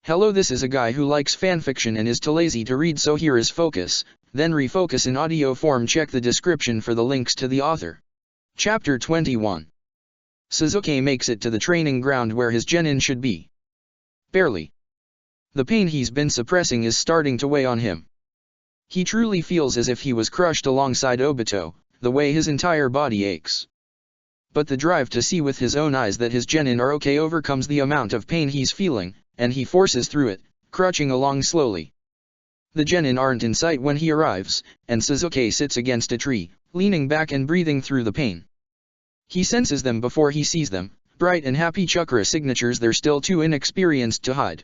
Hello, this is a guy who likes fanfiction and is too lazy to read, so here is Focus, then Refocus in audio form. Check the description for the links to the author. Chapter 21. Sasuke makes it to the training ground where his genin should be. Barely. The pain he's been suppressing is starting to weigh on him. He truly feels as if he was crushed alongside Obito, the way his entire body aches. But the drive to see with his own eyes that his genin are okay overcomes the amount of pain he's feeling, and he forces through it, crutching along slowly. The genin aren't in sight when he arrives, and Sasuke sits against a tree, leaning back and breathing through the pain. He senses them before he sees them, bright and happy chakra signatures they're still too inexperienced to hide.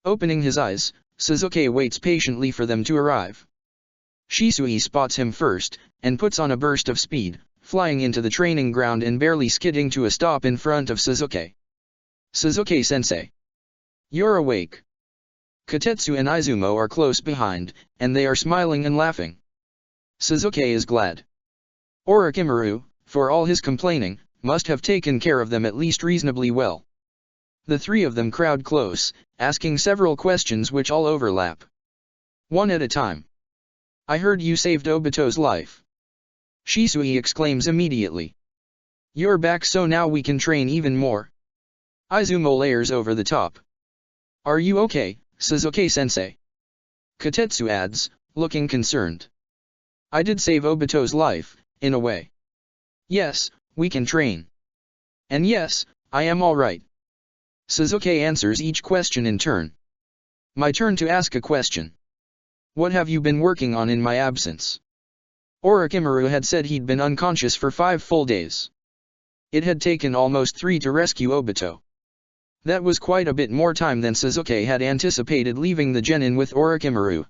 Opening his eyes, Sasuke waits patiently for them to arrive. Shisui spots him first, and puts on a burst of speed, flying into the training ground and barely skidding to a stop in front of Sasuke. Sasuke-sensei. You're awake. Kotetsu and Izumo are close behind, and they are smiling and laughing. Sasuke is glad. Orochimaru, for all his complaining, must have taken care of them at least reasonably well. The three of them crowd close, asking several questions which all overlap. One at a time. I heard you saved Obito's life. Shisui exclaims immediately. You're back, so now we can train even more. Izumo layers over the top. Are you okay, Sasuke-sensei? Kotetsu adds, looking concerned. I did save Obito's life, in a way. Yes, we can train. And yes, I am alright. Sasuke answers each question in turn. My turn to ask a question. What have you been working on in my absence? Orochimaru had said he'd been unconscious for 5 full days. It had taken almost 3 to rescue Obito. That was quite a bit more time than Sasuke had anticipated leaving the genin with Orochimaru.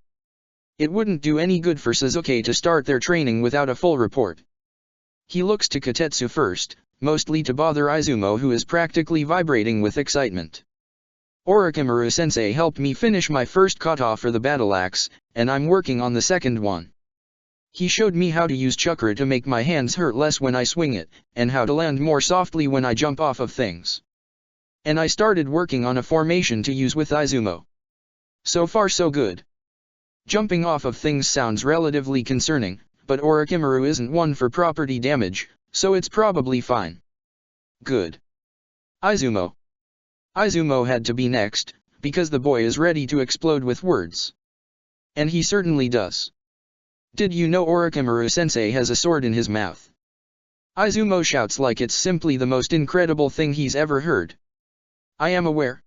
It wouldn't do any good for Sasuke to start their training without a full report. He looks to Kotetsu first, mostly to bother Izumo, who is practically vibrating with excitement. Orochimaru-sensei helped me finish my first kata for the battle axe, and I'm working on the second one. He showed me how to use chakra to make my hands hurt less when I swing it, and how to land more softly when I jump off of things. And I started working on a formation to use with Izumo. So far so good. Jumping off of things sounds relatively concerning, but Orochimaru isn't one for property damage, so it's probably fine. Good. Izumo. Izumo had to be next, because the boy is ready to explode with words. And he certainly does. Did you know Orochimaru-sensei has a sword in his mouth? Izumo shouts like it's simply the most incredible thing he's ever heard. I am aware.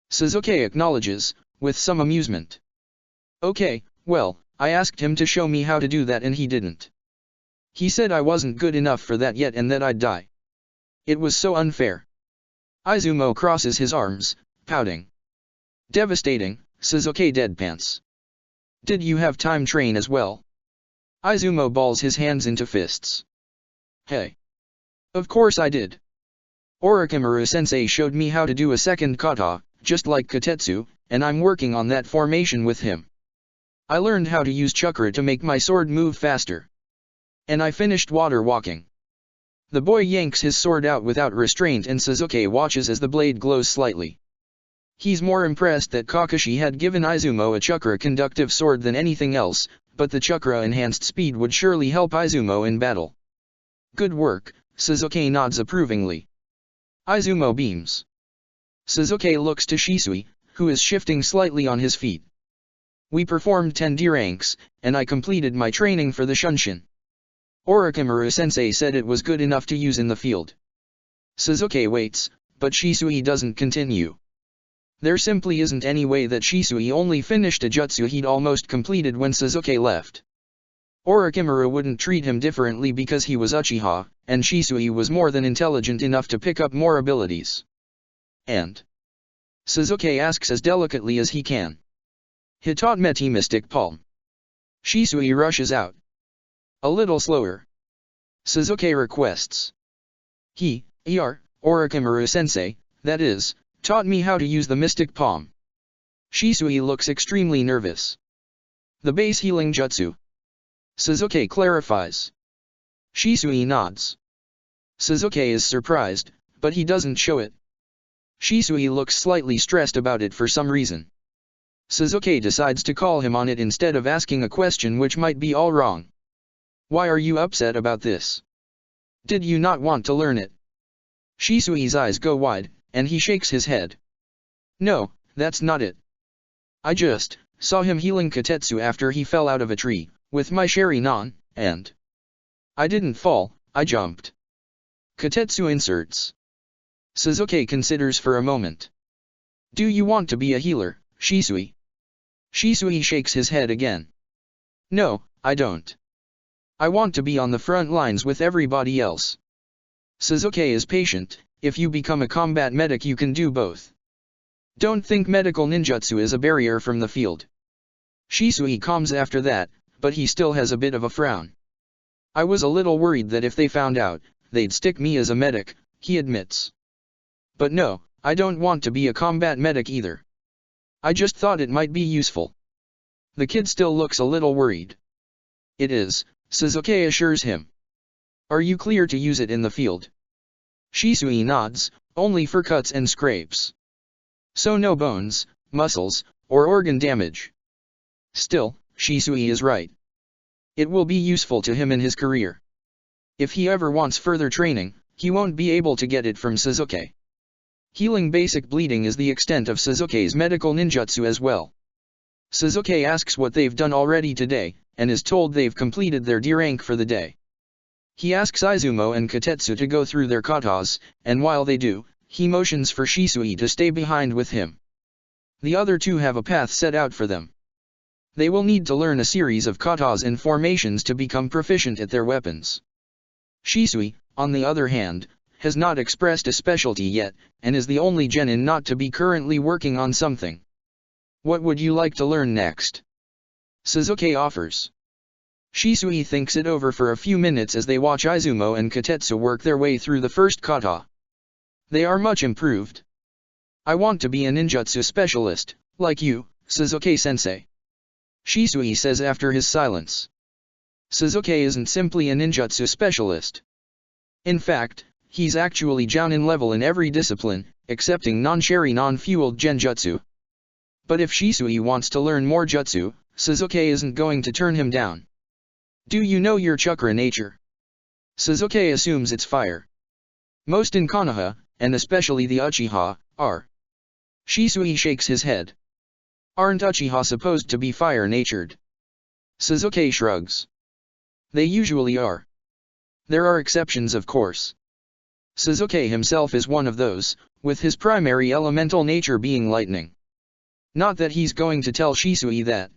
Sasuke acknowledges, with some amusement. Okay, well, I asked him to show me how to do that and he didn't. He said I wasn't good enough for that yet and that I'd die. It was so unfair. Izumo crosses his arms, pouting. Devastating, Sasuke deadpants. Did you have time train as well? Izumo balls his hands into fists. Hey. Of course I did. Orochimaru-sensei showed me how to do a second kata, just like Kotetsu, and I'm working on that formation with him. I learned how to use chakra to make my sword move faster. And I finished water walking. The boy yanks his sword out without restraint and Sasuke watches as the blade glows slightly. He's more impressed that Kakashi had given Izumo a chakra-conductive sword than anything else, but the chakra-enhanced speed would surely help Izumo in battle. Good work, Sasuke nods approvingly. Izumo beams. Sasuke looks to Shisui, who is shifting slightly on his feet. We performed 10 D ranks, and I completed my training for the Shunshin. Orochimaru-sensei said it was good enough to use in the field. Sasuke waits, but Shisui doesn't continue. There simply isn't any way that Shisui only finished a jutsu he'd almost completed when Sasuke left. Orochimaru wouldn't treat him differently because he was Uchiha, and Shisui was more than intelligent enough to pick up more abilities. And Sasuke asks as delicately as he can. He taught Meti Mystic Palm. Shisui rushes out. A little slower. Sasuke requests. Orochimaru-sensei, that is, taught me how to use the Mystic Palm. Shisui looks extremely nervous. The base healing jutsu. Sasuke clarifies. Shisui nods. Sasuke is surprised, but he doesn't show it. Shisui looks slightly stressed about it for some reason. Sasuke decides to call him on it instead of asking a question which might be all wrong. Why are you upset about this? Did you not want to learn it? Shisui's eyes go wide, and he shakes his head. No, that's not it. I just saw him healing Kotetsu after he fell out of a tree, with my Sharingan, and I didn't fall, I jumped. Kotetsu inserts. Sasuke considers for a moment. Do you want to be a healer, Shisui? Shisui shakes his head again. No, I don't. I want to be on the front lines with everybody else. Sasuke is patient. If you become a combat medic you can do both. Don't think medical ninjutsu is a barrier from the field. Shisui calms after that, but he still has a bit of a frown. I was a little worried that if they found out, they'd stick me as a medic, he admits. But no, I don't want to be a combat medic either. I just thought it might be useful. The kid still looks a little worried. It is, Sasuke assures him. Are you clear to use it in the field? Shisui nods, only for cuts and scrapes. So no bones, muscles, or organ damage. Still, Shisui is right. It will be useful to him in his career. If he ever wants further training, he won't be able to get it from Sasuke. Healing basic bleeding is the extent of Sasuke's medical ninjutsu as well. Sasuke asks what they've done already today, and is told they've completed their D rank for the day. He asks Izumo and Kotetsu to go through their katas, and while they do, he motions for Shisui to stay behind with him. The other two have a path set out for them. They will need to learn a series of katas and formations to become proficient at their weapons. Shisui, on the other hand, has not expressed a specialty yet, and is the only genin not to be currently working on something. What would you like to learn next? Sasuke offers. Shisui thinks it over for a few minutes as they watch Izumo and Kotetsu work their way through the first kata. They are much improved. I want to be a ninjutsu specialist, like you, Sasuke-sensei. Shisui says after his silence. Sasuke isn't simply a ninjutsu specialist. In fact, he's actually jounin level in every discipline, excepting non-Sharingan fueled genjutsu. But if Shisui wants to learn more jutsu, Sasuke isn't going to turn him down. Do you know your chakra nature? Sasuke assumes it's fire. Most in Konoha, and especially the Uchiha, are. Shisui shakes his head. Aren't Uchiha supposed to be fire-natured? Sasuke shrugs. They usually are. There are exceptions of course. Sasuke himself is one of those, with his primary elemental nature being lightning. Not that he's going to tell Shisui that.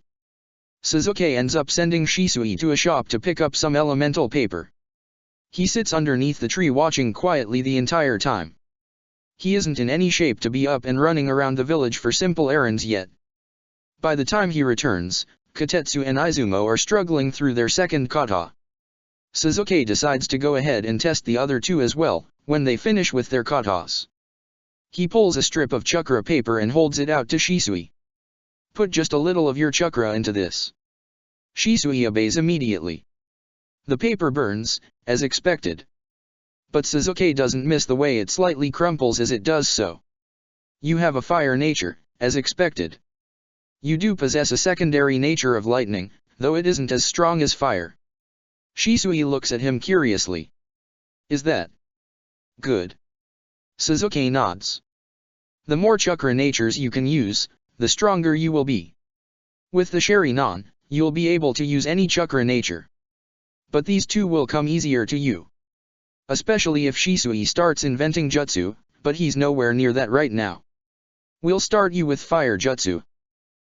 Sasuke ends up sending Shisui to a shop to pick up some elemental paper. He sits underneath the tree watching quietly the entire time. He isn't in any shape to be up and running around the village for simple errands yet. By the time he returns, Kotetsu and Izumo are struggling through their second kata. Sasuke decides to go ahead and test the other two as well, when they finish with their katas. He pulls a strip of chakra paper and holds it out to Shisui. Put just a little of your chakra into this. Shisui obeys immediately. The paper burns, as expected. But Sasuke doesn't miss the way it slightly crumples as it does so. You have a fire nature, as expected. You do possess a secondary nature of lightning, though it isn't as strong as fire. Shisui looks at him curiously. Is that good? Sasuke nods. The more chakra natures you can use, the stronger you will be. With the Sharingan, you'll be able to use any chakra nature. But these two will come easier to you. Especially if Shisui starts inventing jutsu, but he's nowhere near that right now. We'll start you with fire jutsu.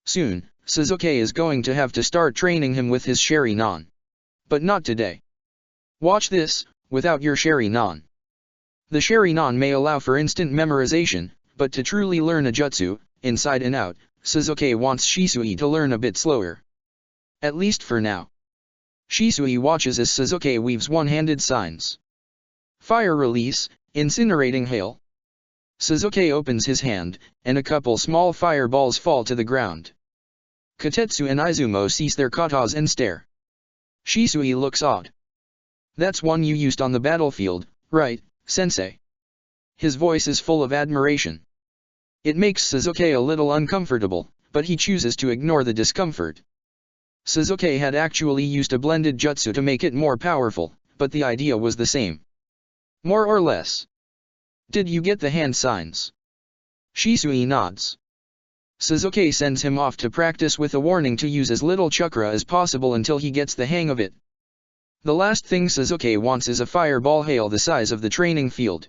Soon, Sasuke is going to have to start training him with his Sharingan. But not today. Watch this, without your Sharingan. The Sharingan may allow for instant memorization, but to truly learn a jutsu, inside and out, Sasuke wants Shisui to learn a bit slower. At least for now. Shisui watches as Sasuke weaves one-handed signs. Fire release, incinerating hail. Sasuke opens his hand, and a couple small fireballs fall to the ground. Kotetsu and Izumo cease their katas and stare. Shisui looks odd. That's one you used on the battlefield, right, sensei? His voice is full of admiration. It makes Suzuki a little uncomfortable, but he chooses to ignore the discomfort. Suzuki had actually used a blended jutsu to make it more powerful, but the idea was the same. More or less. Did you get the hand signs? Shisui nods. Suzuki sends him off to practice with a warning to use as little chakra as possible until he gets the hang of it. The last thing Suzuki wants is a fireball hail the size of the training field.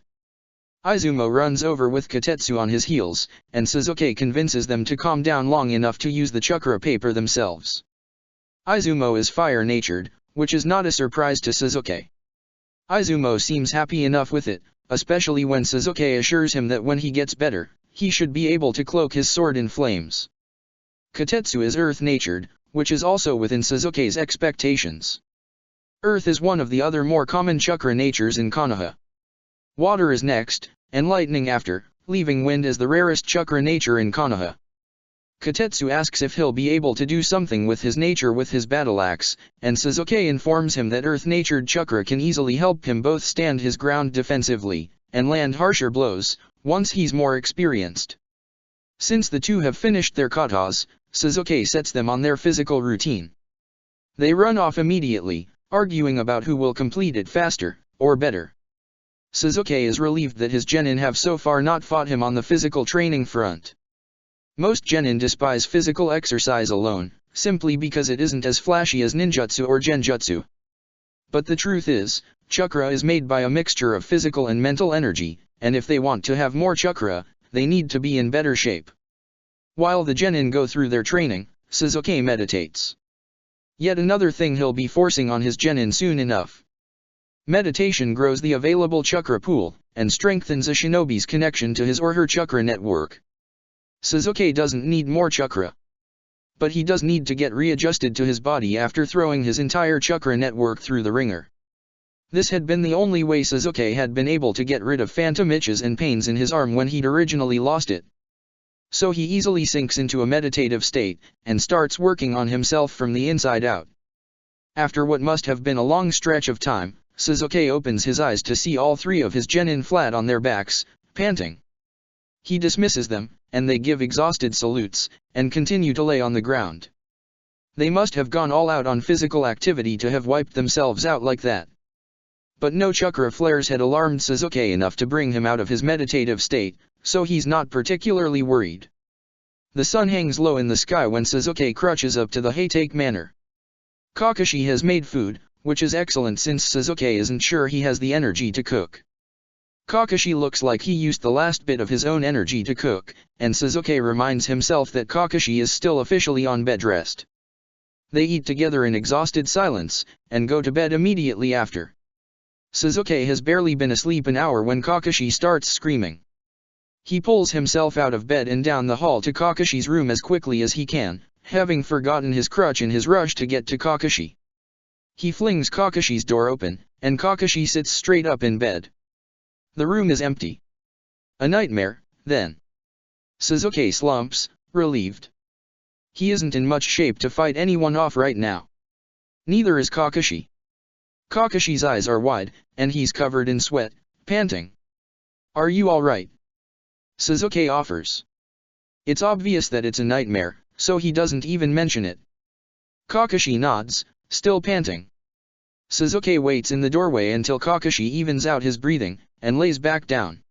Izumo runs over with Kotetsu on his heels, and Suzuki convinces them to calm down long enough to use the chakra paper themselves. Izumo is fire-natured, which is not a surprise to Suzuki. Izumo seems happy enough with it, especially when Suzuki assures him that when he gets better, he should be able to cloak his sword in flames. Kotetsu is earth-natured, which is also within Suzuki's expectations. Earth is one of the other more common chakra natures in Konoha. Water is next, and lightning after, leaving wind as the rarest chakra nature in Konoha. Kotetsu asks if he'll be able to do something with his nature with his battle axe, and Suzuki informs him that earth-natured chakra can easily help him both stand his ground defensively, and land harsher blows, once he's more experienced. Since the two have finished their katas, Suzuki sets them on their physical routine. They run off immediately, arguing about who will complete it faster, or better. Suzuki is relieved that his genin have so far not fought him on the physical training front. Most genin despise physical exercise alone, simply because it isn't as flashy as ninjutsu or genjutsu. But the truth is, chakra is made by a mixture of physical and mental energy, and if they want to have more chakra, they need to be in better shape. While the genin go through their training, Suzuki meditates. Yet another thing he'll be forcing on his genin soon enough. Meditation grows the available chakra pool, and strengthens a shinobi's connection to his or her chakra network. Suzuki doesn't need more chakra. But he does need to get readjusted to his body after throwing his entire chakra network through the ringer. This had been the only way Suzuki had been able to get rid of phantom itches and pains in his arm when he'd originally lost it. So he easily sinks into a meditative state, and starts working on himself from the inside out. After what must have been a long stretch of time, Suzuki opens his eyes to see all three of his genin flat on their backs, panting. He dismisses them, and they give exhausted salutes, and continue to lay on the ground. They must have gone all out on physical activity to have wiped themselves out like that. But no chakra flares had alarmed Suzuki enough to bring him out of his meditative state, so he's not particularly worried. The sun hangs low in the sky when Suzuki crutches up to the Haytake Manor. Kakashi has made food, which is excellent since Suzuki isn't sure he has the energy to cook. Kakashi looks like he used the last bit of his own energy to cook, and Suzuki reminds himself that Kakashi is still officially on bed rest. They eat together in exhausted silence, and go to bed immediately after. Suzuki has barely been asleep an hour when Kakashi starts screaming. He pulls himself out of bed and down the hall to Kakashi's room as quickly as he can, having forgotten his crutch in his rush to get to Kakashi. He flings Kakashi's door open, and Kakashi sits straight up in bed. The room is empty. A nightmare, then. Suzuki slumps, relieved. He isn't in much shape to fight anyone off right now. Neither is Kakashi. Kakashi's eyes are wide, and he's covered in sweat, panting. "Are you all right?" Suzuki offers. It's obvious that it's a nightmare, so he doesn't even mention it. Kakashi nods, still panting. Suzuki waits in the doorway until Kakashi evens out his breathing, and lays back down.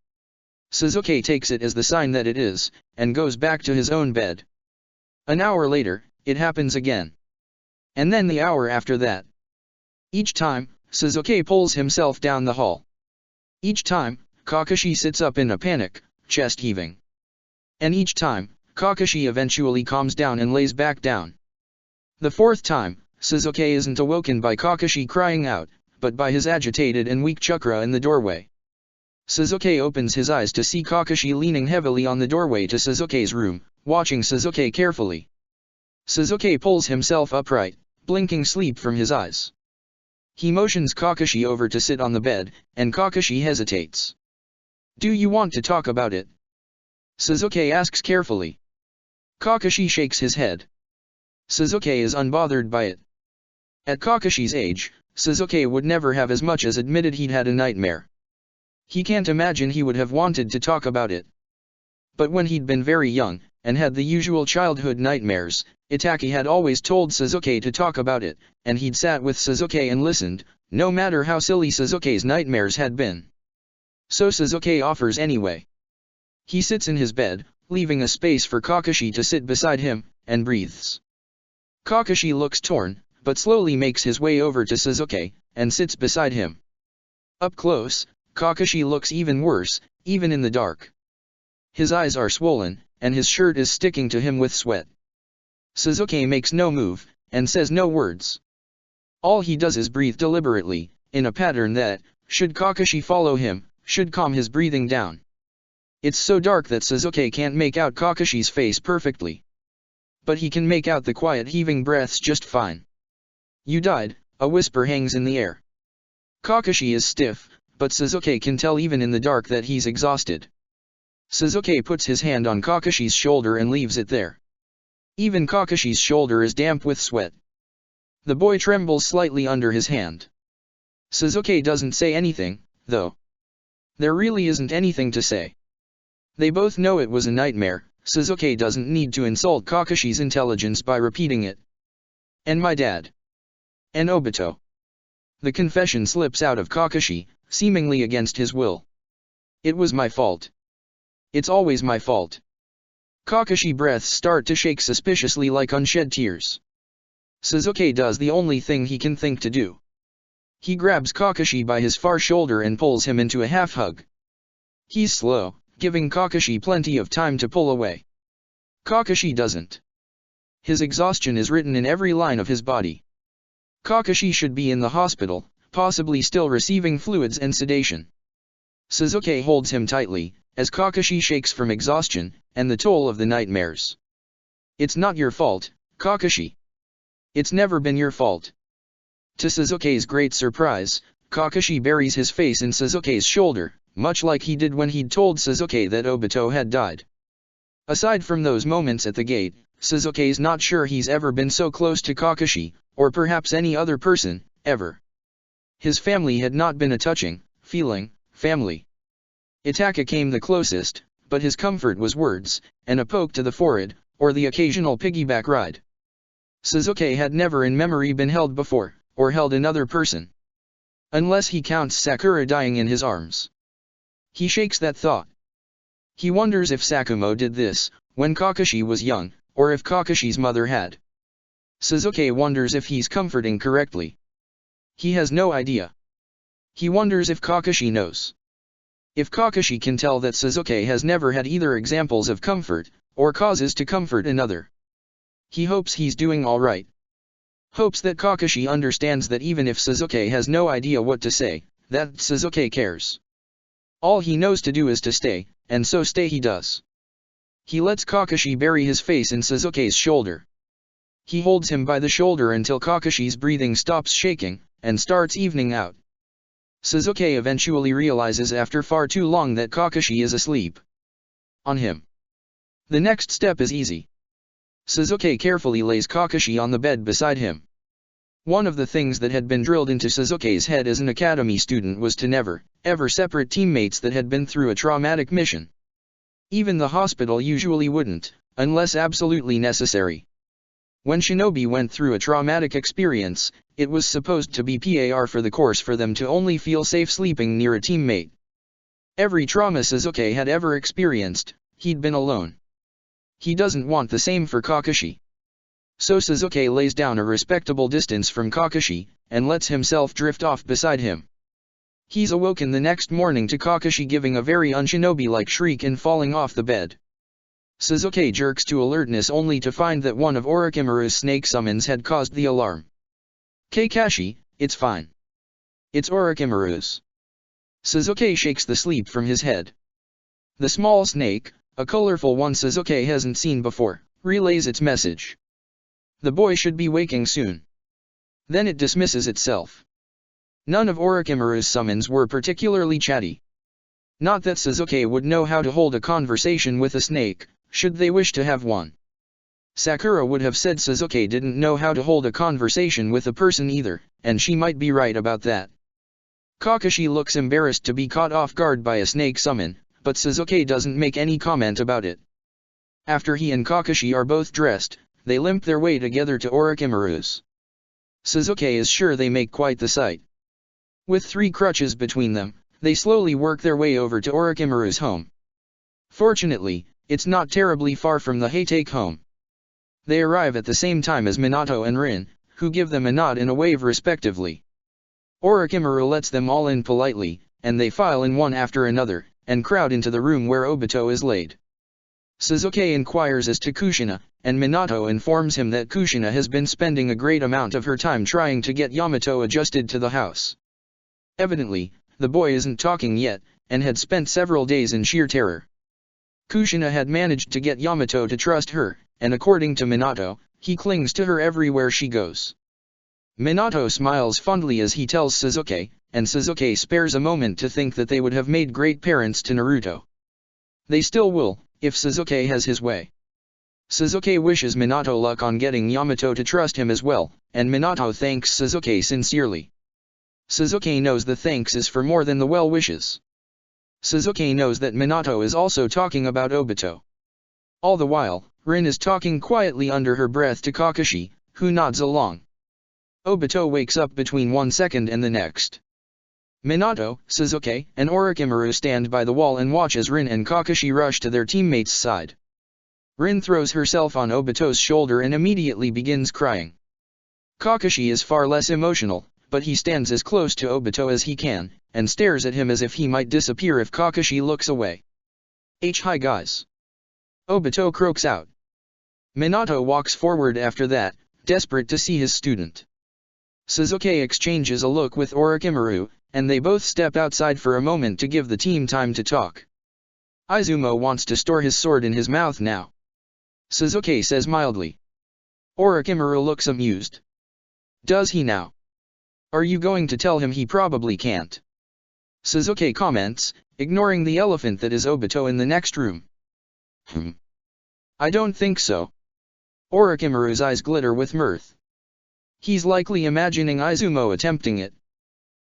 Suzuki takes it as the sign that it is, and goes back to his own bed. An hour later, it happens again. And then the hour after that. Each time, Suzuki pulls himself down the hall. Each time, Kakashi sits up in a panic, chest heaving. And each time, Kakashi eventually calms down and lays back down. The fourth time, Suzuki isn't awoken by Kakashi crying out, but by his agitated and weak chakra in the doorway. Suzuki opens his eyes to see Kakashi leaning heavily on the doorway to Suzuki's room, watching Suzuki carefully. Suzuki pulls himself upright, blinking sleep from his eyes. He motions Kakashi over to sit on the bed, and Kakashi hesitates. "Do you want to talk about it?" Suzuki asks carefully. Kakashi shakes his head. Suzuki is unbothered by it. At Kakashi's age, Suzuki would never have as much as admitted he'd had a nightmare. He can't imagine he would have wanted to talk about it. But when he'd been very young, and had the usual childhood nightmares, Itaki had always told Suzuki to talk about it, and he'd sat with Suzuki and listened, no matter how silly Suzuki's nightmares had been. So Suzuki offers anyway. He sits in his bed, leaving a space for Kakashi to sit beside him, and breathes. Kakashi looks torn, but slowly makes his way over to Suzuki, and sits beside him. Up close, Kakashi looks even worse, even in the dark. His eyes are swollen, and his shirt is sticking to him with sweat. Suzuki makes no move, and says no words. All he does is breathe deliberately, in a pattern that, should Kakashi follow him, should calm his breathing down. It's so dark that Suzuki can't make out Kakashi's face perfectly. But he can make out the quiet heaving breaths just fine. You died, a whisper hangs in the air. Kakashi is stiff, but Suzuki can tell even in the dark that he's exhausted. Suzuki puts his hand on Kakashi's shoulder and leaves it there. Even Kakashi's shoulder is damp with sweat. The boy trembles slightly under his hand. Suzuki doesn't say anything, though. There really isn't anything to say. They both know it was a nightmare. Suzuki doesn't need to insult Kakashi's intelligence by repeating it. And my dad. And Obito. The confession slips out of Kakashi, seemingly against his will. It was my fault. It's always my fault. Kakashi breaths start to shake suspiciously like unshed tears. Suzuki does the only thing he can think to do. He grabs Kakashi by his far shoulder and pulls him into a half-hug. He's slow, giving Kakashi plenty of time to pull away. Kakashi doesn't. His exhaustion is written in every line of his body. Kakashi should be in the hospital, possibly still receiving fluids and sedation. Suzuki holds him tightly, as Kakashi shakes from exhaustion, and the toll of the nightmares. It's not your fault, Kakashi. It's never been your fault. To Suzuki's great surprise, Kakashi buries his face in Suzuki's shoulder, much like he did when he'd told Suzuki that Obito had died. Aside from those moments at the gate, Suzuki's not sure he's ever been so close to Kakashi, or perhaps any other person, ever. His family had not been a touching, feeling, family. Itaka came the closest, but his comfort was words, and a poke to the forehead, or the occasional piggyback ride. Suzuki had never in memory been held before, or held another person. Unless he counts Sakura dying in his arms. He shakes that thought. He wonders if Sakumo did this, when Kakashi was young, or if Kakashi's mother had. Suzuki wonders if he's comforting correctly. He has no idea. He wonders if Kakashi knows. If Kakashi can tell that Suzuki has never had either examples of comfort, or causes to comfort another. He hopes he's doing alright. Hopes that Kakashi understands that even if Suzuki has no idea what to say, that Suzuki cares. All he knows to do is to stay, and so stay he does. He lets Kakashi bury his face in Suzuki's shoulder. He holds him by the shoulder until Kakashi's breathing stops shaking, and starts evening out. Suzuki eventually realizes after far too long that Kakashi is asleep. On him. The next step is easy. Suzuki carefully lays Kakashi on the bed beside him. One of the things that had been drilled into Suzuki's head as an academy student was to never, ever separate teammates that had been through a traumatic mission. Even the hospital usually wouldn't, unless absolutely necessary. When shinobi went through a traumatic experience, it was supposed to be par for the course for them to only feel safe sleeping near a teammate. Every trauma Suzuki had ever experienced, he'd been alone. He doesn't want the same for Kakashi. So Suzuki lays down a respectable distance from Kakashi, and lets himself drift off beside him. He's awoken the next morning to Kakashi giving a very unshinobi-like shriek and falling off the bed. Suzuki jerks to alertness only to find that one of Orochimaru's snake summons had caused the alarm. Kakashi, it's fine. It's Orochimaru's. Suzuki shakes the sleep from his head. The small snake, a colorful one Suzuki hasn't seen before, relays its message. The boy should be waking soon. Then it dismisses itself. None of Orochimaru's summons were particularly chatty. Not that Suzuki would know how to hold a conversation with a snake, should they wish to have one. Sakura would have said Suzuki didn't know how to hold a conversation with a person either, and she might be right about that. Kakashi looks embarrassed to be caught off guard by a snake summon, but Suzuki doesn't make any comment about it. After he and Kakashi are both dressed, they limp their way together to Orochimaru's. Suzuki is sure they make quite the sight. With 3 crutches between them, they slowly work their way over to Orochimaru's home. Fortunately, it's not terribly far from the Haytake home. They arrive at the same time as Minato and Rin, who give them a nod and a wave respectively. Orochimaru lets them all in politely, and they file in one after another, and crowd into the room where Obito is laid. Suzuki inquires as to Kushina, and Minato informs him that Kushina has been spending a great amount of her time trying to get Yamato adjusted to the house. Evidently, the boy isn't talking yet, and had spent several days in sheer terror. Kushina had managed to get Yamato to trust her, and according to Minato, he clings to her everywhere she goes. Minato smiles fondly as he tells Suzuki, and Suzuki spares a moment to think that they would have made great parents to Naruto. They still will, if Suzuki has his way. Suzuki wishes Minato luck on getting Yamato to trust him as well, and Minato thanks Suzuki sincerely. Suzuki knows the thanks is for more than the well wishes. Suzuki knows that Minato is also talking about Obito. All the while, Rin is talking quietly under her breath to Kakashi, who nods along. Obito wakes up between 1 second and the next. Minato, Suzuki, and Orochimaru stand by the wall and watch as Rin and Kakashi rush to their teammates' side. Rin throws herself on Obito's shoulder and immediately begins crying. Kakashi is far less emotional, but he stands as close to Obito as he can, and stares at him as if he might disappear if Kakashi looks away. Hi guys. Obito croaks out. Minato walks forward after that, desperate to see his student. Suzuki exchanges a look with Orochimaru, and they both step outside for a moment to give the team time to talk. Izumo wants to store his sword in his mouth now. Suzuki says mildly. Orochimaru looks amused. Does he now? Are you going to tell him he probably can't? Suzuki comments, ignoring the elephant that is Obito in the next room. I don't think so. Orochimaru's eyes glitter with mirth. He's likely imagining Izumo attempting it.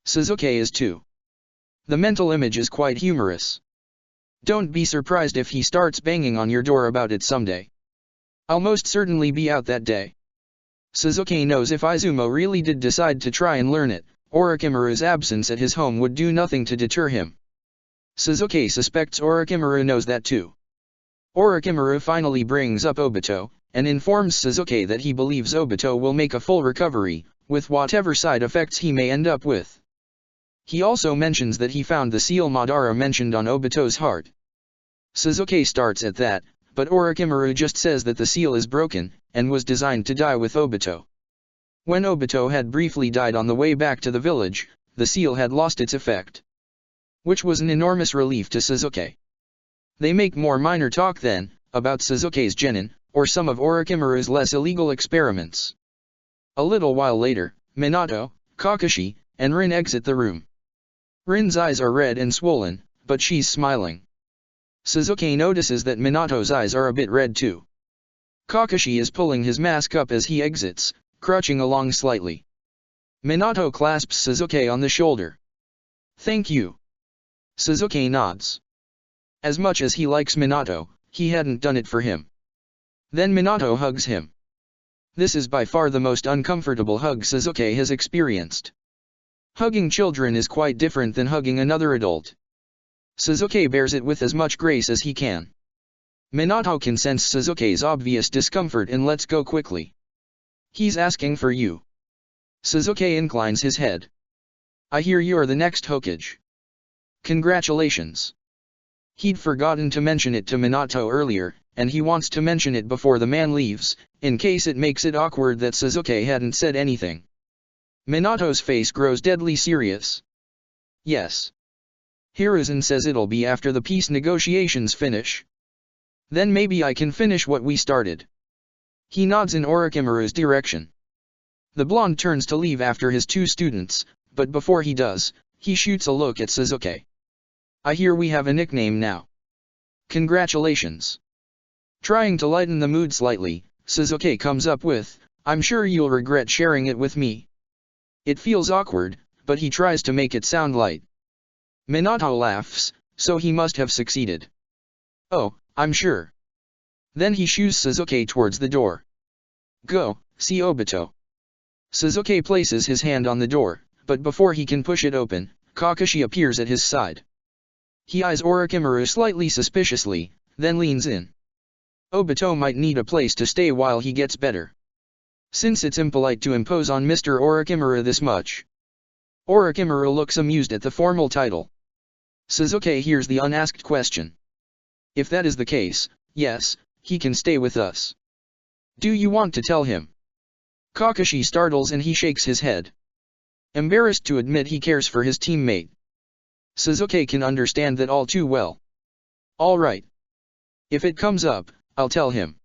Suzuki is too. The mental image is quite humorous. Don't be surprised if he starts banging on your door about it someday. I'll most certainly be out that day. Suzuki knows if Izumo really did decide to try and learn it, Orochimaru's absence at his home would do nothing to deter him. Suzuki suspects Orochimaru knows that too. Orochimaru finally brings up Obito, and informs Suzuki that he believes Obito will make a full recovery, with whatever side effects he may end up with. He also mentions that he found the seal Madara mentioned on Obito's heart. Suzuki starts at that, but Orochimaru just says that the seal is broken, and was designed to die with Obito. When Obito had briefly died on the way back to the village, the seal had lost its effect. Which was an enormous relief to Suzuki. They make more minor talk then, about Suzuki's genin, or some of Orochimaru's less illegal experiments. A little while later, Minato, Kakashi, and Rin exit the room. Rin's eyes are red and swollen, but she's smiling. Suzuki notices that Minato's eyes are a bit red too. Kakashi is pulling his mask up as he exits, crouching along slightly. Minato clasps Suzuki on the shoulder. Thank you. Suzuki nods. As much as he likes Minato, he hadn't done it for him. Then Minato hugs him. This is by far the most uncomfortable hug Suzuki has experienced. Hugging children is quite different than hugging another adult. Suzuki bears it with as much grace as he can. Minato can sense Suzuki's obvious discomfort and lets go quickly. He's asking for you. Suzuki inclines his head. I hear you're the next Hokage. Congratulations. He'd forgotten to mention it to Minato earlier, and he wants to mention it before the man leaves, in case it makes it awkward that Suzuki hadn't said anything. Minato's face grows deadly serious. Yes. Hiruzen says it'll be after the peace negotiations finish. Then maybe I can finish what we started. He nods in Orochimaru's direction. The blonde turns to leave after his 2 students, but before he does, he shoots a look at Suzuki. I hear we have a nickname now. Congratulations. Trying to lighten the mood slightly, Suzuki comes up with, I'm sure you'll regret sharing it with me. It feels awkward, but he tries to make it sound light. Minato laughs, so he must have succeeded. Oh, I'm sure. Then he shoos Suzuki towards the door. Go, see Obito. Suzuki places his hand on the door, but before he can push it open, Kakashi appears at his side. He eyes Orochimaru slightly suspiciously, then leans in. Obito might need a place to stay while he gets better. Since it's impolite to impose on Mr. Orochimaru this much. Orochimaru looks amused at the formal title. Suzuki hears the unasked question. If that is the case, yes, he can stay with us. Do you want to tell him? Kakashi startles and he shakes his head. Embarrassed to admit he cares for his teammate. Suzuki can understand that all too well. All right. If it comes up, I'll tell him.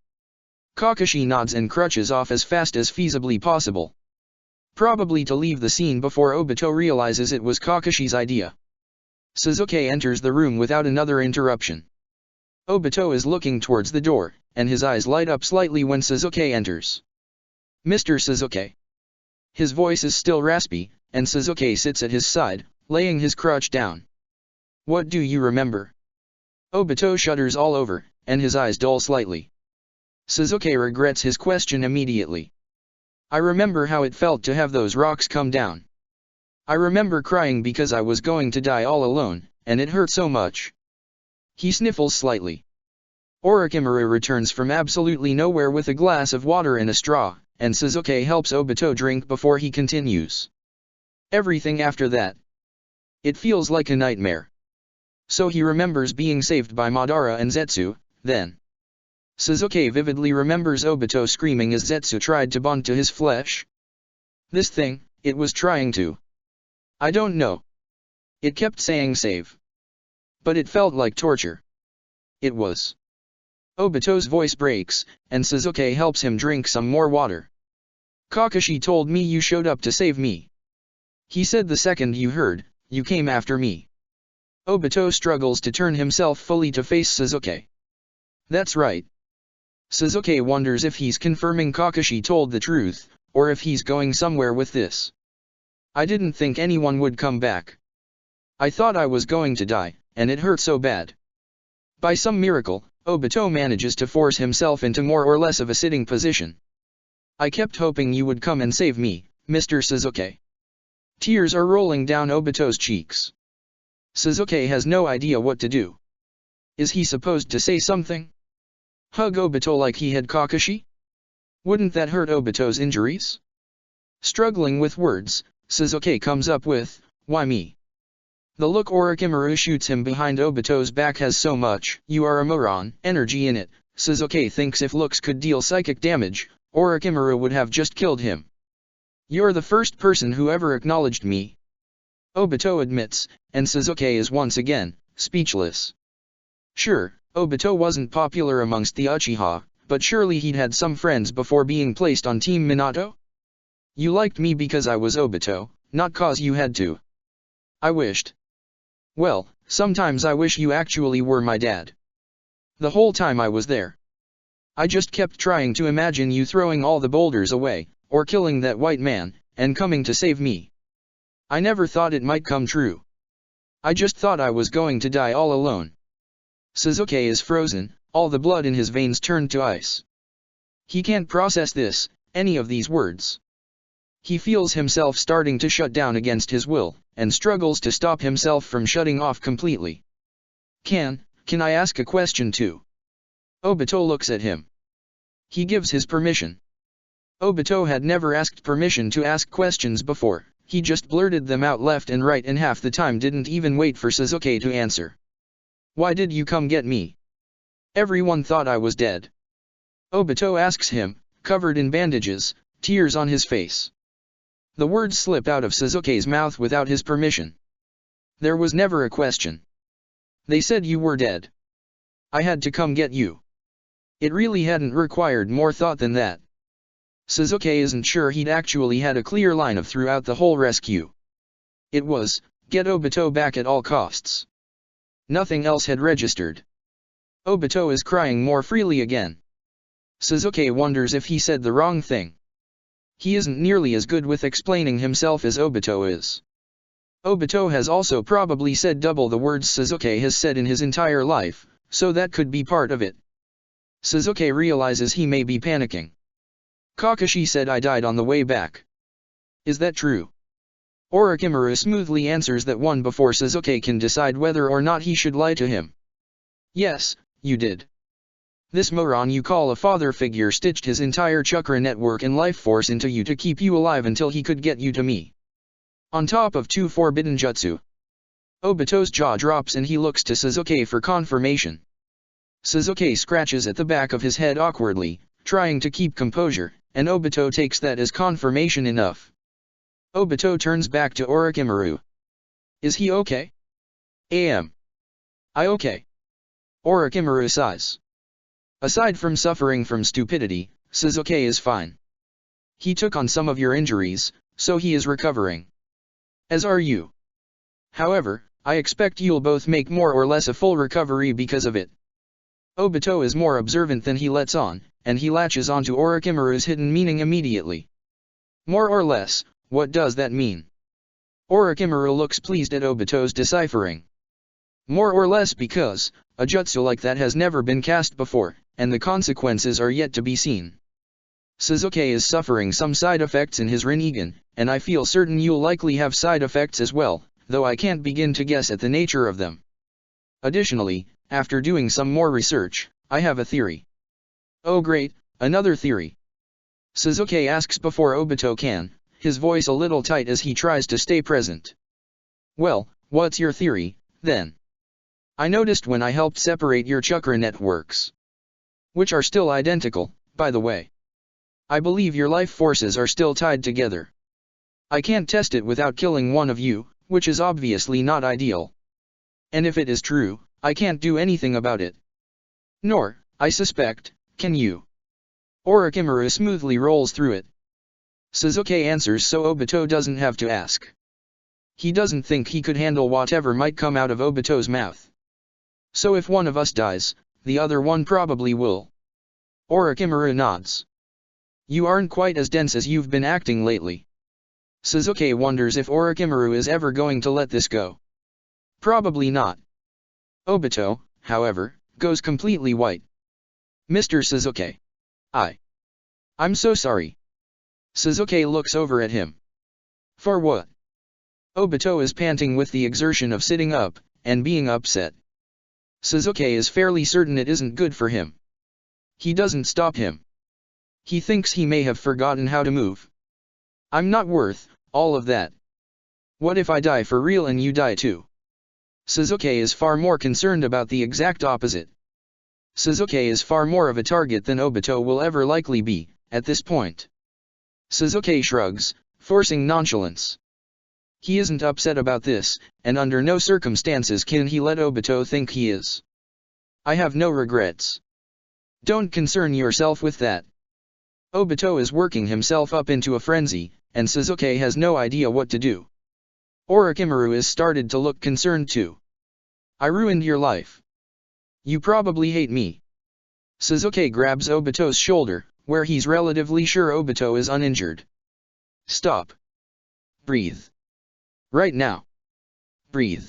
Kakashi nods and crutches off as fast as feasibly possible. Probably to leave the scene before Obito realizes it was Kakashi's idea. Suzuki enters the room without another interruption. Obito is looking towards the door, and his eyes light up slightly when Suzuki enters. Mr. Suzuki. His voice is still raspy, and Suzuki sits at his side, laying his crutch down. What do you remember? Obito shudders all over, and his eyes dull slightly. Suzuki regrets his question immediately. I remember how it felt to have those rocks come down. I remember crying because I was going to die all alone, and it hurt so much. He sniffles slightly. Orochimaru returns from absolutely nowhere with a glass of water and a straw, and Suzuki helps Obito drink before he continues. Everything after that. It feels like a nightmare. So he remembers being saved by Madara and Zetsu, then. Suzuki vividly remembers Obito screaming as Zetsu tried to bond to his flesh. This thing, it was trying to. I don't know. It kept saying save. But it felt like torture. It was. Obito's voice breaks, and Suzuki helps him drink some more water. Kakashi told me you showed up to save me. He said the second you heard, you came after me. Obito struggles to turn himself fully to face Suzuki. That's right. Suzuki wonders if he's confirming Kakashi told the truth, or if he's going somewhere with this. I didn't think anyone would come back. I thought I was going to die, and it hurt so bad. By some miracle, Obito manages to force himself into more or less of a sitting position. I kept hoping you would come and save me, Mr. Suzuki. Tears are rolling down Obito's cheeks. Suzuki has no idea what to do. Is he supposed to say something? Hug Obito like he had Kakashi? Wouldn't that hurt Obito's injuries? Struggling with words, Suzuki comes up with, why me? The look Orochimaru shoots him behind Obito's back has so much, you are a moron, energy in it. Suzuki thinks if looks could deal psychic damage, Orochimaru would have just killed him. You're the first person who ever acknowledged me. Obito admits, and Suzuki is once again, speechless. Sure, Obito wasn't popular amongst the Uchiha, but surely he'd had some friends before being placed on Team Minato? You liked me because I was Obito, not cause you had to. I wished. Well, sometimes I wish you actually were my dad. The whole time I was there. I just kept trying to imagine you throwing all the boulders away, or killing that white man, and coming to save me. I never thought it might come true. I just thought I was going to die all alone. Suzuki is frozen, all the blood in his veins turned to ice. He can't process this, any of these words. He feels himself starting to shut down against his will, and struggles to stop himself from shutting off completely. Can I ask a question too? Obito looks at him. He gives his permission. Obito had never asked permission to ask questions before, he just blurted them out left and right and half the time didn't even wait for Suzuki to answer. Why did you come get me? Everyone thought I was dead. Obito asks him, covered in bandages, tears on his face. The words slipped out of Suzuki's mouth without his permission. There was never a question. They said you were dead. I had to come get you. It really hadn't required more thought than that. Suzuki isn't sure he'd actually had a clear line of throughout the whole rescue. It was, get Obito back at all costs. Nothing else had registered. Obito is crying more freely again. Suzuki wonders if he said the wrong thing. He isn't nearly as good with explaining himself as Obito is. Obito has also probably said double the words Sasuke has said in his entire life, so that could be part of it. Sasuke realizes he may be panicking. Kakashi said I died on the way back. Is that true? Orochimaru smoothly answers that one before Sasuke can decide whether or not he should lie to him. Yes, you did. This moron you call a father figure stitched his entire chakra network and life force into you to keep you alive until he could get you to me. On top of 2 forbidden jutsu. Obito's jaw drops and he looks to Sasuke for confirmation. Sasuke scratches at the back of his head awkwardly, trying to keep composure, and Obito takes that as confirmation enough. Obito turns back to Orochimaru. Is he okay? I okay. Orochimaru sighs. Aside from suffering from stupidity, Sasuke is fine. He took on some of your injuries, so he is recovering. As are you. However, I expect you'll both make more or less a full recovery because of it. Obito is more observant than he lets on, and he latches onto Orochimaru's hidden meaning immediately. More or less, what does that mean? Orochimaru looks pleased at Obito's deciphering. More or less because, a jutsu like that has never been cast before, and the consequences are yet to be seen. Sasuke is suffering some side effects in his Rinnegan, and I feel certain you'll likely have side effects as well, though I can't begin to guess at the nature of them. Additionally, after doing some more research, I have a theory. Oh great, another theory. Sasuke asks before Obito can, his voice a little tight as he tries to stay present. Well, what's your theory, then? I noticed when I helped separate your chakra networks. Which are still identical, by the way. I believe your life forces are still tied together. I can't test it without killing one of you, which is obviously not ideal. And if it is true, I can't do anything about it. Nor, I suspect, can you. Orochimaru smoothly rolls through it. Sasuke answers so Obito doesn't have to ask. He doesn't think he could handle whatever might come out of Obito's mouth. So if one of us dies, the other one probably will. Orochimaru nods. You aren't quite as dense as you've been acting lately. Sasuke wonders if Orochimaru is ever going to let this go. Probably not. Obito, however, goes completely white. Mr. Sasuke. I'm so sorry. Sasuke looks over at him. For what? Obito is panting with the exertion of sitting up, and being upset. Sasuke is fairly certain it isn't good for him. He doesn't stop him. He thinks he may have forgotten how to move. I'm not worth all of that. What if I die for real and you die too? Sasuke is far more concerned about the exact opposite. Sasuke is far more of a target than Obito will ever likely be, at this point. Sasuke shrugs, forcing nonchalance. He isn't upset about this, and under no circumstances can he let Obito think he is. I have no regrets. Don't concern yourself with that. Obito is working himself up into a frenzy, and Sasuke has no idea what to do. Orochimaru is started to look concerned too. I ruined your life. You probably hate me. Sasuke grabs Obito's shoulder, where he's relatively sure Obito is uninjured. Stop. Breathe. Right now. Breathe.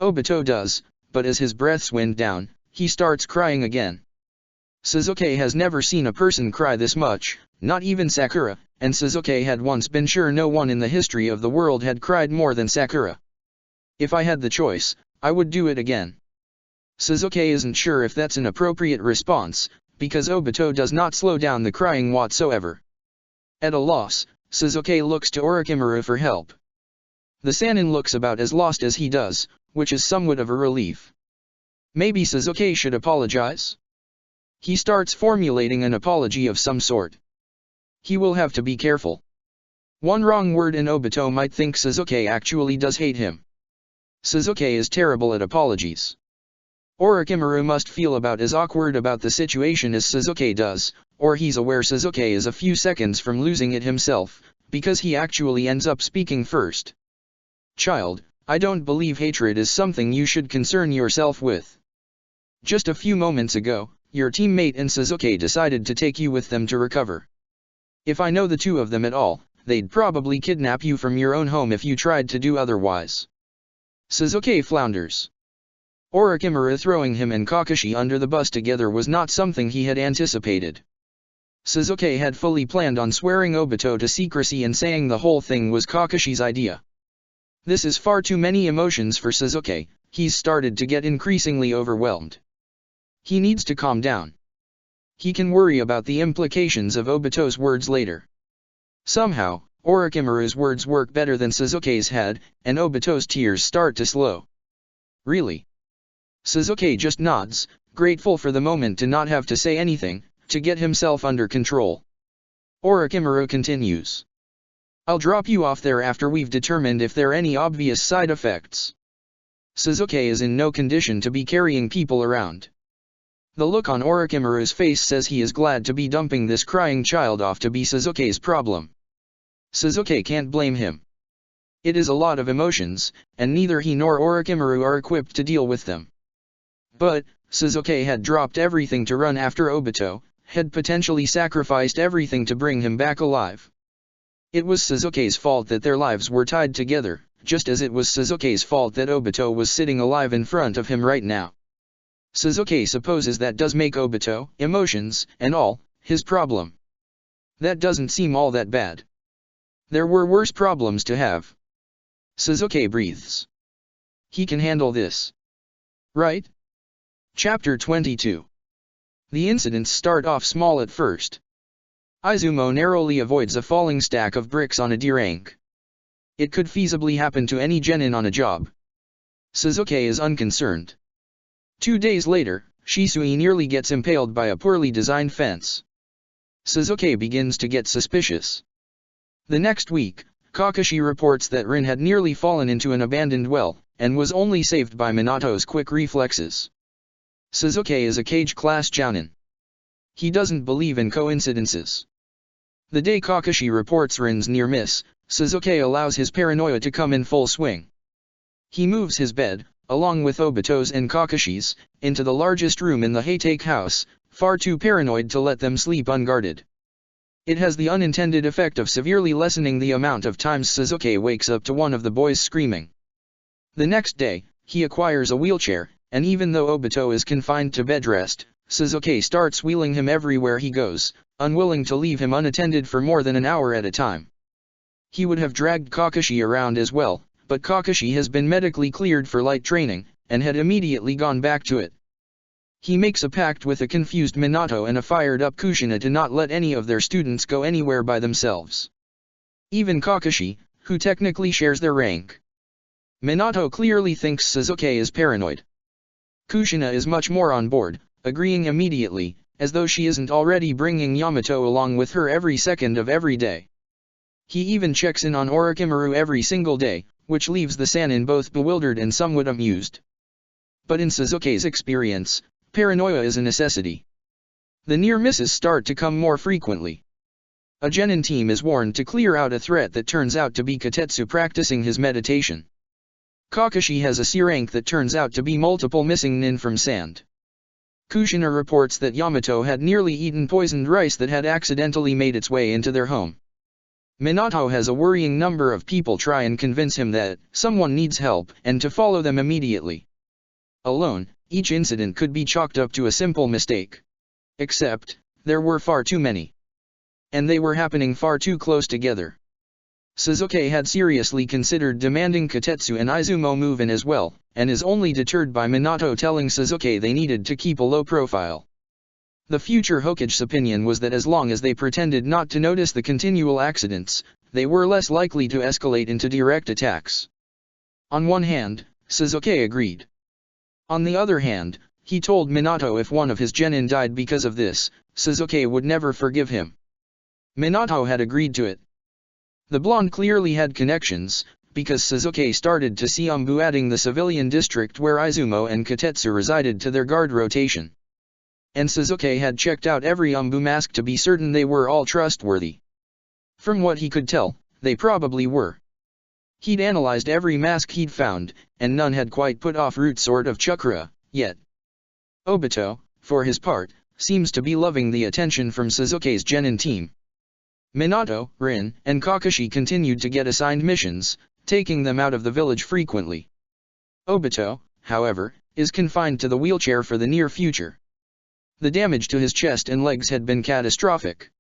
Obito does, but as his breaths wind down, he starts crying again. Sasuke has never seen a person cry this much, not even Sakura, and Sasuke had once been sure no one in the history of the world had cried more than Sakura. If I had the choice, I would do it again. Sasuke isn't sure if that's an appropriate response, because Obito does not slow down the crying whatsoever. At a loss, Sasuke looks to Orochimaru for help. The Sannin looks about as lost as he does, which is somewhat of a relief. Maybe Sasuke should apologize? He starts formulating an apology of some sort. He will have to be careful. One wrong word and Obito might think Sasuke actually does hate him. Sasuke is terrible at apologies. Orochimaru must feel about as awkward about the situation as Sasuke does, or he's aware Sasuke is a few seconds from losing it himself, because he actually ends up speaking first. Child, I don't believe hatred is something you should concern yourself with. Just a few moments ago, your teammate and Sasuke decided to take you with them to recover. If I know the two of them at all, they'd probably kidnap you from your own home if you tried to do otherwise. Suzuki flounders. Orochimaru throwing him and Kakashi under the bus together was not something he had anticipated. Suzuki had fully planned on swearing Obito to secrecy and saying the whole thing was Kakashi's idea. This is far too many emotions for Suzuki. He's started to get increasingly overwhelmed. He needs to calm down. He can worry about the implications of Obito's words later. Somehow, Orochimaru's words work better than Suzuki's had, and Obito's tears start to slow. Really? Suzuki just nods, grateful for the moment to not have to say anything, to get himself under control. Orochimaru continues. I'll drop you off there after we've determined if there are any obvious side effects. Suzuki is in no condition to be carrying people around. The look on Orochimaru's face says he is glad to be dumping this crying child off to be Suzuki's problem. Suzuki can't blame him. It is a lot of emotions, and neither he nor Orochimaru are equipped to deal with them. But, Suzuki had dropped everything to run after Obito, had potentially sacrificed everything to bring him back alive. It was Suzuki's fault that their lives were tied together, just as it was Suzuki's fault that Obito was sitting alive in front of him right now. Suzuki supposes that does make Obito, emotions, and all, his problem. That doesn't seem all that bad. There were worse problems to have. Suzuki breathes. He can handle this. Right? Chapter 22. The incidents start off small at first. Izumo narrowly avoids a falling stack of bricks on a deer rank. It could feasibly happen to any genin on a job. Suzuki is unconcerned. 2 days later, Shisui nearly gets impaled by a poorly designed fence. Suzuki begins to get suspicious. The next week, Kakashi reports that Rin had nearly fallen into an abandoned well, and was only saved by Minato's quick reflexes. Suzuki is a Kage-class jounin. He doesn't believe in coincidences. The day Kakashi reports Rin's near miss, Suzuki allows his paranoia to come in full swing. He moves his bed, along with Obito's and Kakashi's, into the largest room in the Haytake house, far too paranoid to let them sleep unguarded. It has the unintended effect of severely lessening the amount of times Suzuki wakes up to one of the boys screaming. The next day, he acquires a wheelchair, and even though Obito is confined to bed rest, Suzuki starts wheeling him everywhere he goes, unwilling to leave him unattended for more than an hour at a time. He would have dragged Kakashi around as well, but Kakashi has been medically cleared for light training, and had immediately gone back to it. He makes a pact with a confused Minato and a fired-up Kushina to not let any of their students go anywhere by themselves. Even Kakashi, who technically shares their rank. Minato clearly thinks Suzuki is paranoid. Kushina is much more on board, agreeing immediately, as though she isn't already bringing Yamato along with her every second of every day. He even checks in on Orochimaru every single day, which leaves the Sannin both bewildered and somewhat amused. But in Suzuki's experience, paranoia is a necessity. The near misses start to come more frequently. A genin team is warned to clear out a threat that turns out to be Katetsu practicing his meditation. Kakashi has a C rank that turns out to be multiple missing nin from sand. Kushina reports that Yamato had nearly eaten poisoned rice that had accidentally made its way into their home. Minato has a worrying number of people try and convince him that someone needs help and to follow them immediately. Alone, each incident could be chalked up to a simple mistake. Except, there were far too many. And they were happening far too close together. Suzuki had seriously considered demanding Katetsu and Izumo move in as well, and is only deterred by Minato telling Suzuki they needed to keep a low profile. The future Hokage's opinion was that as long as they pretended not to notice the continual accidents, they were less likely to escalate into direct attacks. On one hand, Suzuki agreed. On the other hand, he told Minato if one of his genin died because of this, Suzuki would never forgive him. Minato had agreed to it. The blonde clearly had connections, because Suzuki started to see Umbu adding the civilian district where Izumo and Katetsu resided to their guard rotation. And Suzuki had checked out every Umbu mask to be certain they were all trustworthy. From what he could tell, they probably were. He'd analyzed every mask he'd found, and none had quite put off root sort of chakra, yet. Obito, for his part, seems to be loving the attention from Suzuki's genin team. Minato, Rin, and Kakashi continued to get assigned missions, taking them out of the village frequently. Obito, however, is confined to the wheelchair for the near future. The damage to his chest and legs had been catastrophic.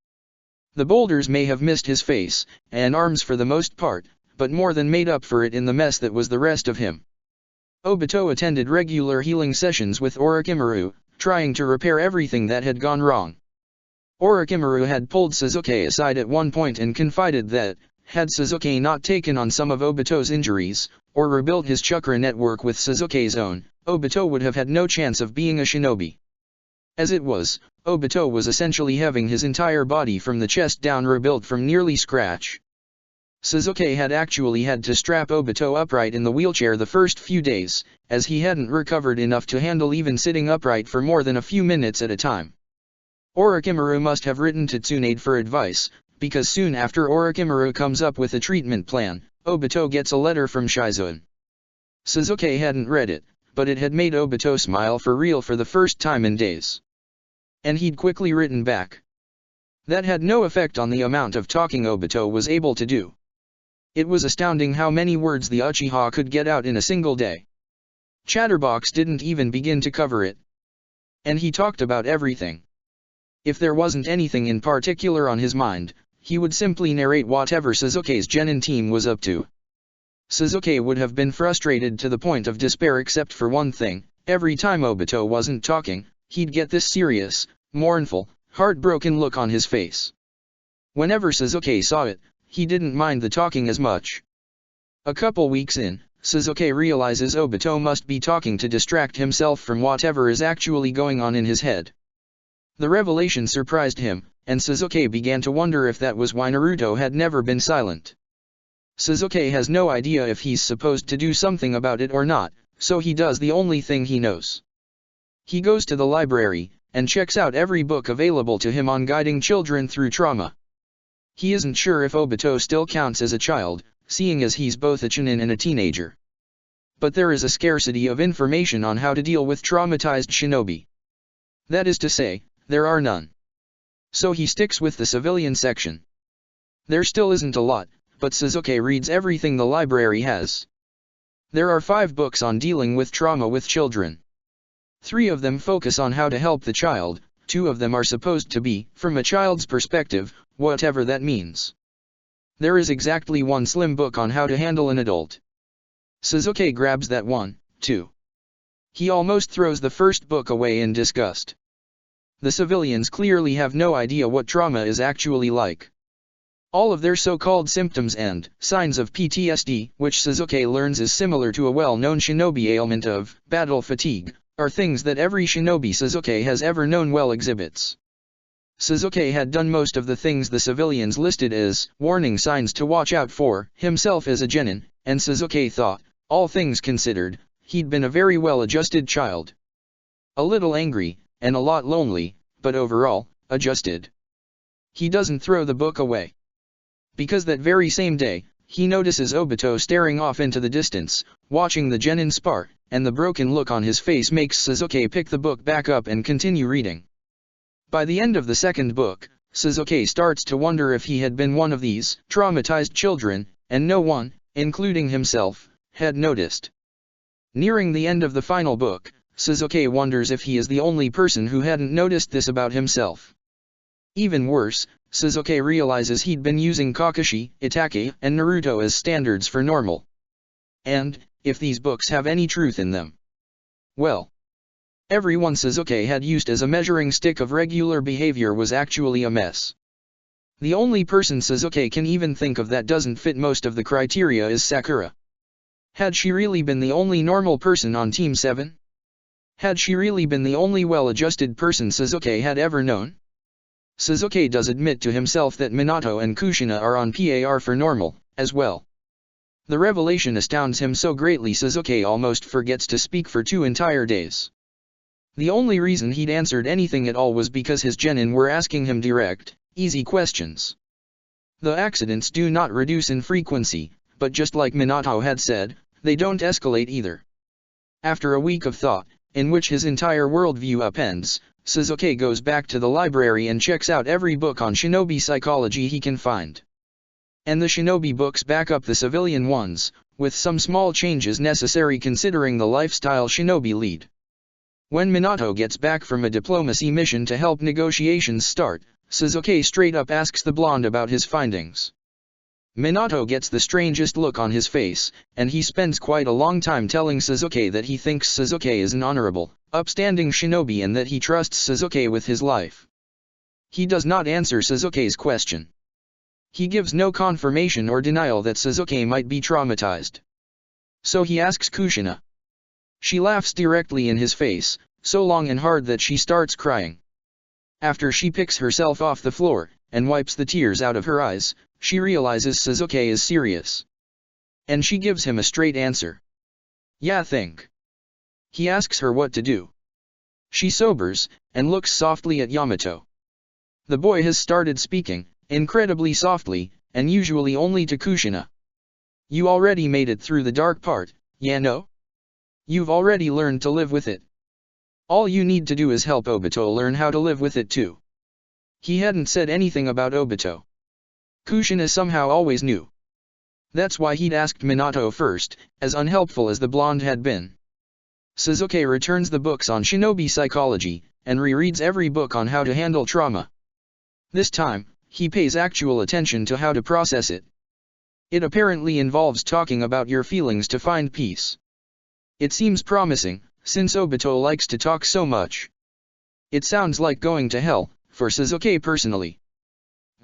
The boulders may have missed his face and arms for the most part, but more than made up for it in the mess that was the rest of him. Obito attended regular healing sessions with Orochimaru, trying to repair everything that had gone wrong. Orochimaru had pulled Sasuke aside at one point and confided that, had Sasuke not taken on some of Obito's injuries, or rebuilt his chakra network with Sasuke's own, Obito would have had no chance of being a shinobi. As it was, Obito was essentially having his entire body from the chest down rebuilt from nearly scratch. Sasuke had actually had to strap Obito upright in the wheelchair the first few days, as he hadn't recovered enough to handle even sitting upright for more than a few minutes at a time. Orochimaru must have written to Tsunade for advice, because soon after Orochimaru comes up with a treatment plan, Obito gets a letter from Shizuan. Sasuke hadn't read it, but it had made Obito smile for real for the first time in days. And he'd quickly written back. That had no effect on the amount of talking Obito was able to do. It was astounding how many words the Uchiha could get out in a single day. Chatterbox didn't even begin to cover it. And he talked about everything. If there wasn't anything in particular on his mind, he would simply narrate whatever Sasuke's genin team was up to. Sasuke would have been frustrated to the point of despair except for one thing: every time Obito wasn't talking, he'd get this serious, mournful, heartbroken look on his face. Whenever Sasuke saw it, he didn't mind the talking as much. A couple weeks in, Sasuke realizes Obito must be talking to distract himself from whatever is actually going on in his head. The revelation surprised him, and Sasuke began to wonder if that was why Naruto had never been silent. Sasuke has no idea if he's supposed to do something about it or not, so he does the only thing he knows. He goes to the library, and checks out every book available to him on guiding children through trauma. He isn't sure if Obito still counts as a child, seeing as he's both a chunin and a teenager. But there is a scarcity of information on how to deal with traumatized shinobi. That is to say, there are none. So he sticks with the civilian section. There still isn't a lot, but Sasuke reads everything the library has. There are 5 books on dealing with trauma with children. 3 of them focus on how to help the child, 2 of them are supposed to be, from a child's perspective, whatever that means. There is exactly 1 slim book on how to handle an adult. Sasuke grabs that one, too. He almost throws the first book away in disgust. The civilians clearly have no idea what trauma is actually like. All of their so-called symptoms and signs of PTSD, which Sasuke learns is similar to a well-known shinobi ailment of battle fatigue, are things that every shinobi Sasuke has ever known well exhibits. Sasuke had done most of the things the civilians listed as warning signs to watch out for himself as a genin, and Sasuke thought, all things considered, he'd been a very well-adjusted child. A little angry, and a lot lonely, but overall, adjusted. He doesn't throw the book away. Because that very same day, he notices Obito staring off into the distance, watching the genin spar, and the broken look on his face makes Sasuke pick the book back up and continue reading. By the end of the second book, Sasuke starts to wonder if he had been one of these traumatized children, and no one, including himself, had noticed. Nearing the end of the final book, Sasuke wonders if he is the only person who hadn't noticed this about himself. Even worse, Sasuke realizes he'd been using Kakashi, Itachi, and Naruto as standards for normal. And, if these books have any truth in them, well, everyone Sasuke had used as a measuring stick of regular behavior was actually a mess. The only person Sasuke can even think of that doesn't fit most of the criteria is Sakura. Had she really been the only normal person on Team 7? Had she really been the only well-adjusted person Sasuke had ever known? Sasuke does admit to himself that Minato and Kushina are on par for normal, as well. The revelation astounds him so greatly Sasuke almost forgets to speak for 2 entire days. The only reason he'd answered anything at all was because his genin were asking him direct, easy questions. The accidents do not reduce in frequency, but just like Minato had said, they don't escalate either. After a week of thought, in which his entire worldview upends, Sasuke goes back to the library and checks out every book on shinobi psychology he can find. And the shinobi books back up the civilian ones, with some small changes necessary considering the lifestyle shinobi lead. When Minato gets back from a diplomacy mission to help negotiations start, Sasuke straight up asks the blonde about his findings. Minato gets the strangest look on his face, and he spends quite a long time telling Sasuke that he thinks Sasuke is an honorable, upstanding shinobi and that he trusts Sasuke with his life. He does not answer Sasuke's question. He gives no confirmation or denial that Sasuke might be traumatized. So he asks Kushina. She laughs directly in his face, so long and hard that she starts crying. After she picks herself off the floor, and wipes the tears out of her eyes, she realizes Sasuke is serious. And she gives him a straight answer. Yeah, think. He asks her what to do. She sobers, and looks softly at Yamato. The boy has started speaking, incredibly softly, and usually only to Kushina. You already made it through the dark part, yeah no? You've already learned to live with it. All you need to do is help Obito learn how to live with it too. He hadn't said anything about Obito. Kushina somehow always knew. That's why he'd asked Minato first, as unhelpful as the blonde had been. Sasuke returns the books on shinobi psychology, and rereads every book on how to handle trauma. This time, he pays actual attention to how to process it. It apparently involves talking about your feelings to find peace. It seems promising, since Obito likes to talk so much. It sounds like going to hell, for Sasuke personally.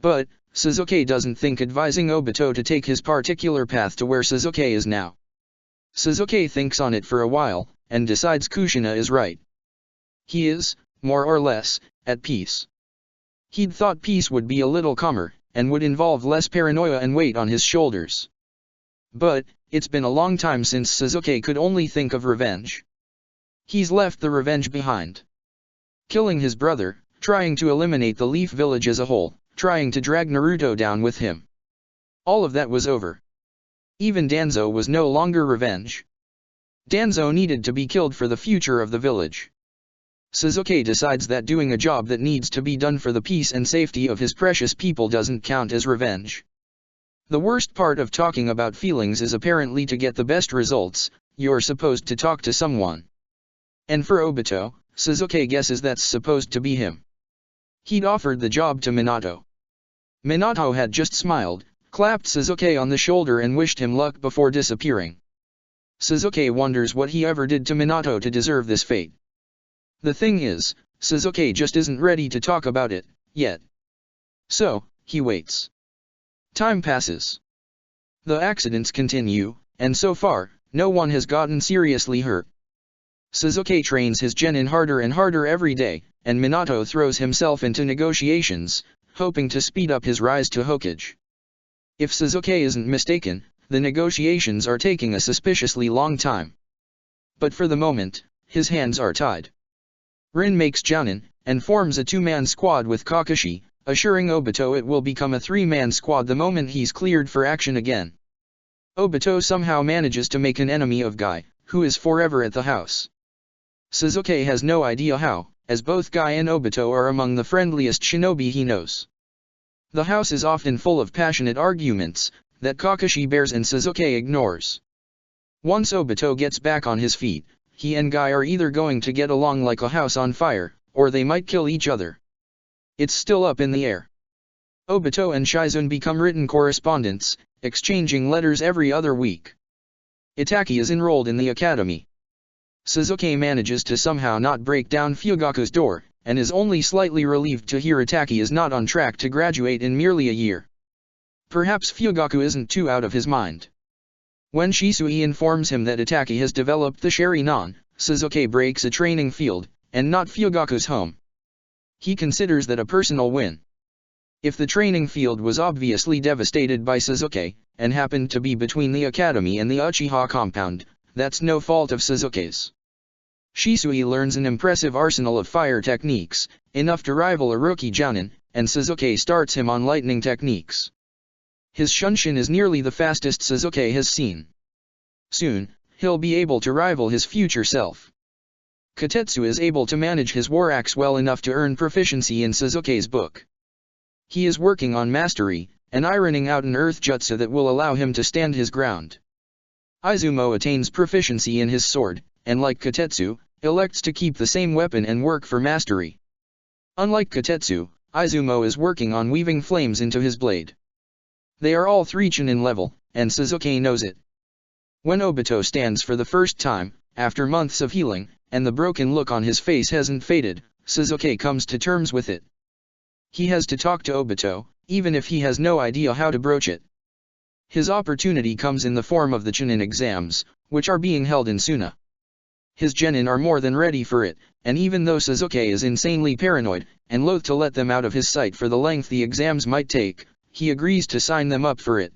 But, Sasuke doesn't think advising Obito to take his particular path to where Sasuke is now. Sasuke thinks on it for a while, and decides Kushina is right. He is, more or less, at peace. He'd thought peace would be a little calmer, and would involve less paranoia and weight on his shoulders. But, it's been a long time since Sasuke could only think of revenge. He's left the revenge behind. Killing his brother, trying to eliminate the Leaf Village as a whole, trying to drag Naruto down with him. All of that was over. Even Danzo was no longer revenge. Danzo needed to be killed for the future of the village. Sasuke decides that doing a job that needs to be done for the peace and safety of his precious people doesn't count as revenge. The worst part of talking about feelings is apparently to get the best results, you're supposed to talk to someone. And for Obito, Sasuke guesses that's supposed to be him. He'd offered the job to Minato. Minato had just smiled, clapped Sasuke on the shoulder and wished him luck before disappearing. Sasuke wonders what he ever did to Minato to deserve this fate. The thing is, Sasuke just isn't ready to talk about it, yet. So, he waits. Time passes. The accidents continue, and so far, no one has gotten seriously hurt. Sasuke trains his genin harder and harder every day, and Minato throws himself into negotiations, hoping to speed up his rise to Hokage. If Sasuke isn't mistaken, the negotiations are taking a suspiciously long time. But for the moment, his hands are tied. Rin makes Jounin, and forms a two-man squad with Kakashi, assuring Obito it will become a three-man squad the moment he's cleared for action again. Obito somehow manages to make an enemy of Guy, who is forever at the house. Sasuke has no idea how, as both Guy and Obito are among the friendliest shinobi he knows. The house is often full of passionate arguments, that Kakashi bears and Sasuke ignores. Once Obito gets back on his feet, he and Guy are either going to get along like a house on fire, or they might kill each other. It's still up in the air. Obito and Shizune become written correspondents, exchanging letters every other week. Itaki is enrolled in the academy. Sasuke manages to somehow not break down Fugaku's door, and is only slightly relieved to hear Itaki is not on track to graduate in merely a year. Perhaps Fugaku isn't too out of his mind. When Shisui informs him that Itaki has developed the Sharingan, Sasuke breaks a training field, and not Fugaku's home. He considers that a personal win. If the training field was obviously devastated by Sasuke, and happened to be between the academy and the Uchiha compound, that's no fault of Sasuke's. Shisui learns an impressive arsenal of fire techniques, enough to rival a rookie Jounin, and Sasuke starts him on lightning techniques. His Shunshin is nearly the fastest Sasuke has seen. Soon, he'll be able to rival his future self. Kotetsu is able to manage his war axe well enough to earn proficiency in Suzuki's book. He is working on mastery, and ironing out an earth jutsu that will allow him to stand his ground. Izumo attains proficiency in his sword, and like Kotetsu, elects to keep the same weapon and work for mastery. Unlike Kotetsu, Izumo is working on weaving flames into his blade. They are all 3 Chunin level, and Suzuki knows it. When Obito stands for the first time, after months of healing, and the broken look on his face hasn't faded, Suzuki comes to terms with it. He has to talk to Obito, even if he has no idea how to broach it. His opportunity comes in the form of the Chunin exams, which are being held in Suna. His genin are more than ready for it, and even though Suzuki is insanely paranoid, and loath to let them out of his sight for the length the exams might take, he agrees to sign them up for it.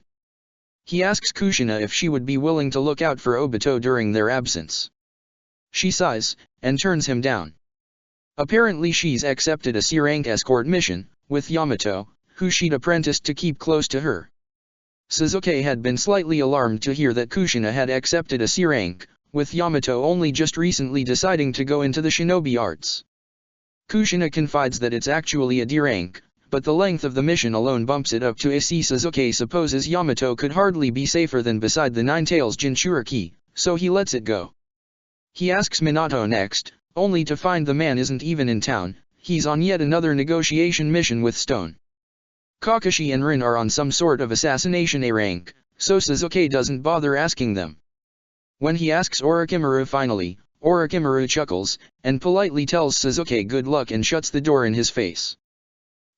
He asks Kushina if she would be willing to look out for Obito during their absence. She sighs, and turns him down. Apparently she's accepted a C-rank escort mission, with Yamato, who she'd apprenticed to keep close to her. Suzuki had been slightly alarmed to hear that Kushina had accepted a C-rank, with Yamato only just recently deciding to go into the shinobi arts. Kushina confides that it's actually a D rank, but the length of the mission alone bumps it up to a C. Suzuki supposes Yamato could hardly be safer than beside the Nine-Tails Jinchuriki, so he lets it go. He asks Minato next, only to find the man isn't even in town, he's on yet another negotiation mission with Stone. Kakashi and Rin are on some sort of assassination A rank, so Suzuki doesn't bother asking them. When he asks Orochimaru finally, Orochimaru chuckles, and politely tells Suzuki good luck and shuts the door in his face.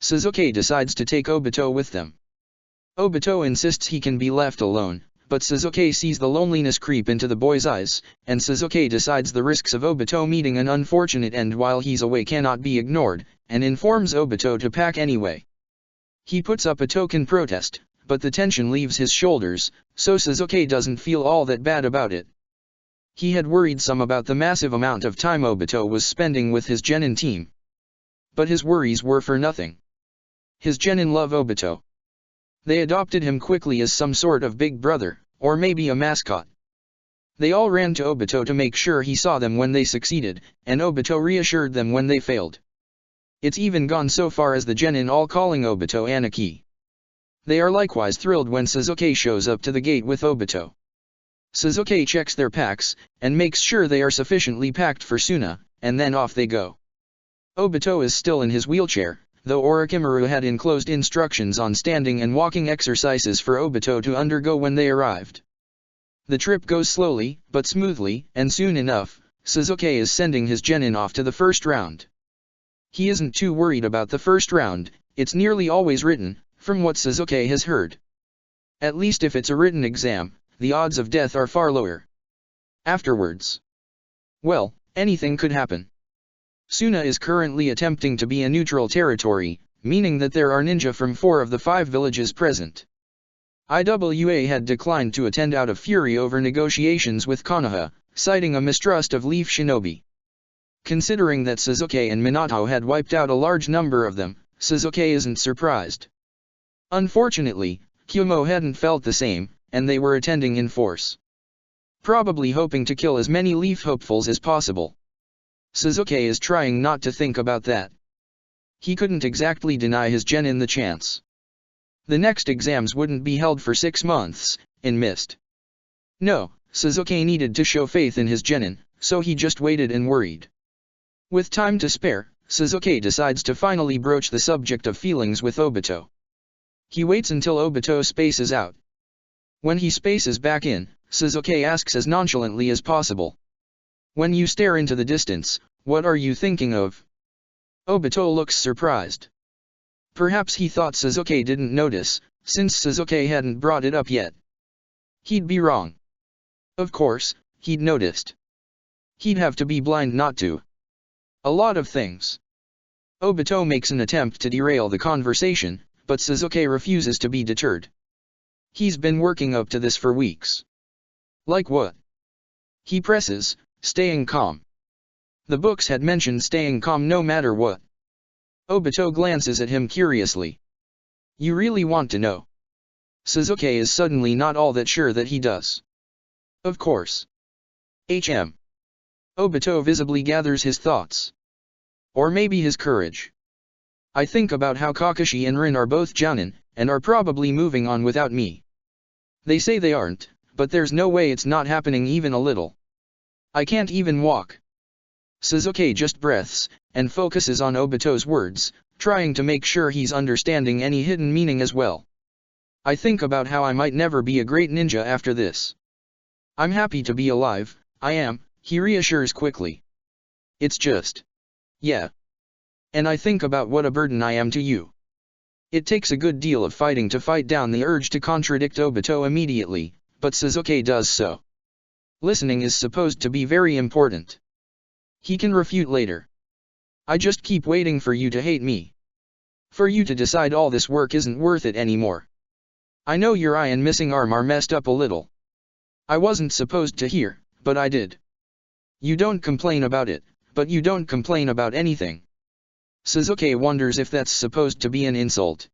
Suzuki decides to take Obito with them. Obito insists he can be left alone, but Suzuki sees the loneliness creep into the boy's eyes, and Suzuki decides the risks of Obito meeting an unfortunate end while he's away cannot be ignored, and informs Obito to pack anyway. He puts up a token protest, but the tension leaves his shoulders, so Suzuki doesn't feel all that bad about it. He had worried some about the massive amount of time Obito was spending with his genin team. But his worries were for nothing. His genin love Obito. They adopted him quickly as some sort of big brother, or maybe a mascot. They all ran to Obito to make sure he saw them when they succeeded, and Obito reassured them when they failed. It's even gone so far as the genin all calling Obito Aniki. They are likewise thrilled when Suzuki shows up to the gate with Obito. Suzuki checks their packs, and makes sure they are sufficiently packed for Suna, and then off they go. Obito is still in his wheelchair, though Orochimaru had enclosed instructions on standing and walking exercises for Obito to undergo when they arrived. The trip goes slowly, but smoothly, and soon enough, Suzuki is sending his genin off to the first round. He isn't too worried about the first round, it's nearly always written, from what Suzuki has heard. At least if it's a written exam, the odds of death are far lower. Afterwards, well, anything could happen. Suna is currently attempting to be a neutral territory, meaning that there are ninja from 4 of the 5 villages present. IWA had declined to attend out of fury over negotiations with Konoha, citing a mistrust of Leaf Shinobi. Considering that Suzuki and Minato had wiped out a large number of them, Suzuki isn't surprised. Unfortunately, Kyumo hadn't felt the same, and they were attending in force. Probably hoping to kill as many Leaf hopefuls as possible. Suzuki is trying not to think about that. He couldn't exactly deny his genin the chance. The next exams wouldn't be held for 6 months, in mist. No, Suzuki needed to show faith in his genin, so he just waited and worried. With time to spare, Suzuki decides to finally broach the subject of feelings with Obito. He waits until Obito spaces out. When he spaces back in, Suzuki asks as nonchalantly as possible. When you stare into the distance, what are you thinking of? Obito looks surprised. Perhaps he thought Suzuki didn't notice, since Suzuki hadn't brought it up yet. He'd be wrong. Of course, he'd noticed. He'd have to be blind not to. A lot of things. Obito makes an attempt to derail the conversation, but Suzuki refuses to be deterred. He's been working up to this for weeks. Like what? He presses, staying calm. The books had mentioned staying calm no matter what. Obito glances at him curiously. You really want to know? Suzuki is suddenly not all that sure that he does. Of course. Obito visibly gathers his thoughts. Or maybe his courage. I think about how Kakashi and Rin are both jounin, and are probably moving on without me. They say they aren't, but there's no way it's not happening even a little. I can't even walk. Sasuke just breathes, and focuses on Obito's words, trying to make sure he's understanding any hidden meaning as well. I think about how I might never be a great ninja after this. I'm happy to be alive, I am, he reassures quickly. It's just. Yeah. And I think about what a burden I am to you. It takes a good deal of fighting to fight down the urge to contradict Obito immediately, but Sasuke does so. Listening is supposed to be very important. He can refute later. I just keep waiting for you to hate me. For you to decide all this work isn't worth it anymore. I know your eye and missing arm are messed up a little. I wasn't supposed to hear, but I did. You don't complain about it, but you don't complain about anything. Sasuke wonders if that's supposed to be an insult.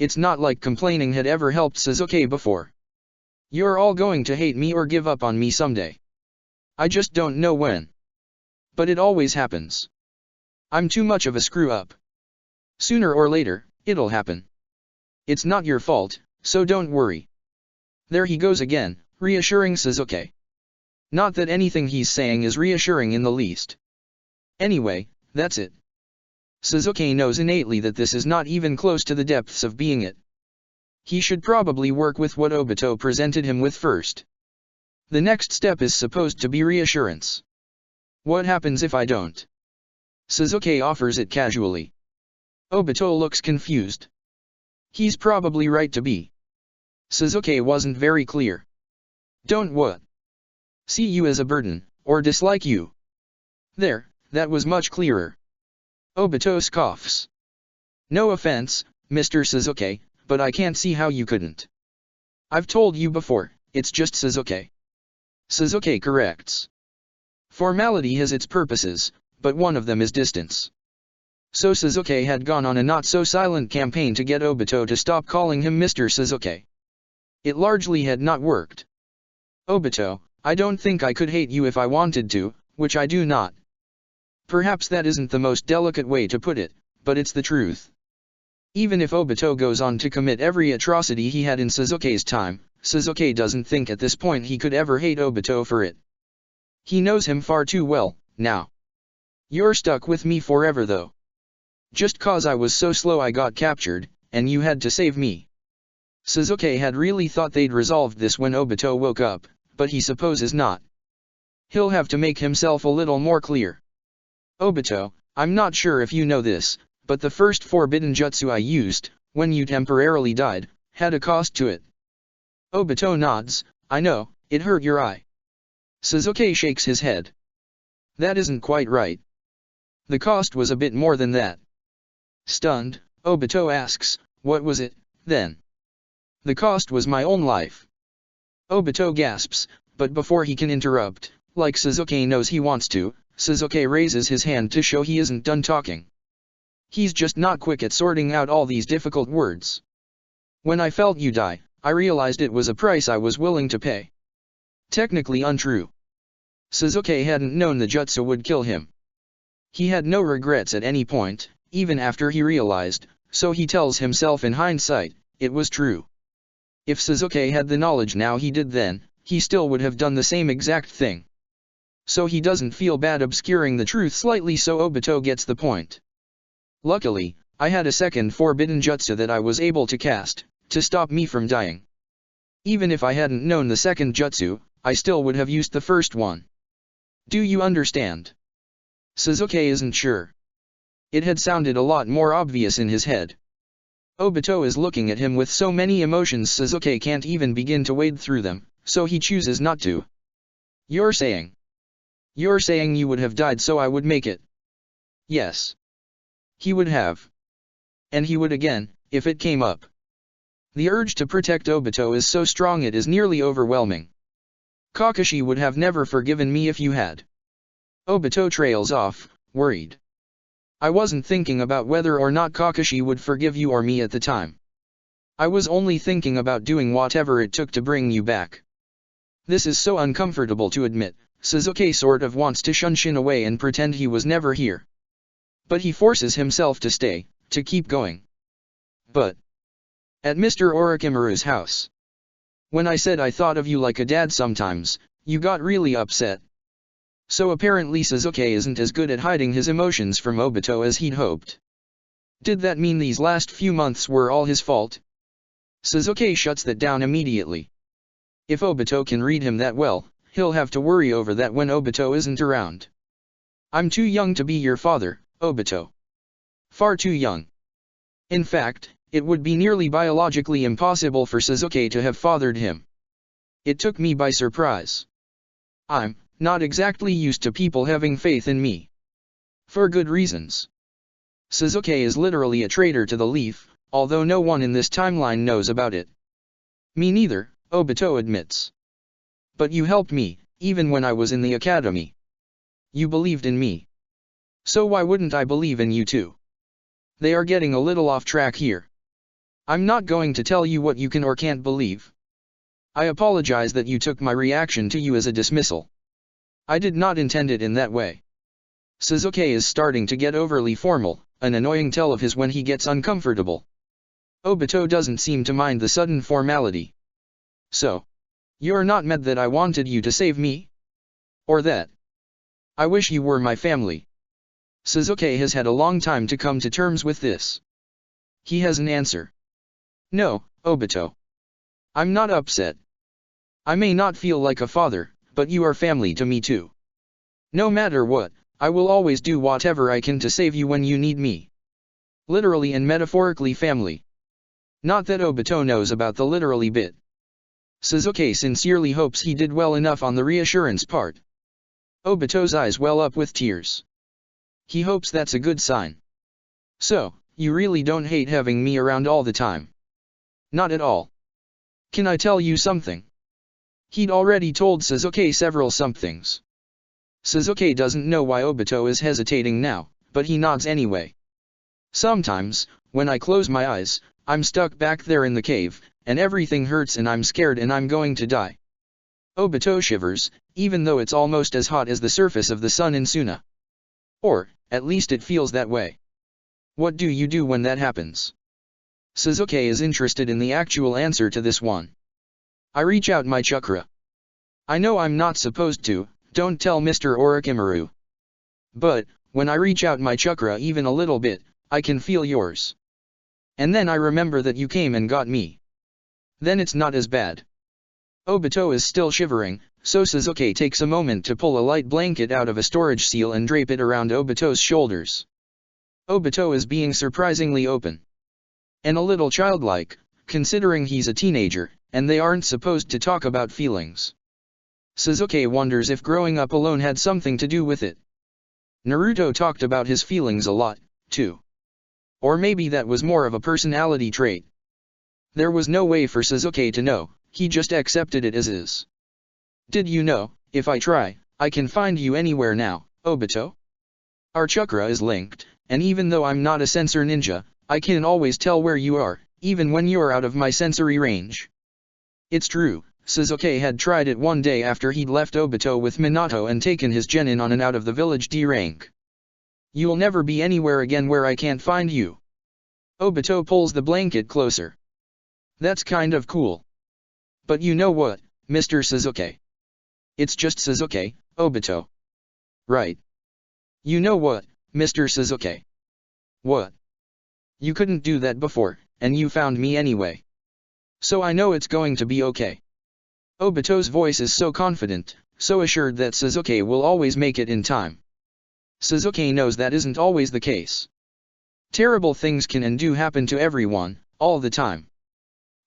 It's not like complaining had ever helped Sasuke before. You're all going to hate me or give up on me someday. I just don't know when. But it always happens. I'm too much of a screw-up. Sooner or later, it'll happen. It's not your fault, so don't worry. There he goes again, reassuring Sasuke. Not that anything he's saying is reassuring in the least. Anyway, that's it. Sasuke knows innately that this is not even close to the depths of being it. He should probably work with what Obito presented him with first. The next step is supposed to be reassurance. What happens if I don't? Sasuke offers it casually. Obito looks confused. He's probably right to be. Sasuke wasn't very clear. Don't what? See you as a burden, or dislike you. There, that was much clearer. Obito scoffs. No offense, Mr. Sasuke, but I can't see how you couldn't. I've told you before, it's just Sasuke. Sasuke corrects. Formality has its purposes, but one of them is distance. So Sasuke had gone on a not-so-silent campaign to get Obito to stop calling him Mr. Sasuke. It largely had not worked. Obito, I don't think I could hate you if I wanted to, which I do not. Perhaps that isn't the most delicate way to put it, but it's the truth. Even if Obito goes on to commit every atrocity he had in Sasuke's time, Sasuke doesn't think at this point he could ever hate Obito for it. He knows him far too well, now. You're stuck with me forever though. Just cause I was so slow I got captured, and you had to save me. Sasuke had really thought they'd resolved this when Obito woke up, but he supposes not. He'll have to make himself a little more clear. Obito, I'm not sure if you know this, but the first forbidden jutsu I used, when you temporarily died, had a cost to it. Obito nods, I know, it hurt your eye. Sasuke shakes his head. That isn't quite right. The cost was a bit more than that. Stunned, Obito asks, what was it, then? The cost was my own life. Obito gasps, but before he can interrupt, like Sasuke knows he wants to, Sasuke raises his hand to show he isn't done talking. He's just not quick at sorting out all these difficult words. When I felt you die, I realized it was a price I was willing to pay. Technically untrue. Sasuke hadn't known the jutsu would kill him. He had no regrets at any point, even after he realized, so he tells himself in hindsight, it was true. If Sasuke had the knowledge now he did then, he still would have done the same exact thing. So he doesn't feel bad obscuring the truth slightly, so Obito gets the point. Luckily, I had a second forbidden jutsu that I was able to cast, to stop me from dying. Even if I hadn't known the second jutsu, I still would have used the first one. Do you understand? Sasuke isn't sure. It had sounded a lot more obvious in his head. Obito is looking at him with so many emotions Sasuke can't even begin to wade through them, so he chooses not to. You're saying you would have died so I would make it? Yes. He would have. And he would again, if it came up. The urge to protect Obito is so strong it is nearly overwhelming. Kakashi would have never forgiven me if you had. Obito trails off, worried. I wasn't thinking about whether or not Kakashi would forgive you or me at the time. I was only thinking about doing whatever it took to bring you back. This is so uncomfortable to admit, Suzuki sort of wants to shun Shin away and pretend he was never here. But he forces himself to stay, to keep going. But at Mr. Orochimaru's house, when I said I thought of you like a dad sometimes, you got really upset. So apparently Suzuki isn't as good at hiding his emotions from Obito as he'd hoped. Did that mean these last few months were all his fault? Suzuki shuts that down immediately. If Obito can read him that well, he'll have to worry over that when Obito isn't around. I'm too young to be your father, Obito. Far too young. In fact, it would be nearly biologically impossible for Suzuki to have fathered him. It took me by surprise. I'm not exactly used to people having faith in me. For good reasons. Suzuki is literally a traitor to the leaf, although no one in this timeline knows about it. Me neither, Obito admits. But you helped me, even when I was in the academy. You believed in me. So why wouldn't I believe in you too? They are getting a little off track here. I'm not going to tell you what you can or can't believe. I apologize that you took my reaction to you as a dismissal. I did not intend it in that way. Suzuki is starting to get overly formal, an annoying tell of his when he gets uncomfortable. Obito doesn't seem to mind the sudden formality. So, you're not mad that I wanted you to save me? Or that I wish you were my family? Suzuki has had a long time to come to terms with this. He has an answer. No, Obito. I'm not upset. I may not feel like a father, but you are family to me too. No matter what, I will always do whatever I can to save you when you need me. Literally and metaphorically family. Not that Obito knows about the literally bit. Suzuki sincerely hopes he did well enough on the reassurance part. Obito's eyes well up with tears. He hopes that's a good sign. So, you really don't hate having me around all the time? Not at all. Can I tell you something? He'd already told Suzuki several somethings. Suzuki doesn't know why Obito is hesitating now, but he nods anyway. Sometimes, when I close my eyes, I'm stuck back there in the cave, and everything hurts and I'm scared and I'm going to die. Obito shivers, even though it's almost as hot as the surface of the sun in Suna. Or, at least it feels that way. What do you do when that happens? Suzuki is interested in the actual answer to this one. I reach out my chakra. I know I'm not supposed to, don't tell Mr. Orochimaru. But, when I reach out my chakra even a little bit, I can feel yours. And then I remember that you came and got me. Then it's not as bad. Obito is still shivering, so Suzuki takes a moment to pull a light blanket out of a storage seal and drape it around Obito's shoulders. Obito is being surprisingly open. And a little childlike, considering he's a teenager, and they aren't supposed to talk about feelings. Suzuki wonders if growing up alone had something to do with it. Naruto talked about his feelings a lot, too. Or maybe that was more of a personality trait. There was no way for Suzuki to know, he just accepted it as is. Did you know, if I try, I can find you anywhere now, Obito? Our chakra is linked, and even though I'm not a sensor ninja, I can always tell where you are, even when you're out of my sensory range. It's true, Suzuki had tried it one day after he'd left Obito with Minato and taken his genin on and out of the village D rank. You'll never be anywhere again where I can't find you. Obito pulls the blanket closer. That's kind of cool. But you know what, Mr. Suzuki? It's just Suzuki, Obito. Right. You know what, Mr. Suzuki? What? You couldn't do that before, and you found me anyway. So I know it's going to be okay. Obito's voice is so confident, so assured that Suzuki will always make it in time. Suzuki knows that isn't always the case. Terrible things can and do happen to everyone, all the time.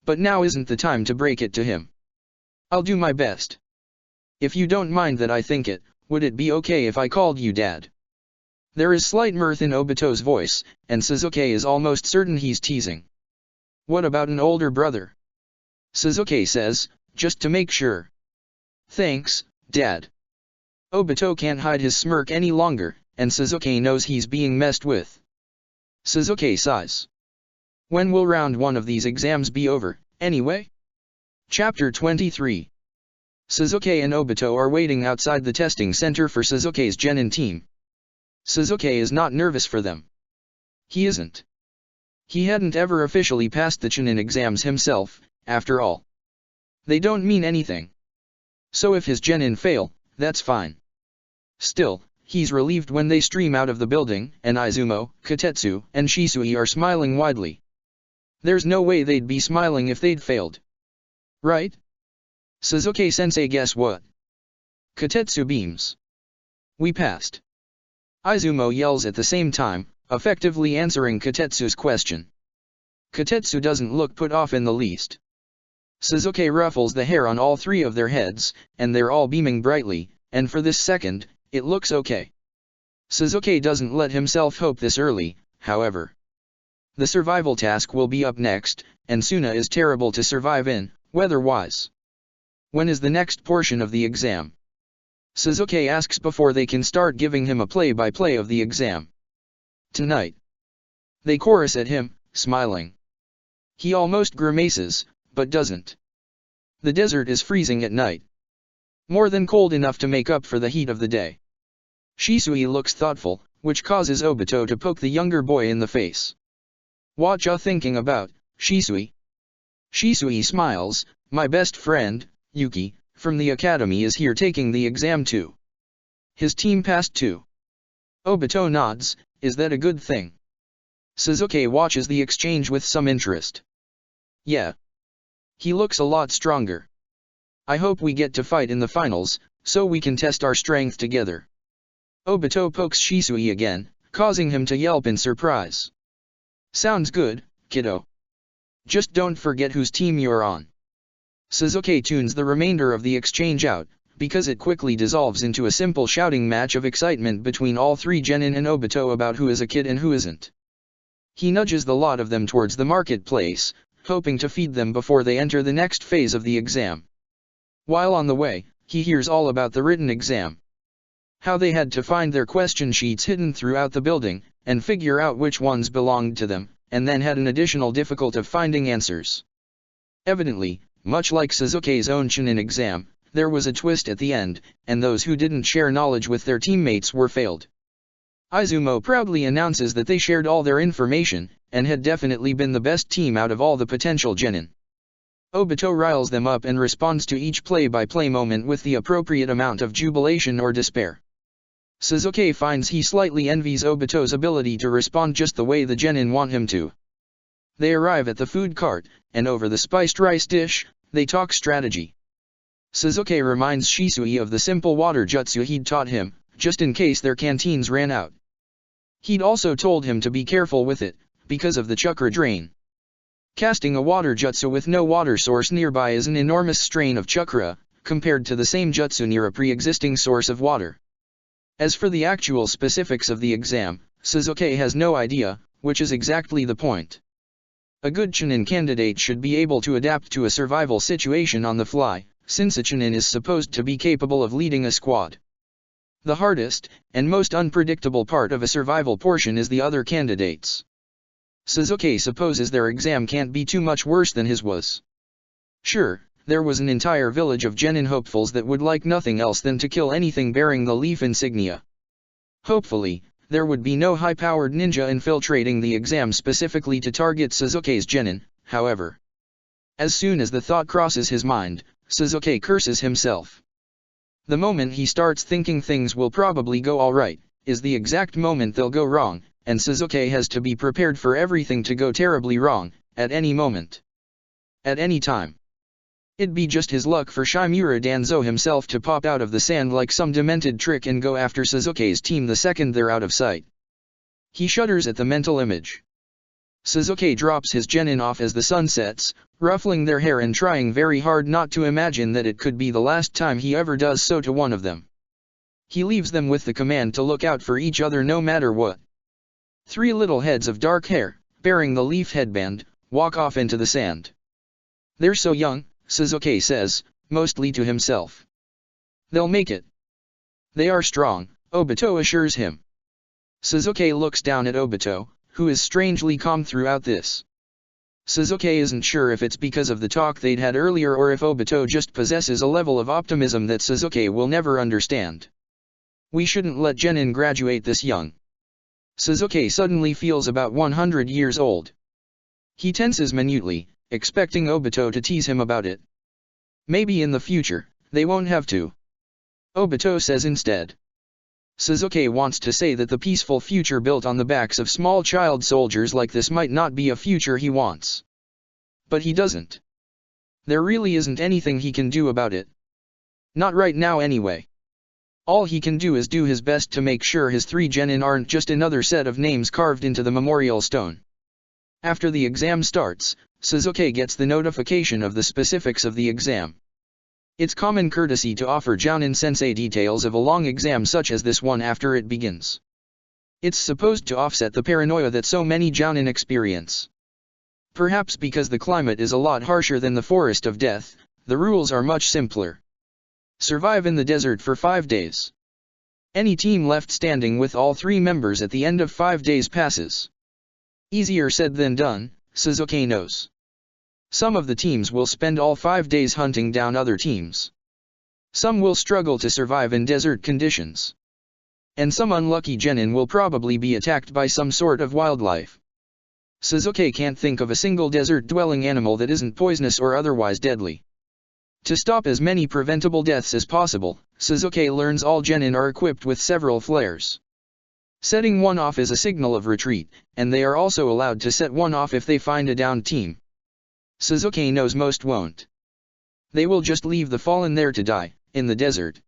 But now isn't the time to break it to him. I'll do my best. If you don't mind that I think it, would it be okay if I called you Dad? There is slight mirth in Obito's voice, and Suzuki is almost certain he's teasing. What about an older brother? Suzuki says, just to make sure. Thanks, Dad. Obito can't hide his smirk any longer, and Suzuki knows he's being messed with. Suzuki sighs. When will round 1 of these exams be over, anyway? Chapter 23. Suzuki and Obito are waiting outside the testing center for Suzuki's genin team. Suzuki is not nervous for them. He isn't. He hadn't ever officially passed the Chunin exams himself, after all. They don't mean anything. So if his genin fail, that's fine. Still, he's relieved when they stream out of the building, and Izumo, Kotetsu, and Shisui are smiling widely. There's no way they'd be smiling if they'd failed. Right? Suzuki-sensei, guess what? Kotetsu beams. We passed. Izumo yells at the same time, effectively answering Kotetsu's question. Kotetsu doesn't look put off in the least. Suzuki ruffles the hair on all three of their heads, and they're all beaming brightly, and for this second, it looks okay. Suzuki doesn't let himself hope this early, however. The survival task will be up next, and Suna is terrible to survive in, weather-wise. When is the next portion of the exam? Suzuki asks before they can start giving him a play-by-play of the exam. Tonight. They chorus at him, smiling. He almost grimaces, but doesn't. The desert is freezing at night. More than cold enough to make up for the heat of the day. Shisui looks thoughtful, which causes Obito to poke the younger boy in the face. What ya thinking about, Shisui? Shisui smiles. My best friend, Yuki, from the academy is here taking the exam too. His team passed too. Obito nods. Is that a good thing? Suzuki watches the exchange with some interest. Yeah. He looks a lot stronger. I hope we get to fight in the finals, so we can test our strength together. Obito pokes Shisui again, causing him to yelp in surprise. Sounds good, kiddo. Just don't forget whose team you're on. Suzuki tunes the remainder of the exchange out, because it quickly dissolves into a simple shouting match of excitement between all three genin and Obito about who is a kid and who isn't. He nudges the lot of them towards the marketplace, hoping to feed them before they enter the next phase of the exam. While on the way, he hears all about the written exam. How they had to find their question sheets hidden throughout the building, and figure out which ones belonged to them, and then had an additional difficulty of finding answers. Evidently, much like Suzuki's own Chunin exam, there was a twist at the end, and those who didn't share knowledge with their teammates were failed. Izumo proudly announces that they shared all their information, and had definitely been the best team out of all the potential genin. Obito riles them up and responds to each play-by-play moment with the appropriate amount of jubilation or despair. Suzuki finds he slightly envies Obito's ability to respond just the way the genin want him to. They arrive at the food cart, and over the spiced rice dish, they talk strategy. Suzuki reminds Shisui of the simple water jutsu he'd taught him, just in case their canteens ran out. He'd also told him to be careful with it, because of the chakra drain. Casting a water jutsu with no water source nearby is an enormous strain of chakra, compared to the same jutsu near a pre-existing source of water. As for the actual specifics of the exam, Suzuki has no idea, which is exactly the point. A good Chunin candidate should be able to adapt to a survival situation on the fly, since a Chunin is supposed to be capable of leading a squad. The hardest, and most unpredictable part of a survival portion is the other candidates. Suzuki supposes their exam can't be too much worse than his was. Sure, there was an entire village of genin hopefuls that would like nothing else than to kill anything bearing the leaf insignia. Hopefully, there would be no high-powered ninja infiltrating the exam specifically to target Suzuki's genin, however. As soon as the thought crosses his mind, Suzuki curses himself. The moment he starts thinking things will probably go alright, is the exact moment they'll go wrong, and Suzuki has to be prepared for everything to go terribly wrong, at any moment. At any time. It'd be just his luck for Shimura Danzo himself to pop out of the sand like some demented trick and go after Suzuki's team the second they're out of sight. He shudders at the mental image. Suzuki drops his genin off as the sun sets, ruffling their hair and trying very hard not to imagine that it could be the last time he ever does so to one of them. He leaves them with the command to look out for each other no matter what. 3 little heads of dark hair, bearing the leaf headband, walk off into the sand. They're so young, Suzuki says, mostly to himself. They'll make it. They are strong, Obito assures him. Suzuki looks down at Obito, who is strangely calm throughout this. Suzuki isn't sure if it's because of the talk they'd had earlier or if Obito just possesses a level of optimism that Suzuki will never understand. We shouldn't let Genin graduate this young. Suzuki suddenly feels about 100 years old. He tenses minutely, expecting Obito to tease him about it. Maybe in the future, they won't have to. Obito says instead. Suzuki wants to say that the peaceful future built on the backs of small child soldiers like this might not be a future he wants. But he doesn't. There really isn't anything he can do about it. Not right now anyway. All he can do is do his best to make sure his 3 genin aren't just another set of names carved into the memorial stone. After the exam starts, Suzuki gets the notification of the specifics of the exam. It's common courtesy to offer Jounin-sensei details of a long exam such as this one after it begins. It's supposed to offset the paranoia that so many Jounin experience. Perhaps because the climate is a lot harsher than the Forest of Death, the rules are much simpler. Survive in the desert for 5 days. Any team left standing with all 3 members at the end of 5 days passes. Easier said than done, Suzuki knows. Some of the teams will spend all 5 days hunting down other teams. Some will struggle to survive in desert conditions. And some unlucky genin will probably be attacked by some sort of wildlife. Suzuki can't think of a single desert-dwelling animal that isn't poisonous or otherwise deadly. To stop as many preventable deaths as possible, Suzuki learns all genin are equipped with several flares. Setting one off is a signal of retreat, and they are also allowed to set one off if they find a downed team. Suzuki knows most won't. They will just leave the fallen there to die, in the desert.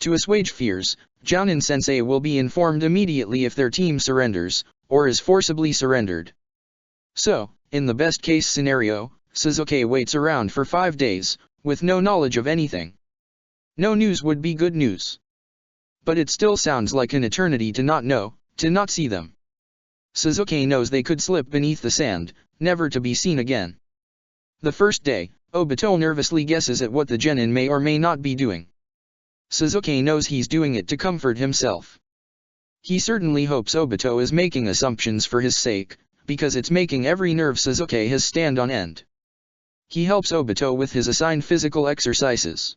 To assuage fears, Jounin-sensei will be informed immediately if their team surrenders, or is forcibly surrendered. So, in the best-case scenario, Suzuki waits around for 5 days, with no knowledge of anything. No news would be good news. But it still sounds like an eternity to not know, to not see them. Suzuki knows they could slip beneath the sand, never to be seen again. The first day, Obito nervously guesses at what the genin may or may not be doing. Suzuki knows he's doing it to comfort himself. He certainly hopes Obito is making assumptions for his sake, because it's making every nerve Suzuki has stand on end. He helps Obito with his assigned physical exercises.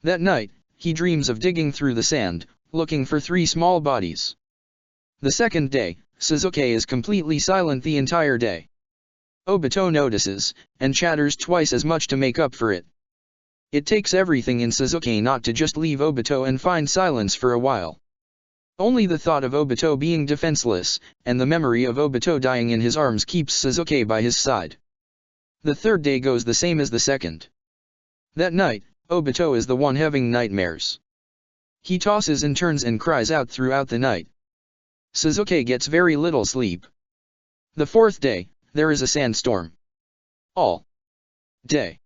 That night, he dreams of digging through the sand, looking for 3 small bodies. The second day, Suzuki is completely silent the entire day. Obito notices, and chatters twice as much to make up for it. It takes everything in Suzuki not to just leave Obito and find silence for a while. Only the thought of Obito being defenseless, and the memory of Obito dying in his arms keeps Suzuki by his side. The third day goes the same as the second. That night, Obito is the one having nightmares. He tosses and turns and cries out throughout the night. Suzuki gets very little sleep. The fourth day, there is a sandstorm. All day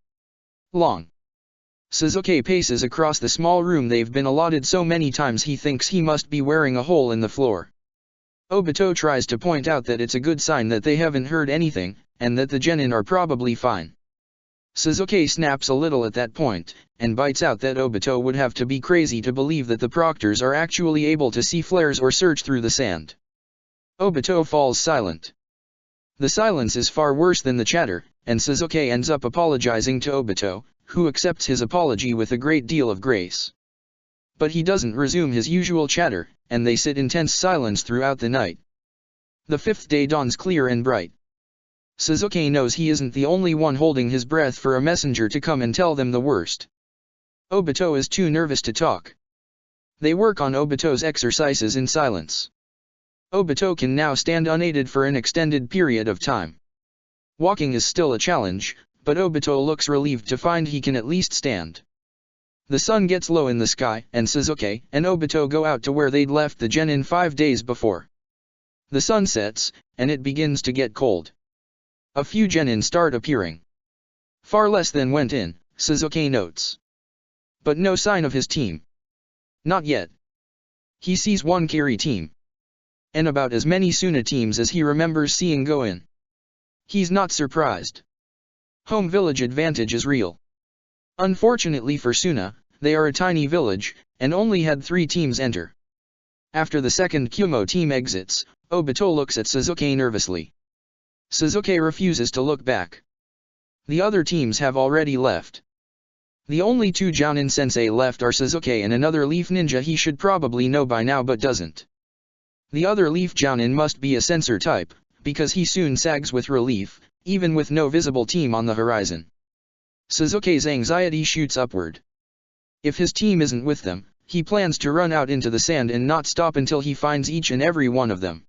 long. Suzuki paces across the small room they've been allotted so many times he thinks he must be wearing a hole in the floor. Obito tries to point out that it's a good sign that they haven't heard anything, and that the genin are probably fine. Suzuki snaps a little at that point, and bites out that Obito would have to be crazy to believe that the proctors are actually able to see flares or search through the sand. Obito falls silent. The silence is far worse than the chatter, and Suzuki ends up apologizing to Obito, who accepts his apology with a great deal of grace. But he doesn't resume his usual chatter, and they sit in tense silence throughout the night. The fifth day dawns clear and bright. Suzuki knows he isn't the only one holding his breath for a messenger to come and tell them the worst. Obito is too nervous to talk. They work on Obito's exercises in silence. Obito can now stand unaided for an extended period of time. Walking is still a challenge, but Obito looks relieved to find he can at least stand. The sun gets low in the sky, and Suzuki and Obito go out to where they'd left the genin 5 days before. The sun sets, and it begins to get cold. A few genin start appearing. Far less than went in, Suzuki notes. But no sign of his team. Not yet. He sees one Kiri team. And about as many Suna teams as he remembers seeing go in. He's not surprised. Home village advantage is real. Unfortunately for Suna, they are a tiny village, and only had 3 teams enter. After the second Kumo team exits, Obito looks at Suzuki nervously. Suzuki refuses to look back. The other teams have already left. The only two Jounin sensei left are Suzuki and another Leaf Ninja he should probably know by now but doesn't. The other Leaf Jounin must be a censor type, because he soon sags with relief, even with no visible team on the horizon. Suzuki's anxiety shoots upward. If his team isn't with them, he plans to run out into the sand and not stop until he finds each and every one of them.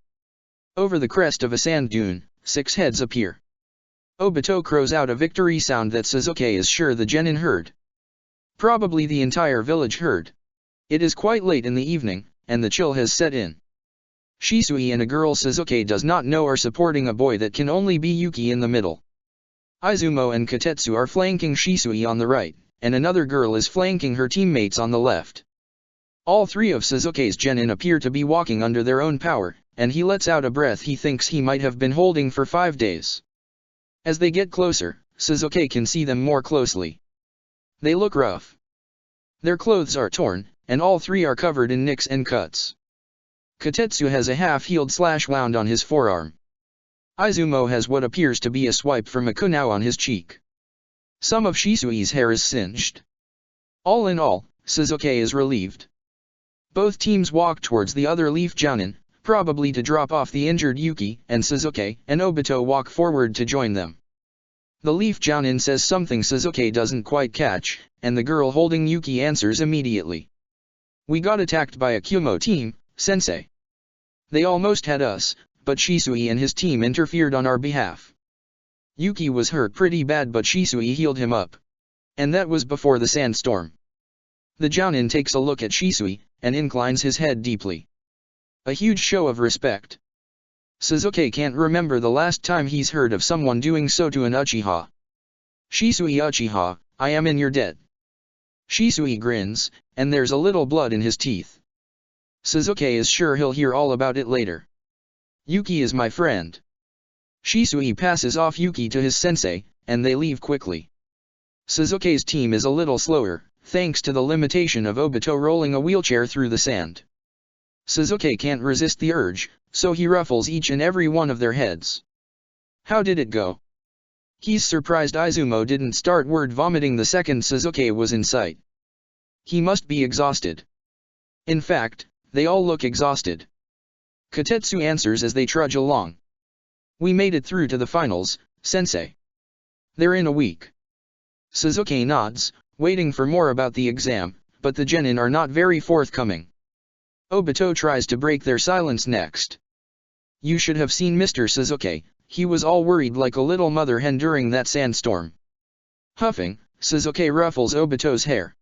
Over the crest of a sand dune, 6 heads appear. Obito crows out a victory sound that Suzuki is sure the genin heard. Probably the entire village heard. It is quite late in the evening, and the chill has set in. Shisui and a girl Suzuki does not know are supporting a boy that can only be Yuki in the middle. Izumo and Kotetsu are flanking Shisui on the right, and another girl is flanking her teammates on the left. All 3 of Suzuki's genin appear to be walking under their own power, and he lets out a breath he thinks he might have been holding for 5 days. As they get closer, Suzuki can see them more closely. They look rough. Their clothes are torn, and all 3 are covered in nicks and cuts. Kotetsu has a half-healed slash wound on his forearm. Izumo has what appears to be a swipe from a kunai on his cheek. Some of Shisui's hair is singed. All in all, Suzuki is relieved. Both teams walk towards the other Leaf Jounin, probably to drop off the injured Yuki, and Suzuki and Obito walk forward to join them. The Leaf Jounin says something Suzuki doesn't quite catch, and the girl holding Yuki answers immediately. We got attacked by a Kumo team, sensei. They almost had us, but Shisui and his team interfered on our behalf. Yuki was hurt pretty bad but Shisui healed him up. And that was before the sandstorm. The Jounin takes a look at Shisui, and inclines his head deeply. A huge show of respect. Suzuki can't remember the last time he's heard of someone doing so to an Uchiha. Shisui Uchiha, I am in your debt. Shisui grins, and there's a little blood in his teeth. Suzuki is sure he'll hear all about it later. Yuki is my friend. Shisui passes off Yuki to his sensei, and they leave quickly. Suzuki's team is a little slower, thanks to the limitation of Obito rolling a wheelchair through the sand. Suzuki can't resist the urge, so he ruffles each and every one of their heads. How did it go? He's surprised Izumo didn't start word vomiting the second Suzuki was in sight. He must be exhausted. In fact, they all look exhausted. Kotetsu answers as they trudge along. We made it through to the finals, sensei. They're in a week. Suzuki nods, waiting for more about the exam, but the genin are not very forthcoming. Obito tries to break their silence next. You should have seen Mr. Suzuki, he was all worried like a little mother hen during that sandstorm. Huffing, Suzuki ruffles Obito's hair.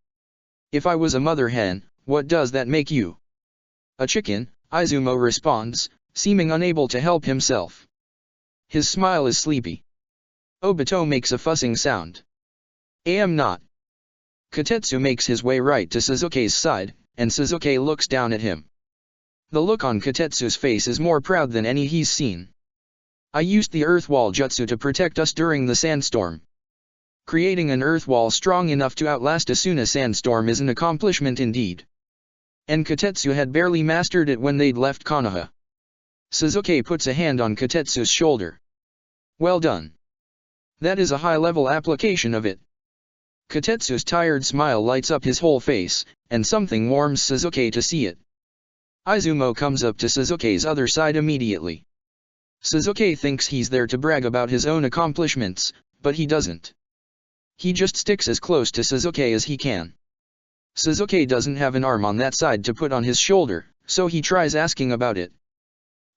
If I was a mother hen, what does that make you? A chicken, Izumo responds, seeming unable to help himself. His smile is sleepy. Obito makes a fussing sound. I am not. Kotetsu makes his way right to Suzuki's side, and Suzuki looks down at him. The look on Kotetsu's face is more proud than any he's seen. I used the earth wall jutsu to protect us during the sandstorm. Creating an earth wall strong enough to outlast a Suna sandstorm is an accomplishment indeed. And Kotetsu had barely mastered it when they'd left Konoha. Suzuki puts a hand on Kotetsu's shoulder. Well done. That is a high-level application of it. Kotetsu's tired smile lights up his whole face, and something warms Suzuki to see it. Izumo comes up to Suzuki's other side immediately. Suzuki thinks he's there to brag about his own accomplishments, but he doesn't. He just sticks as close to Suzuki as he can. Suzuki doesn't have an arm on that side to put on his shoulder, so he tries asking about it.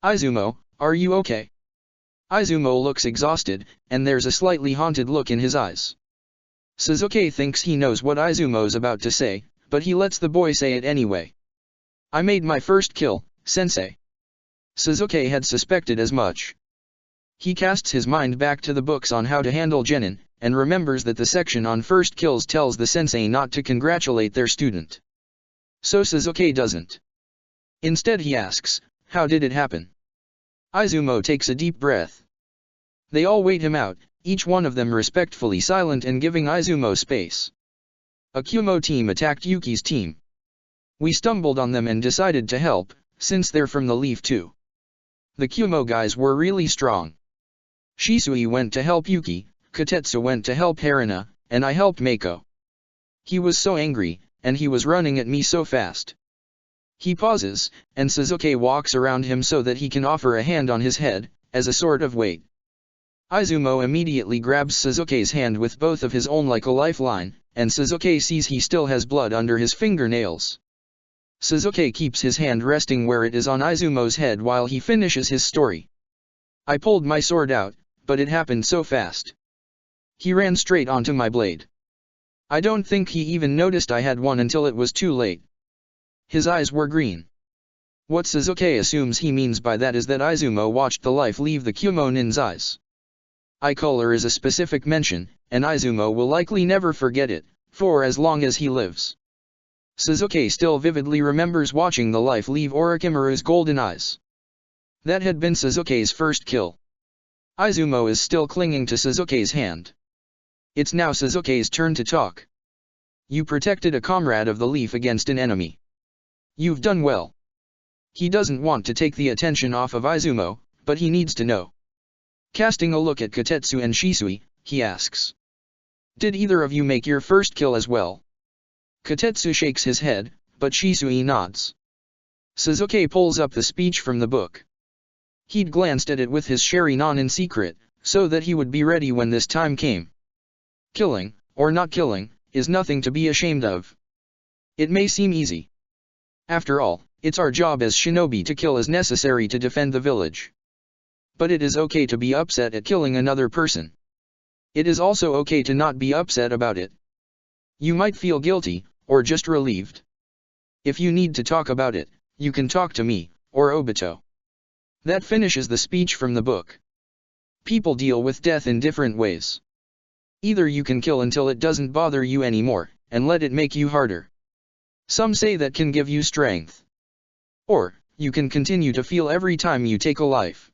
Izumo, are you okay? Izumo looks exhausted, and there's a slightly haunted look in his eyes. Suzuki thinks he knows what Izumo's about to say, but he lets the boy say it anyway. I made my first kill, sensei. Suzuki had suspected as much. He casts his mind back to the books on how to handle genin, and remembers that the section on first kills tells the sensei not to congratulate their student. So Suzuki doesn't. Instead he asks, how did it happen? Izumo takes a deep breath. They all wait him out, each one of them respectfully silent and giving Izumo space. A Kumo team attacked Yuki's team. We stumbled on them and decided to help, since they're from the Leaf too. The Kumo guys were really strong. Shisui went to help Yuki, Kotetsu went to help Haruna, and I helped Mako. He was so angry, and he was running at me so fast. He pauses, and Sasuke walks around him so that he can offer a hand on his head, as a sort of weight. Izumo immediately grabs Sasuke's hand with both of his own like a lifeline, and Sasuke sees he still has blood under his fingernails. Sasuke keeps his hand resting where it is on Izumo's head while he finishes his story. I pulled my sword out, but it happened so fast. He ran straight onto my blade. I don't think he even noticed I had one until it was too late. His eyes were green. What Sasuke assumes he means by that is that Izumo watched the life leave the Kumonin's eyes. Eye color is a specific mention, and Izumo will likely never forget it, for as long as he lives. Sasuke still vividly remembers watching the life leave Orochimaru's golden eyes. That had been Sasuke's first kill. Izumo is still clinging to Sasuke's hand. It's now Sasuke's turn to talk. You protected a comrade of the leaf against an enemy. You've done well. He doesn't want to take the attention off of Izumo, but he needs to know. Casting a look at Kotetsu and Shisui, he asks. Did either of you make your first kill as well? Kotetsu shakes his head, but Shisui nods. Sasuke pulls up the speech from the book. He'd glanced at it with his Sharingan in secret, so that he would be ready when this time came. Killing, or not killing, is nothing to be ashamed of. It may seem easy. After all, it's our job as shinobi to kill as necessary to defend the village. But it is okay to be upset at killing another person. It is also okay to not be upset about it. You might feel guilty, or just relieved. If you need to talk about it, you can talk to me, or Obito. That finishes the speech from the book. People deal with death in different ways. Either you can kill until it doesn't bother you anymore, and let it make you harder. Some say that can give you strength. Or, you can continue to feel every time you take a life.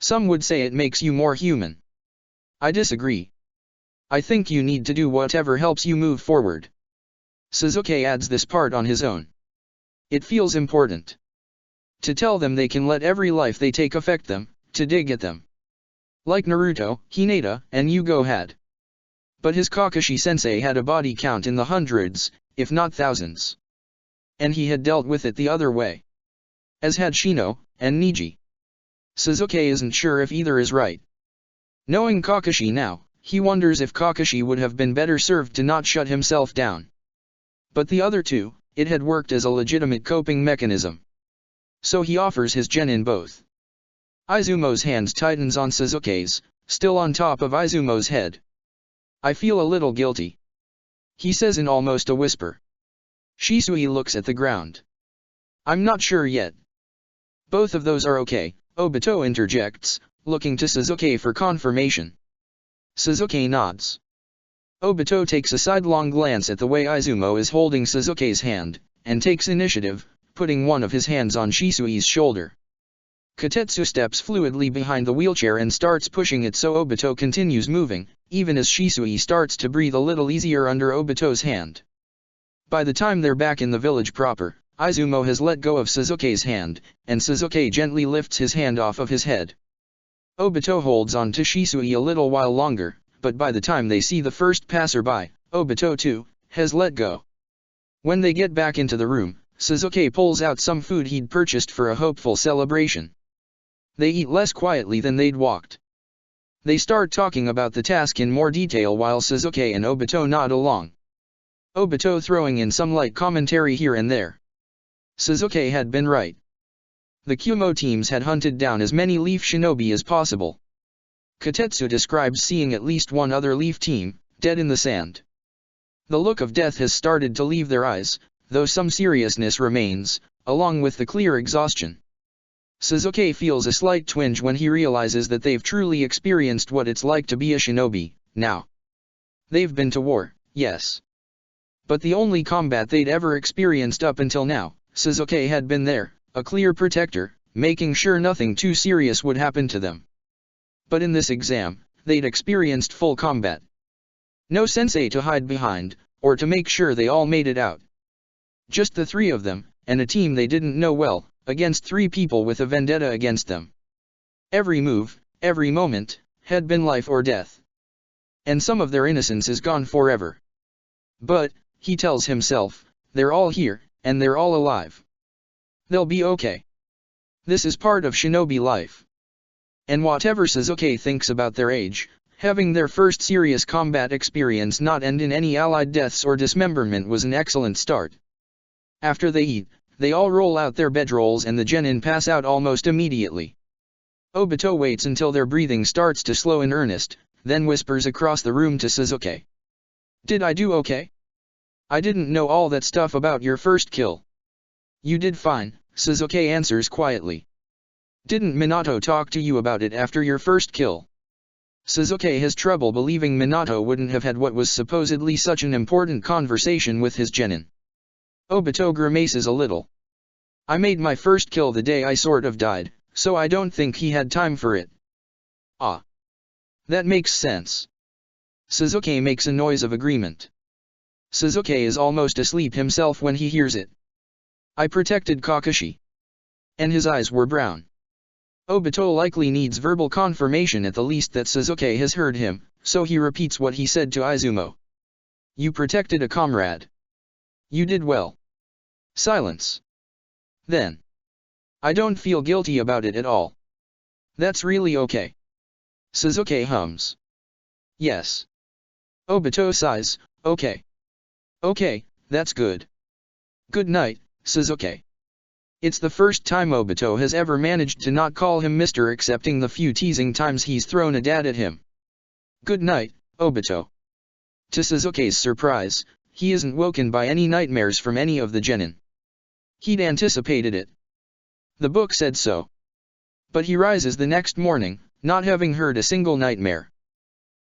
Some would say it makes you more human. I disagree. I think you need to do whatever helps you move forward. Sasuke adds this part on his own. It feels important. To tell them they can let every life they take affect them, to dig at them. Like Naruto, Hinata, and Yugo had. But his Kakashi-sensei had a body count in the hundreds, if not thousands. And he had dealt with it the other way. As had Shino, and Niji. Sasuke isn't sure if either is right. Knowing Kakashi now, he wonders if Kakashi would have been better served to not shut himself down. But the other two, it had worked as a legitimate coping mechanism. So he offers his genin both. Izumo's hands tightens on Sasuke's, still on top of Izumo's head. I feel a little guilty. He says in almost a whisper. Shisui looks at the ground. I'm not sure yet. Both of those are okay, Obito interjects, looking to Sasuke for confirmation. Sasuke nods. Obito takes a sidelong glance at the way Izumo is holding Sasuke's hand, and takes initiative, putting one of his hands on Shisui's shoulder. Kotetsu steps fluidly behind the wheelchair and starts pushing it so Obito continues moving, even as Shisui starts to breathe a little easier under Obito's hand. By the time they're back in the village proper, Izumo has let go of Sasuke's hand, and Sasuke gently lifts his hand off of his head. Obito holds on to Shisui a little while longer, but by the time they see the first passerby, Obito too, has let go. When they get back into the room, Sasuke pulls out some food he'd purchased for a hopeful celebration. They eat less quietly than they'd walked. They start talking about the task in more detail while Sasuke and Obito nod along. Obito throwing in some light commentary here and there. Sasuke had been right. The Kumo teams had hunted down as many leaf shinobi as possible. Kotetsu describes seeing at least one other leaf team, dead in the sand. The look of death has started to leave their eyes, though some seriousness remains, along with the clear exhaustion. Sasuke feels a slight twinge when he realizes that they've truly experienced what it's like to be a shinobi, now. They've been to war, yes. But the only combat they'd ever experienced up until now, Sasuke had been there, a clear protector, making sure nothing too serious would happen to them. But in this exam, they'd experienced full combat. No sensei to hide behind, or to make sure they all made it out. Just the three of them, and a team they didn't know well, against three people with a vendetta against them. Every move, every moment, had been life or death. And some of their innocence is gone forever. But, he tells himself, they're all here, and they're all alive. They'll be okay. This is part of shinobi life. And whatever Sasuke thinks about their age, having their first serious combat experience not end in any allied deaths or dismemberment was an excellent start. After they eat, they all roll out their bedrolls and the genin pass out almost immediately. Obito waits until their breathing starts to slow in earnest, then whispers across the room to Sasuke. Did I do okay? I didn't know all that stuff about your first kill. You did fine, Sasuke answers quietly. Didn't Minato talk to you about it after your first kill? Sasuke has trouble believing Minato wouldn't have had what was supposedly such an important conversation with his genin. Obito grimaces a little. I made my first kill the day I sort of died, so I don't think he had time for it. Ah. That makes sense. Sasuke makes a noise of agreement. Sasuke is almost asleep himself when he hears it. I protected Kakashi. And his eyes were brown. Obito likely needs verbal confirmation at the least that Sasuke has heard him, so he repeats what he said to Izumo. You protected a comrade. You did well. Silence. Then. I don't feel guilty about it at all. That's really okay. Sasuke hums. Yes. Obito sighs, okay. Okay, that's good. Good night, Sasuke. It's the first time Obito has ever managed to not call him Mr. excepting the few teasing times he's thrown a dad at him. Good night, Obito. To Sasuke's surprise, he isn't woken by any nightmares from any of the genin. He'd anticipated it. The book said so. But he rises the next morning, not having heard a single nightmare.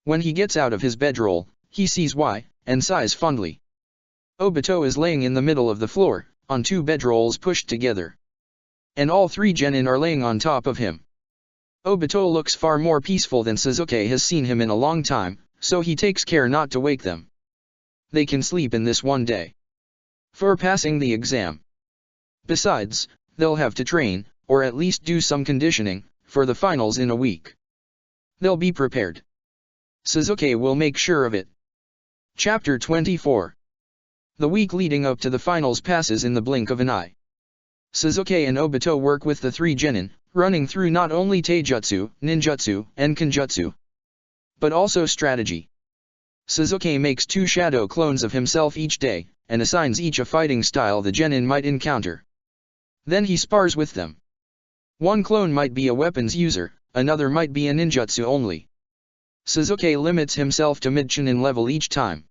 When he gets out of his bedroll, he sees why, and sighs fondly. Obito is laying in the middle of the floor, on two bedrolls pushed together. And all three genin are laying on top of him. Obito looks far more peaceful than Sasuke has seen him in a long time, so he takes care not to wake them. They can sleep in this one day. For passing the exam. Besides, they'll have to train, or at least do some conditioning, for the finals in a week. They'll be prepared. Sasuke will make sure of it. Chapter 24. The week leading up to the finals passes in the blink of an eye. Sasuke and Obito work with the three genin, running through not only taijutsu, ninjutsu, and kenjutsu, but also strategy. Sasuke makes 2 shadow clones of himself each day, and assigns each a fighting style the genin might encounter. Then he spars with them. One clone might be a weapons user, another might be a ninjutsu only. Sasuke limits himself to mid-chunin level each time.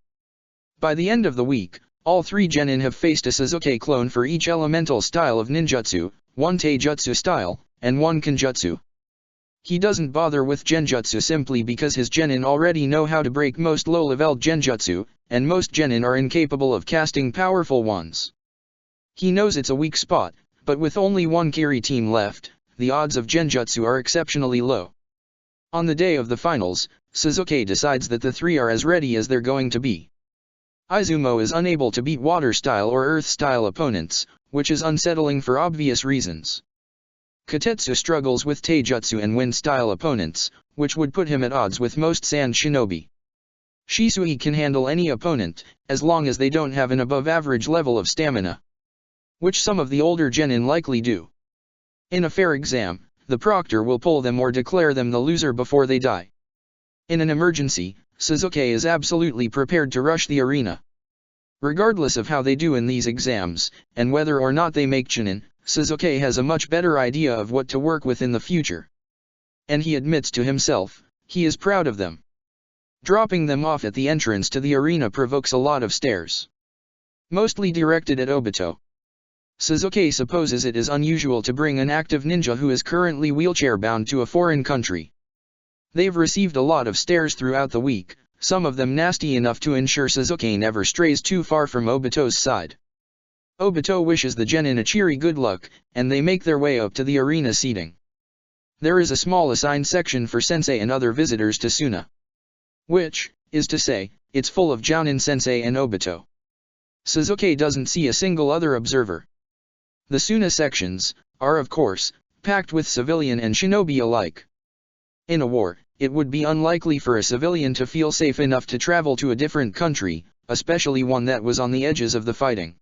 By the end of the week, all three genin have faced a Sasuke clone for each elemental style of ninjutsu, one taijutsu style, and one kenjutsu. He doesn't bother with genjutsu simply because his genin already know how to break most low-level genjutsu, and most genin are incapable of casting powerful ones. He knows it's a weak spot, but with only one carry team left, the odds of genjutsu are exceptionally low. On the day of the finals, Sasuke decides that the three are as ready as they're going to be. Izumo is unable to beat water-style or earth-style opponents, which is unsettling for obvious reasons. Katetsu struggles with taijutsu and wind-style opponents, which would put him at odds with most sand shinobi. Shisui can handle any opponent, as long as they don't have an above-average level of stamina, which some of the older genin likely do. In a fair exam, the proctor will pull them or declare them the loser before they die. In an emergency, Sasuke is absolutely prepared to rush the arena. Regardless of how they do in these exams, and whether or not they make chunin, Sasuke has a much better idea of what to work with in the future. And he admits to himself, he is proud of them. Dropping them off at the entrance to the arena provokes a lot of stares. Mostly directed at Obito. Sasuke supposes it is unusual to bring an active ninja who is currently wheelchair-bound to a foreign country. They've received a lot of stares throughout the week, some of them nasty enough to ensure Sasuke never strays too far from Obito's side. Obito wishes the genin a cheery good luck, and they make their way up to the arena seating. There is a small assigned section for sensei and other visitors to Suna. Which, is to say, it's full of Jounin sensei and Obito. Sasuke doesn't see a single other observer. The Suna sections are of course packed with civilian and shinobi alike. In a war, it would be unlikely for a civilian to feel safe enough to travel to a different country, especially one that was on the edges of the fighting.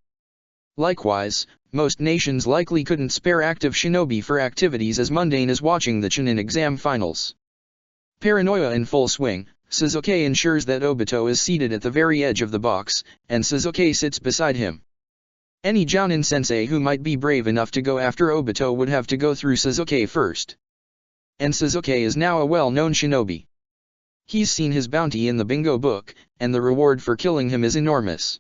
Likewise, most nations likely couldn't spare active shinobi for activities as mundane as watching the Chunin exam finals. Paranoia in full swing, Suzuki ensures that Obito is seated at the very edge of the box, and Suzuki sits beside him. Any Jounin sensei who might be brave enough to go after Obito would have to go through Suzuki first. And Suzuki is now a well-known shinobi. He's seen his bounty in the bingo book, and the reward for killing him is enormous.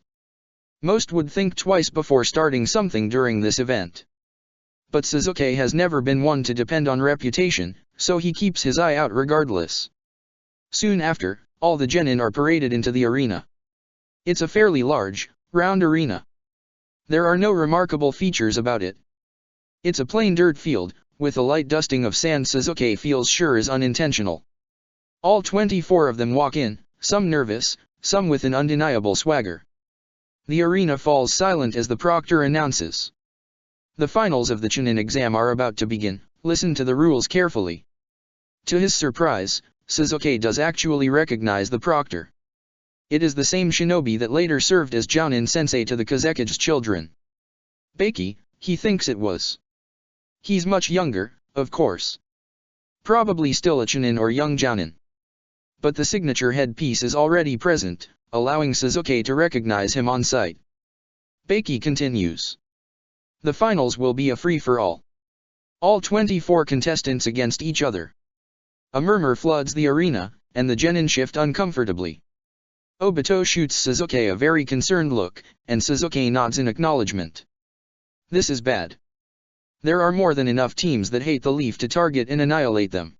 Most would think twice before starting something during this event. But Suzuki has never been one to depend on reputation, so he keeps his eye out regardless. Soon after, all the genin are paraded into the arena. It's a fairly large, round arena. There are no remarkable features about it. It's a plain dirt field, with a light dusting of sand Suzuki feels sure is unintentional. All 24 of them walk in, some nervous, some with an undeniable swagger. The arena falls silent as the proctor announces. The finals of the Chunin exam are about to begin, listen to the rules carefully. To his surprise, Suzuki does actually recognize the proctor. It is the same shinobi that later served as Jounin sensei to the Kazekige's children. Beiki, he thinks it was. He's much younger, of course. Probably still a Chunin or young Jounin. But the signature headpiece is already present, allowing Suzuki to recognize him on sight. Beiki continues. The finals will be a free-for-all. All 24 contestants against each other. A murmur floods the arena, and the genin shift uncomfortably. Obito shoots Suzuki a very concerned look, and Suzuki nods in acknowledgement. This is bad. There are more than enough teams that hate the Leaf to target and annihilate them.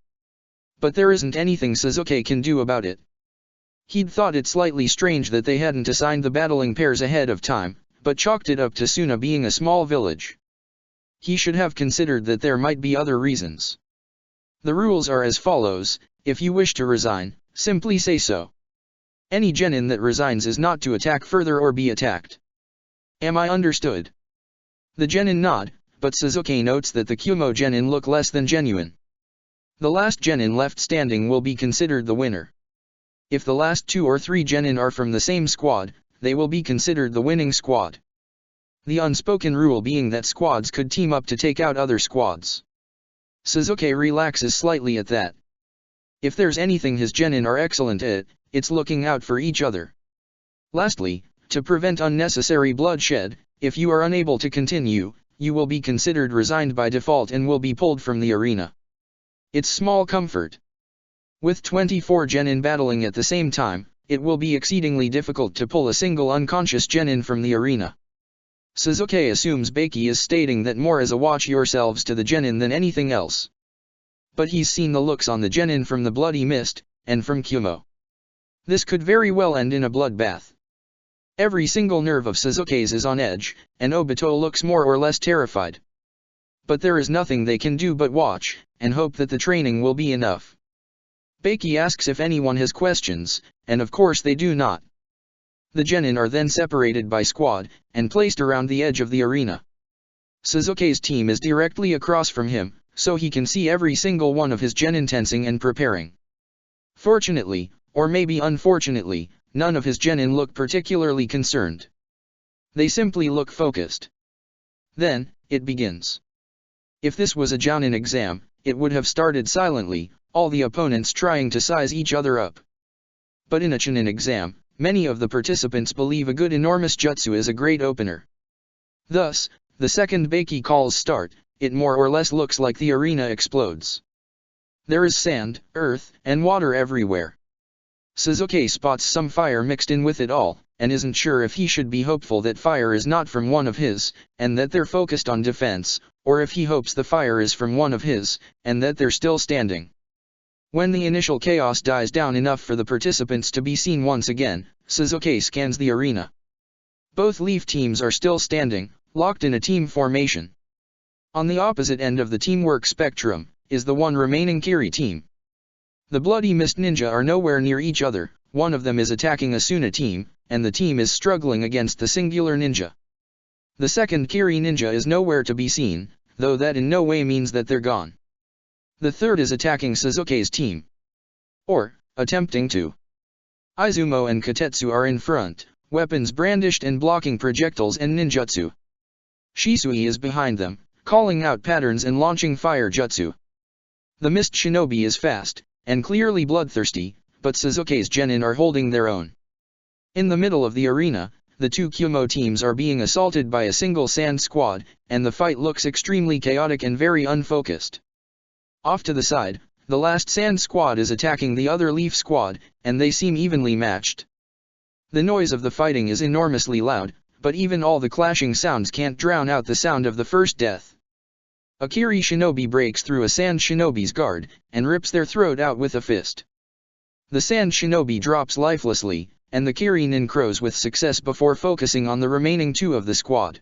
But there isn't anything Suzuki can do about it. He'd thought it slightly strange that they hadn't assigned the battling pairs ahead of time, but chalked it up to Suna being a small village. He should have considered that there might be other reasons. The rules are as follows: if you wish to resign, simply say so. Any genin that resigns is not to attack further or be attacked. Am I understood? The genin nod, but Suzuki notes that the Kumo genin look less than genuine. The last genin left standing will be considered the winner. If the last 2 or 3 genin are from the same squad, they will be considered the winning squad. The unspoken rule being that squads could team up to take out other squads. Suzuki relaxes slightly at that. If there's anything his genin are excellent at, it's looking out for each other. Lastly, to prevent unnecessary bloodshed, if you are unable to continue, you will be considered resigned by default and will be pulled from the arena. It's small comfort. With 24 genin battling at the same time, it will be exceedingly difficult to pull a single unconscious genin from the arena. Suzuki assumes Beiki is stating that more as a watch yourselves to the genin than anything else. But he's seen the looks on the genin from the Bloody Mist, and from Kumo. This could very well end in a bloodbath. Every single nerve of Suzuki's is on edge, and Obito looks more or less terrified. But there is nothing they can do but watch, and hope that the training will be enough. Beiki asks if anyone has questions, and of course they do not. The genin are then separated by squad, and placed around the edge of the arena. Suzuki's team is directly across from him, so he can see every single one of his genin tensing and preparing. Fortunately, or maybe unfortunately, none of his genin look particularly concerned. They simply look focused. Then, it begins. If this was a Jounin exam, it would have started silently, all the opponents trying to size each other up. But in a Chunin exam, many of the participants believe a good enormous jutsu is a great opener. Thus, the second Beiki calls start, it more or less looks like the arena explodes. There is sand, earth, and water everywhere. Suzuki spots some fire mixed in with it all, and isn't sure if he should be hopeful that fire is not from one of his, and that they're focused on defense, or if he hopes the fire is from one of his, and that they're still standing. When the initial chaos dies down enough for the participants to be seen once again, Suzuki scans the arena. Both Leaf teams are still standing, locked in a team formation. On the opposite end of the teamwork spectrum, is the one remaining Kiri team. The Bloody Mist ninja are nowhere near each other, one of them is attacking a Suna team, and the team is struggling against the singular ninja. The second Kiri ninja is nowhere to be seen, though that in no way means that they're gone. The third is attacking Suzuki's team. or attempting to. Izumo and Kotetsu are in front, weapons brandished and blocking projectiles and ninjutsu. Shisui is behind them, calling out patterns and launching fire jutsu. The Mist Shinobi is fast, and clearly bloodthirsty, but Suzuki's genin are holding their own. In the middle of the arena, the two Kyumo teams are being assaulted by a single sand squad, and the fight looks extremely chaotic and very unfocused. Off to the side, the last sand squad is attacking the other leaf squad, and they seem evenly matched. The noise of the fighting is enormously loud, but even all the clashing sounds can't drown out the sound of the first death. A Kiri shinobi breaks through a sand shinobi's guard, and rips their throat out with a fist. The sand shinobi drops lifelessly, and the Kiri nin crows with success before focusing on the remaining two of the squad.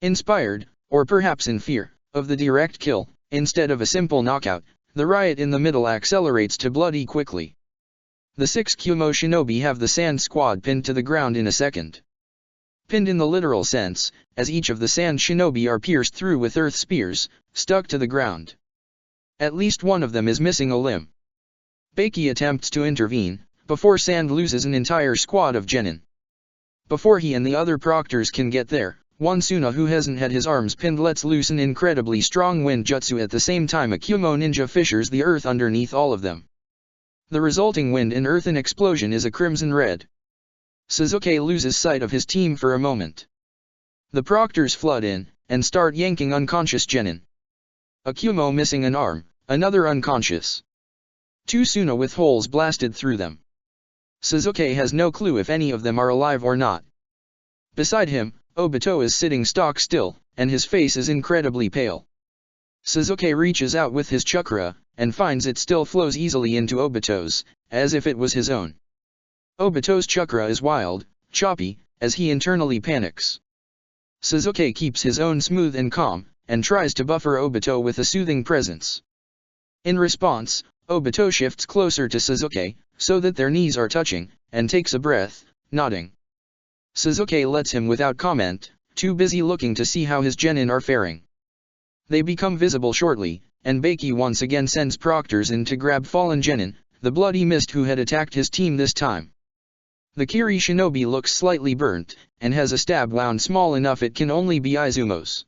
Inspired, or perhaps in fear, of the direct kill, instead of a simple knockout, the riot in the middle accelerates to bloody quickly. The 6 Kyumo shinobi have the sand squad pinned to the ground in a second. Pinned in the literal sense, as each of the sand shinobi are pierced through with earth spears, stuck to the ground. At least one of them is missing a limb. Beiki attempts to intervene, before Sand loses an entire squad of genin. Before he and the other proctors can get there, one Suna who hasn't had his arms pinned lets loose an incredibly strong wind jutsu. At the same time a Kyumo ninja fissures the earth underneath all of them. The resulting wind and earthen explosion is a crimson red. Suzuki loses sight of his team for a moment. The proctors flood in, and start yanking unconscious genin. A Kyumo missing an arm, another unconscious. 2 Suna with holes blasted through them. Suzuki has no clue if any of them are alive or not. Beside him, Obito is sitting stock still, and his face is incredibly pale. Suzuki reaches out with his chakra, and finds it still flows easily into Obito's, as if it was his own. Obito's chakra is wild, choppy, as he internally panics. Suzuki keeps his own smooth and calm, and tries to buffer Obito with a soothing presence. In response, Obito shifts closer to Suzuki, so that their knees are touching, and takes a breath, nodding. Suzuki lets him without comment, too busy looking to see how his genin are faring. They become visible shortly, and Beiki once again sends proctors in to grab fallen genin, the bloody mist who had attacked his team this time. The Kiri shinobi looks slightly burnt, and has a stab wound small enough it can only be Izumo's.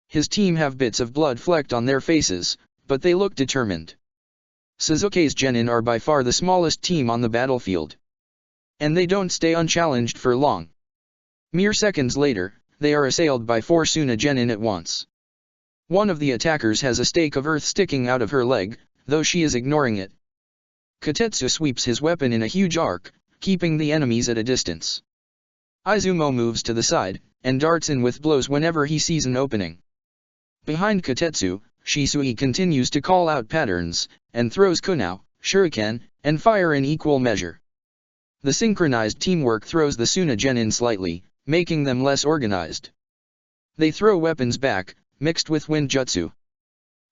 His team have bits of blood flecked on their faces, but they look determined. Suzuki's genin are by far the smallest team on the battlefield. And they don't stay unchallenged for long. Mere seconds later, they are assailed by 4 Suna genin at once. One of the attackers has a stake of earth sticking out of her leg, though she is ignoring it. Kotetsu sweeps his weapon in a huge arc, keeping the enemies at a distance. Izumo moves to the side, and darts in with blows whenever he sees an opening. Behind Kotetsu, Shisui continues to call out patterns, and throws kunao, shuriken, and fire in equal measure. The synchronized teamwork throws the Suna genin slightly, making them less organized. They throw weapons back, mixed with wind jutsu.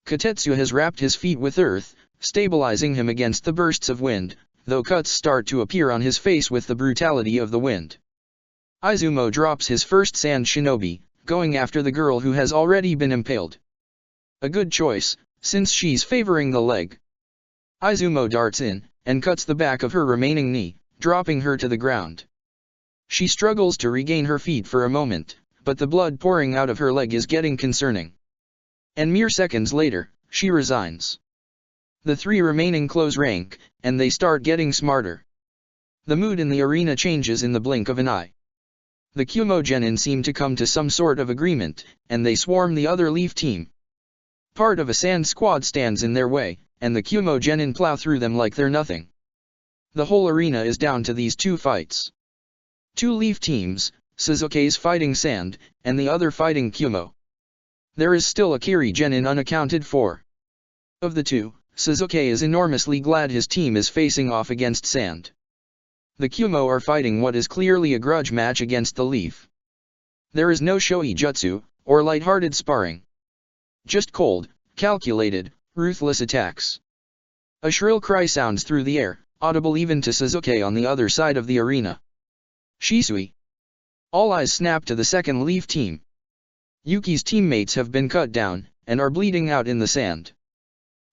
Kotetsu has wrapped his feet with earth, stabilizing him against the bursts of wind, though cuts start to appear on his face with the brutality of the wind. Izumo drops his first sand shinobi, going after the girl who has already been impaled. A good choice, since she's favoring the leg. Izumo darts in, and cuts the back of her remaining knee, dropping her to the ground. She struggles to regain her feet for a moment, but the blood pouring out of her leg is getting concerning. And mere seconds later, she resigns. The 3 remaining close rank, and they start getting smarter. The mood in the arena changes in the blink of an eye. The Kyumo genin seem to come to some sort of agreement, and they swarm the other leaf team. Part of a sand squad stands in their way, and the Kyumo genin plow through them like they're nothing. The whole arena is down to these 2 fights. 2 leaf teams, Suzuki's fighting sand, and the other fighting Kyumo. There is still a Kiri genin unaccounted for. Of the 2, Suzuki is enormously glad his team is facing off against sand. The Kyumo are fighting what is clearly a grudge match against the leaf. There is no shoei jutsu, or light-hearted sparring. Just cold, calculated, ruthless attacks. A shrill cry sounds through the air, audible even to Suzuki on the other side of the arena. Shisui. All eyes snap to the second leaf team. Yuki's teammates have been cut down, and are bleeding out in the sand.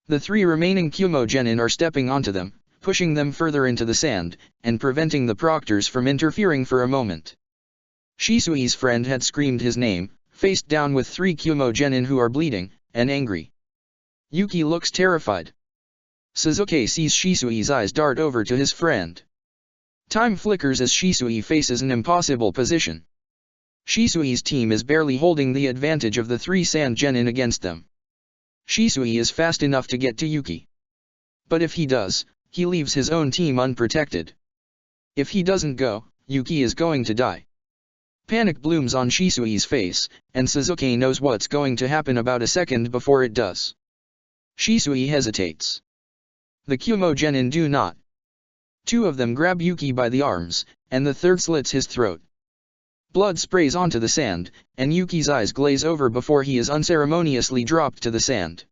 The 3 remaining Kyumo genin are stepping onto them, pushing them further into the sand, and preventing the proctors from interfering for a moment. Shisui's friend had screamed his name, faced down with 3 Kumo genin who are bleeding, and angry. Yuki looks terrified. Sasuke sees Shisui's eyes dart over to his friend. Time flickers as Shisui faces an impossible position. Shisui's team is barely holding the advantage of the 3 sand genin against them. Shisui is fast enough to get to Yuki. But if he does, he leaves his own team unprotected. If he doesn't go, Yuki is going to die. Panic blooms on Shisui's face, and Sasuke knows what's going to happen about a second before it does. Shisui hesitates. The Kumo genin do not. 2 of them grab Yuki by the arms, and the third slits his throat. Blood sprays onto the sand, and Yuki's eyes glaze over before he is unceremoniously dropped to the sand.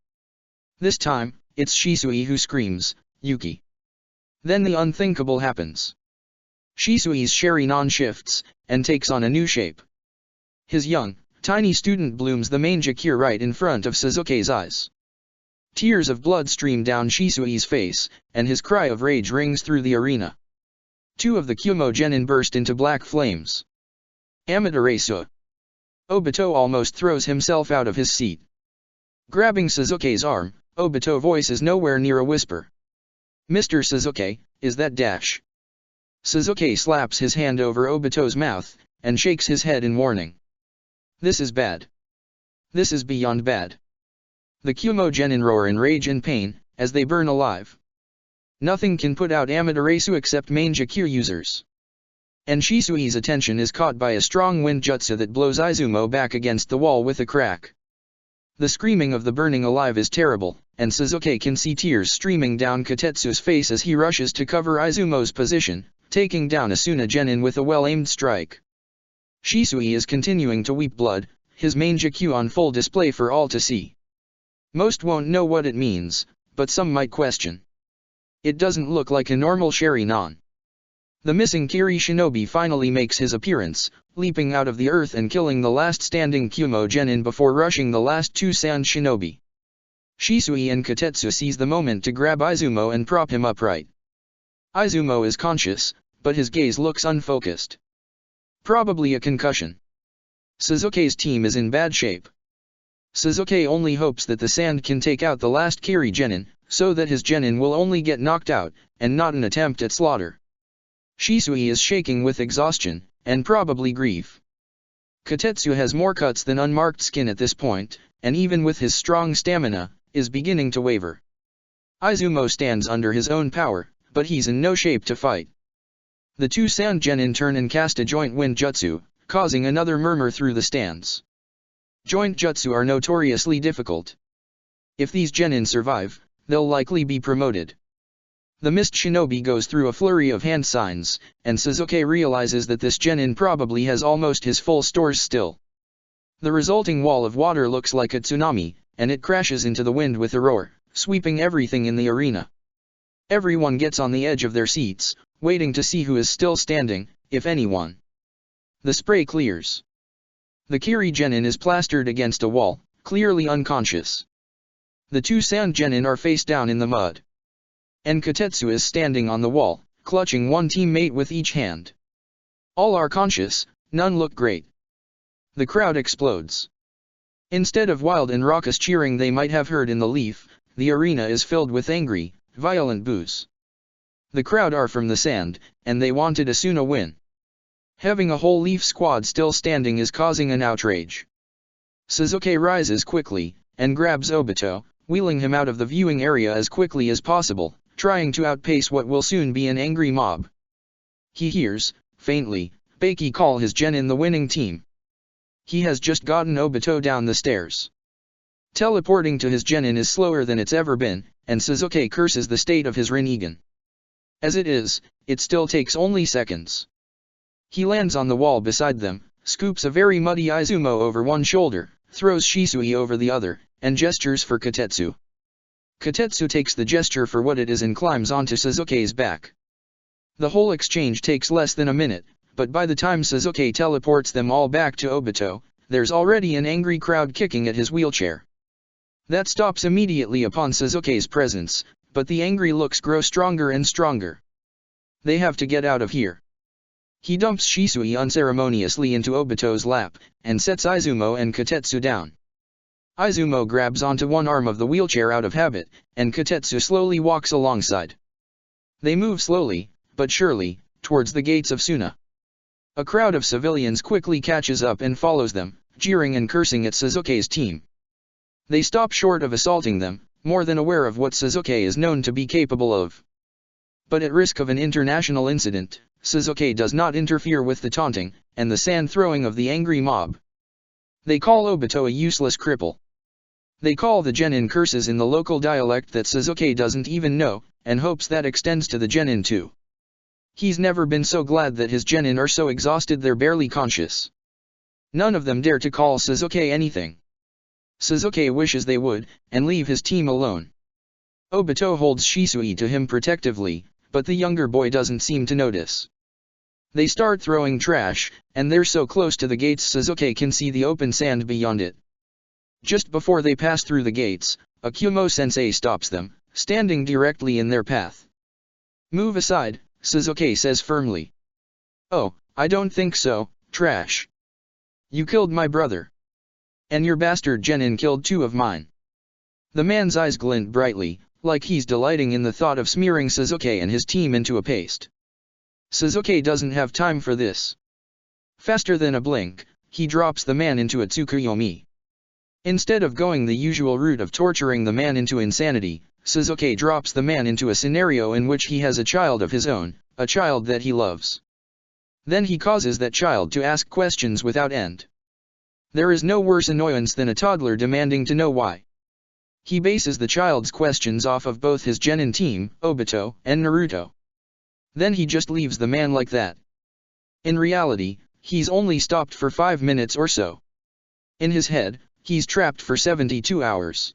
This time, it's Shisui who screams, "Yuki!" Then the unthinkable happens. Shisui's Sharingan shifts, and takes on a new shape. His young, tiny student blooms the Manjakure right in front of Sasuke's eyes. Tears of blood stream down Shisui's face, and his cry of rage rings through the arena. 2 of the Kumo genin burst into black flames. Amaterasu! Obito almost throws himself out of his seat. Grabbing Sasuke's arm, Obito voices nowhere near a whisper. "Mr. Sasuke, is that dash?" Sasuke slaps his hand over Obito's mouth, and shakes his head in warning. "This is bad. This is beyond bad." The Kumo genin roar in rage and pain, as they burn alive. Nothing can put out Amaterasu except Manjakure users. And Shisui's attention is caught by a strong wind jutsu that blows Izumo back against the wall with a crack. The screaming of the burning alive is terrible, and Sasuke can see tears streaming down Katetsu's face as he rushes to cover Izumo's position, taking down Asuna genin with a well-aimed strike. Shisui is continuing to weep blood, his Manjakure on full display for all to see. Most won't know what it means, but some might question. It doesn't look like a normal Sharingan. The missing Kiri shinobi finally makes his appearance, leaping out of the earth and killing the last standing Kumo genin before rushing the last 2 sand shinobi. Shisui and Katetsu seize the moment to grab Izumo and prop him upright. Izumo is conscious, but his gaze looks unfocused. Probably a concussion. Sasuke's team is in bad shape. Sasuke only hopes that the sand can take out the last Kiri genin, so that his genin will only get knocked out, and not an attempt at slaughter. Shisui is shaking with exhaustion, and probably grief. Katetsu has more cuts than unmarked skin at this point, and even with his strong stamina, is beginning to waver. Izumo stands under his own power, but he's in no shape to fight. The 2 sand genin turn and cast a joint wind jutsu, causing another murmur through the stands. Joint jutsu are notoriously difficult. If these genin survive, they'll likely be promoted. The mist shinobi goes through a flurry of hand signs, and Sasuke realizes that this genin probably has almost his full stores still. The resulting wall of water looks like a tsunami, and it crashes into the wind with a roar, sweeping everything in the arena. Everyone gets on the edge of their seats, waiting to see who is still standing, if anyone. The spray clears. The Kiri genin is plastered against a wall, clearly unconscious. The 2 sand genin are face down in the mud. And Katetsu is standing on the wall, clutching one teammate with each hand. All are conscious, none look great. The crowd explodes. Instead of wild and raucous cheering they might have heard in the Leaf, the arena is filled with angry, violent boos. The crowd are from the sand, and they wanted Asuna win. Having a whole Leaf squad still standing is causing an outrage. Sasuke rises quickly, and grabs Obito, wheeling him out of the viewing area as quickly as possible, trying to outpace what will soon be an angry mob. He hears, faintly, Baki call his genin the winning team. He has just gotten Obito down the stairs. Teleporting to his genin is slower than it's ever been, and Sasuke curses the state of his Rinnegan. As it is, it still takes only seconds. He lands on the wall beside them, scoops a very muddy Izumo over one shoulder, throws Shisui over the other, and gestures for Katetsu. Katetsu takes the gesture for what it is and climbs onto Sasuke's back. The whole exchange takes less than a minute, but by the time Sasuke teleports them all back to Obito, there's already an angry crowd kicking at his wheelchair. That stops immediately upon Sasuke's presence, but the angry looks grow stronger and stronger. They have to get out of here. He dumps Shisui unceremoniously into Obito's lap, and sets Izumo and Kotetsu down. Izumo grabs onto one arm of the wheelchair out of habit, and Kotetsu slowly walks alongside. They move slowly, but surely, towards the gates of Suna. A crowd of civilians quickly catches up and follows them, jeering and cursing at Sasuke's team. They stop short of assaulting them, more than aware of what Sasuke is known to be capable of. But at risk of an international incident, Sasuke does not interfere with the taunting, and the sand throwing of the angry mob. They call Obito a useless cripple. They call the genin curses in the local dialect that Sasuke doesn't even know, and hopes that extends to the genin too. He's never been so glad that his genin are so exhausted they're barely conscious. None of them dare to call Sasuke anything. Sasuke wishes they would, and leave his team alone. Obito holds Shisui to him protectively, but the younger boy doesn't seem to notice. They start throwing trash, and they're so close to the gates Sasuke can see the open sand beyond it. Just before they pass through the gates, a Kyumo-sensei stops them, standing directly in their path. "Move aside," Sasuke says firmly. "Oh, I don't think so, trash. You killed my brother. And your bastard genin killed two of mine." The man's eyes glint brightly, like he's delighting in the thought of smearing Sasuke and his team into a paste. Sasuke doesn't have time for this. Faster than a blink, he drops the man into a Tsukuyomi. Instead of going the usual route of torturing the man into insanity, Sasuke drops the man into a scenario in which he has a child of his own, a child that he loves. Then he causes that child to ask questions without end. There is no worse annoyance than a toddler demanding to know why. He bases the child's questions off of both his genin team, Obito, and Naruto. Then he just leaves the man like that. In reality, he's only stopped for 5 minutes or so. In his head, he's trapped for 72 hours.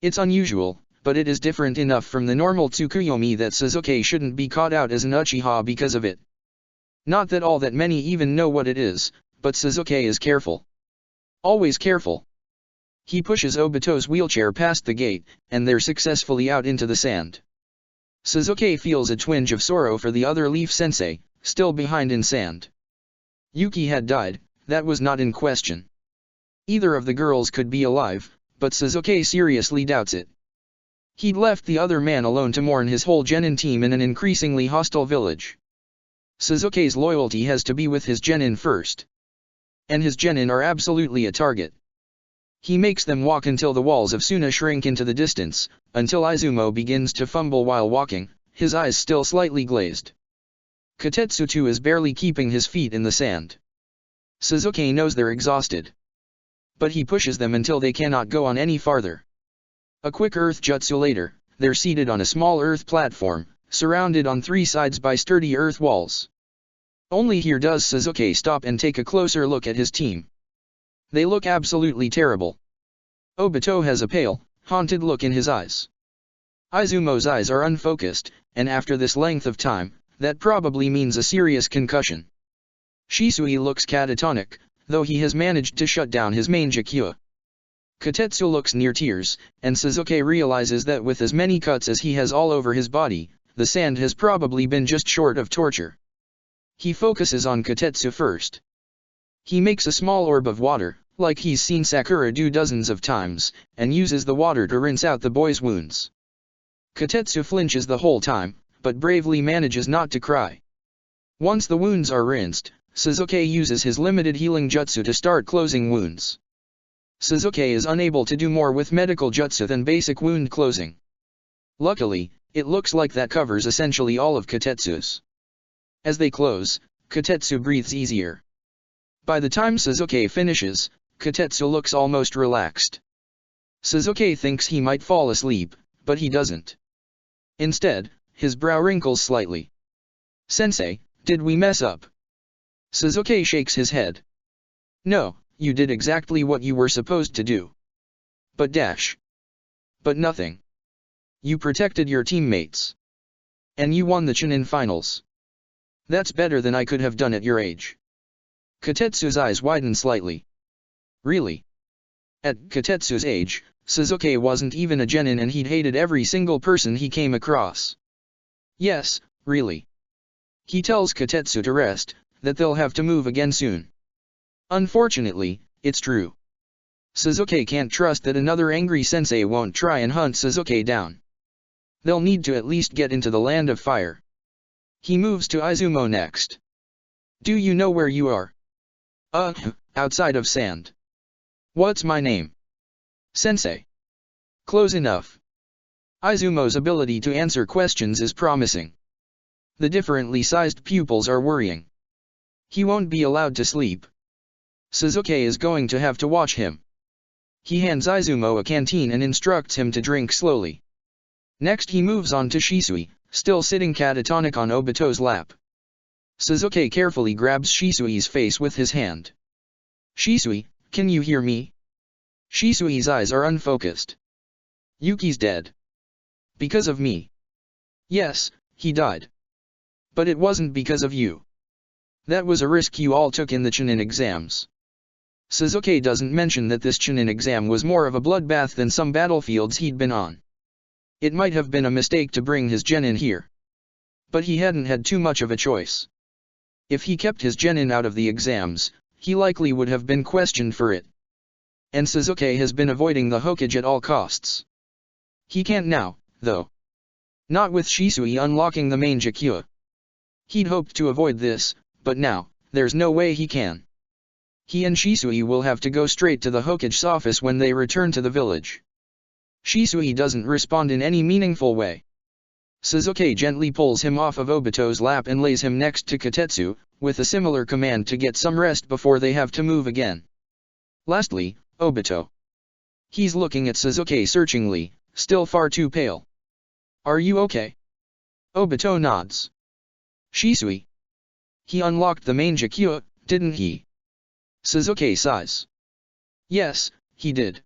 It's unusual, but it is different enough from the normal Tsukuyomi that Sasuke shouldn't be caught out as an Uchiha because of it. Not that all that many even know what it is, but Sasuke is careful. Always careful. He pushes Obito's wheelchair past the gate, and they're successfully out into the sand. Sasuke feels a twinge of sorrow for the other Leaf Sensei, still behind in sand. Yuki had died, that was not in question. Either of the girls could be alive, but Sasuke seriously doubts it. He'd left the other man alone to mourn his whole genin team in an increasingly hostile village. Sasuke's loyalty has to be with his genin first. And his genin are absolutely a target. He makes them walk until the walls of Suna shrink into the distance, until Izumo begins to fumble while walking, his eyes still slightly glazed. Kotetsu too is barely keeping his feet in the sand. Sasuke knows they're exhausted. But he pushes them until they cannot go on any farther. A quick earth jutsu later, they're seated on a small earth platform, surrounded on 3 sides by sturdy earth walls. Only here does Sasuke stop and take a closer look at his team. They look absolutely terrible. Obito has a pale, haunted look in his eyes. Izumo's eyes are unfocused, and after this length of time, that probably means a serious concussion. Shisui looks catatonic, though he has managed to shut down his main Jakua. Kotetsu looks near tears, and Sasuke realizes that with as many cuts as he has all over his body, the sand has probably been just short of torture. He focuses on Kotetsu first. He makes a small orb of water, like he's seen Sakura do dozens of times, and uses the water to rinse out the boy's wounds. Kotetsu flinches the whole time, but bravely manages not to cry. Once the wounds are rinsed, Sasuke uses his limited healing jutsu to start closing wounds. Sasuke is unable to do more with medical jutsu than basic wound closing. Luckily, it looks like that covers essentially all of Kotetsu's. As they close, Kotetsu breathes easier. By the time Sasuke finishes, Kotetsu looks almost relaxed. Sasuke thinks he might fall asleep, but he doesn't. Instead, his brow wrinkles slightly. "Sensei, did we mess up?" Sasuke shakes his head. "No, you did exactly what you were supposed to do. But nothing. You protected your teammates. And you won the Chunin finals. That's better than I could have done at your age." Kotetsu's eyes widen slightly. Really? At Kotetsu's age, Sasuke wasn't even a genin and he'd hated every single person he came across. Yes, really. He tells Kotetsu to rest, that they'll have to move again soon. Unfortunately, it's true. Sasuke can't trust that another angry sensei won't try and hunt Sasuke down. They'll need to at least get into the land of fire. He moves to Izumo next. Do you know where you are? Outside of sand. What's my name? Sensei. Close enough. Izumo's ability to answer questions is promising. The differently sized pupils are worrying. He won't be allowed to sleep. Sasuke is going to have to watch him. He hands Izumo a canteen and instructs him to drink slowly. Next he moves on to Shisui, still sitting catatonic on Obito's lap. Sasuke carefully grabs Shisui's face with his hand. Shisui, can you hear me? Shisui's eyes are unfocused. Yuki's dead. Because of me. Yes, he died. But it wasn't because of you. That was a risk you all took in the Chunin exams. Sasuke doesn't mention that this Chunin exam was more of a bloodbath than some battlefields he'd been on. It might have been a mistake to bring his genin here. But he hadn't had too much of a choice. If he kept his genin out of the exams, he likely would have been questioned for it. And Sasuke has been avoiding the Hokage at all costs. He can't now, though. Not with Shisui unlocking the main Jakkyuha. He'd hoped to avoid this, but now, there's no way he can. He and Shisui will have to go straight to the Hokage's office when they return to the village. Shisui doesn't respond in any meaningful way. Sasuke gently pulls him off of Obito's lap and lays him next to Kotetsu, with a similar command to get some rest before they have to move again. Lastly, Obito. He's looking at Sasuke searchingly, still far too pale. Are you okay? Obito nods. Shisui. He unlocked the main Jakkyuha, didn't he? Sasuke sighs. Yes, he did.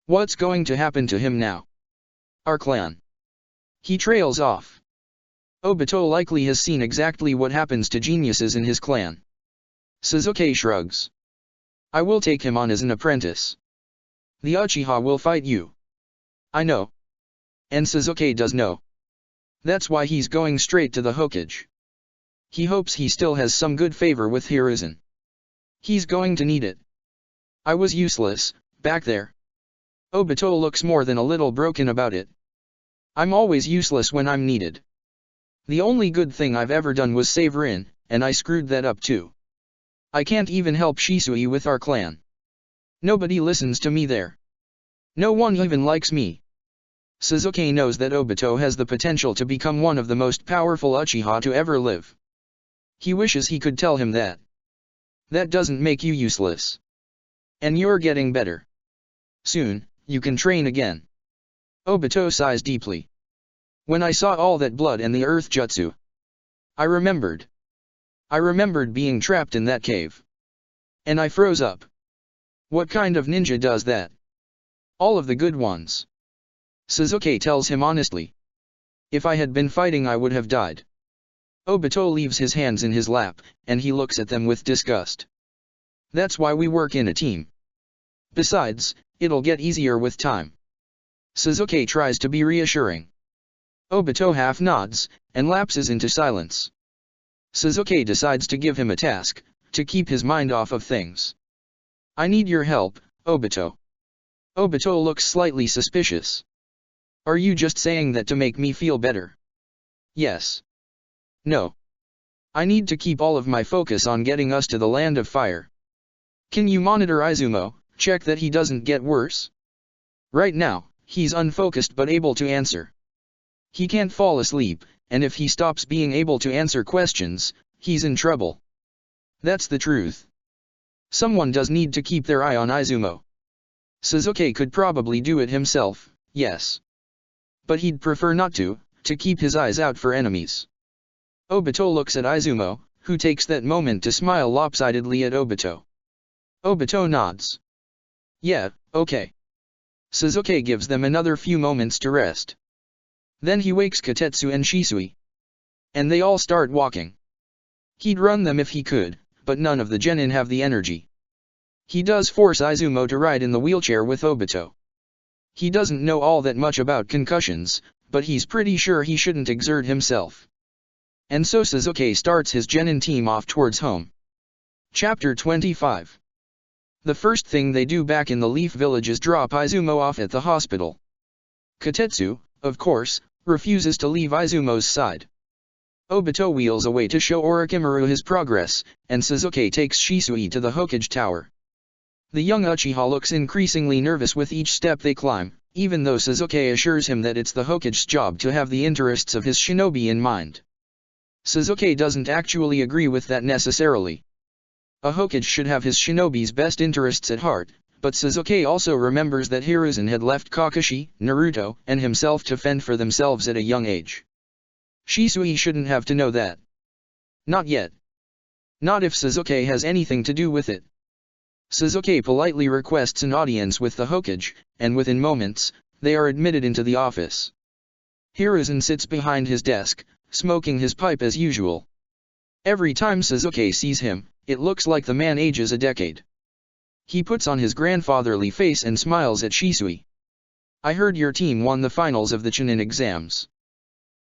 What's going to happen to him now? Our clan. He trails off. Obito likely has seen exactly what happens to geniuses in his clan. Sasuke shrugs. I will take him on as an apprentice. The Uchiha will fight you. I know. And Sasuke does know. That's why he's going straight to the Hokage. He hopes he still has some good favor with Hiruzen. He's going to need it. I was useless, back there. Obito looks more than a little broken about it. I'm always useless when I'm needed. The only good thing I've ever done was save Rin, and I screwed that up too. I can't even help Shisui with our clan. Nobody listens to me there. No one even likes me. Sasuke knows that Obito has the potential to become one of the most powerful Uchiha to ever live. He wishes he could tell him that. That doesn't make you useless. And you're getting better. Soon, you can train again. Obito sighs deeply. When I saw all that blood and the earth jutsu, I remembered. I remembered being trapped in that cave. And I froze up. What kind of ninja does that? All of the good ones. Sasuke tells him honestly. If I had been fighting I would have died. Obito leaves his hands in his lap, and he looks at them with disgust. That's why we work in a team. Besides, it'll get easier with time. Sasuke tries to be reassuring. Obito half nods, and lapses into silence. Sasuke decides to give him a task, to keep his mind off of things. I need your help, Obito. Obito looks slightly suspicious. Are you just saying that to make me feel better? Yes. No. I need to keep all of my focus on getting us to the land of fire. Can you monitor Izumo, check that he doesn't get worse? Right now, he's unfocused but able to answer. He can't fall asleep, and if he stops being able to answer questions, he's in trouble. That's the truth. Someone does need to keep their eye on Izumo. Sasuke could probably do it himself, yes. But he'd prefer not to keep his eyes out for enemies. Obito looks at Izumo, who takes that moment to smile lopsidedly at Obito. Obito nods. Yeah, okay. Sasuke gives them another few moments to rest. Then he wakes Kotetsu and Shisui. And they all start walking. He'd run them if he could, but none of the genin have the energy. He does force Izumo to ride in the wheelchair with Obito. He doesn't know all that much about concussions, but he's pretty sure he shouldn't exert himself. And so Sasuke starts his genin team off towards home. Chapter 25. The first thing they do back in the Leaf Village is drop Izumo off at the hospital. Kotetsu, of course, refuses to leave Izumo's side. Obito wheels away to show Orochimaru his progress, and Sasuke takes Shisui to the Hokage Tower. The young Uchiha looks increasingly nervous with each step they climb, even though Sasuke assures him that it's the Hokage's job to have the interests of his shinobi in mind. Sasuke doesn't actually agree with that necessarily. A Hokage should have his shinobi's best interests at heart, but Sasuke also remembers that Hiruzen had left Kakashi, Naruto, and himself to fend for themselves at a young age. Shisui shouldn't have to know that. Not yet. Not if Sasuke has anything to do with it. Sasuke politely requests an audience with the Hokage, and within moments, they are admitted into the office. Hiruzen sits behind his desk, smoking his pipe as usual. Every time Sasuke sees him, it looks like the man ages a decade. He puts on his grandfatherly face and smiles at Shisui. I heard your team won the finals of the Chunin exams.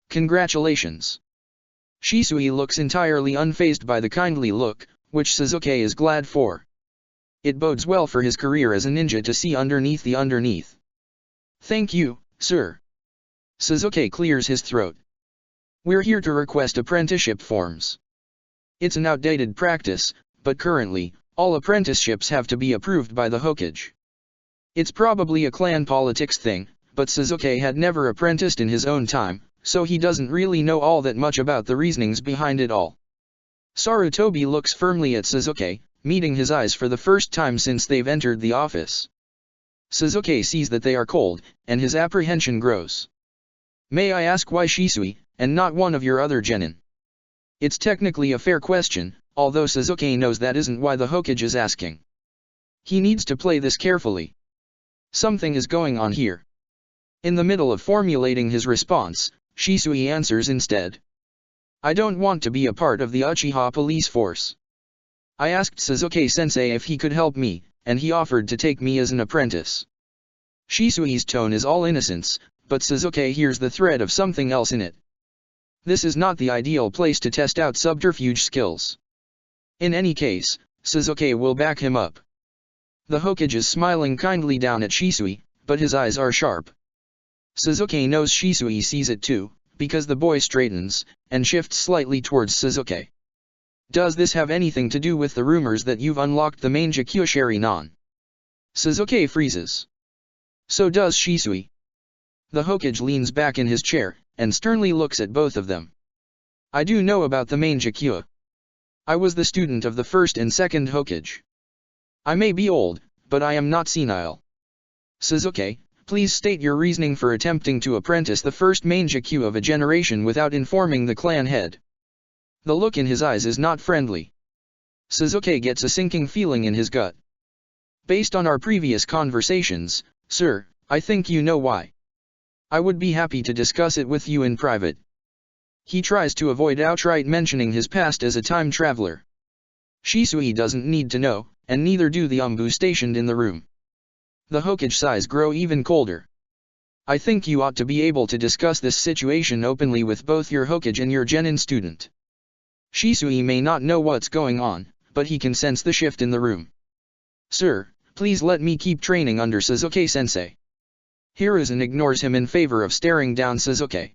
Congratulations. Shisui looks entirely unfazed by the kindly look, which Sasuke is glad for. It bodes well for his career as a ninja to see underneath the underneath. Thank you, sir. Sasuke clears his throat. We're here to request apprenticeship forms. It's an outdated practice, but currently, all apprenticeships have to be approved by the Hokage. It's probably a clan politics thing, but Sasuke had never apprenticed in his own time, so he doesn't really know all that much about the reasonings behind it all. Sarutobi looks firmly at Sasuke, meeting his eyes for the first time since they've entered the office. Sasuke sees that they are cold, and his apprehension grows. May I ask why Shisui, and not one of your other genin? It's technically a fair question, although Sasuke knows that isn't why the Hokage is asking. He needs to play this carefully. Something is going on here. In the middle of formulating his response, Shisui answers instead. I don't want to be a part of the Uchiha police force. I asked Sasuke-sensei if he could help me, and he offered to take me as an apprentice. Shisui's tone is all innocence, but Sasuke hears the thread of something else in it. This is not the ideal place to test out subterfuge skills. In any case, Sasuke will back him up. The Hokage is smiling kindly down at Shisui, but his eyes are sharp. Sasuke knows Shisui sees it too, because the boy straightens, and shifts slightly towards Sasuke. Does this have anything to do with the rumors that you've unlocked the main Sharingan? Sasuke freezes. So does Shisui. The Hokage leans back in his chair, and sternly looks at both of them. I do know about the main Jakua. I was the student of the first and second Hokage. I may be old, but I am not senile. Sasuke, please state your reasoning for attempting to apprentice the first main Jakua of a generation without informing the clan head. The look in his eyes is not friendly. Sasuke gets a sinking feeling in his gut. Based on our previous conversations, sir, I think you know why. I would be happy to discuss it with you in private. He tries to avoid outright mentioning his past as a time traveler. Shisui doesn't need to know, and neither do the Umbu stationed in the room. The Hokage sighs grow even colder. I think you ought to be able to discuss this situation openly with both your Hokage and your genin student. Shisui may not know what's going on, but he can sense the shift in the room. Sir, please let me keep training under Sasuke-sensei. Hiruzen ignores him in favor of staring down Sasuke.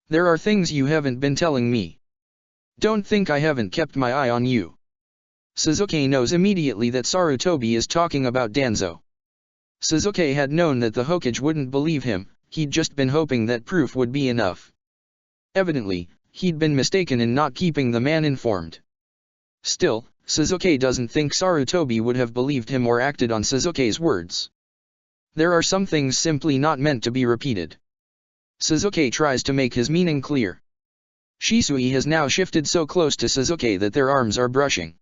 There are things you haven't been telling me. Don't think I haven't kept my eye on you. Sasuke knows immediately that Sarutobi is talking about Danzo. Sasuke had known that the Hokage wouldn't believe him, he'd just been hoping that proof would be enough. Evidently, he'd been mistaken in not keeping the man informed. Still, Sasuke doesn't think Sarutobi would have believed him or acted on Sasuke's words. There are some things simply not meant to be repeated. Sasuke tries to make his meaning clear. Shisui has now shifted so close to Sasuke that their arms are brushing.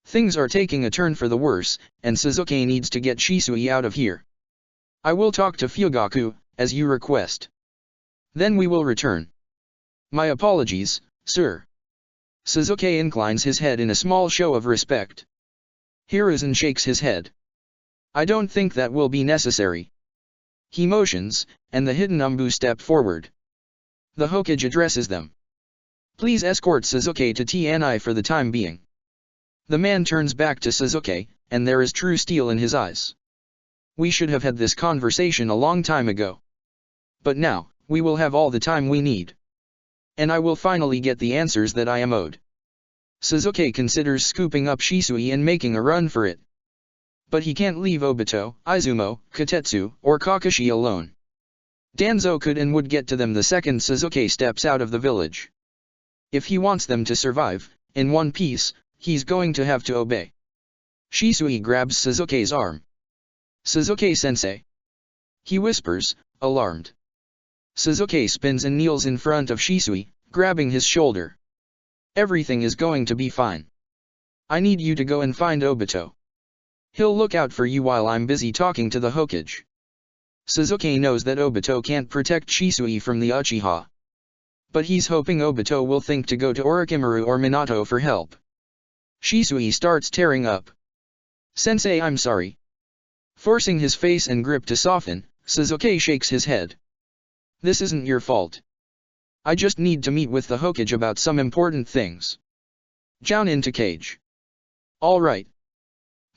Things are taking a turn for the worse, and Sasuke needs to get Shisui out of here. I will talk to Fugaku, as you request. Then we will return. My apologies, sir. Sasuke inclines his head in a small show of respect. Hiruzen shakes his head. I don't think that will be necessary. He motions, and the hidden Umbu step forward. The Hokage addresses them. Please escort Sasuke to Tni for the time being. The man turns back to Sasuke, and there is true steel in his eyes. We should have had this conversation a long time ago. But now, we will have all the time we need. And I will finally get the answers that I am owed. Sasuke considers scooping up Shisui and making a run for it. But he can't leave Obito, Izumo, Katetsu, or Kakashi alone. Danzo could and would get to them the second Sasuke steps out of the village. If he wants them to survive, in one piece, he's going to have to obey. Shisui grabs Sasuke's arm. Sasuke-sensei. He whispers, alarmed. Sasuke spins and kneels in front of Shisui, grabbing his shoulder. Everything is going to be fine. I need you to go and find Obito. He'll look out for you while I'm busy talking to the Hokage. Sasuke knows that Obito can't protect Shisui from the Uchiha. But he's hoping Obito will think to go to Orochimaru or Minato for help. Shisui starts tearing up. Sensei, I'm sorry. Forcing his face and grip to soften, Sasuke shakes his head. This isn't your fault. I just need to meet with the Hokage about some important things. Jown into cage. All right.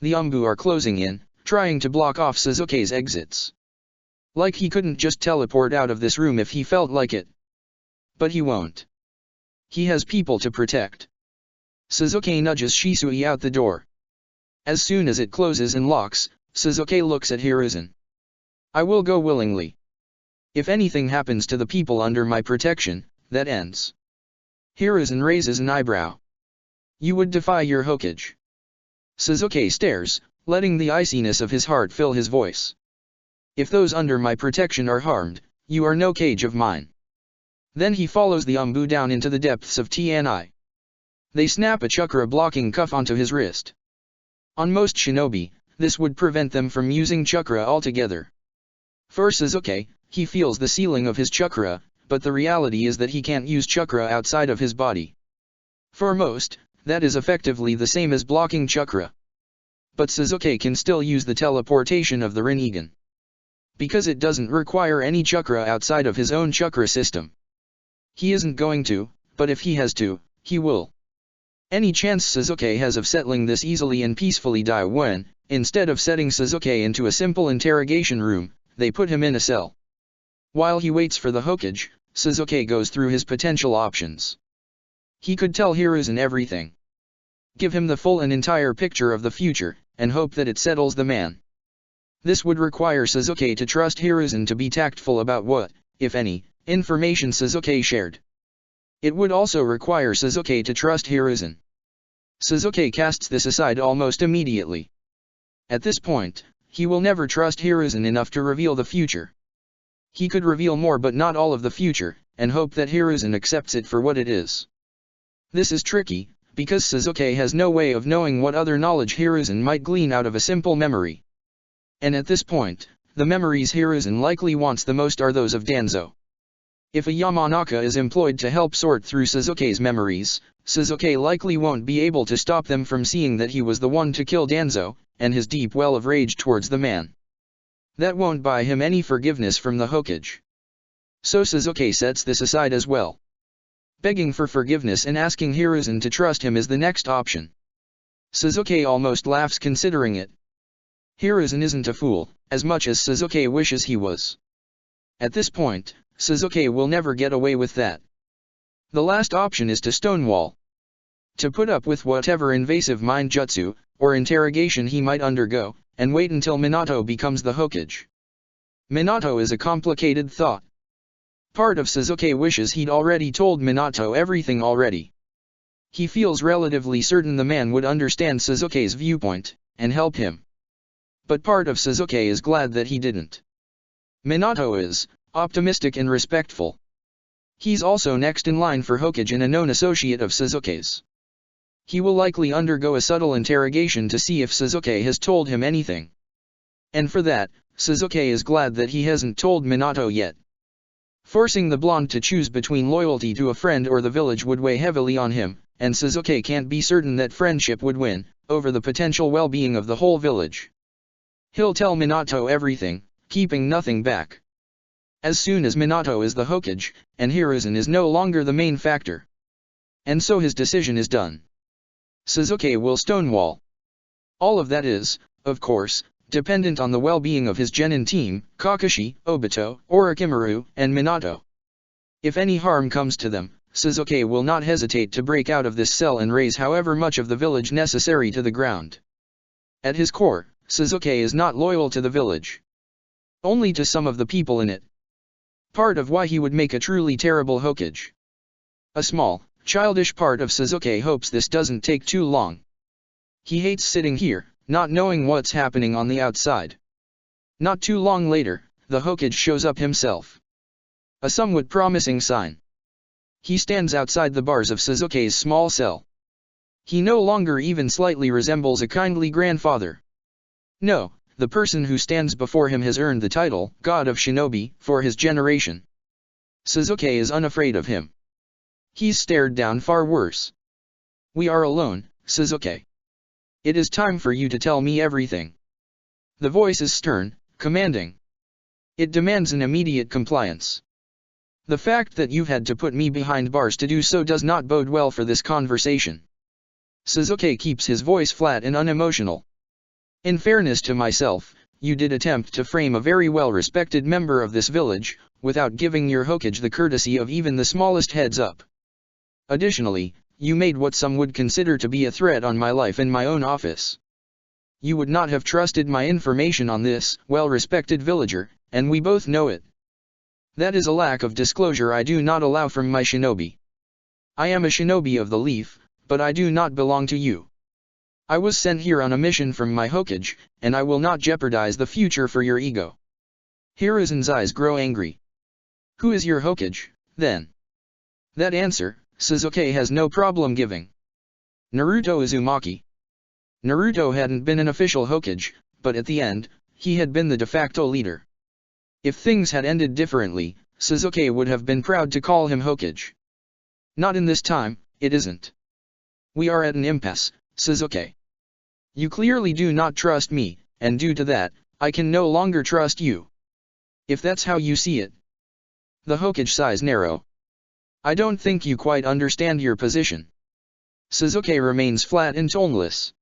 The Umbu are closing in, trying to block off Sasuke's exits. Like he couldn't just teleport out of this room if he felt like it. But he won't. He has people to protect. Sasuke nudges Shisui out the door. As soon as it closes and locks, Sasuke looks at Hiruzen. I will go willingly. If anything happens to the people under my protection, that ends. Hiruzen raises an eyebrow. You would defy your Hokage. Sasuke stares, letting the iciness of his heart fill his voice. If those under my protection are harmed, you are no cage of mine. Then he follows the Umbu down into the depths of Tni. They snap a chakra-blocking cuff onto his wrist. On most shinobi, this would prevent them from using chakra altogether. For Sasuke, he feels the ceiling of his chakra, but the reality is that he can't use chakra outside of his body. For most, that is effectively the same as blocking chakra. But Sasuke can still use the teleportation of the Rinnegan. Because it doesn't require any chakra outside of his own chakra system. He isn't going to, but if he has to, he will. Any chance Sasuke has of settling this easily and peacefully die when, instead of setting Sasuke into a simple interrogation room, they put him in a cell. While he waits for the Hokage, Sasuke goes through his potential options. He could tell Hiruzen everything. Give him the full and entire picture of the future, and hope that it settles the man. This would require Sasuke to trust Hiruzen to be tactful about what, if any, information Sasuke shared. It would also require Sasuke to trust Hiruzen. Sasuke casts this aside almost immediately. At this point, he will never trust Hiruzen enough to reveal the future. He could reveal more but not all of the future, and hope that Hiruzen accepts it for what it is. This is tricky, because Sasuke has no way of knowing what other knowledge Hiruzen might glean out of a simple memory. And at this point, the memories Hiruzen likely wants the most are those of Danzo. If a Yamanaka is employed to help sort through Sasuke's memories, Sasuke likely won't be able to stop them from seeing that he was the one to kill Danzo, and his deep well of rage towards the man. That won't buy him any forgiveness from the Hokage. So Sasuke sets this aside as well. Begging for forgiveness and asking Hiruzen to trust him is the next option. Sasuke almost laughs considering it. Hiruzen isn't a fool, as much as Sasuke wishes he was. At this point, Sasuke will never get away with that. The last option is to stonewall. To put up with whatever invasive mind jutsu, or interrogation he might undergo, and wait until Minato becomes the Hokage. Minato is a complicated thought. Part of Sasuke wishes he'd already told Minato everything already. He feels relatively certain the man would understand Sasuke's viewpoint, and help him. But part of Sasuke is glad that he didn't. Minato is optimistic and respectful. He's also next in line for Hokage and a known associate of Sasuke's. He will likely undergo a subtle interrogation to see if Sasuke has told him anything. And for that, Sasuke is glad that he hasn't told Minato yet. Forcing the blonde to choose between loyalty to a friend or the village would weigh heavily on him, and Sasuke can't be certain that friendship would win, over the potential well-being of the whole village. He'll tell Minato everything, keeping nothing back. As soon as Minato is the Hokage, and Hiruzen is no longer the main factor. And so his decision is done. Sasuke will stonewall. All of that is, of course, dependent on the well-being of his genin team, Kakashi, Obito, Orochimaru, and Minato. If any harm comes to them, Sasuke will not hesitate to break out of this cell and raze however much of the village necessary to the ground. At his core, Sasuke is not loyal to the village. Only to some of the people in it. Part of why he would make a truly terrible Hokage. A small, childish part of Sasuke hopes this doesn't take too long. He hates sitting here, not knowing what's happening on the outside. Not too long later, the Hokage shows up himself. A somewhat promising sign. He stands outside the bars of Sasuke's small cell. He no longer even slightly resembles a kindly grandfather. No, the person who stands before him has earned the title, God of Shinobi, for his generation. Sasuke is unafraid of him. He's stared down far worse. We are alone, Sasuke. It is time for you to tell me everything. The voice is stern, commanding. It demands an immediate compliance. The fact that you've had to put me behind bars to do so does not bode well for this conversation. Sasuke keeps his voice flat and unemotional. In fairness to myself, you did attempt to frame a very well-respected member of this village, without giving your Hokage the courtesy of even the smallest heads up. Additionally, you made what some would consider to be a threat on my life in my own office. You would not have trusted my information on this well-respected villager, and we both know it. That is a lack of disclosure I do not allow from my shinobi. I am a shinobi of the leaf, but I do not belong to you. I was sent here on a mission from my Hokage, and I will not jeopardize the future for your ego. Hiruzen's eyes grow angry. Who is your Hokage, then? That answer, Sasuke has no problem giving. Naruto Uzumaki. Naruto hadn't been an official Hokage, but at the end, he had been the de facto leader. If things had ended differently, Sasuke would have been proud to call him Hokage. Not in this time, it isn't. We are at an impasse, Sasuke. You clearly do not trust me, and due to that, I can no longer trust you. If that's how you see it. The Hokage sighs narrow. I don't think you quite understand your position. Sasuke remains flat and toneless.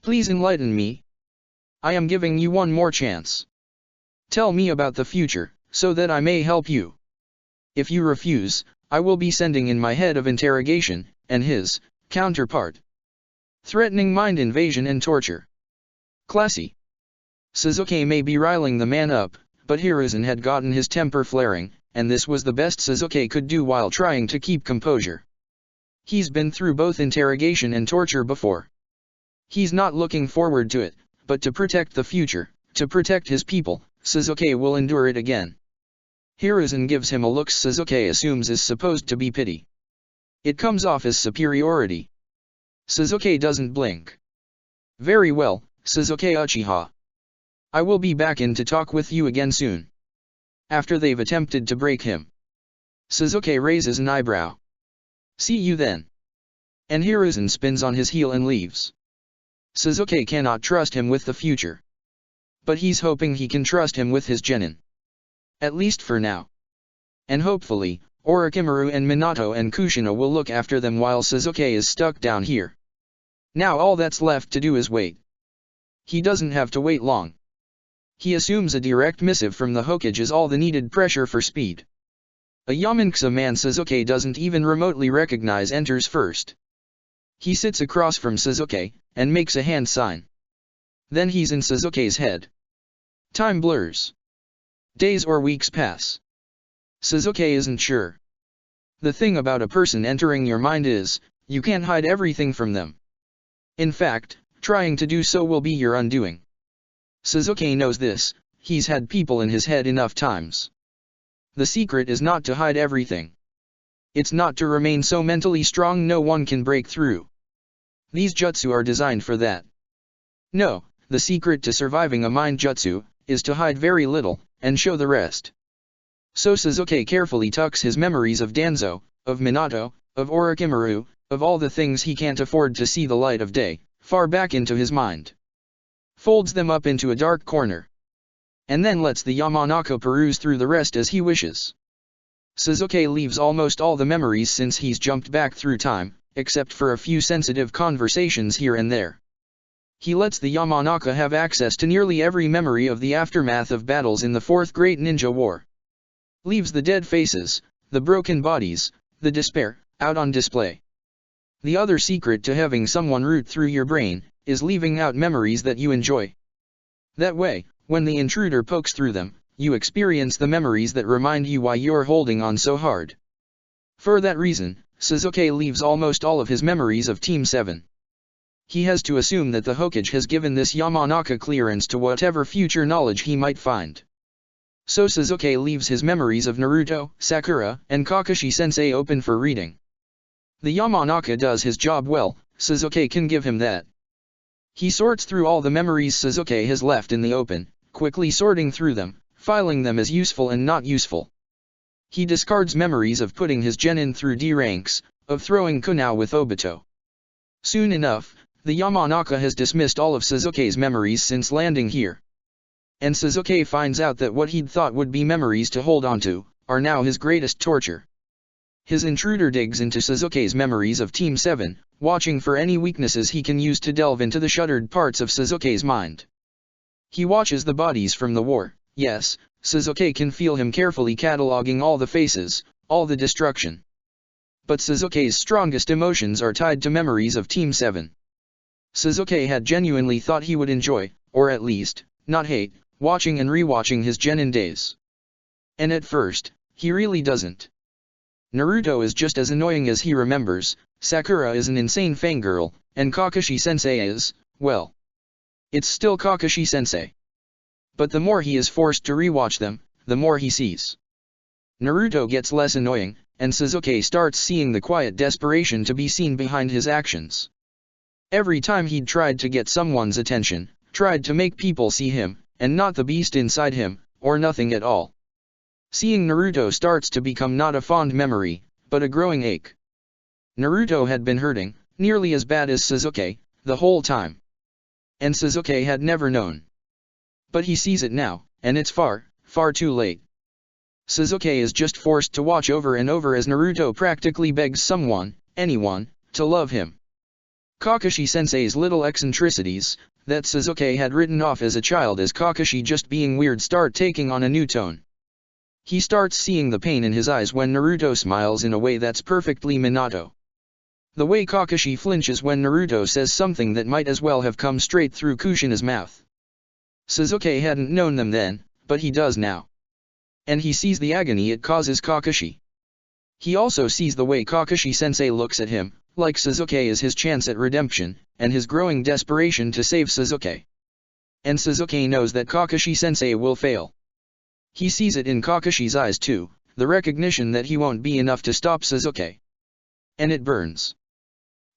Please enlighten me. I am giving you one more chance. Tell me about the future, so that I may help you. If you refuse, I will be sending in my head of interrogation, and his counterpart. Threatening mind invasion and torture. Classy. Sasuke may be riling the man up, but Hiruzen had gotten his temper flaring, and this was the best Sasuke could do while trying to keep composure. He's been through both interrogation and torture before. He's not looking forward to it, but to protect the future, to protect his people, Sasuke will endure it again. Hiruzen gives him a look Sasuke assumes is supposed to be pity. It comes off as superiority. Sasuke doesn't blink. Very well, Sasuke Uchiha. I will be back in to talk with you again soon. After they've attempted to break him. Sasuke raises an eyebrow. See you then. And Hiruzen spins on his heel and leaves. Sasuke cannot trust him with the future. But he's hoping he can trust him with his genin. At least for now. And hopefully, Orochimaru and Minato and Kushina will look after them while Sasuke is stuck down here. Now all that's left to do is wait. He doesn't have to wait long. He assumes a direct missive from the Hokage is all the needed pressure for speed. A Yamanksa man Sasuke doesn't even remotely recognize enters first. He sits across from Sasuke, and makes a hand sign. Then he's in Sasuke's head. Time blurs. Days or weeks pass. Sasuke isn't sure. The thing about a person entering your mind is, you can't hide everything from them. In fact, trying to do so will be your undoing. Sasuke knows this, he's had people in his head enough times. The secret is not to hide everything. It's not to remain so mentally strong no one can break through. These jutsu are designed for that. No, the secret to surviving a mind jutsu, is to hide very little, and show the rest. So Sasuke carefully tucks his memories of Danzo, of Minato, of Orochimaru, of all the things he can't afford to see the light of day, far back into his mind. Folds them up into a dark corner. and then lets the Yamanaka peruse through the rest as he wishes. Sasuke leaves almost all the memories since he's jumped back through time, except for a few sensitive conversations here and there. He lets the Yamanaka have access to nearly every memory of the aftermath of battles in the Fourth Great Ninja War. Leaves the dead faces, the broken bodies, the despair, out on display. The other secret to having someone root through your brain, is leaving out memories that you enjoy. That way, when the intruder pokes through them, you experience the memories that remind you why you're holding on so hard. For that reason, Sasuke leaves almost all of his memories of Team 7. He has to assume that the Hokage has given this Yamanaka clearance to whatever future knowledge he might find. So Sasuke leaves his memories of Naruto, Sakura, and Kakashi-sensei open for reading. The Yamanaka does his job well, Sasuke can give him that. He sorts through all the memories Sasuke has left in the open, quickly sorting through them, filing them as useful and not useful. He discards memories of putting his genin through D ranks, of throwing Kunao with Obito. Soon enough, the Yamanaka has dismissed all of Sasuke's memories since landing here. And Sasuke finds out that what he'd thought would be memories to hold onto, are now his greatest torture. His intruder digs into Sasuke's memories of Team 7, watching for any weaknesses he can use to delve into the shuttered parts of Sasuke's mind. He watches the bodies from the war. Yes, Sasuke can feel him carefully cataloging all the faces, all the destruction. But Sasuke's strongest emotions are tied to memories of Team 7. Sasuke had genuinely thought he would enjoy, or at least, not hate, watching and rewatching his genin days. And at first, he really doesn't. Naruto is just as annoying as he remembers, Sakura is an insane fangirl, and Kakashi-sensei is, well, it's still Kakashi-sensei. But the more he is forced to rewatch them, the more he sees. Naruto gets less annoying, and Sasuke starts seeing the quiet desperation to be seen behind his actions. Every time he'd tried to get someone's attention, tried to make people see him, and not the beast inside him, or nothing at all. Seeing Naruto starts to become not a fond memory, but a growing ache. Naruto had been hurting, nearly as bad as Sasuke, the whole time. And Sasuke had never known. But he sees it now, and it's far, far too late. Sasuke is just forced to watch over and over as Naruto practically begs someone, anyone, to love him. Kakashi-sensei's little eccentricities, that Sasuke had written off as a child as Kakashi just being weird, start taking on a new tone. He starts seeing the pain in his eyes when Naruto smiles in a way that's perfectly Minato. The way Kakashi flinches when Naruto says something that might as well have come straight through Kushina's mouth. Sasuke hadn't known them then, but he does now. And he sees the agony it causes Kakashi. He also sees the way Kakashi-sensei looks at him, like Sasuke is his chance at redemption, and his growing desperation to save Sasuke. And Sasuke knows that Kakashi-sensei will fail. He sees it in Kakashi's eyes too, the recognition that he won't be enough to stop Sasuke. And it burns.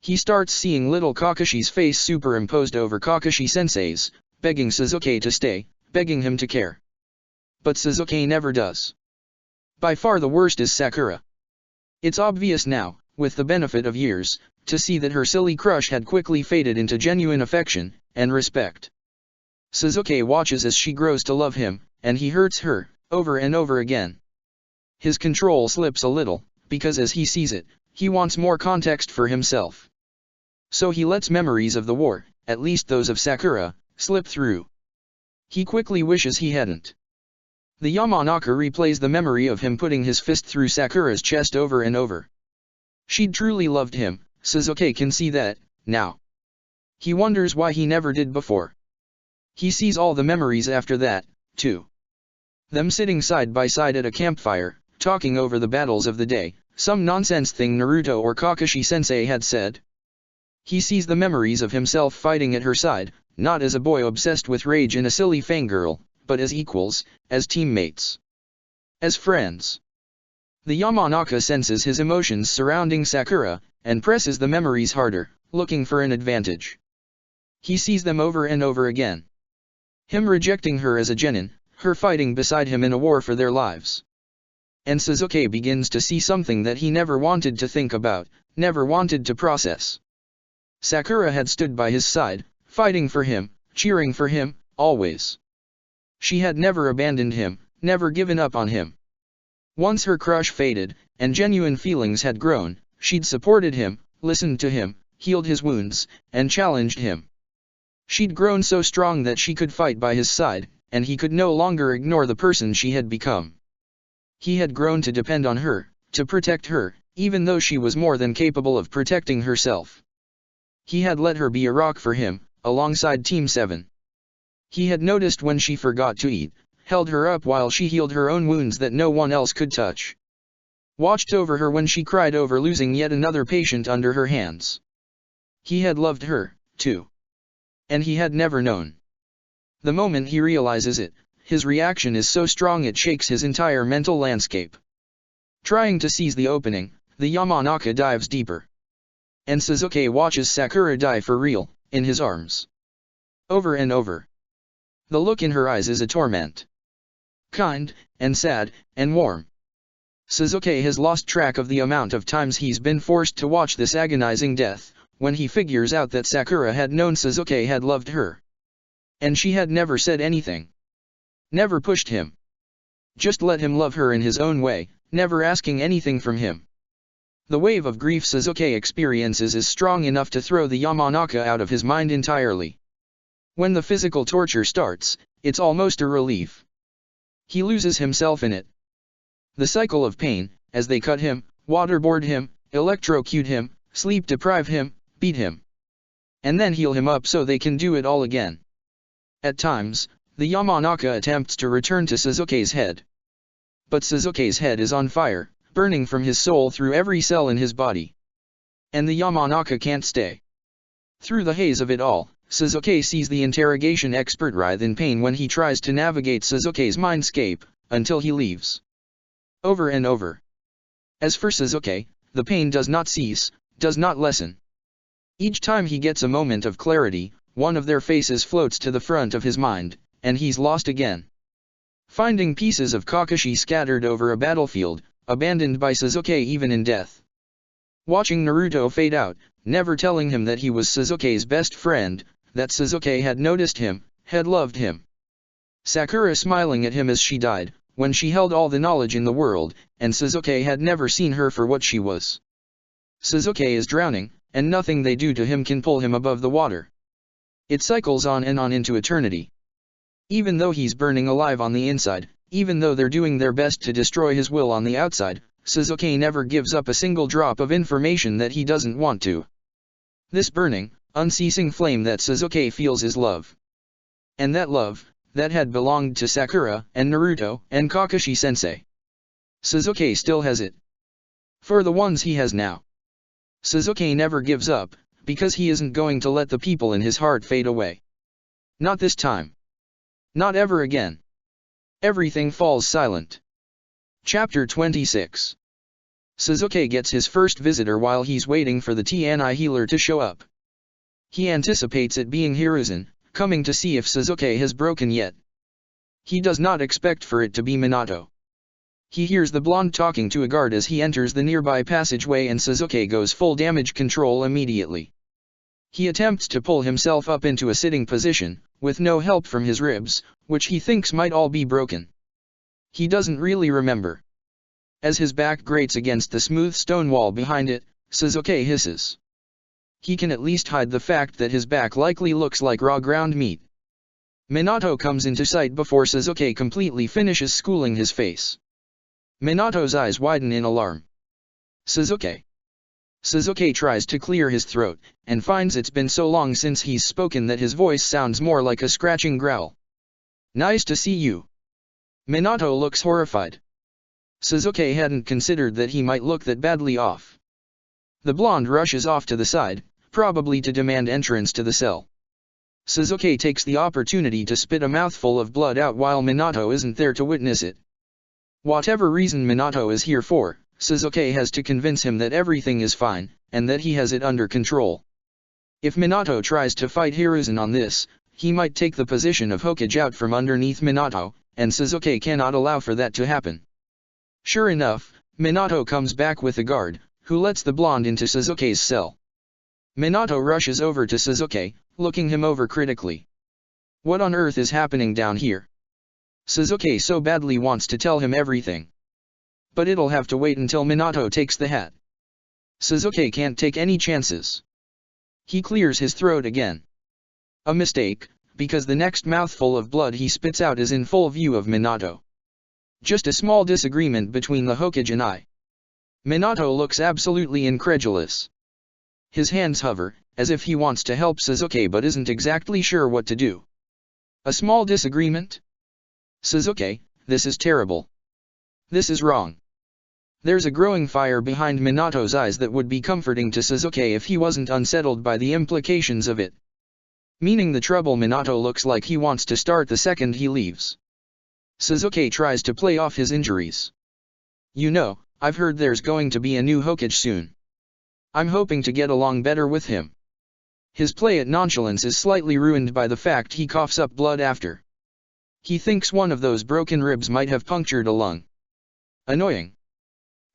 He starts seeing little Kakashi's face superimposed over Kakashi-sensei's, begging Sasuke to stay, begging him to care. But Sasuke never does. By far the worst is Sakura. It's obvious now, with the benefit of years, to see that her silly crush had quickly faded into genuine affection and respect. Sasuke watches as she grows to love him, and he hurts her, over and over again. His control slips a little, because as he sees it, he wants more context for himself. So he lets memories of the war, at least those of Sakura, slip through. He quickly wishes he hadn't. The Yamanaka replays the memory of him putting his fist through Sakura's chest over and over. She'd truly loved him, Sasuke can see that, now. He wonders why he never did before. He sees all the memories after that, too. Them sitting side by side at a campfire, talking over the battles of the day, some nonsense thing Naruto or Kakashi-sensei had said. He sees the memories of himself fighting at her side, not as a boy obsessed with rage and a silly fangirl, but as equals, as teammates. As friends. The Yamanaka senses his emotions surrounding Sakura, and presses the memories harder, looking for an advantage. He sees them over and over again. Him rejecting her as a genin, her fighting beside him in a war for their lives. And Sasuke begins to see something that he never wanted to think about, never wanted to process. Sakura had stood by his side, fighting for him, cheering for him, always. She had never abandoned him, never given up on him. Once her crush faded, and genuine feelings had grown, she'd supported him, listened to him, healed his wounds, and challenged him. She'd grown so strong that she could fight by his side, and he could no longer ignore the person she had become. He had grown to depend on her, to protect her, even though she was more than capable of protecting herself. He had let her be a rock for him, alongside Team 7. He had noticed when she forgot to eat, held her up while she healed her own wounds that no one else could touch. Watched over her when she cried over losing yet another patient under her hands. He had loved her, too. And he had never known. The moment he realizes it, his reaction is so strong it shakes his entire mental landscape. Trying to seize the opening, the Yamanaka dives deeper. And Sasuke watches Sakura die for real, in his arms. Over and over. The look in her eyes is a torment. Kind, and sad, and warm. Sasuke has lost track of the amount of times he's been forced to watch this agonizing death, when he figures out that Sakura had known Sasuke had loved her. And she had never said anything. Never pushed him. Just let him love her in his own way, never asking anything from him. The wave of grief Sasuke experiences is strong enough to throw the Yamanaka out of his mind entirely. When the physical torture starts, it's almost a relief. He loses himself in it. The cycle of pain, as they cut him, waterboard him, electrocute him, sleep deprive him, beat him. And then heal him up so they can do it all again. At times, the Yamanaka attempts to return to Sasuke's head. But Sasuke's head is on fire, burning from his soul through every cell in his body. And the Yamanaka can't stay. Through the haze of it all, Sasuke sees the interrogation expert writhe in pain when he tries to navigate Sasuke's mindscape, until he leaves. Over and over. As for Sasuke, the pain does not cease, does not lessen. Each time he gets a moment of clarity, one of their faces floats to the front of his mind, and he's lost again. Finding pieces of Kakashi scattered over a battlefield, abandoned by Sasuke even in death. Watching Naruto fade out, never telling him that he was Sasuke's best friend, that Sasuke had noticed him, had loved him. Sakura smiling at him as she died, when she held all the knowledge in the world, and Sasuke had never seen her for what she was. Sasuke is drowning, and nothing they do to him can pull him above the water. It cycles on and on into eternity. Even though he's burning alive on the inside, even though they're doing their best to destroy his will on the outside, Sasuke never gives up a single drop of information that he doesn't want to. This burning, unceasing flame that Sasuke feels is love. And that love, that had belonged to Sakura, and Naruto, and Kakashi-sensei. Sasuke still has it. For the ones he has now. Sasuke never gives up, because he isn't going to let the people in his heart fade away. Not this time. Not ever again. Everything falls silent. Chapter 26. Sasuke gets his first visitor while he's waiting for the Tni healer to show up. He anticipates it being Hiruzen, coming to see if Sasuke has broken yet. He does not expect for it to be Minato. He hears the blonde talking to a guard as he enters the nearby passageway and Sasuke goes full damage control immediately. He attempts to pull himself up into a sitting position, with no help from his ribs, which he thinks might all be broken. He doesn't really remember. As his back grates against the smooth stone wall behind it, Sasuke hisses. He can at least hide the fact that his back likely looks like raw ground meat. Minato comes into sight before Sasuke completely finishes schooling his face. Minato's eyes widen in alarm. Sasuke. Sasuke tries to clear his throat, and finds it's been so long since he's spoken that his voice sounds more like a scratching growl. Nice to see you. Minato looks horrified. Sasuke hadn't considered that he might look that badly off. The blonde rushes off to the side, probably to demand entrance to the cell. Sasuke takes the opportunity to spit a mouthful of blood out while Minato isn't there to witness it. Whatever reason Minato is here for, Sasuke has to convince him that everything is fine, and that he has it under control. If Minato tries to fight Hiruzen on this, he might take the position of Hokage out from underneath Minato, and Sasuke cannot allow for that to happen. Sure enough, Minato comes back with a guard, who lets the blonde into Sasuke's cell. Minato rushes over to Sasuke, looking him over critically. What on earth is happening down here? Sasuke so badly wants to tell him everything. But it'll have to wait until Minato takes the hat. Sasuke can't take any chances. He clears his throat again. A mistake, because the next mouthful of blood he spits out is in full view of Minato. Just a small disagreement between the Hokage and I. Minato looks absolutely incredulous. His hands hover, as if he wants to help Sasuke but isn't exactly sure what to do. A small disagreement? Sasuke, this is terrible. This is wrong. There's a growing fire behind Minato's eyes that would be comforting to Sasuke if he wasn't unsettled by the implications of it. Meaning the trouble Minato looks like he wants to start the second he leaves. Sasuke tries to play off his injuries. You know, I've heard there's going to be a new Hokage soon. I'm hoping to get along better with him. His play at nonchalance is slightly ruined by the fact he coughs up blood after. He thinks one of those broken ribs might have punctured a lung. Annoying.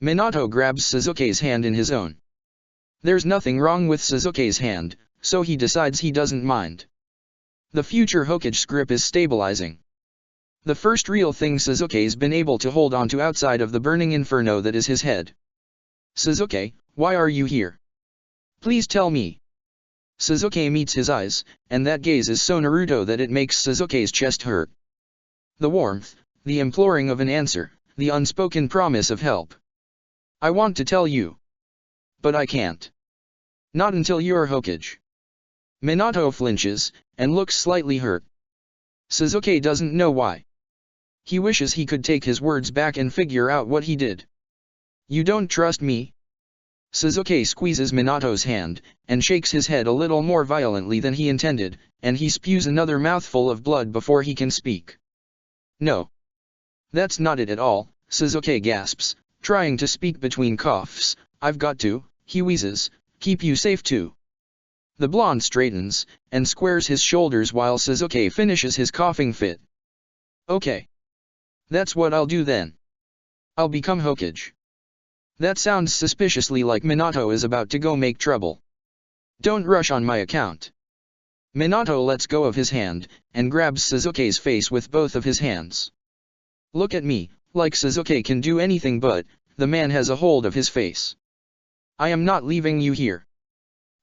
Minato grabs Sasuke's hand in his own. There's nothing wrong with Sasuke's hand, so he decides he doesn't mind. The future Hokage's grip is stabilizing. The first real thing Sasuke's been able to hold on to outside of the burning inferno that is his head. Sasuke, why are you here? Please tell me. Sasuke meets his eyes, and that gaze is so Naruto that it makes Sasuke's chest hurt. The warmth, the imploring of an answer, the unspoken promise of help. I want to tell you. But I can't. Not until you're Hokage. Minato flinches, and looks slightly hurt. Sasuke doesn't know why. He wishes he could take his words back and figure out what he did. You don't trust me? Sasuke squeezes Minato's hand, and shakes his head a little more violently than he intended, and he spews another mouthful of blood before he can speak. No. That's not it at all, Sasuke gasps, trying to speak between coughs. I've got to, he wheezes, keep you safe too. The blonde straightens, and squares his shoulders while Sasuke finishes his coughing fit. Okay. That's what I'll do then. I'll become Hokage. That sounds suspiciously like Minato is about to go make trouble. Don't rush on my account. Minato lets go of his hand, and grabs Sasuke's face with both of his hands. Look at me, like Sasuke can do anything but, the man has a hold of his face. I am not leaving you here.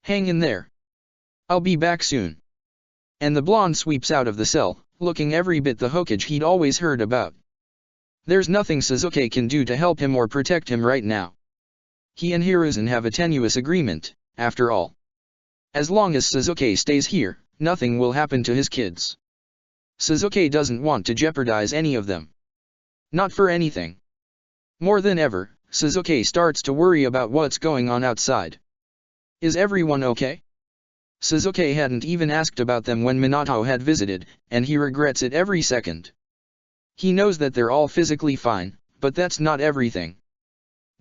Hang in there. I'll be back soon. And the blonde sweeps out of the cell, looking every bit the Hokage he'd always heard about. There's nothing Sasuke can do to help him or protect him right now. He and Hiruzen have a tenuous agreement, after all. As long as Sasuke stays here, nothing will happen to his kids. Sasuke doesn't want to jeopardize any of them. Not for anything. More than ever, Sasuke starts to worry about what's going on outside. Is everyone okay? Sasuke hadn't even asked about them when Minato had visited, and he regrets it every second. He knows that they're all physically fine, but that's not everything.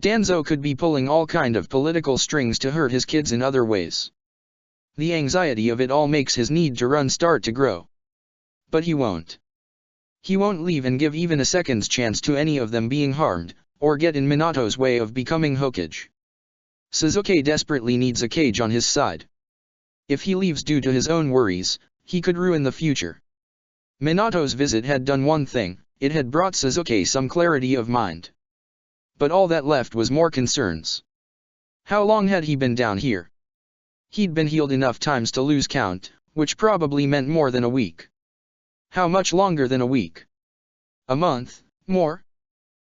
Danzo could be pulling all kind of political strings to hurt his kids in other ways. The anxiety of it all makes his need to run start to grow. But he won't. He won't leave and give even a second's chance to any of them being harmed, or get in Minato's way of becoming Hokage. Sasuke desperately needs a cage on his side. If he leaves due to his own worries, he could ruin the future. Minato's visit had done one thing, it had brought Sasuke some clarity of mind. But all that left was more concerns. How long had he been down here? He'd been healed enough times to lose count, which probably meant more than a week. How much longer than a week? A month, more?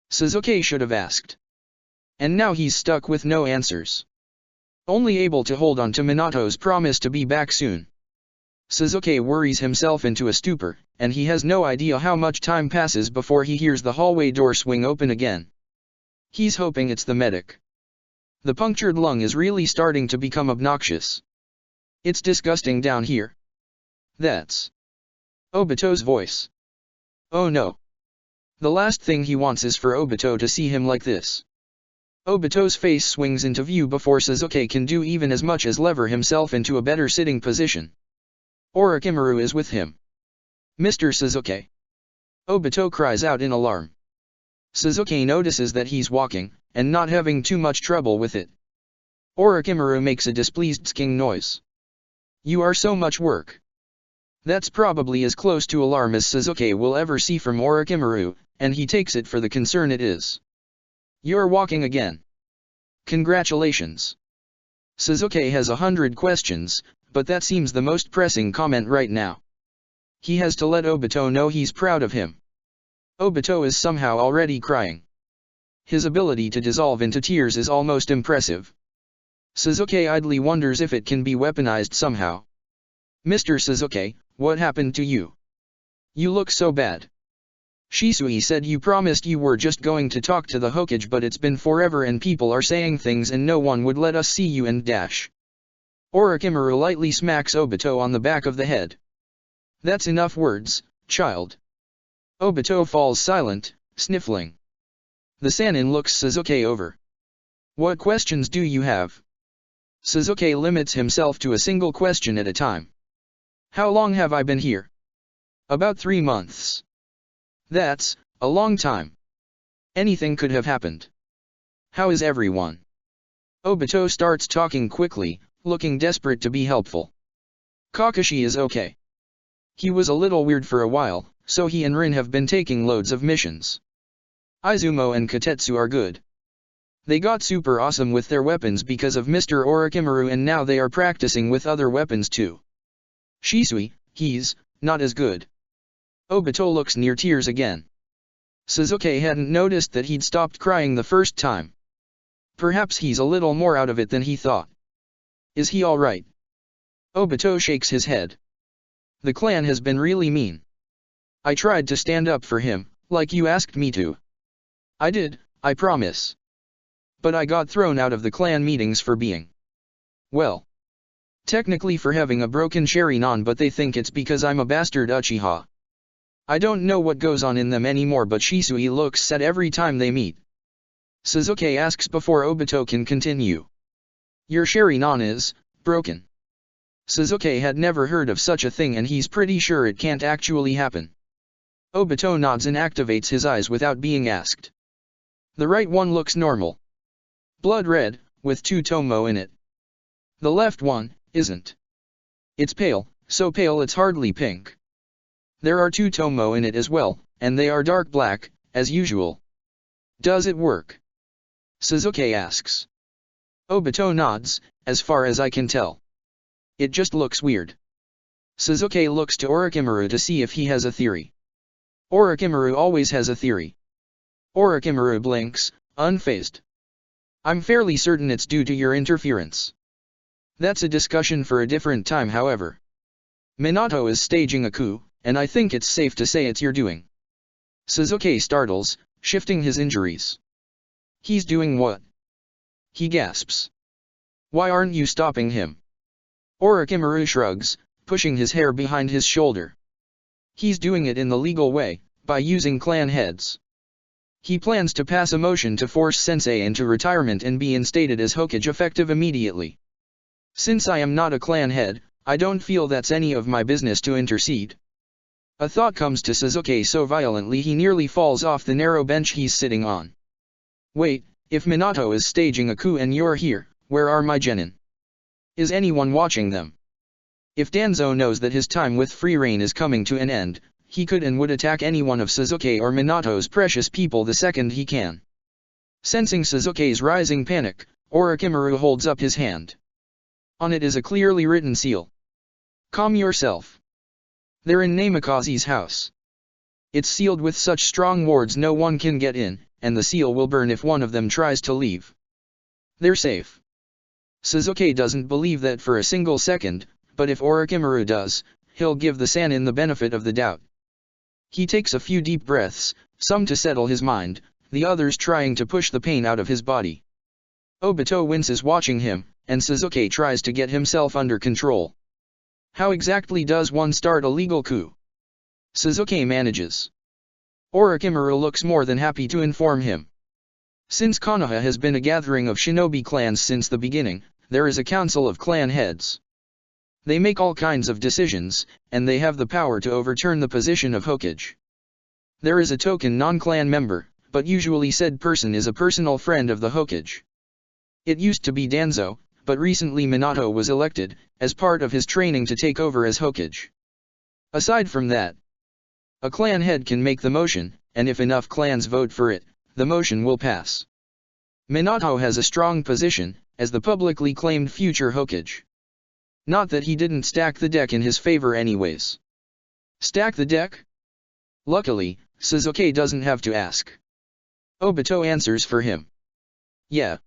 Sasuke should have asked. And now he's stuck with no answers. Only able to hold on to Minato's promise to be back soon. Sasuke worries himself into a stupor, and he has no idea how much time passes before he hears the hallway door swing open again. He's hoping it's the medic. The punctured lung is really starting to become obnoxious. It's disgusting down here. That's Obito's voice. Oh no. The last thing he wants is for Obito to see him like this. Obito's face swings into view before Sasuke can do even as much as lever himself into a better sitting position. Orochimaru is with him. Mr. Sasuke. Obito cries out in alarm. Sasuke notices that he's walking, and not having too much trouble with it. Orochimaru makes a displeased sking noise. You are so much work. That's probably as close to alarm as Suzuki will ever see from Orochimaru, and he takes it for the concern it is. You're walking again. Congratulations. Suzuki has 100 questions, but that seems the most pressing comment right now. He has to let Obito know he's proud of him. Obito is somehow already crying. His ability to dissolve into tears is almost impressive. Suzuki idly wonders if it can be weaponized somehow. Mr. Suzuki, what happened to you? You look so bad. Shisui said you promised you were just going to talk to the Hokage, but it's been forever and people are saying things and no one would let us see you and dash. Orochimaru lightly smacks Obito on the back of the head. That's enough words, child. Obito falls silent, sniffling. The Sannin looks Suzuki over. What questions do you have? Suzuki limits himself to a single question at a time. How long have I been here? About 3 months. That's a long time. Anything could have happened. How is everyone? Obito starts talking quickly, looking desperate to be helpful. Kakashi is okay. He was a little weird for a while, so he and Rin have been taking loads of missions. Izumo and Katetsu are good. They got super awesome with their weapons because of Mr. Orochimaru, and now they are practicing with other weapons too. Shisui, he's not as good. Obito looks near tears again. Suzuki hadn't noticed that he'd stopped crying the first time. Perhaps he's a little more out of it than he thought. Is he alright? Obito shakes his head. The clan has been really mean. I tried to stand up for him, like you asked me to. I did, I promise. But I got thrown out of the clan meetings for being, well, technically for having a broken Sharingan, but they think it's because I'm a bastard Uchiha. I don't know what goes on in them anymore, but Shisui looks sad every time they meet. Suzuki asks before Obito can continue. Your Sharingan is broken. Suzuki had never heard of such a thing and he's pretty sure it can't actually happen. Obito nods and activates his eyes without being asked. The right one looks normal. Blood red, with 2 tomo in it. The left one isn't. It's pale, so pale it's hardly pink. There are 2 tomo in it as well, and they are dark black, as usual. Does it work? Suzuki asks. Obito nods, as far as I can tell. It just looks weird. Suzuki looks to Orochimaru to see if he has a theory. Orochimaru always has a theory. Orochimaru blinks, unfazed. I'm fairly certain it's due to your interference. That's a discussion for a different time, however. Minato is staging a coup, and I think it's safe to say it's your doing. Suzuki startles, shifting his injuries. He's doing what? He gasps. Why aren't you stopping him? Orochimaru shrugs, pushing his hair behind his shoulder. He's doing it in the legal way, by using clan heads. He plans to pass a motion to force Sensei into retirement and be instated as Hokage effective immediately. Since I am not a clan head, I don't feel that's any of my business to intercede. A thought comes to Suzuki so violently he nearly falls off the narrow bench he's sitting on. Wait, if Minato is staging a coup and you're here, where are my genin? Is anyone watching them? If Danzo knows that his time with free reign is coming to an end, he could and would attack any one of Suzuki or Minato's precious people the second he can. Sensing Suzuki's rising panic, Orochimaru holds up his hand. On it is a clearly written seal. Calm yourself. They're in Namikaze's house. It's sealed with such strong wards no one can get in, and the seal will burn if one of them tries to leave. They're safe. Suzuki doesn't believe that for a single second, but if Orochimaru does, he'll give the Sannin the benefit of the doubt. He takes a few deep breaths, some to settle his mind, the others trying to push the pain out of his body. Obito winces watching him, and Suzuki tries to get himself under control. How exactly does one start a legal coup? Suzuki manages. Orochimaru looks more than happy to inform him. Since Konoha has been a gathering of shinobi clans since the beginning, there is a council of clan heads. They make all kinds of decisions, and they have the power to overturn the position of Hokage. There is a token non-clan member, but usually said person is a personal friend of the Hokage. It used to be Danzo, but recently Minato was elected, as part of his training to take over as Hokage. Aside from that, a clan head can make the motion, and if enough clans vote for it, the motion will pass. Minato has a strong position, as the publicly claimed future Hokage. Not that he didn't stack the deck in his favor anyways. Stack the deck? Luckily, Sasuke doesn't have to ask. Obito answers for him. Yeah.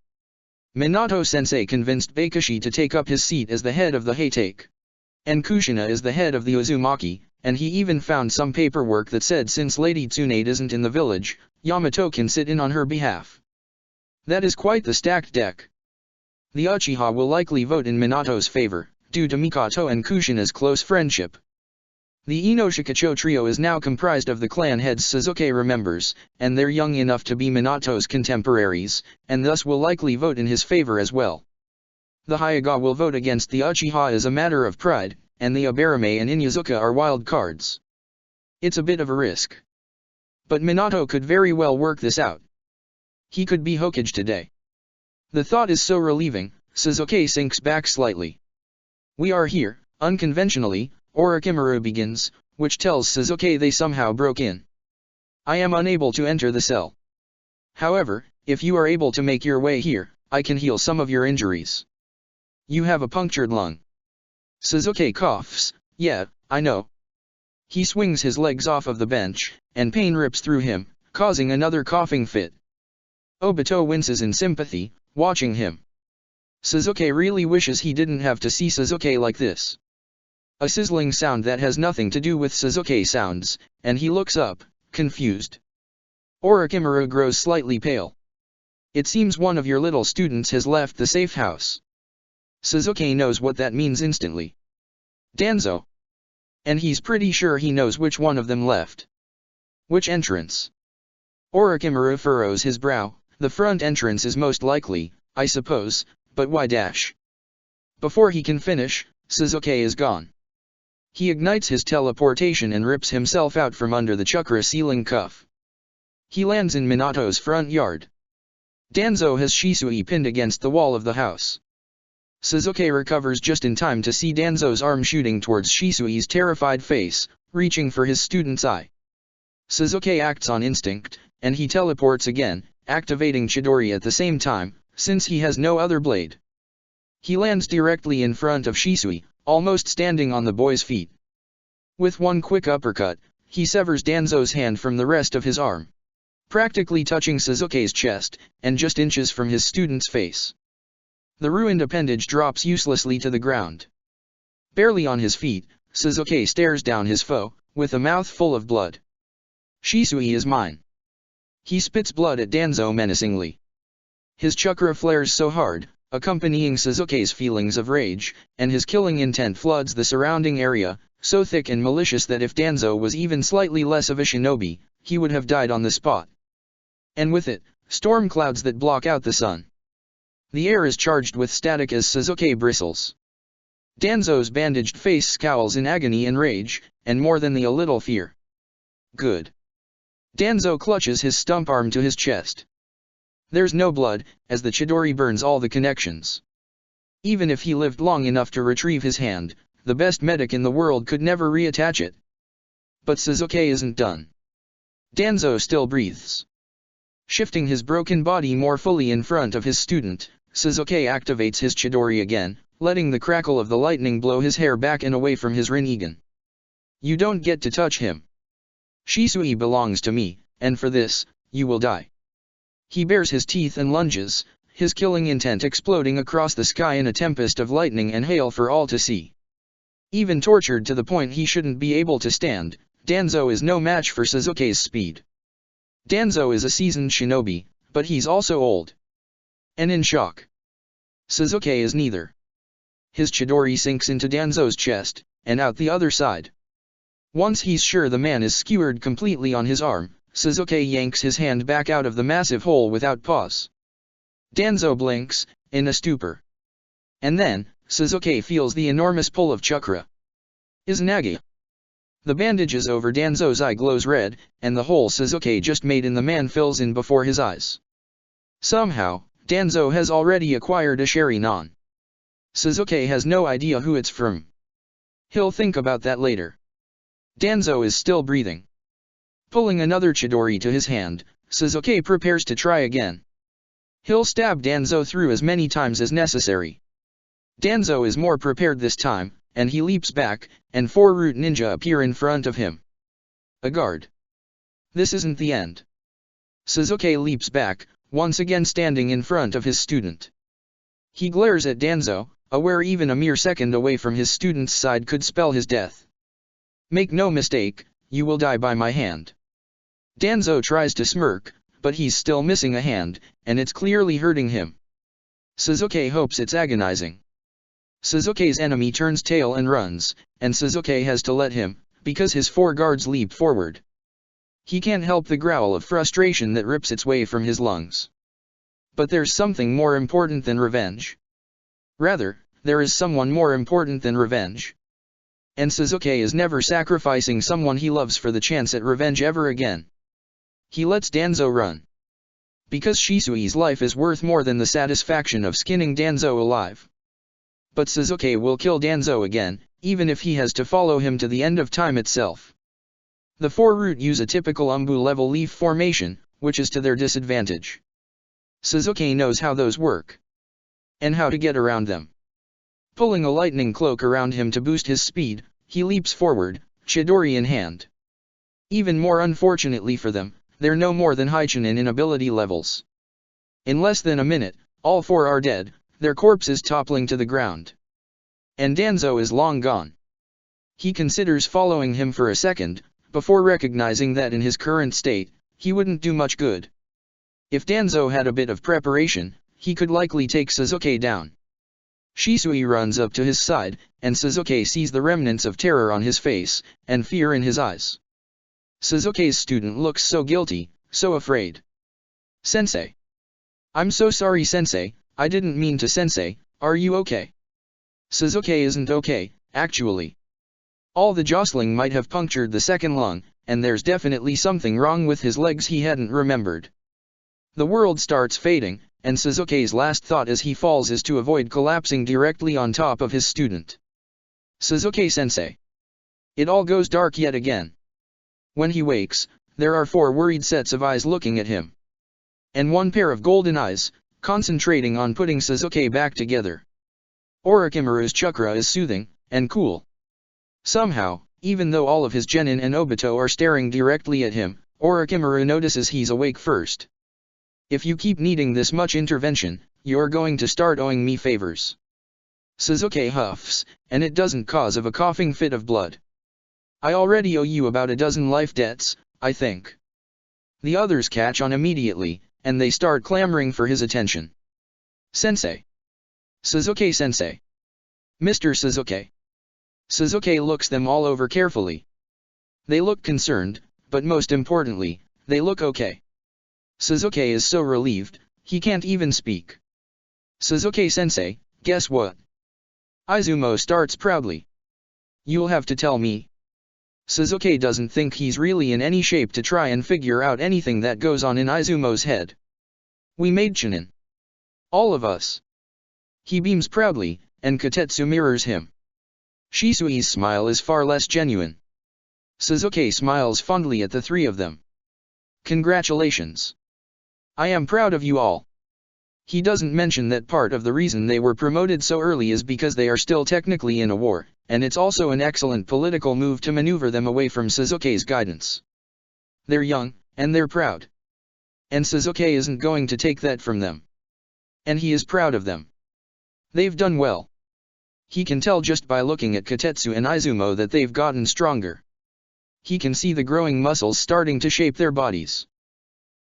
Minato-sensei convinced Bakushi to take up his seat as the head of the Heitake. And Kushina is the head of the Uzumaki, and he even found some paperwork that said since Lady Tsunade isn't in the village, Yamato can sit in on her behalf. That is quite the stacked deck. The Uchiha will likely vote in Minato's favor, due to Mikoto and Kushina's close friendship. The Inoshikacho trio is now comprised of the clan heads Sasuke remembers, and they're young enough to be Minato's contemporaries, and thus will likely vote in his favor as well. The Hyuga will vote against the Uchiha as a matter of pride, and the Aburame and Inyazuka are wild cards. It's a bit of a risk. But Minato could very well work this out. He could be Hokage today. The thought is so relieving, Sasuke sinks back slightly. We are here, unconventionally, Orochimaru begins, which tells Sasuke they somehow broke in. I am unable to enter the cell. However, if you are able to make your way here, I can heal some of your injuries. You have a punctured lung. Sasuke coughs, yeah, I know. He swings his legs off of the bench, and pain rips through him, causing another coughing fit. Obito winces in sympathy, watching him. Sasuke really wishes he didn't have to see Sasuke like this. A sizzling sound that has nothing to do with Sasuke sounds, and he looks up, confused. Orochimaru grows slightly pale. It seems one of your little students has left the safe house. Sasuke knows what that means instantly. Danzo. And he's pretty sure he knows which one of them left. Which entrance? Orochimaru furrows his brow. The front entrance is most likely, I suppose, but why dash? Before he can finish, Sasuke is gone. He ignites his teleportation and rips himself out from under the chakra ceiling cuff. He lands in Minato's front yard. Danzo has Shisui pinned against the wall of the house. Sasuke recovers just in time to see Danzo's arm shooting towards Shisui's terrified face, reaching for his student's eye. Sasuke acts on instinct, and he teleports again, activating Chidori at the same time, since he has no other blade. He lands directly in front of Shisui, almost standing on the boy's feet. With one quick uppercut, he severs Danzo's hand from the rest of his arm, practically touching Sasuke's chest, and just inches from his student's face. The ruined appendage drops uselessly to the ground. Barely on his feet, Sasuke stares down his foe, with a mouth full of blood. Shisui is mine. He spits blood at Danzo menacingly. His chakra flares so hard, accompanying Sasuke's feelings of rage, and his killing intent floods the surrounding area, so thick and malicious that if Danzo was even slightly less of a shinobi, he would have died on the spot. And with it, storm clouds that block out the sun. The air is charged with static as Sasuke bristles. Danzo's bandaged face scowls in agony and rage, and more than a little fear. Good. Danzo clutches his stump arm to his chest. There's no blood, as the Chidori burns all the connections. Even if he lived long enough to retrieve his hand, the best medic in the world could never reattach it. But Sasuke isn't done. Danzo still breathes. Shifting his broken body more fully in front of his student, Sasuke activates his Chidori again, letting the crackle of the lightning blow his hair back and away from his Rinnegan. You don't get to touch him. Shisui belongs to me, and for this, you will die. He bares his teeth and lunges, his killing intent exploding across the sky in a tempest of lightning and hail for all to see. Even tortured to the point he shouldn't be able to stand, Danzo is no match for Sasuke's speed. Danzo is a seasoned shinobi, but he's also old. And in shock. Sasuke is neither. His Chidori sinks into Danzo's chest, and out the other side. Once he's sure the man is skewered completely on his arm, Sasuke yanks his hand back out of the massive hole without pause. Danzo blinks, in a stupor. And then, Sasuke feels the enormous pull of chakra. Izanagi. The bandages over Danzo's eye glows red, and the hole Sasuke just made in the man fills in before his eyes. Somehow, Danzo has already acquired a Sharingan. Sasuke has no idea who it's from. He'll think about that later. Danzo is still breathing. Pulling another Chidori to his hand, Sasuke prepares to try again. He'll stab Danzo through as many times as necessary. Danzo is more prepared this time, and he leaps back, and 4 root ninja appear in front of him. A guard. This isn't the end. Sasuke leaps back, once again standing in front of his student. He glares at Danzo, aware even a mere second away from his student's side could spell his death. Make no mistake, you will die by my hand. Danzo tries to smirk, but he's still missing a hand, and it's clearly hurting him. Sasuke hopes it's agonizing. Sasuke's enemy turns tail and runs, and Sasuke has to let him, because his 4 guards leap forward. He can't help the growl of frustration that rips its way from his lungs. But there's something more important than revenge. Rather, there is someone more important than revenge. And Sasuke is never sacrificing someone he loves for the chance at revenge ever again. He lets Danzo run. Because Shisui's life is worth more than the satisfaction of skinning Danzo alive. But Sasuke will kill Danzo again, even if he has to follow him to the end of time itself. The 4 root use a typical Umbu level leaf formation, which is to their disadvantage. Sasuke knows how those work. And how to get around them. Pulling a lightning cloak around him to boost his speed, he leaps forward, Chidori in hand. Even more unfortunately for them, they're no more than Haichunin in ability levels. In less than a minute, all 4 are dead, their corpses toppling to the ground. And Danzo is long gone. He considers following him for a second, before recognizing that in his current state, he wouldn't do much good. If Danzo had a bit of preparation, he could likely take Sasuke down. Shisui runs up to his side, and Sasuke sees the remnants of terror on his face, and fear in his eyes. Sasuke's student looks so guilty, so afraid. Sensei. I'm so sorry Sensei, I didn't mean to Sensei, are you okay? Sasuke isn't okay, actually. All the jostling might have punctured the second lung, and there's definitely something wrong with his legs he hadn't remembered. The world starts fading, and Sasuke's last thought as he falls is to avoid collapsing directly on top of his student. Sasuke-sensei. It all goes dark yet again. When he wakes, there are 4 worried sets of eyes looking at him. And 1 pair of golden eyes, concentrating on putting Sasuke back together. Orochimaru's chakra is soothing, and cool. Somehow, even though all of his genin and Obito are staring directly at him, Orochimaru notices he's awake first. If you keep needing this much intervention, you're going to start owing me favors. Sasuke huffs, and it doesn't cause of a coughing fit of blood. I already owe you about a dozen life debts, I think. The others catch on immediately, and they start clamoring for his attention. Sensei. Sasuke-sensei. Mr. Sasuke. Sasuke looks them all over carefully. They look concerned, but most importantly, they look okay. Sasuke is so relieved, he can't even speak. Sasuke-sensei, guess what? Izumo starts proudly. You'll have to tell me. Sasuke doesn't think he's really in any shape to try and figure out anything that goes on in Izumo's head. We made Chunin. All of us. He beams proudly, and Kotetsu mirrors him. Shisui's smile is far less genuine. Sasuke smiles fondly at the 3 of them. Congratulations. I am proud of you all. He doesn't mention that part of the reason they were promoted so early is because they are still technically in a war, and it's also an excellent political move to maneuver them away from Sasuke's guidance. They're young, and they're proud. And Sasuke isn't going to take that from them. And he is proud of them. They've done well. He can tell just by looking at Kotetsu and Izumo that they've gotten stronger. He can see the growing muscles starting to shape their bodies.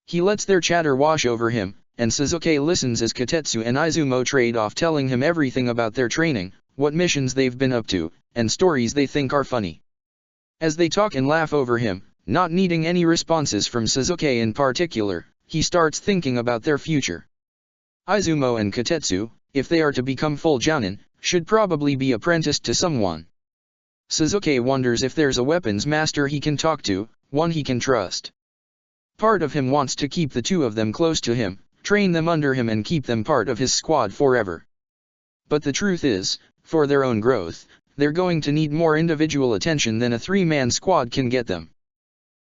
He lets their chatter wash over him, and Sasuke listens as Kotetsu and Izumo trade off telling him everything about their training, what missions they've been up to, and stories they think are funny. As they talk and laugh over him, not needing any responses from Sasuke in particular, he starts thinking about their future. Izumo and Kotetsu, if they are to become full jounin, should probably be apprenticed to someone. Sasuke wonders if there's a weapons master he can talk to, one he can trust. Part of him wants to keep the 2 of them close to him, train them under him and keep them part of his squad forever. But the truth is, for their own growth, they're going to need more individual attention than a three-man squad can get them.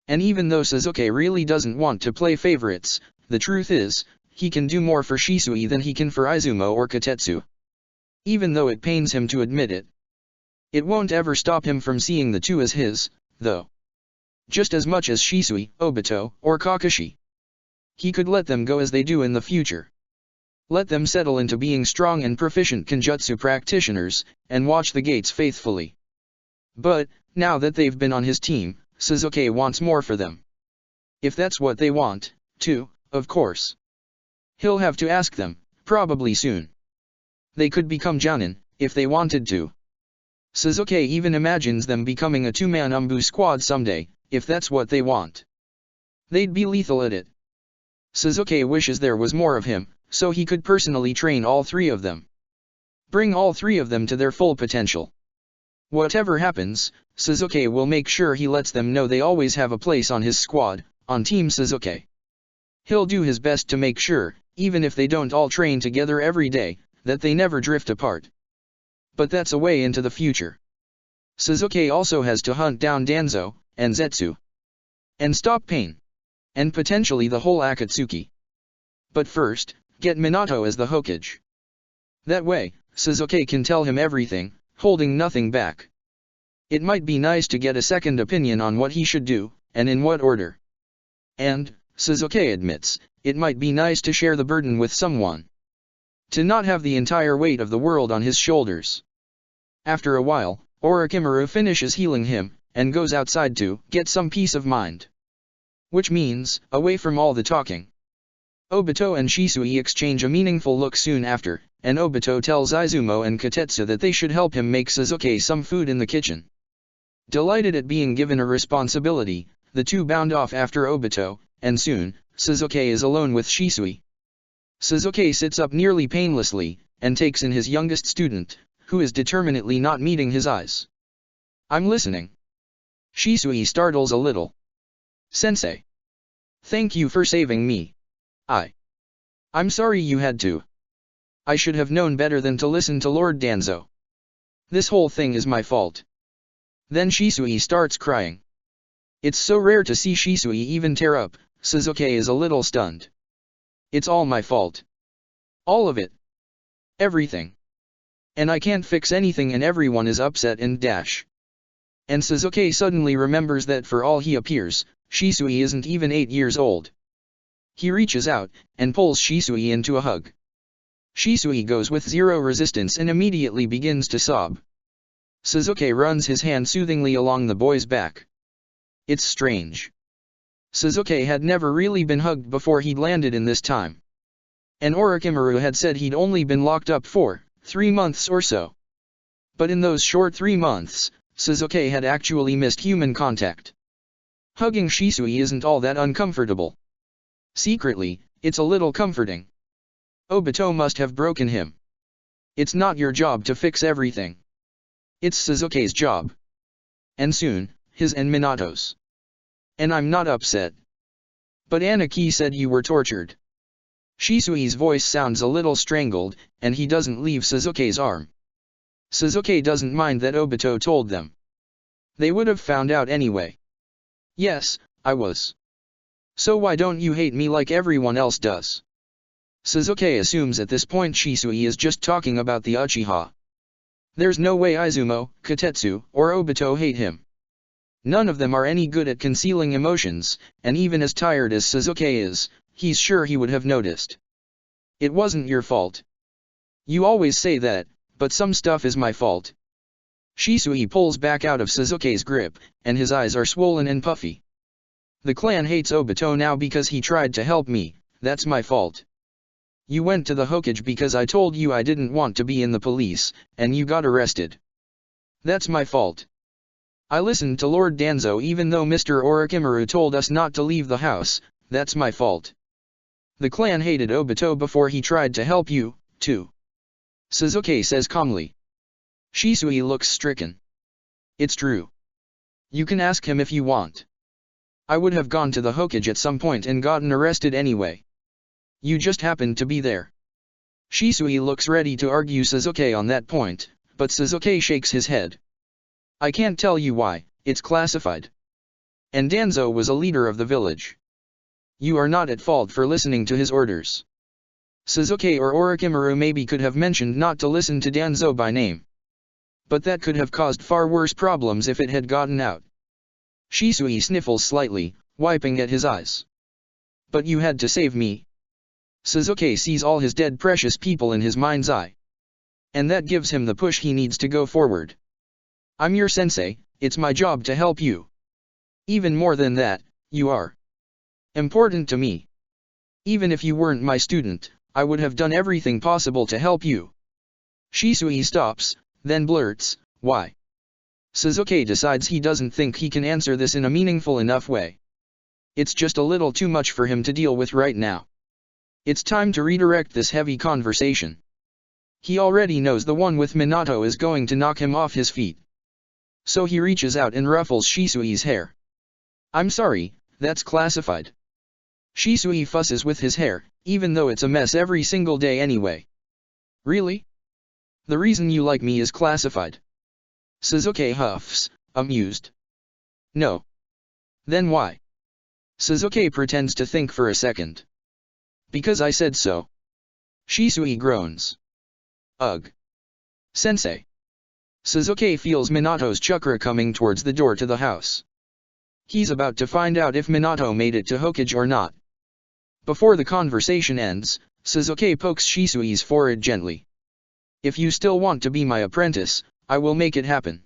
And even though Sasuke really doesn't want to play favorites, the truth is, he can do more for Shisui than he can for Izumo or Kotetsu. Even though it pains him to admit it. It won't ever stop him from seeing the two as his, though. Just as much as Shisui, Obito, or Kakashi. He could let them go as they do in the future. Let them settle into being strong and proficient Kenjutsu practitioners, and watch the gates faithfully. But, now that they've been on his team, Sasuke wants more for them. If that's what they want, too, of course. He'll have to ask them, probably soon. They could become Jounin, if they wanted to. Sasuke even imagines them becoming a two-man Umbu squad someday, if that's what they want. They'd be lethal at it. Sasuke wishes there was more of him, so he could personally train all three of them. Bring all three of them to their full potential. Whatever happens, Sasuke will make sure he lets them know they always have a place on his squad, on Team Sasuke. He'll do his best to make sure, even if they don't all train together every day, that they never drift apart. But that's a way into the future. Sasuke also has to hunt down Danzo, and Zetsu. And stop Pain. And potentially the whole Akatsuki. But first, get Minato as the Hokage. That way, Sasuke can tell him everything, holding nothing back. It might be nice to get a second opinion on what he should do, and in what order. And, Sasuke admits, it might be nice to share the burden with someone. To not have the entire weight of the world on his shoulders. After a while, Orochimaru finishes healing him, and goes outside to get some peace of mind. Which means, away from all the talking. Obito and Shisui exchange a meaningful look soon after, and Obito tells Izumo and Kotetsu that they should help him make Sasuke some food in the kitchen. Delighted at being given a responsibility, the two bound off after Obito, and soon, Sasuke is alone with Shisui. Sasuke sits up nearly painlessly, and takes in his youngest student, who is determinedly not meeting his eyes. I'm listening. Shisui startles a little. Sensei. Thank you for saving me. I'm sorry you had to. I should have known better than to listen to Lord Danzo. This whole thing is my fault. Then Shisui starts crying. It's so rare to see Shisui even tear up, Sasuke is a little stunned. It's all my fault. All of it. Everything. And I can't fix anything and everyone is upset and dash. And Sasuke suddenly remembers that for all he appears, Shisui isn't even 8 years old. He reaches out, and pulls Shisui into a hug. Shisui goes with zero resistance and immediately begins to sob. Sasuke runs his hand soothingly along the boy's back. It's strange. Sasuke had never really been hugged before he'd landed in this time. And Orochimaru had said he'd only been locked up for 3 months or so. But in those short 3 months, Sasuke had actually missed human contact. Hugging Shisui isn't all that uncomfortable. Secretly, it's a little comforting. Obito must have broken him. It's not your job to fix everything. It's Sasuke's job. And soon, his and Minato's. And I'm not upset. But Anaki said you were tortured. Shisui's voice sounds a little strangled, and he doesn't leave Sasuke's arm. Sasuke doesn't mind that Obito told them. They would have found out anyway. Yes, I was. So why don't you hate me like everyone else does? Sasuke assumes at this point Shisui is just talking about the Uchiha. There's no way Izumo, Kotetsu, or Obito hate him. None of them are any good at concealing emotions, and even as tired as Sasuke is, he's sure he would have noticed. It wasn't your fault. You always say that, but some stuff is my fault. Shisui pulls back out of Sasuke's grip, and his eyes are swollen and puffy. The clan hates Obito now because he tried to help me, that's my fault. You went to the Hokage because I told you I didn't want to be in the police, and you got arrested. That's my fault. I listened to Lord Danzo even though Mr. Orochimaru told us not to leave the house, that's my fault. The clan hated Obito before he tried to help you, too. Sasuke says calmly. Shisui looks stricken. It's true. You can ask him if you want. I would have gone to the Hokage at some point and gotten arrested anyway. You just happened to be there. Shisui looks ready to argue Sasuke on that point, but Sasuke shakes his head. I can't tell you why, it's classified. And Danzo was a leader of the village. You are not at fault for listening to his orders. Sasuke or Orochimaru maybe could have mentioned not to listen to Danzo by name. But that could have caused far worse problems if it had gotten out. Shisui sniffles slightly, wiping at his eyes. But you had to save me. Sasuke sees all his dead precious people in his mind's eye. And that gives him the push he needs to go forward. I'm your sensei, it's my job to help you. Even more than that, you are important to me. Even if you weren't my student, I would have done everything possible to help you. Shisui stops, then blurts, why? Sasuke decides he doesn't think he can answer this in a meaningful enough way. It's just a little too much for him to deal with right now. It's time to redirect this heavy conversation. He already knows the one with Minato is going to knock him off his feet. So he reaches out and ruffles Shisui's hair. I'm sorry, that's classified. Shisui fusses with his hair, even though it's a mess every single day anyway. Really? The reason you like me is classified. Sasuke huffs, amused. No. Then why? Sasuke pretends to think for a second. Because I said so. Shisui groans. Ugh. Sensei. Sasuke feels Minato's chakra coming towards the door to the house. He's about to find out if Minato made it to Hokage or not. Before the conversation ends, Sasuke pokes Shisui's forehead gently. If you still want to be my apprentice, I will make it happen.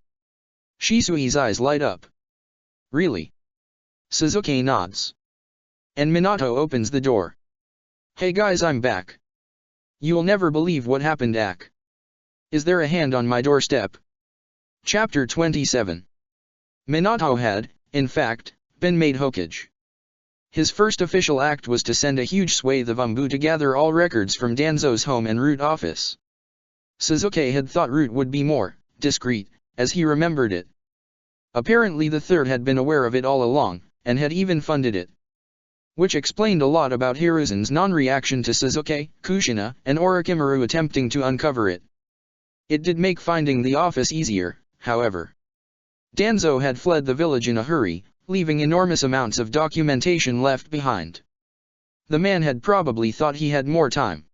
Shisui's eyes light up. Really? Sasuke nods. And Minato opens the door. Hey guys, I'm back. You'll never believe what happened, Ak. Is there a hand on my doorstep? Chapter 27. Minato had, in fact, been made Hokage. His first official act was to send a huge swathe of Umbu to gather all records from Danzo's home and root office. Sasuke had thought Root would be more discreet, as he remembered it. Apparently the third had been aware of it all along, and had even funded it. Which explained a lot about Hiruzen's non-reaction to Sasuke, Kushina, and Orochimaru attempting to uncover it. It did make finding the office easier, however. Danzo had fled the village in a hurry, leaving enormous amounts of documentation left behind. The man had probably thought he had more time.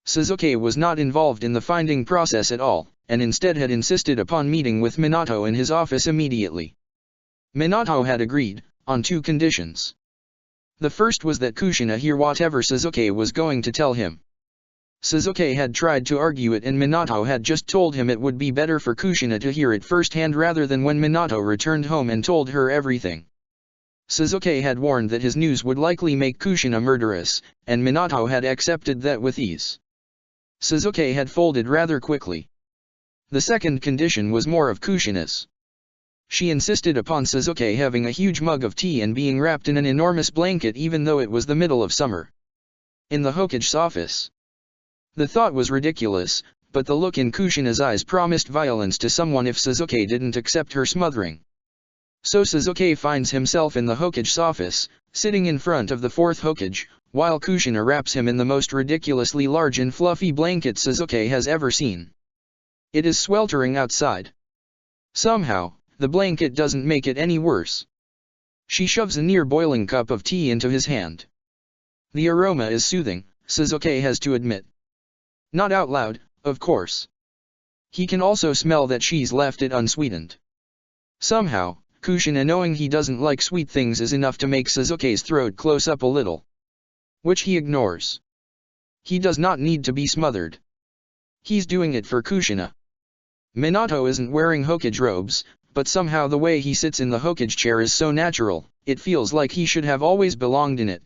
Sasuke was not involved in the finding process at all, and instead had insisted upon meeting with Minato in his office immediately. Minato had agreed, on two conditions. The first was that Kushina hear whatever Sasuke was going to tell him. Sasuke had tried to argue it and Minato had just told him it would be better for Kushina to hear it firsthand rather than when Minato returned home and told her everything. Sasuke had warned that his news would likely make Kushina murderous, and Minato had accepted that with ease. Sasuke had folded rather quickly. The second condition was more of Kushina's. She insisted upon Sasuke having a huge mug of tea and being wrapped in an enormous blanket even though it was the middle of summer. In the Hokage's office. The thought was ridiculous, but the look in Kushina's eyes promised violence to someone if Sasuke didn't accept her smothering. So Sasuke finds himself in the Hokage's office, sitting in front of the fourth Hokage, while Kushina wraps him in the most ridiculously large and fluffy blanket Sasuke has ever seen. It is sweltering outside. Somehow, the blanket doesn't make it any worse. She shoves a near-boiling cup of tea into his hand. The aroma is soothing, Sasuke has to admit. Not out loud, of course. He can also smell that she's left it unsweetened. Somehow, Kushina knowing he doesn't like sweet things is enough to make Sasuke's throat close up a little. Which he ignores. He does not need to be smothered. He's doing it for Kushina. Minato isn't wearing Hokage robes, but somehow the way he sits in the Hokage chair is so natural, it feels like he should have always belonged in it.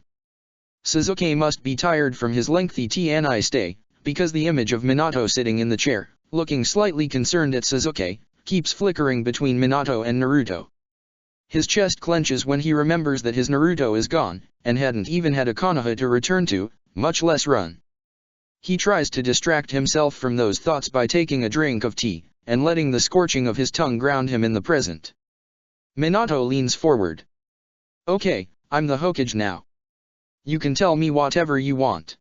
Sasuke must be tired from his lengthy TNI stay, because the image of Minato sitting in the chair, looking slightly concerned at Sasuke, keeps flickering between Minato and Naruto. His chest clenches when he remembers that his Naruto is gone, and hadn't even had a Konoha to return to, much less run. He tries to distract himself from those thoughts by taking a drink of tea, and letting the scorching of his tongue ground him in the present. Minato leans forward. Okay, I'm the Hokage now. You can tell me whatever you want.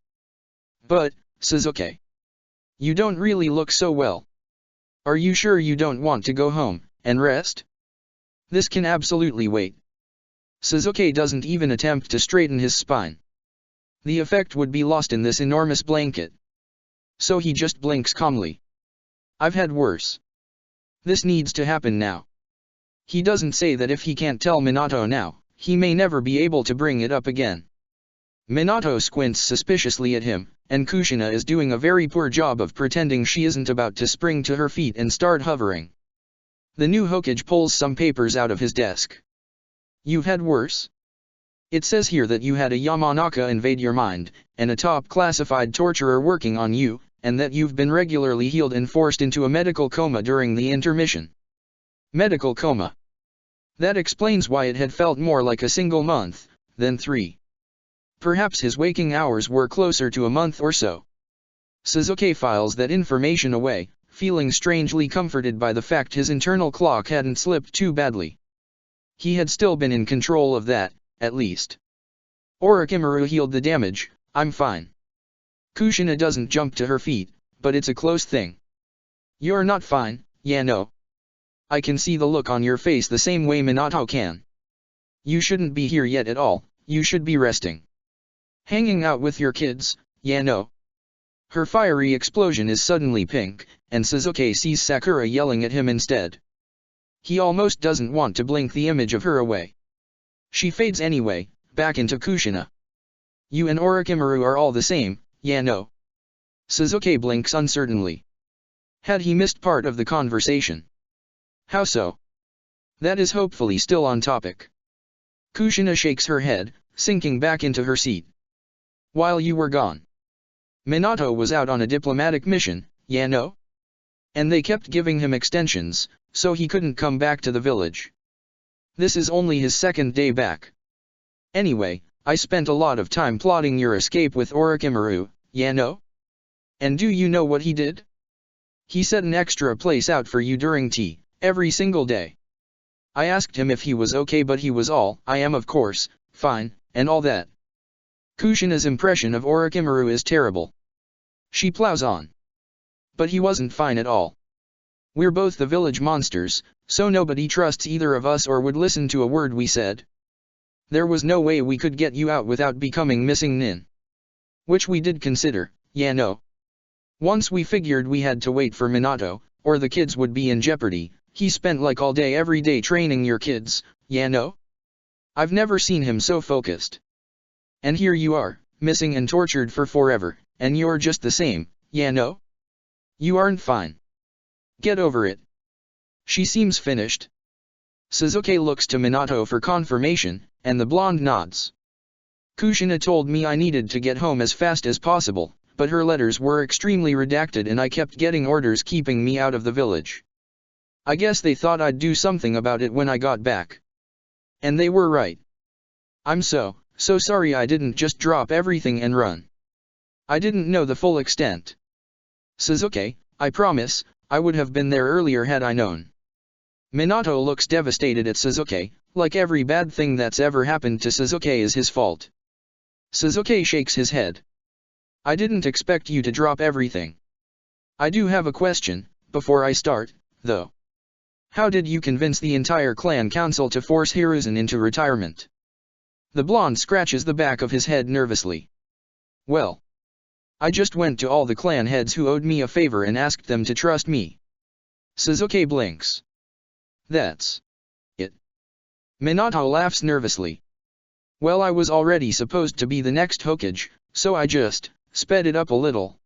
But, Sasuke, you don't really look so well. Are you sure you don't want to go home and rest? This can absolutely wait. Sasuke doesn't even attempt to straighten his spine. The effect would be lost in this enormous blanket. So he just blinks calmly. I've had worse. This needs to happen now. He doesn't say that if he can't tell Minato now, he may never be able to bring it up again. Minato squints suspiciously at him, and Kushina is doing a very poor job of pretending she isn't about to spring to her feet and start hovering. The new Hokage pulls some papers out of his desk. You've had worse? It says here that you had a Yamanaka invade your mind, and a top-classified torturer working on you, and that you've been regularly healed and forced into a medical coma during the intermission. Medical coma. That explains why it had felt more like a single month than 3. Perhaps his waking hours were closer to a month or so. Sasuke files that information away, feeling strangely comforted by the fact his internal clock hadn't slipped too badly. He had still been in control of that, at least. Orochimaru healed the damage, I'm fine. Kushina doesn't jump to her feet, but it's a close thing. You're not fine, yeah no. I can see the look on your face the same way Minato can. You shouldn't be here yet at all, you should be resting. Hanging out with your kids, yeah no. Her fiery explosion is suddenly pink, and Sasuke sees Sakura yelling at him instead. He almost doesn't want to blink the image of her away. She fades anyway, back into Kushina. You and Orochimaru are all the same, yeah no. Sasuke blinks uncertainly. Had he missed part of the conversation? How so? That is hopefully still on topic. Kushina shakes her head, sinking back into her seat. While you were gone, Minato was out on a diplomatic mission, yeah no? And they kept giving him extensions, so he couldn't come back to the village. This is only his second day back. Anyway, I spent a lot of time plotting your escape with Orochimaru, yeah no? And do you know what he did? He set an extra place out for you during tea, every single day. I asked him if he was okay, but he was all, I am of course, fine, and all that. Kushina's impression of Orochimaru is terrible. She plows on. But he wasn't fine at all. We're both the village monsters, so nobody trusts either of us or would listen to a word we said. There was no way we could get you out without becoming missing nin. Which we did consider, yeah no. Once we figured we had to wait for Minato, or the kids would be in jeopardy, he spent like all day every day training your kids, yeah no? I've never seen him so focused. And here you are, missing and tortured for forever, and you're just the same, yeah no? You aren't fine. Get over it. She seems finished. Sasuke looks to Minato for confirmation, and the blonde nods. Kushina told me I needed to get home as fast as possible, but her letters were extremely redacted and I kept getting orders keeping me out of the village. I guess they thought I'd do something about it when I got back. And they were right. I'm so sorry I didn't just drop everything and run. I didn't know the full extent. Sasuke, I promise, I would have been there earlier had I known. Minato looks devastated at Sasuke, like every bad thing that's ever happened to Sasuke is his fault. Sasuke shakes his head. I didn't expect you to drop everything. I do have a question, before I start, though. How did you convince the entire clan council to force Hiruzen into retirement? The blonde scratches the back of his head nervously. Well, I just went to all the clan heads who owed me a favor and asked them to trust me. Sasuke blinks. That's it. Minato laughs nervously. Well, I was already supposed to be the next Hokage, so I just sped it up a little.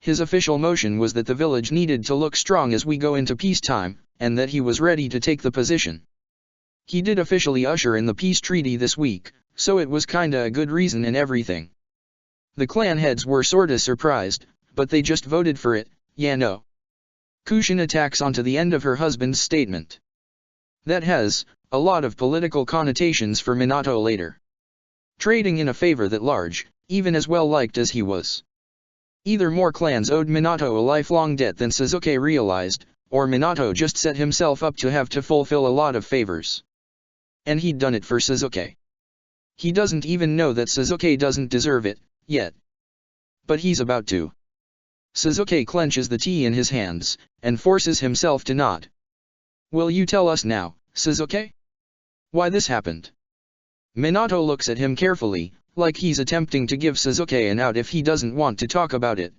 His official motion was that the village needed to look strong as we go into peacetime, and that he was ready to take the position. He did officially usher in the peace treaty this week, so it was kinda a good reason and everything. The clan heads were sorta surprised, but they just voted for it, yeah no. Kushina tacks onto the end of her husband's statement. That has a lot of political connotations for Minato later. Trading in a favor that large, even as well liked as he was. Either more clans owed Minato a lifelong debt than Sasuke realized, or Minato just set himself up to have to fulfill a lot of favors. And he'd done it for Sasuke. He doesn't even know that Sasuke doesn't deserve it, yet. But he's about to. Sasuke clenches the tea in his hands, and forces himself to nod. Will you tell us now, Sasuke? Why this happened? Minato looks at him carefully, like he's attempting to give Sasuke an out if he doesn't want to talk about it.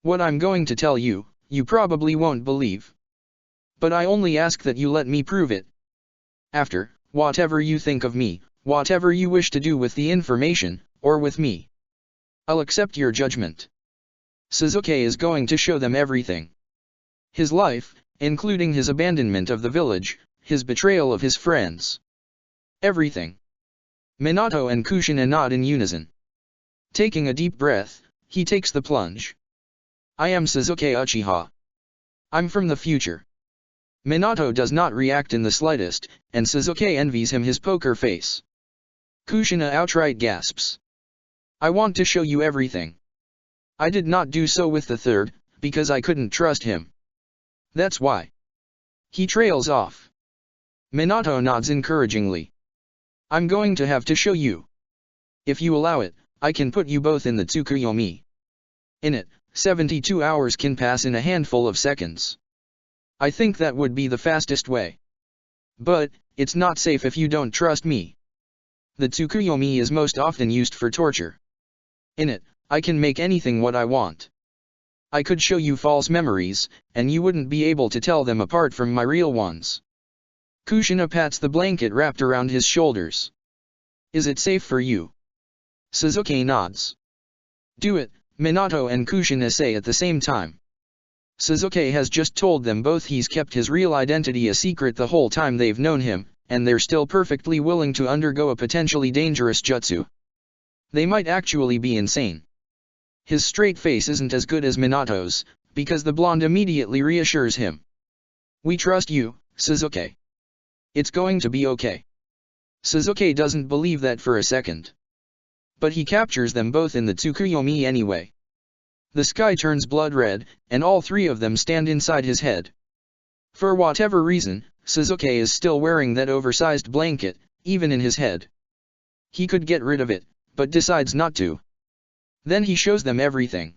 What I'm going to tell you, you probably won't believe. But I only ask that you let me prove it. After, whatever you think of me, whatever you wish to do with the information, or with me, I'll accept your judgment. Sasuke is going to show them everything. His life, including his abandonment of the village, his betrayal of his friends. Everything. Minato and Kushina nod in unison. Taking a deep breath, he takes the plunge. I am Sasuke Uchiha. I'm from the future. Minato does not react in the slightest, and Sasuke envies him his poker face. Kushina outright gasps. I want to show you everything. I did not do so with the third, because I couldn't trust him. That's why. He trails off. Minato nods encouragingly. I'm going to have to show you. If you allow it, I can put you both in the Tsukuyomi. In it, 72 hours can pass in a handful of seconds. I think that would be the fastest way. But, it's not safe if you don't trust me. The Tsukuyomi is most often used for torture. In it, I can make anything what I want. I could show you false memories, and you wouldn't be able to tell them apart from my real ones. Kushina pats the blanket wrapped around his shoulders. Is it safe for you? Sasuke nods. Do it, Minato and Kushina say at the same time. Sasuke has just told them both he's kept his real identity a secret the whole time they've known him, and they're still perfectly willing to undergo a potentially dangerous jutsu. They might actually be insane. His straight face isn't as good as Minato's, because the blonde immediately reassures him. We trust you, Sasuke. It's going to be okay. Sasuke doesn't believe that for a second. But he captures them both in the Tsukuyomi anyway. The sky turns blood red, and all three of them stand inside his head. For whatever reason, Sasuke is still wearing that oversized blanket, even in his head. He could get rid of it, but decides not to. Then he shows them everything.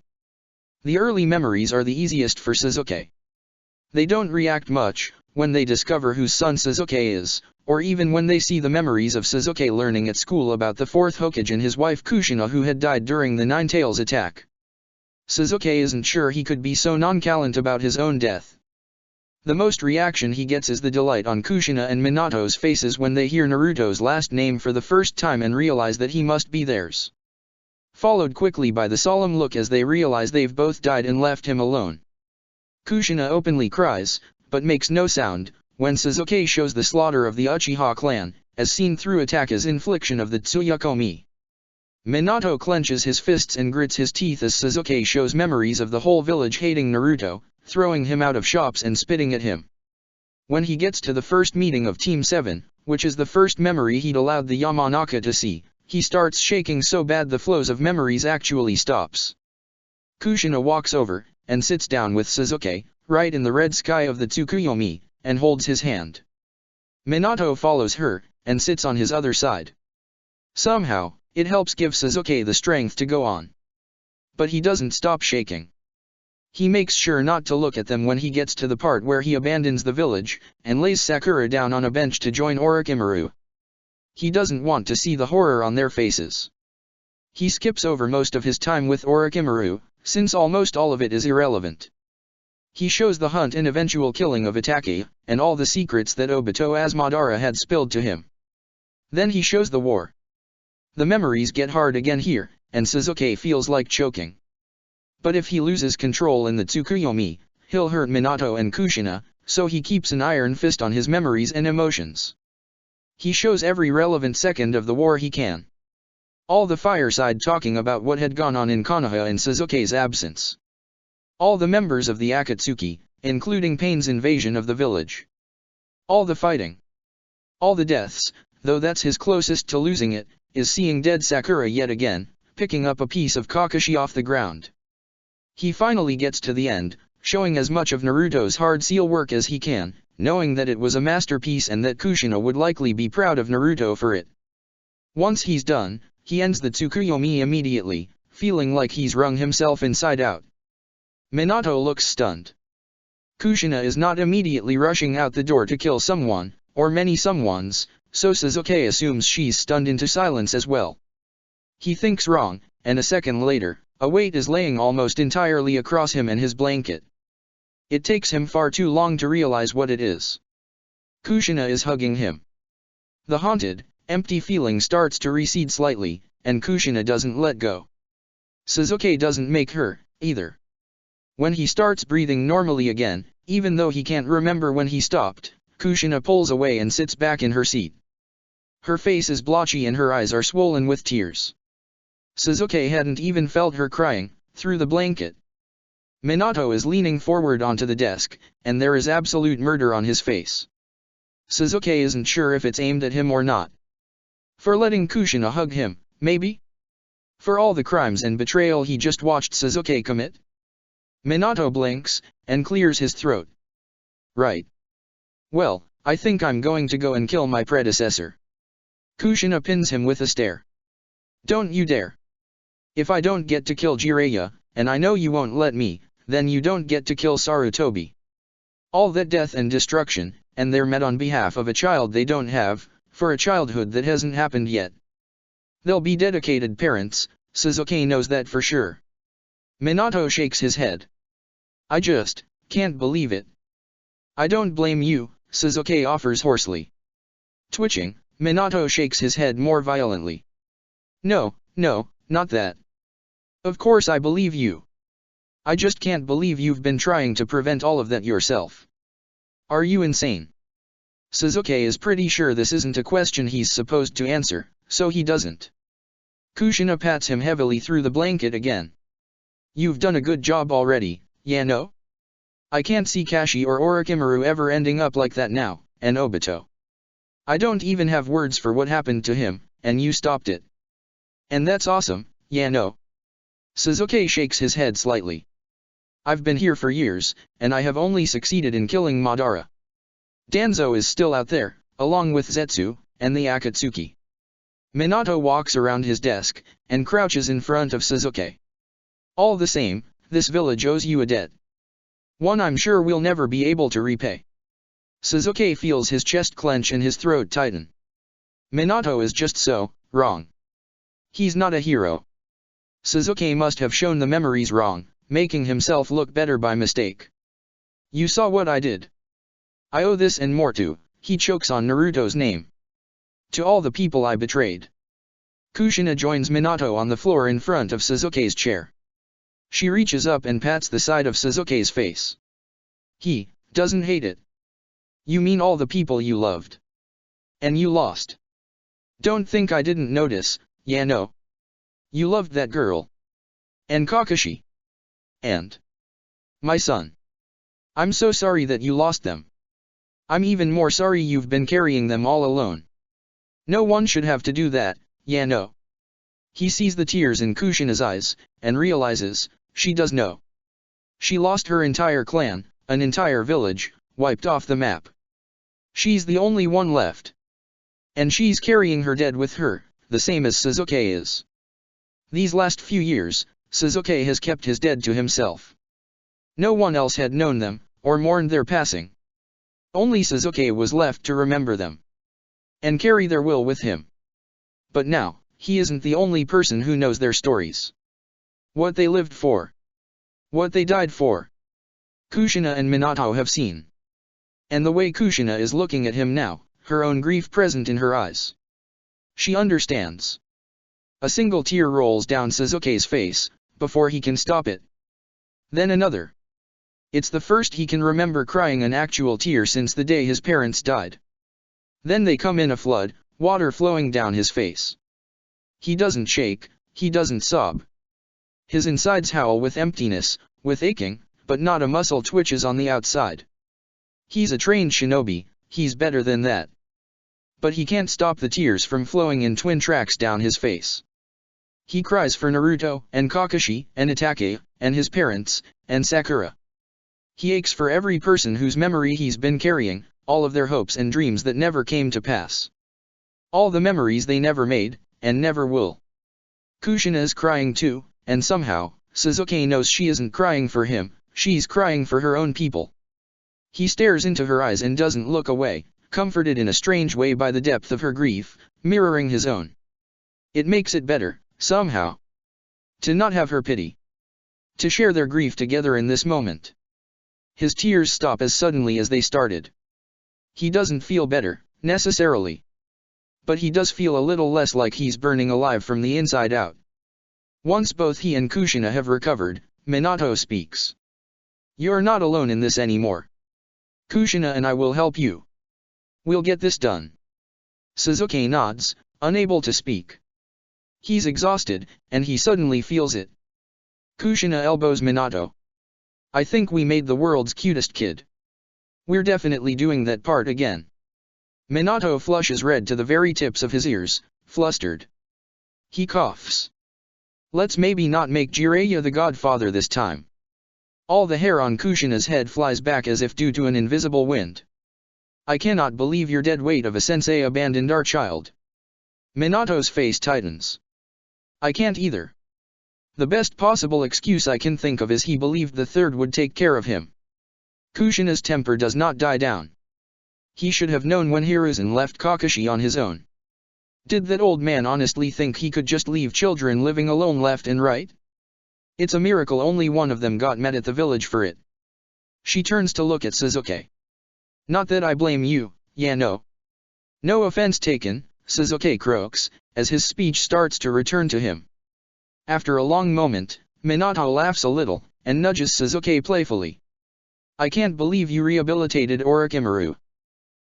The early memories are the easiest for Sasuke. They don't react much when they discover whose son Sasuke is, or even when they see the memories of Sasuke learning at school about the fourth Hokage and his wife Kushina who had died during the Nine Tails attack. Sasuke isn't sure he could be so nonchalant about his own death. The most reaction he gets is the delight on Kushina and Minato's faces when they hear Naruto's last name for the first time and realize that he must be theirs. Followed quickly by the solemn look as they realize they've both died and left him alone. Kushina openly cries, but makes no sound, when Sasuke shows the slaughter of the Uchiha clan, as seen through Ataka's infliction of the Tsukuyomi. Minato clenches his fists and grits his teeth as Sasuke shows memories of the whole village hating Naruto, throwing him out of shops and spitting at him. When he gets to the first meeting of Team 7, which is the first memory he'd allowed the Yamanaka to see, he starts shaking so bad the flows of memories actually stops. Kushina walks over, and sits down with Sasuke, right in the red sky of the Tsukuyomi, and holds his hand. Minato follows her, and sits on his other side. Somehow, it helps give Sasuke the strength to go on. But he doesn't stop shaking. He makes sure not to look at them when he gets to the part where he abandons the village, and lays Sakura down on a bench to join Orochimaru. He doesn't want to see the horror on their faces. He skips over most of his time with Orochimaru, since almost all of it is irrelevant. He shows the hunt and eventual killing of Itachi, and all the secrets that Obito as Madara had spilled to him. Then he shows the war. The memories get hard again here, and Sasuke feels like choking. But if he loses control in the Tsukuyomi, he'll hurt Minato and Kushina, so he keeps an iron fist on his memories and emotions. He shows every relevant second of the war he can. All the fireside talking about what had gone on in Konoha in Sasuke's absence. All the members of the Akatsuki, including Pain's invasion of the village. All the fighting. All the deaths, though that's his closest to losing it, is seeing dead Sakura yet again, picking up a piece of Kakashi off the ground. He finally gets to the end, showing as much of Naruto's hard seal work as he can, knowing that it was a masterpiece and that Kushina would likely be proud of Naruto for it. Once he's done, he ends the Tsukuyomi immediately, feeling like he's wrung himself inside out. Minato looks stunned. Kushina is not immediately rushing out the door to kill someone, or many someones, so Sasuke assumes she's stunned into silence as well. He thinks wrong, and a second later, a weight is laying almost entirely across him and his blanket. It takes him far too long to realize what it is. Kushina is hugging him. The haunted, empty feeling starts to recede slightly, and Kushina doesn't let go. Sasuke doesn't make her, either. When he starts breathing normally again, even though he can't remember when he stopped, Kushina pulls away and sits back in her seat. Her face is blotchy and her eyes are swollen with tears. Sasuke hadn't even felt her crying, through the blanket. Minato is leaning forward onto the desk, and there is absolute murder on his face. Sasuke isn't sure if it's aimed at him or not. For letting Kushina hug him, maybe? For all the crimes and betrayal he just watched Sasuke commit? Minato blinks, and clears his throat. Right. Well, I think I'm going to go and kill my predecessor. Kushina pins him with a stare. Don't you dare. If I don't get to kill Jiraiya, and I know you won't let me, then you don't get to kill Sarutobi. All that death and destruction, and they're met on behalf of a child they don't have, for a childhood that hasn't happened yet. They'll be dedicated parents, Sasuke knows that for sure. Minato shakes his head. I just can't believe it. I don't blame you, Sasuke offers hoarsely. Twitching, Minato shakes his head more violently. No, not that. Of course I believe you. I just can't believe you've been trying to prevent all of that yourself. Are you insane? Sasuke is pretty sure this isn't a question he's supposed to answer, so he doesn't. Kushina pats him heavily through the blanket again. You've done a good job already, no? I can't see Kashi or Orochimaru ever ending up like that now, and Obito. I don't even have words for what happened to him, and you stopped it. And that's awesome, no? Sasuke shakes his head slightly. I've been here for years, and I have only succeeded in killing Madara. Danzo is still out there, along with Zetsu, and the Akatsuki. Minato walks around his desk, and crouches in front of Sasuke. All the same, this village owes you a debt. One I'm sure we'll never be able to repay. Sasuke feels his chest clench and his throat tighten. Minato is just so wrong. He's not a hero. Sasuke must have shown the memories wrong, making himself look better by mistake. You saw what I did. I owe this and more to, he chokes on Naruto's name. To all the people I betrayed. Kushina joins Minato on the floor in front of Sasuke's chair. She reaches up and pats the side of Sasuke's face. He doesn't hate it. You mean all the people you loved. And you lost. Don't think I didn't notice, no. You loved that girl. And Kakashi. And my son. I'm so sorry that you lost them. I'm even more sorry you've been carrying them all alone. No one should have to do that, no. He sees the tears in Kushina's eyes, and realizes, she does know. She lost her entire clan, an entire village, wiped off the map. She's the only one left. And she's carrying her dead with her, the same as Sasuke is. These last few years, Sasuke has kept his dead to himself. No one else had known them, or mourned their passing. Only Sasuke was left to remember them. And carry their will with him. But now, he isn't the only person who knows their stories. What they lived for. What they died for. Kushina and Minato have seen. And the way Kushina is looking at him now, her own grief present in her eyes. She understands. A single tear rolls down Sasuke's face, before he can stop it. Then another. It's the first he can remember crying an actual tear since the day his parents died. Then they come in a flood, water flowing down his face. He doesn't shake, he doesn't sob. His insides howl with emptiness, with aching, but not a muscle twitches on the outside. He's a trained shinobi, he's better than that. But he can't stop the tears from flowing in twin tracks down his face. He cries for Naruto, and Kakashi, and Itachi, and his parents, and Sakura. He aches for every person whose memory he's been carrying, all of their hopes and dreams that never came to pass. All the memories they never made, and never will. Kushina is crying too, and somehow, Sasuke knows she isn't crying for him, She's crying for her own people. He stares into her eyes and doesn't look away, comforted in a strange way by the depth of her grief, mirroring his own. It makes it better, somehow. To not have her pity. To share their grief together in this moment. His tears stop as suddenly as they started. He doesn't feel better, necessarily. But he does feel a little less like he's burning alive from the inside out. Once both he and Kushina have recovered, Minato speaks. You're not alone in this anymore. Kushina and I will help you. We'll get this done. Sasuke nods, unable to speak. He's exhausted, and he suddenly feels it. Kushina elbows Minato. I think we made the world's cutest kid. We're definitely doing that part again. Minato flushes red to the very tips of his ears, flustered. He coughs. Let's maybe not make Jiraiya the godfather this time. All the hair on Kushina's head flies back as if due to an invisible wind. I cannot believe your dead weight of a sensei abandoned our child. Minato's face tightens. I can't either. The best possible excuse I can think of is he believed the third would take care of him. Kushina's temper does not die down. He should have known when Hiruzen left Kakashi on his own. Did that old man honestly think he could just leave children living alone left and right? It's a miracle only one of them got met at the village for it. She turns to look at Sasuke. Not that I blame you, yeah no. No offense taken, Sasuke croaks, as his speech starts to return to him. After a long moment, Minato laughs a little, and nudges Sasuke playfully. I can't believe you rehabilitated Orochimaru.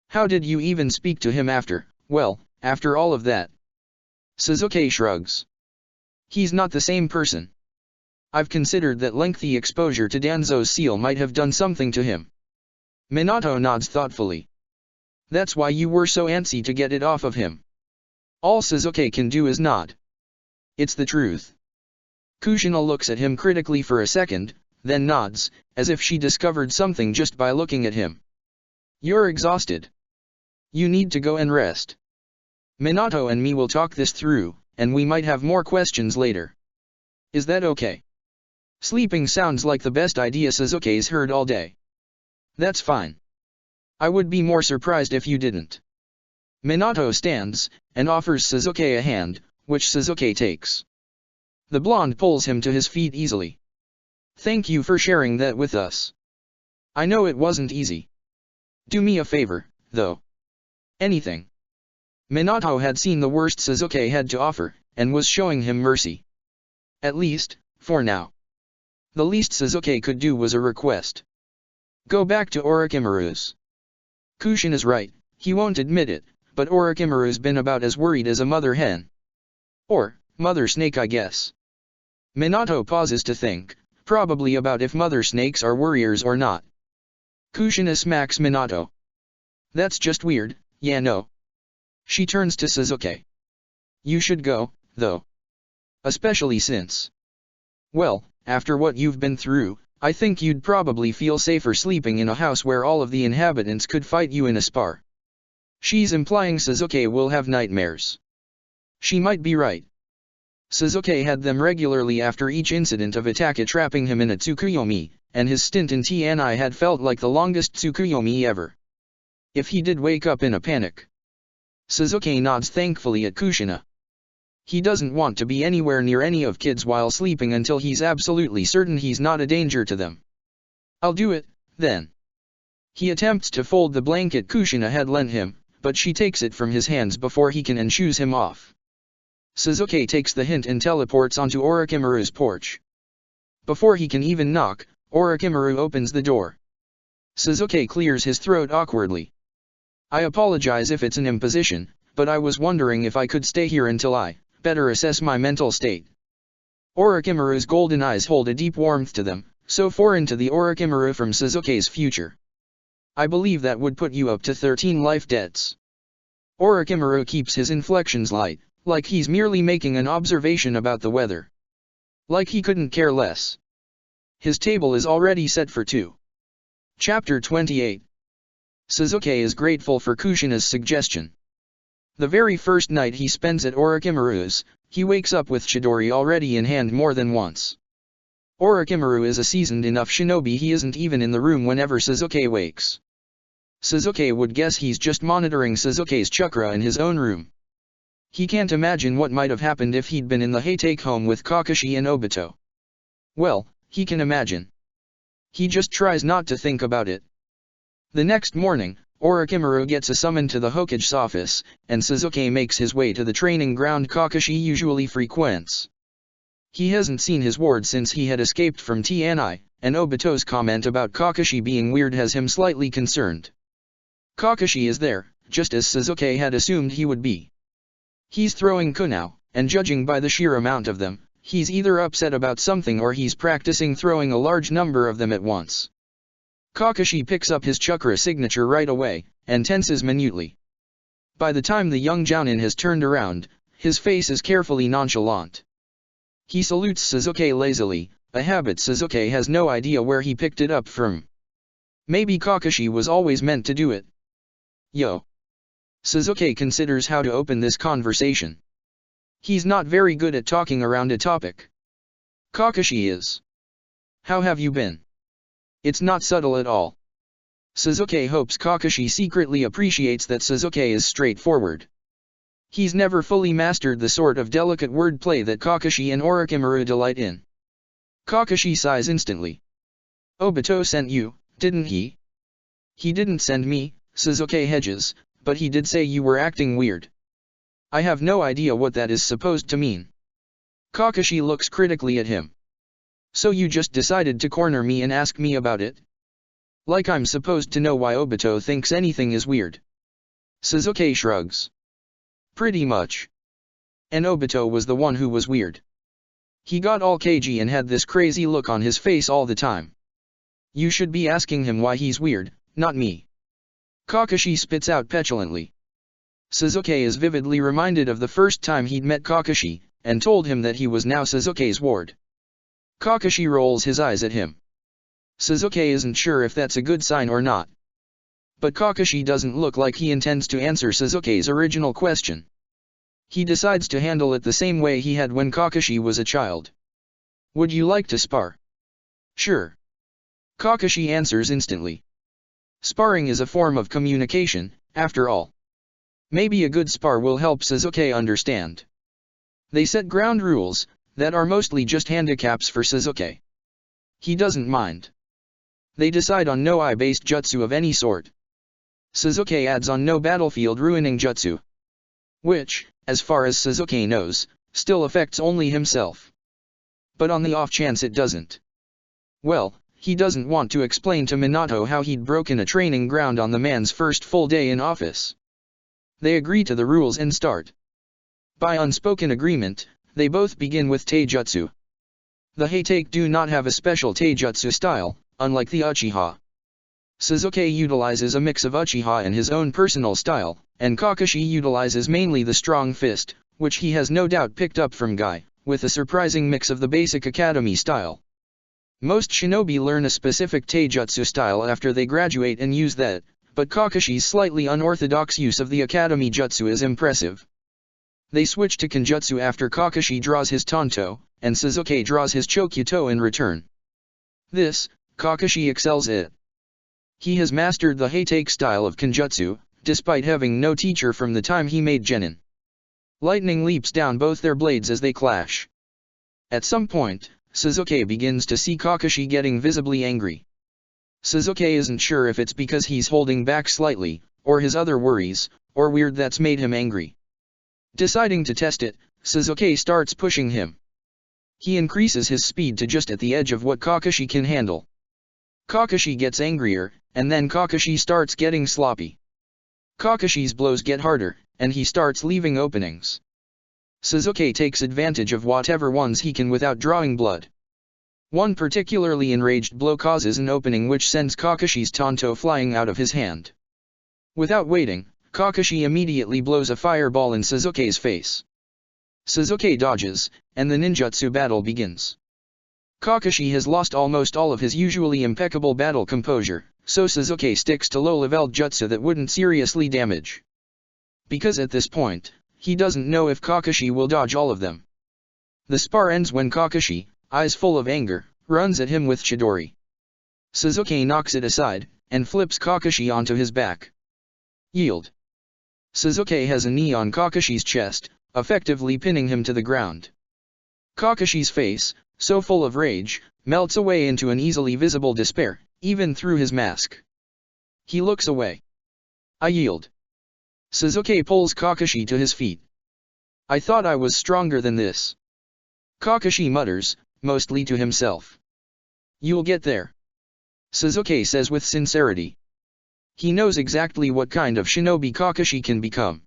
How did you even speak to him after all of that? Sasuke shrugs. He's not the same person. I've considered that lengthy exposure to Danzo's seal might have done something to him. Minato nods thoughtfully. That's why you were so antsy to get it off of him. All Sasuke can do is nod. It's the truth. Kushina looks at him critically for a second, then nods, as if she discovered something just by looking at him. You're exhausted. You need to go and rest. Minato and me will talk this through, and we might have more questions later. Is that okay? Sleeping sounds like the best idea Sasuke's heard all day. That's fine. I would be more surprised if you didn't. Minato stands, and offers Sasuke a hand, which Sasuke takes. The blonde pulls him to his feet easily. Thank you for sharing that with us. I know it wasn't easy. Do me a favor, though. Anything. Minato had seen the worst Sasuke had to offer, and was showing him mercy. At least, for now. The least Sasuke could do was a request. Go back to Orochimaru's. Kushina's right, he won't admit it, but Orochimaru's been about as worried as a mother hen. Or, mother snake I guess. Minato pauses to think, probably about if mother snakes are worriers or not. Kushina smacks Minato. That's just weird, yeah no. She turns to Sasuke. You should go, though. Especially since. Well, after what you've been through, I think you'd probably feel safer sleeping in a house where all of the inhabitants could fight you in a spar. She's implying Sasuke will have nightmares. She might be right. Sasuke had them regularly after each incident of Itachi trapping him in a Tsukuyomi, and his stint in TNI had felt like the longest Tsukuyomi ever. If he did wake up in a panic. Sasuke nods thankfully at Kushina. He doesn't want to be anywhere near any of kids while sleeping until he's absolutely certain he's not a danger to them. I'll do it, then. He attempts to fold the blanket Kushina had lent him, but she takes it from his hands before he can and shoos him off. Sasuke takes the hint and teleports onto Orochimaru's porch. Before he can even knock, Orochimaru opens the door. Sasuke clears his throat awkwardly. I apologize if it's an imposition, but I was wondering if I could stay here until I better assess my mental state. Orochimaru's golden eyes hold a deep warmth to them, so foreign to the Orochimaru from Sasuke's future. I believe that would put you up to 13 life debts. Orochimaru keeps his inflections light, like he's merely making an observation about the weather. Like he couldn't care less. His table is already set for 2. Chapter 28. Sasuke is grateful for Kushina's suggestion. The very first night he spends at Orochimaru's, he wakes up with Chidori already in hand more than once. Orochimaru is a seasoned enough shinobi, he isn't even in the room whenever Sasuke wakes. Sasuke would guess he's just monitoring Sasuke's chakra in his own room. He can't imagine what might have happened if he'd been in the Heitake home with Kakashi and Obito. Well, he can imagine. He just tries not to think about it. The next morning, Orochimaru gets a summon to the Hokage's office, and Sasuke makes his way to the training ground Kakashi usually frequents. He hasn't seen his ward since he had escaped from TNI, and Obito's comment about Kakashi being weird has him slightly concerned. Kakashi is there, just as Sasuke had assumed he would be. He's throwing kunao, and judging by the sheer amount of them, he's either upset about something or he's practicing throwing a large number of them at once. Kakashi picks up his chakra signature right away, and tenses minutely. By the time the young jounin has turned around, his face is carefully nonchalant. He salutes Sasuke lazily, a habit Sasuke has no idea where he picked it up from. Maybe Kakashi was always meant to do it. Yo. Sasuke considers how to open this conversation. He's not very good at talking around a topic. Kakashi is. How have you been? It's not subtle at all. Sasuke hopes Kakashi secretly appreciates that Sasuke is straightforward. He's never fully mastered the sort of delicate wordplay that Kakashi and Orochimaru delight in. Kakashi sighs instantly. Obito sent you, didn't he? He didn't send me, Sasuke hedges, but he did say you were acting weird. I have no idea what that is supposed to mean. Kakashi looks critically at him. So you just decided to corner me and ask me about it? Like I'm supposed to know why Obito thinks anything is weird. Sasuke shrugs. Pretty much. And Obito was the one who was weird. He got all cagey and had this crazy look on his face all the time. You should be asking him why he's weird, not me. Kakashi spits out petulantly. Sasuke is vividly reminded of the first time he'd met Kakashi, and told him that he was now Sasuke's ward. Kakashi rolls his eyes at him. Sasuke isn't sure if that's a good sign or not. But Kakashi doesn't look like he intends to answer Sasuke's original question. He decides to handle it the same way he had when Kakashi was a child. Would you like to spar? Sure. Kakashi answers instantly. Sparring is a form of communication, after all. Maybe a good spar will help Sasuke understand. They set ground rules, that are mostly just handicaps for Sasuke. He doesn't mind. They decide on no eye-based jutsu of any sort. Sasuke adds on no battlefield ruining jutsu. Which, as far as Sasuke knows, still affects only himself. But on the off chance it doesn't. Well, he doesn't want to explain to Minato how he'd broken a training ground on the man's first full day in office. They agree to the rules and start. By unspoken agreement, they both begin with taijutsu. The Heitake do not have a special taijutsu style, unlike the Uchiha. Sasuke utilizes a mix of Uchiha and his own personal style, and Kakashi utilizes mainly the strong fist, which he has no doubt picked up from Guy, with a surprising mix of the basic academy style. Most shinobi learn a specific taijutsu style after they graduate and use that, but Kakashi's slightly unorthodox use of the academy jutsu is impressive. They switch to Kenjutsu after Kakashi draws his Tanto, and Sasuke draws his Chokyuto in return. This, Kakashi excels at. He has mastered the Heitake style of Kenjutsu, despite having no teacher from the time he made Genin. Lightning leaps down both their blades as they clash. At some point, Sasuke begins to see Kakashi getting visibly angry. Sasuke isn't sure if it's because he's holding back slightly, or his other worries, or weird that's made him angry. Deciding to test it, Sasuke starts pushing him. He increases his speed to just at the edge of what Kakashi can handle. Kakashi gets angrier, and then Kakashi starts getting sloppy. Kakashi's blows get harder, and he starts leaving openings. Sasuke takes advantage of whatever ones he can without drawing blood. One particularly enraged blow causes an opening which sends Kakashi's Tanto flying out of his hand. Without waiting, Kakashi immediately blows a fireball in Sasuke's face. Sasuke dodges, and the ninjutsu battle begins. Kakashi has lost almost all of his usually impeccable battle composure, so Sasuke sticks to low-level jutsu that wouldn't seriously damage. Because at this point, he doesn't know if Kakashi will dodge all of them. The spar ends when Kakashi, eyes full of anger, runs at him with Chidori. Sasuke knocks it aside, and flips Kakashi onto his back. Yield. Sasuke has a knee on Kakashi's chest, effectively pinning him to the ground. Kakashi's face, so full of rage, melts away into an easily visible despair, even through his mask. He looks away. I yield. Sasuke pulls Kakashi to his feet. I thought I was stronger than this. Kakashi mutters, mostly to himself. You'll get there. Sasuke says with sincerity. He knows exactly what kind of shinobi Kakashi can become.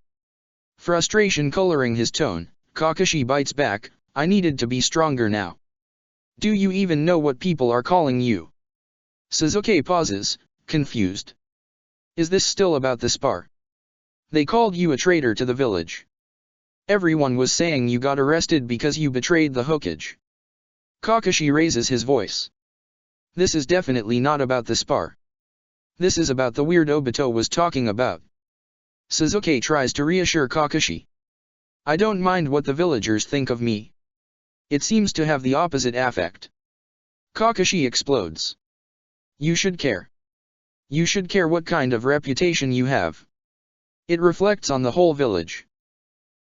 Frustration coloring his tone, Kakashi bites back, I needed to be stronger now. Do you even know what people are calling you? Sasuke pauses, confused. Is this still about the spar? They called you a traitor to the village. Everyone was saying you got arrested because you betrayed the Hokage. Kakashi raises his voice. This is definitely not about the spar. This is about the weird Obito was talking about. Sasuke tries to reassure Kakashi. I don't mind what the villagers think of me. It seems to have the opposite effect. Kakashi explodes. You should care. You should care what kind of reputation you have. It reflects on the whole village.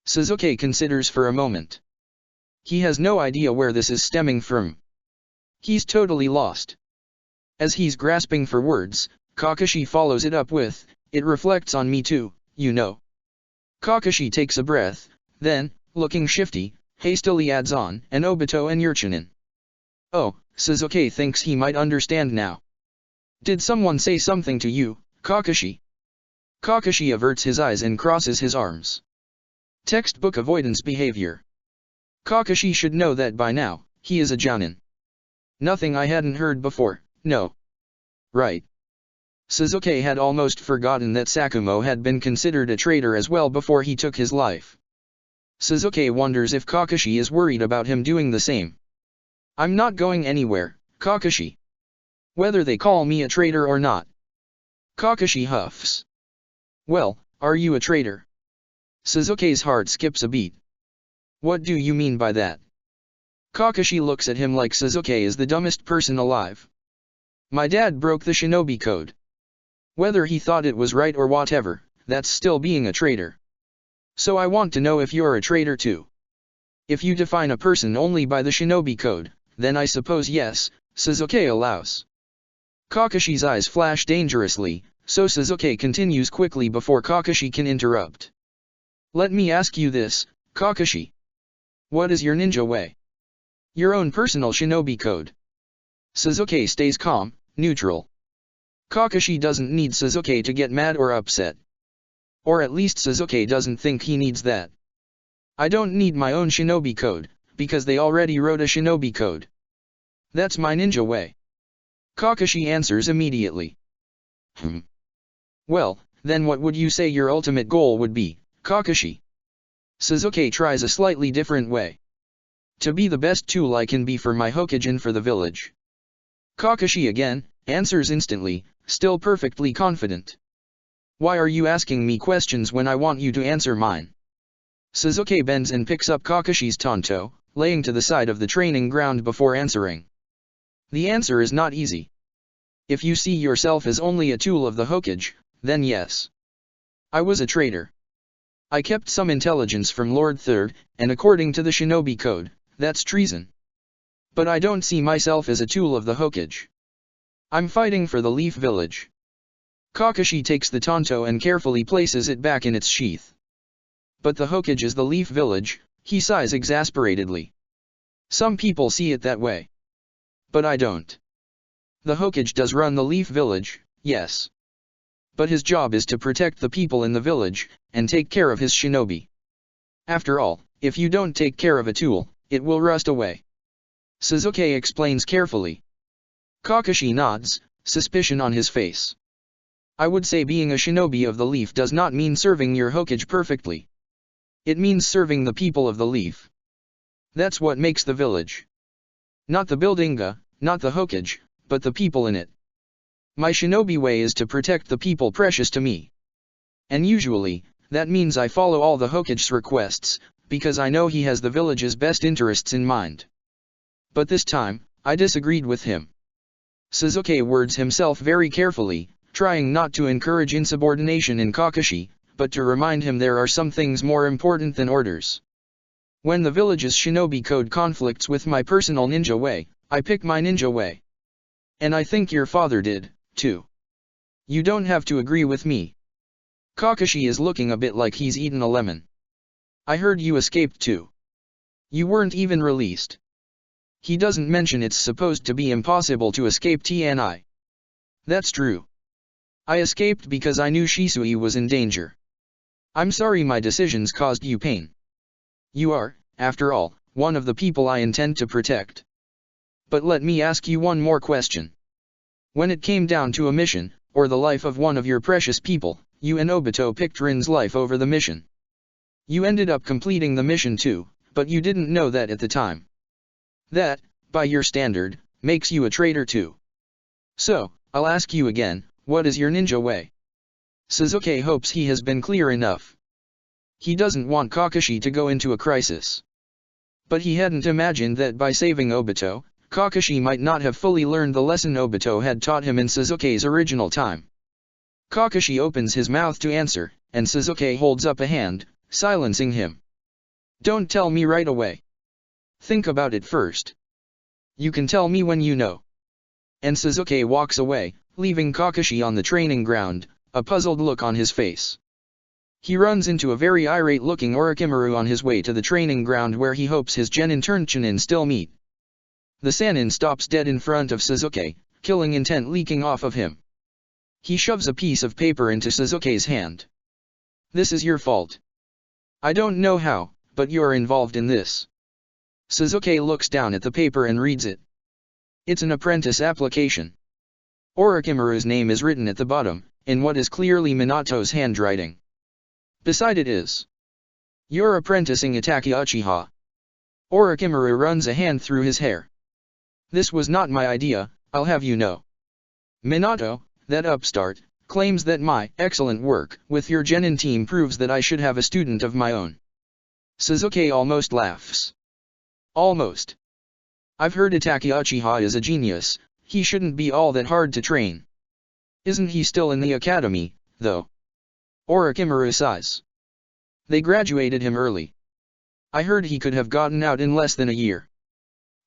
Sasuke considers for a moment. He has no idea where this is stemming from. He's totally lost. As he's grasping for words, Kakashi follows it up with, it reflects on me too, you know. Kakashi takes a breath, then, looking shifty, hastily adds on, and Obito and Yurchinin. Oh, Sasuke thinks he might understand now. Did someone say something to you, Kakashi? Kakashi averts his eyes and crosses his arms. Textbook avoidance behavior. Kakashi should know that by now, he is a Jounin. Nothing I hadn't heard before, no. Right. Sasuke had almost forgotten that Sakumo had been considered a traitor as well before he took his life. Sasuke wonders if Kakashi is worried about him doing the same. I'm not going anywhere, Kakashi. Whether they call me a traitor or not. Kakashi huffs. Well, are you a traitor? Sasuke's heart skips a beat. What do you mean by that? Kakashi looks at him like Sasuke is the dumbest person alive. My dad broke the shinobi code. Whether he thought it was right or whatever, that's still being a traitor. So I want to know if you're a traitor too. If you define a person only by the shinobi code, then I suppose yes, Sasuke allows. Kakashi's eyes flash dangerously, so Sasuke continues quickly before Kakashi can interrupt. Let me ask you this, Kakashi. What is your ninja way? Your own personal shinobi code. Sasuke stays calm, neutral. Kakashi doesn't need Sasuke to get mad or upset. Or at least Sasuke doesn't think he needs that. I don't need my own shinobi code, because they already wrote a shinobi code. That's my ninja way. Kakashi answers immediately. Well, then what would you say your ultimate goal would be, Kakashi? Sasuke tries a slightly different way. To be the best tool I can be for my Hokage and for the village. Kakashi again, answers instantly, still perfectly confident. Why are you asking me questions when I want you to answer mine? Sasuke bends and picks up Kakashi's tanto, laying to the side of the training ground before answering. The answer is not easy. If you see yourself as only a tool of the Hokage, then yes. I was a traitor. I kept some intelligence from Lord Third, and according to the shinobi code, that's treason. But I don't see myself as a tool of the Hokage. I'm fighting for the Leaf Village. Kakashi takes the tanto and carefully places it back in its sheath. But the Hokage is the Leaf Village, he sighs exasperatedly. Some people see it that way. But I don't. The Hokage does run the Leaf Village, yes. But his job is to protect the people in the village, and take care of his shinobi. After all, if you don't take care of a tool, it will rust away. Sasuke explains carefully. Kakashi nods, suspicion on his face. I would say being a shinobi of the leaf does not mean serving your Hokage perfectly. It means serving the people of the leaf. That's what makes the village. Not the buildinga, not the Hokage, but the people in it. My shinobi way is to protect the people precious to me. And usually, that means I follow all the Hokage's requests, because I know he has the village's best interests in mind. But this time, I disagreed with him. Sasuke words himself very carefully, trying not to encourage insubordination in Kakashi, but to remind him there are some things more important than orders. When the village's shinobi code conflicts with my personal ninja way, I pick my ninja way. And I think your father did, too. You don't have to agree with me. Kakashi is looking a bit like he's eaten a lemon. I heard you escaped too. You weren't even released. He doesn't mention it's supposed to be impossible to escape TNI. That's true. I escaped because I knew Shisui was in danger. I'm sorry my decisions caused you pain. You are, after all, one of the people I intend to protect. But let me ask you one more question. When it came down to a mission, or the life of one of your precious people, you and Obito picked Rin's life over the mission. You ended up completing the mission too, but you didn't know that at the time. That, by your standard, makes you a traitor too. So, I'll ask you again, what is your ninja way? Sasuke hopes he has been clear enough. He doesn't want Kakashi to go into a crisis. But he hadn't imagined that by saving Obito, Kakashi might not have fully learned the lesson Obito had taught him in Sasuke's original time. Kakashi opens his mouth to answer, and Sasuke holds up a hand, silencing him. Don't tell me right away. Think about it first. You can tell me when you know. And Sasuke walks away, leaving Kakashi on the training ground, a puzzled look on his face. He runs into a very irate-looking Orochimaru on his way to the training ground where he hopes his Genin turned Chunin still meet. The Sannin stops dead in front of Sasuke, killing intent leaking off of him. He shoves a piece of paper into Sasuke's hand. This is your fault. I don't know how, but you're involved in this. Sasuke looks down at the paper and reads it. It's an apprentice application. Orochimaru's name is written at the bottom, in what is clearly Minato's handwriting. Beside it is, you're apprenticing Itachi Uchiha. Orochimaru runs a hand through his hair. This was not my idea, I'll have you know. Minato, that upstart, claims that my excellent work with your Genin team proves that I should have a student of my own. Sasuke almost laughs. Almost. I've heard Itachi Uchiha is a genius, he shouldn't be all that hard to train. Isn't he still in the academy, though? Orochimaru sighs. They graduated him early. I heard he could have gotten out in less than a year.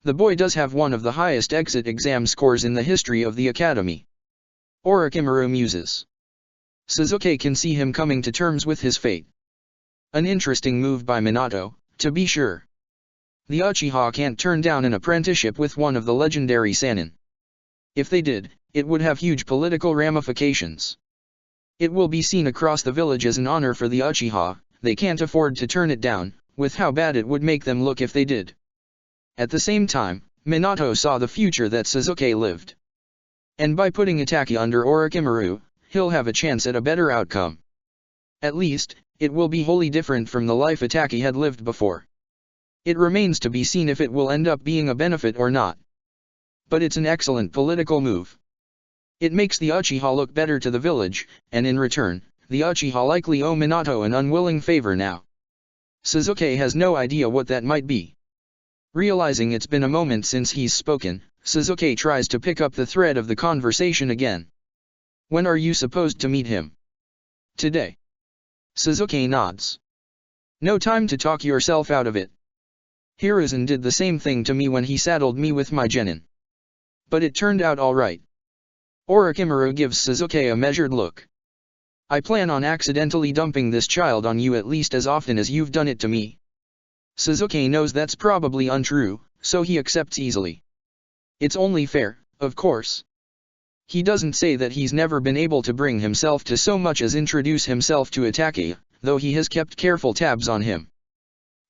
The boy does have one of the highest exit exam scores in the history of the academy. Orochimaru muses. Sasuke can see him coming to terms with his fate. An interesting move by Minato, to be sure. The Uchiha can't turn down an apprenticeship with one of the legendary Sannin. If they did, it would have huge political ramifications. It will be seen across the village as an honor for the Uchiha, they can't afford to turn it down, with how bad it would make them look if they did. At the same time, Minato saw the future that Sasuke lived. And by putting Itachi under Orochimaru, he'll have a chance at a better outcome. At least, it will be wholly different from the life Itachi had lived before. It remains to be seen if it will end up being a benefit or not. But it's an excellent political move. It makes the Uchiha look better to the village, and in return, the Uchiha likely owe Minato an unwilling favor now. Sasuke has no idea what that might be. Realizing it's been a moment since he's spoken, Sasuke tries to pick up the thread of the conversation again. When are you supposed to meet him? Today. Sasuke nods. No time to talk yourself out of it. Hiruzen did the same thing to me when he saddled me with my Genin. But it turned out alright. Orochimaru gives Sasuke a measured look. I plan on accidentally dumping this child on you at least as often as you've done it to me. Sasuke knows that's probably untrue, so he accepts easily. It's only fair, of course. He doesn't say that he's never been able to bring himself to so much as introduce himself to Itachi, though he has kept careful tabs on him.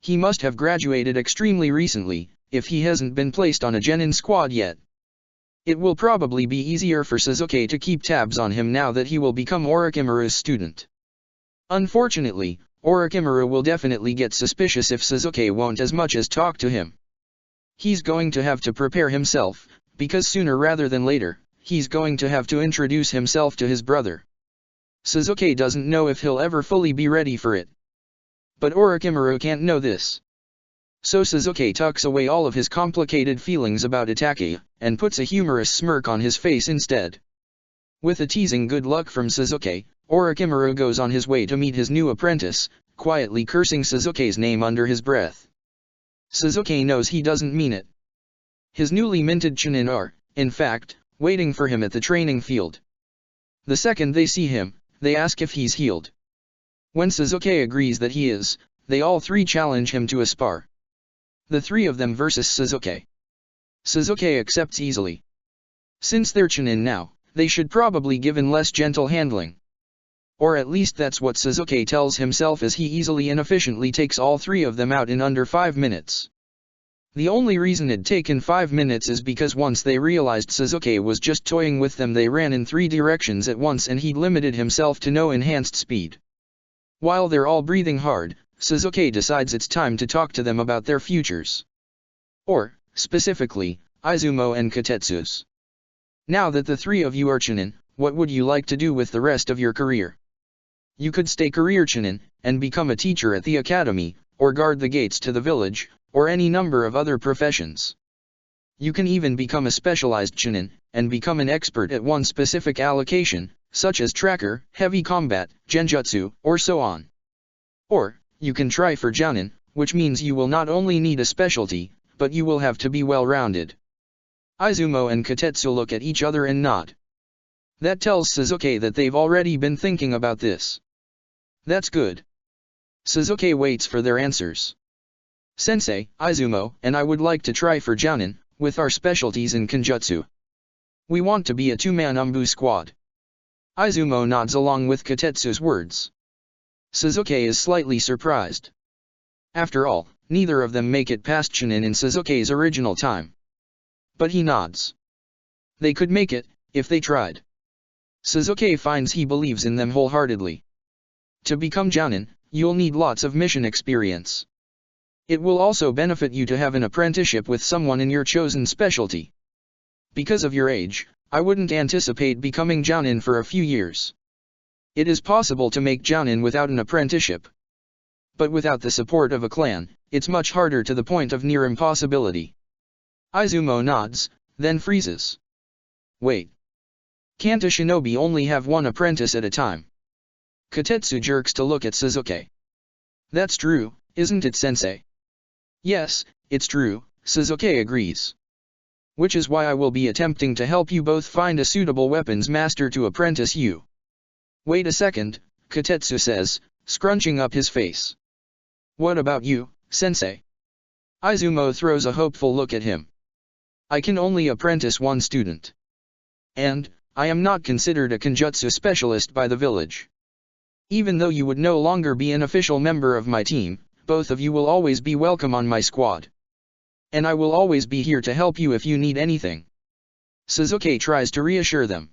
He must have graduated extremely recently, if he hasn't been placed on a Genin squad yet. It will probably be easier for Sasuke to keep tabs on him now that he will become Orochimaru's student. Unfortunately, Orochimaru will definitely get suspicious if Sasuke won't as much as talk to him. He's going to have to prepare himself, because sooner rather than later, he's going to have to introduce himself to his brother. Sasuke doesn't know if he'll ever fully be ready for it. But Orochimaru can't know this. So Suzuki tucks away all of his complicated feelings about Itake, and puts a humorous smirk on his face instead. With a teasing good luck from Suzuki, Orochimaru goes on his way to meet his new apprentice, quietly cursing Suzuki's name under his breath. Suzuki knows he doesn't mean it. His newly minted Chunin are, in fact, waiting for him at the training field. The second they see him, they ask if he's healed. When Suzuki agrees that he is, they all three challenge him to a spar. The three of them versus Suzuki. Suzuki accepts easily. Since they're Chunin now, they should probably given less gentle handling. Or at least that's what Suzuki tells himself as he easily and efficiently takes all three of them out in under 5 minutes. The only reason it'd taken 5 minutes is because once they realized Suzuki was just toying with them, they ran in 3 directions at once and he'd limited himself to no enhanced speed. While they're all breathing hard, Suzuki decides it's time to talk to them about their futures. Or, specifically, Izumo and Katetsu's. Now that the three of you are Chunin, what would you like to do with the rest of your career? You could stay career Chunin, and become a teacher at the academy, or guard the gates to the village, or any number of other professions. You can even become a specialized Chunin, and become an expert at one specific allocation, such as tracker, heavy combat, genjutsu, or so on. Or, you can try for Jounin, which means you will not only need a specialty, but you will have to be well-rounded. Izumo and Katetsu look at each other and nod. That tells Suzuki that they've already been thinking about this. That's good. Suzuki waits for their answers. Sensei, Izumo and I would like to try for Jounin, with our specialties in Kenjutsu. We want to be a 2-man Umbu squad. Izumo nods along with Katetsu's words. Suzuki is slightly surprised. After all, neither of them make it past Chunin in Suzuki's original time. But he nods. They could make it, if they tried. Suzuki finds he believes in them wholeheartedly. To become Jounin, you'll need lots of mission experience. It will also benefit you to have an apprenticeship with someone in your chosen specialty. Because of your age, I wouldn't anticipate becoming Jounin for a few years. It is possible to make Jounin without an apprenticeship. But without the support of a clan, it's much harder to the point of near impossibility. Izumo nods, then freezes. Wait. Can't a shinobi only have one apprentice at a time? Katetsu jerks to look at Suzuki. That's true, isn't it, sensei? Yes, it's true, Suzuki agrees. Which is why I will be attempting to help you both find a suitable weapons master to apprentice you. Wait a second, Katetsu says, scrunching up his face. What about you, sensei? Izumo throws a hopeful look at him. I can only apprentice one student. And, I am not considered a Kenjutsu specialist by the village. Even though you would no longer be an official member of my team, both of you will always be welcome on my squad. And I will always be here to help you if you need anything. Suzuki tries to reassure them.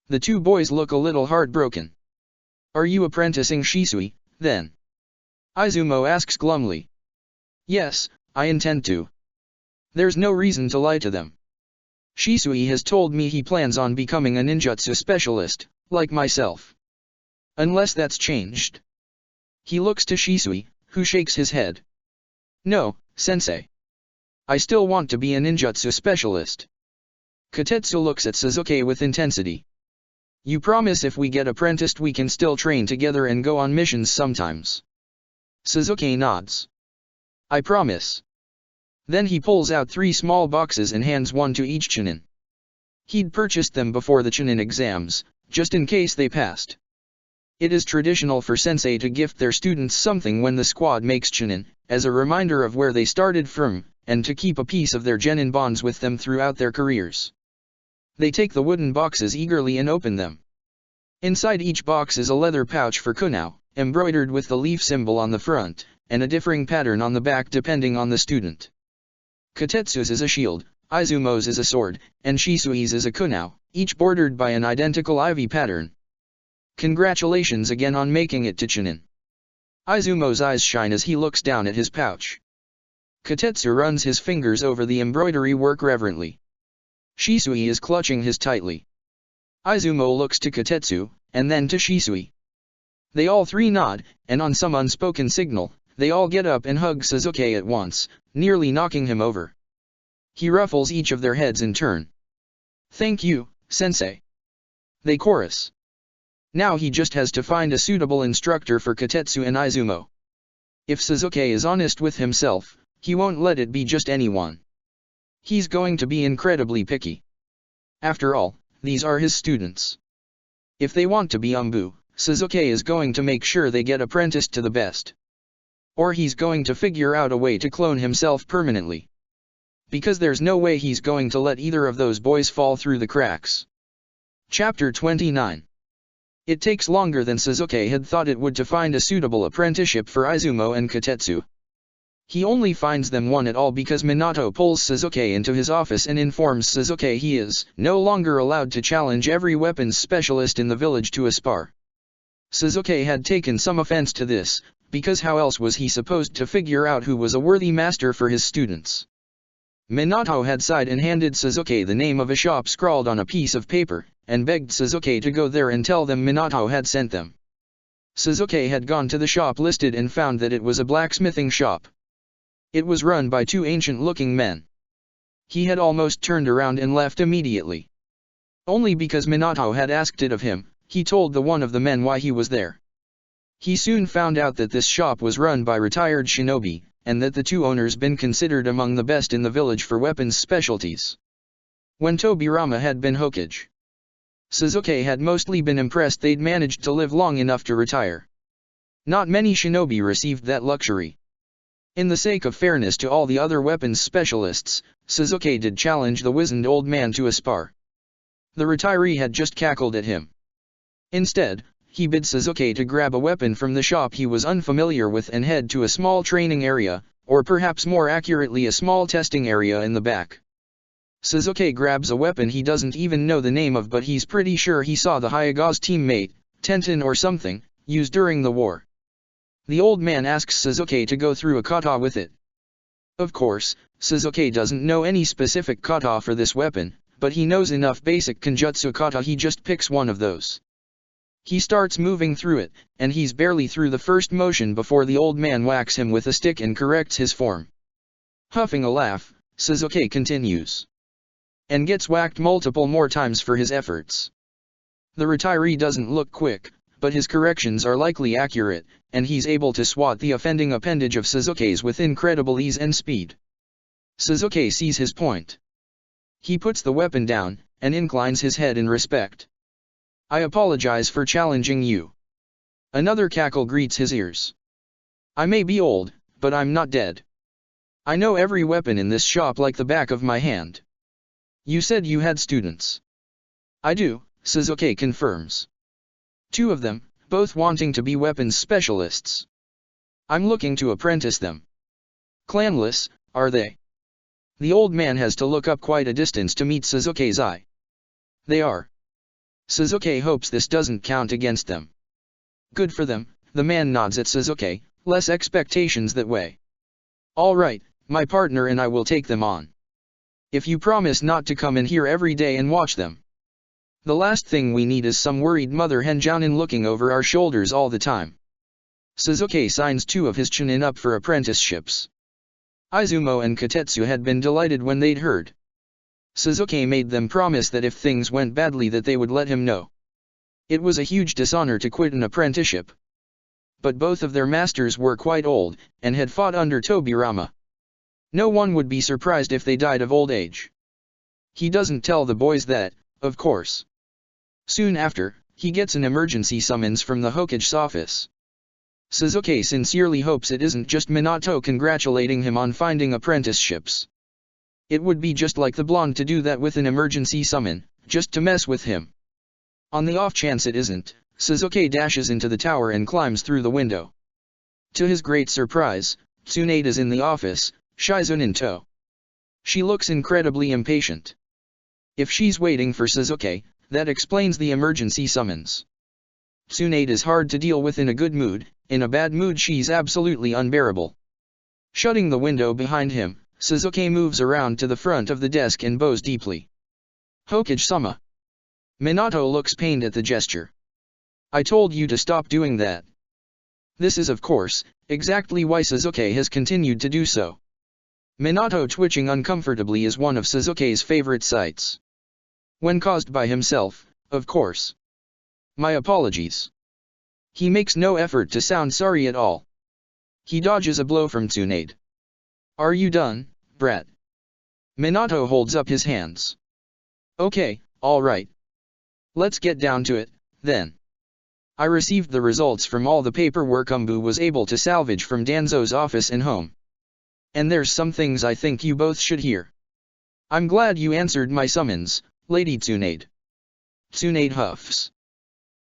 The two boys look a little heartbroken. Are you apprenticing Shisui, then? Izumo asks glumly. Yes, I intend to. There's no reason to lie to them. Shisui has told me he plans on becoming a ninjutsu specialist, like myself. Unless that's changed. He looks to Shisui, who shakes his head. No, sensei. I still want to be a ninjutsu specialist. Katetsu looks at Suzuki with intensity. You promise if we get apprenticed we can still train together and go on missions sometimes? Suzuki nods. I promise. Then he pulls out 3 small boxes and hands one to each Chunin. He'd purchased them before the Chunin exams, just in case they passed. It is traditional for sensei to gift their students something when the squad makes Chunin, as a reminder of where they started from, and to keep a piece of their genin bonds with them throughout their careers. They take the wooden boxes eagerly and open them. Inside each box is a leather pouch for kunao, embroidered with the leaf symbol on the front, and a differing pattern on the back depending on the student. Katetsu's is a shield, Izumo's is a sword, and Shisui's is a kunao, each bordered by an identical ivy pattern. Congratulations again on making it to Chunin. Izumo's eyes shine as he looks down at his pouch. Katetsu runs his fingers over the embroidery work reverently. Shisui is clutching his tightly. Izumo looks to Katetsu, and then to Shisui. They all three nod, and on some unspoken signal, they all get up and hug Sasuke at once, nearly knocking him over. He ruffles each of their heads in turn. "Thank you, sensei," they chorus. Now he just has to find a suitable instructor for Kotetsu and Izumo. If Sasuke is honest with himself, he won't let it be just anyone. He's going to be incredibly picky. After all, these are his students. If they want to be Umbu, Sasuke is going to make sure they get apprenticed to the best. Or he's going to figure out a way to clone himself permanently. Because there's no way he's going to let either of those boys fall through the cracks. Chapter 29. It takes longer than Sasuke had thought it would to find a suitable apprenticeship for Izumo and Kotetsu. He only finds them one at all because Minato pulls Sasuke into his office and informs Sasuke he is no longer allowed to challenge every weapons specialist in the village to a spar. Sasuke had taken some offense to this, because how else was he supposed to figure out who was a worthy master for his students? Minato had sighed and handed Sasuke the name of a shop scrawled on a piece of paper, and begged Sasuke to go there and tell them Minato had sent them. Sasuke had gone to the shop listed and found that it was a blacksmithing shop. It was run by two ancient-looking men. He had almost turned around and left immediately. Only because Minato had asked it of him, he told the one of the men why he was there. He soon found out that this shop was run by retired shinobi, and that the two owners been considered among the best in the village for weapons specialties. When Tobirama had been Hokage, Sasuke had mostly been impressed they'd managed to live long enough to retire. Not many shinobi received that luxury. In the sake of fairness to all the other weapons specialists, Sasuke did challenge the wizened old man to a spar. The retiree had just cackled at him. Instead, he bid Sasuke to grab a weapon from the shop he was unfamiliar with and head to a small training area, or perhaps more accurately a small testing area in the back. Sasuke grabs a weapon he doesn't even know the name of, but he's pretty sure he saw the Hyuga's teammate, Tenten or something, use during the war. The old man asks Sasuke to go through a kata with it. Of course, Sasuke doesn't know any specific kata for this weapon, but he knows enough basic kenjutsu kata he just picks one of those. He starts moving through it, and he's barely through the first motion before the old man whacks him with a stick and corrects his form. Huffing a laugh, Sasuke continues. And gets whacked multiple more times for his efforts. The retiree doesn't look quick, but his corrections are likely accurate, and he's able to swat the offending appendage of Sasuke's with incredible ease and speed. Sasuke sees his point. He puts the weapon down, and inclines his head in respect. "I apologize for challenging you." Another cackle greets his ears. "I may be old, but I'm not dead. I know every weapon in this shop like the back of my hand." "You said you had students." "I do," Sasuke confirms. "Two of them, both wanting to be weapons specialists. I'm looking to apprentice them." "Clanless, are they?" The old man has to look up quite a distance to meet Sasuke's eye. "They are." Sasuke hopes this doesn't count against them. "Good for them," the man nods at Sasuke, "less expectations that way." "All right, my partner and I will take them on. If you promise not to come in here every day and watch them. The last thing we need is some worried mother hen jounin looking over our shoulders all the time." Sasuke signs two of his chunin up for apprenticeships. Izumo and Kotetsu had been delighted when they'd heard. Sasuke made them promise that if things went badly that they would let him know. It was a huge dishonor to quit an apprenticeship. But both of their masters were quite old, and had fought under Tobirama. No one would be surprised if they died of old age. He doesn't tell the boys that, of course. Soon after, he gets an emergency summons from the Hokage's office. Sasuke sincerely hopes it isn't just Minato congratulating him on finding apprenticeships. It would be just like the blonde to do that with an emergency summon, just to mess with him. On the off chance it isn't, Sasuke dashes into the tower and climbs through the window. To his great surprise, Tsunade's in the office, Shizune in tow. She looks incredibly impatient. If she's waiting for Sasuke, that explains the emergency summons. Tsunade is hard to deal with in a good mood, in a bad mood she's absolutely unbearable. Shutting the window behind him, Sasuke moves around to the front of the desk and bows deeply. "Hokage-sama." Minato looks pained at the gesture. "I told you to stop doing that." This is of course, exactly why Suzuki has continued to do so. Minato twitching uncomfortably is one of Suzuki's favorite sights. When caused by himself, of course. My apologies. He makes no effort to sound sorry at all. He dodges a blow from Tsunade. Are you done, brat? Minato holds up his hands. Okay, alright. Let's get down to it, then. I received the results from all the paperwork Umbu was able to salvage from Danzo's office and home. And there's some things I think you both should hear. I'm glad you answered my summons, Lady Tsunade. Tsunade huffs.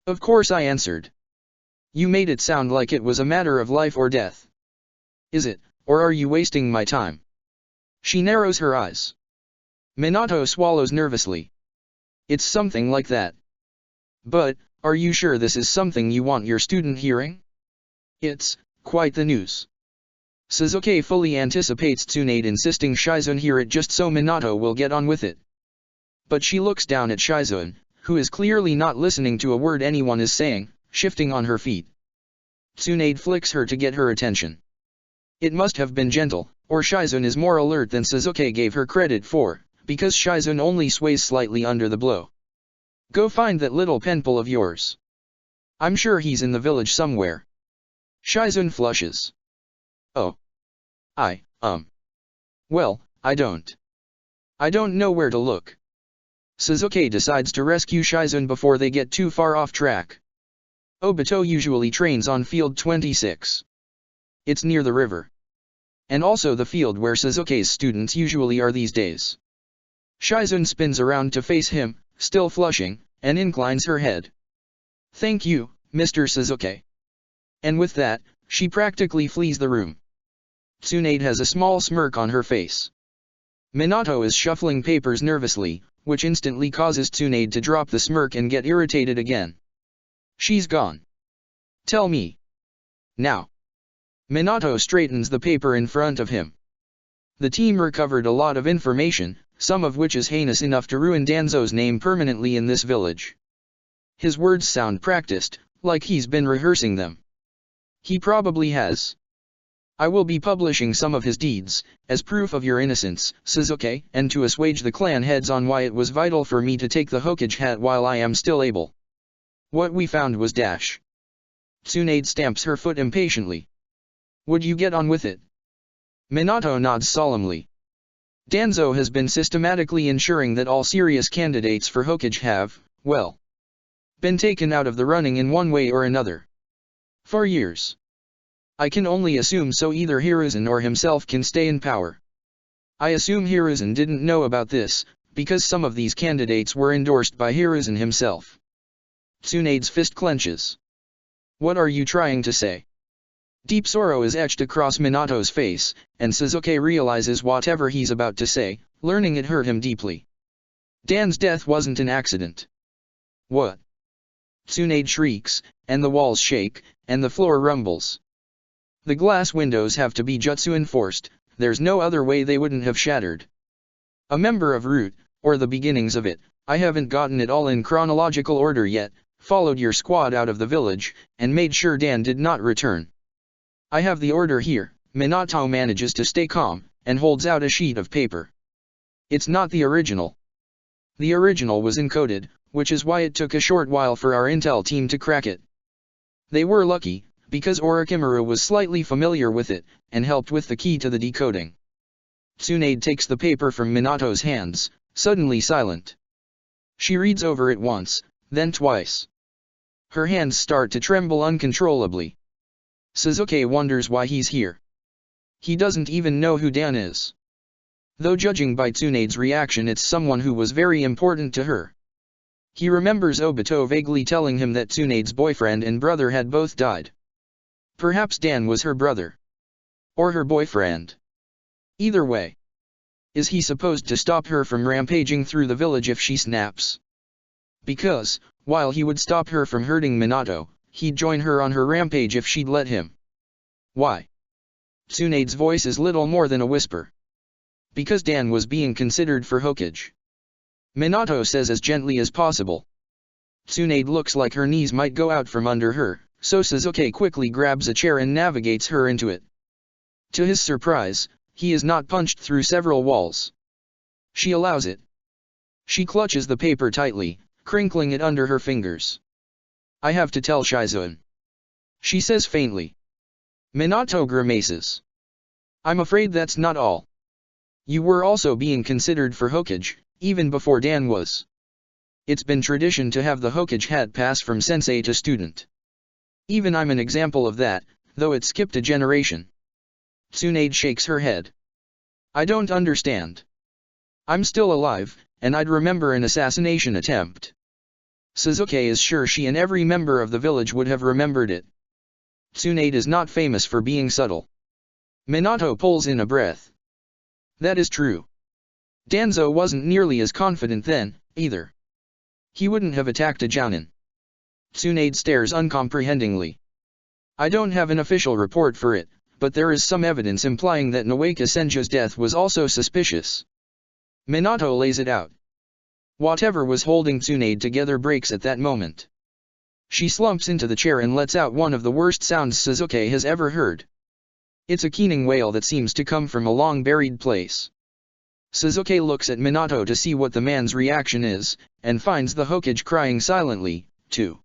Of course I answered. You made it sound like it was a matter of life or death. Is it, or are you wasting my time? She narrows her eyes. Minato swallows nervously. It's something like that. But, are you sure this is something you want your student hearing? It's quite the news. Suzuki fully anticipates Tsunade insisting Shizune hear it just so Minato will get on with it. But she looks down at Shizune, who is clearly not listening to a word anyone is saying, shifting on her feet. Tsunade flicks her to get her attention. It must have been gentle, or Shizune is more alert than Suzuki gave her credit for, because Shizune only sways slightly under the blow. Go find that little penpal of yours. I'm sure he's in the village somewhere. Shizune flushes. Oh. Well, I don't know where to look. Suzuki decides to rescue Shizune before they get too far off track. Obito usually trains on Field 26. It's near the river. And also the field where Suzuki's students usually are these days. Shizune spins around to face him, still flushing, and inclines her head. Thank you, Mr. Suzuki. And with that, she practically flees the room. Tsunade has a small smirk on her face. Minato is shuffling papers nervously, which instantly causes Tsunade to drop the smirk and get irritated again. She's gone. Tell me. Now. Minato straightens the paper in front of him. The team recovered a lot of information, some of which is heinous enough to ruin Danzo's name permanently in this village. His words sound practiced, like he's been rehearsing them. He probably has. I will be publishing some of his deeds, as proof of your innocence, Suzuki, and to assuage the clan heads on why it was vital for me to take the Hokage hat while I am still able. What we found was dash. Tsunade stamps her foot impatiently. Would you get on with it? Minato nods solemnly. Danzo has been systematically ensuring that all serious candidates for Hokage have, well, been taken out of the running in one way or another. For years. I can only assume so either Hiruzen or himself can stay in power. I assume Hiruzen didn't know about this, because some of these candidates were endorsed by Hiruzen himself. Tsunade's fist clenches. What are you trying to say? Deep sorrow is etched across Minato's face, and Suzuki realizes whatever he's about to say, learning it hurt him deeply. Dan's death wasn't an accident. What? Tsunade shrieks, and the walls shake, and the floor rumbles. The glass windows have to be jutsu enforced, there's no other way they wouldn't have shattered. A member of Root, or the beginnings of it, I haven't gotten it all in chronological order yet, followed your squad out of the village, and made sure Dan did not return. I have the order here. Minato manages to stay calm, and holds out a sheet of paper. It's not the original. The original was encoded, which is why it took a short while for our intel team to crack it. They were lucky, because Orochimaru was slightly familiar with it, and helped with the key to the decoding. Tsunade takes the paper from Minato's hands, suddenly silent. She reads over it once, then twice. Her hands start to tremble uncontrollably. Suzuki wonders why he's here. He doesn't even know who Dan is. Though judging by Tsunade's reaction it's someone who was very important to her. He remembers Obito vaguely telling him that Tsunade's boyfriend and brother had both died. Perhaps Dan was her brother. Or her boyfriend. Either way. Is he supposed to stop her from rampaging through the village if she snaps? Because, while he would stop her from hurting Minato, he'd join her on her rampage if she'd let him. Why? Tsunade's voice is little more than a whisper. Because Dan was being considered for Hokage. Minato says as gently as possible. Tsunade looks like her knees might go out from under her, so Suzuki quickly grabs a chair and navigates her into it. To his surprise, he is not punched through several walls. She allows it. She clutches the paper tightly, crinkling it under her fingers. "I have to tell Shizuan," she says faintly. Minato grimaces. "I'm afraid that's not all. You were also being considered for Hokage, even before Dan was. It's been tradition to have the Hokage hat pass from sensei to student. Even I'm an example of that, though it skipped a generation." Tsunade shakes her head. "I don't understand. I'm still alive, and I'd remember an assassination attempt." Suzuki is sure she and every member of the village would have remembered it. Tsunade is not famous for being subtle. Minato pulls in a breath. That is true. Danzo wasn't nearly as confident then, either. He wouldn't have attacked a Jounin. Tsunade stares uncomprehendingly. "I don't have an official report for it, but there is some evidence implying that Noeka Senju's death was also suspicious." Minato lays it out. Whatever was holding Tsunade together breaks at that moment. She slumps into the chair and lets out one of the worst sounds Suzuki has ever heard. It's a keening wail that seems to come from a long-buried place. Suzuki looks at Minato to see what the man's reaction is, and finds the Hokage crying silently, too.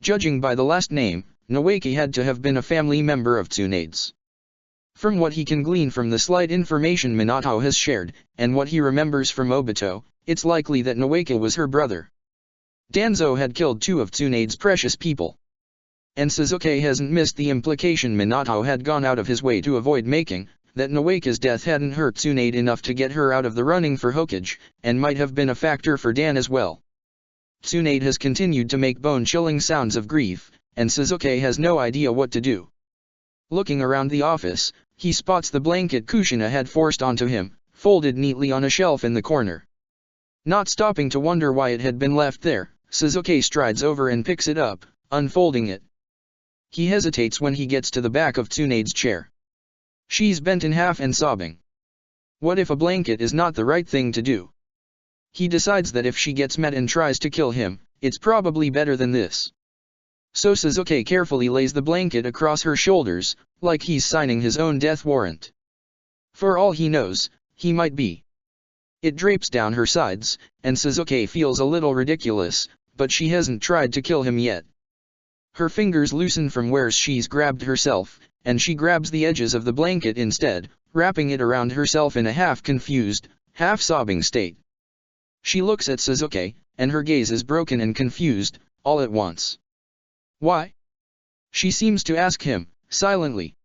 Judging by the last name, Noeki had to have been a family member of Tsunade's. From what he can glean from the slight information Minato has shared, and what he remembers from Obito, it's likely that Noeki was her brother. Danzo had killed two of Tsunade's precious people. And Suzuki hasn't missed the implication Minato had gone out of his way to avoid making, that Noeka's death hadn't hurt Tsunade enough to get her out of the running for Hokage, and might have been a factor for Dan as well. Tsunade has continued to make bone-chilling sounds of grief, and Suzuki has no idea what to do. Looking around the office, he spots the blanket Kushina had forced onto him, folded neatly on a shelf in the corner. Not stopping to wonder why it had been left there, Suzuki strides over and picks it up, unfolding it. He hesitates when he gets to the back of Tsunade's chair. She's bent in half and sobbing. What if a blanket is not the right thing to do? He decides that if she gets mad and tries to kill him, it's probably better than this. So Suzuki carefully lays the blanket across her shoulders, like he's signing his own death warrant. For all he knows, he might be. It drapes down her sides, and Suzuki feels a little ridiculous, but she hasn't tried to kill him yet. Her fingers loosen from where she's grabbed herself, and she grabs the edges of the blanket instead, wrapping it around herself in a half-confused, half-sobbing state. She looks at Suzuki, and her gaze is broken and confused, all at once. "Why?" she seems to ask him, silently.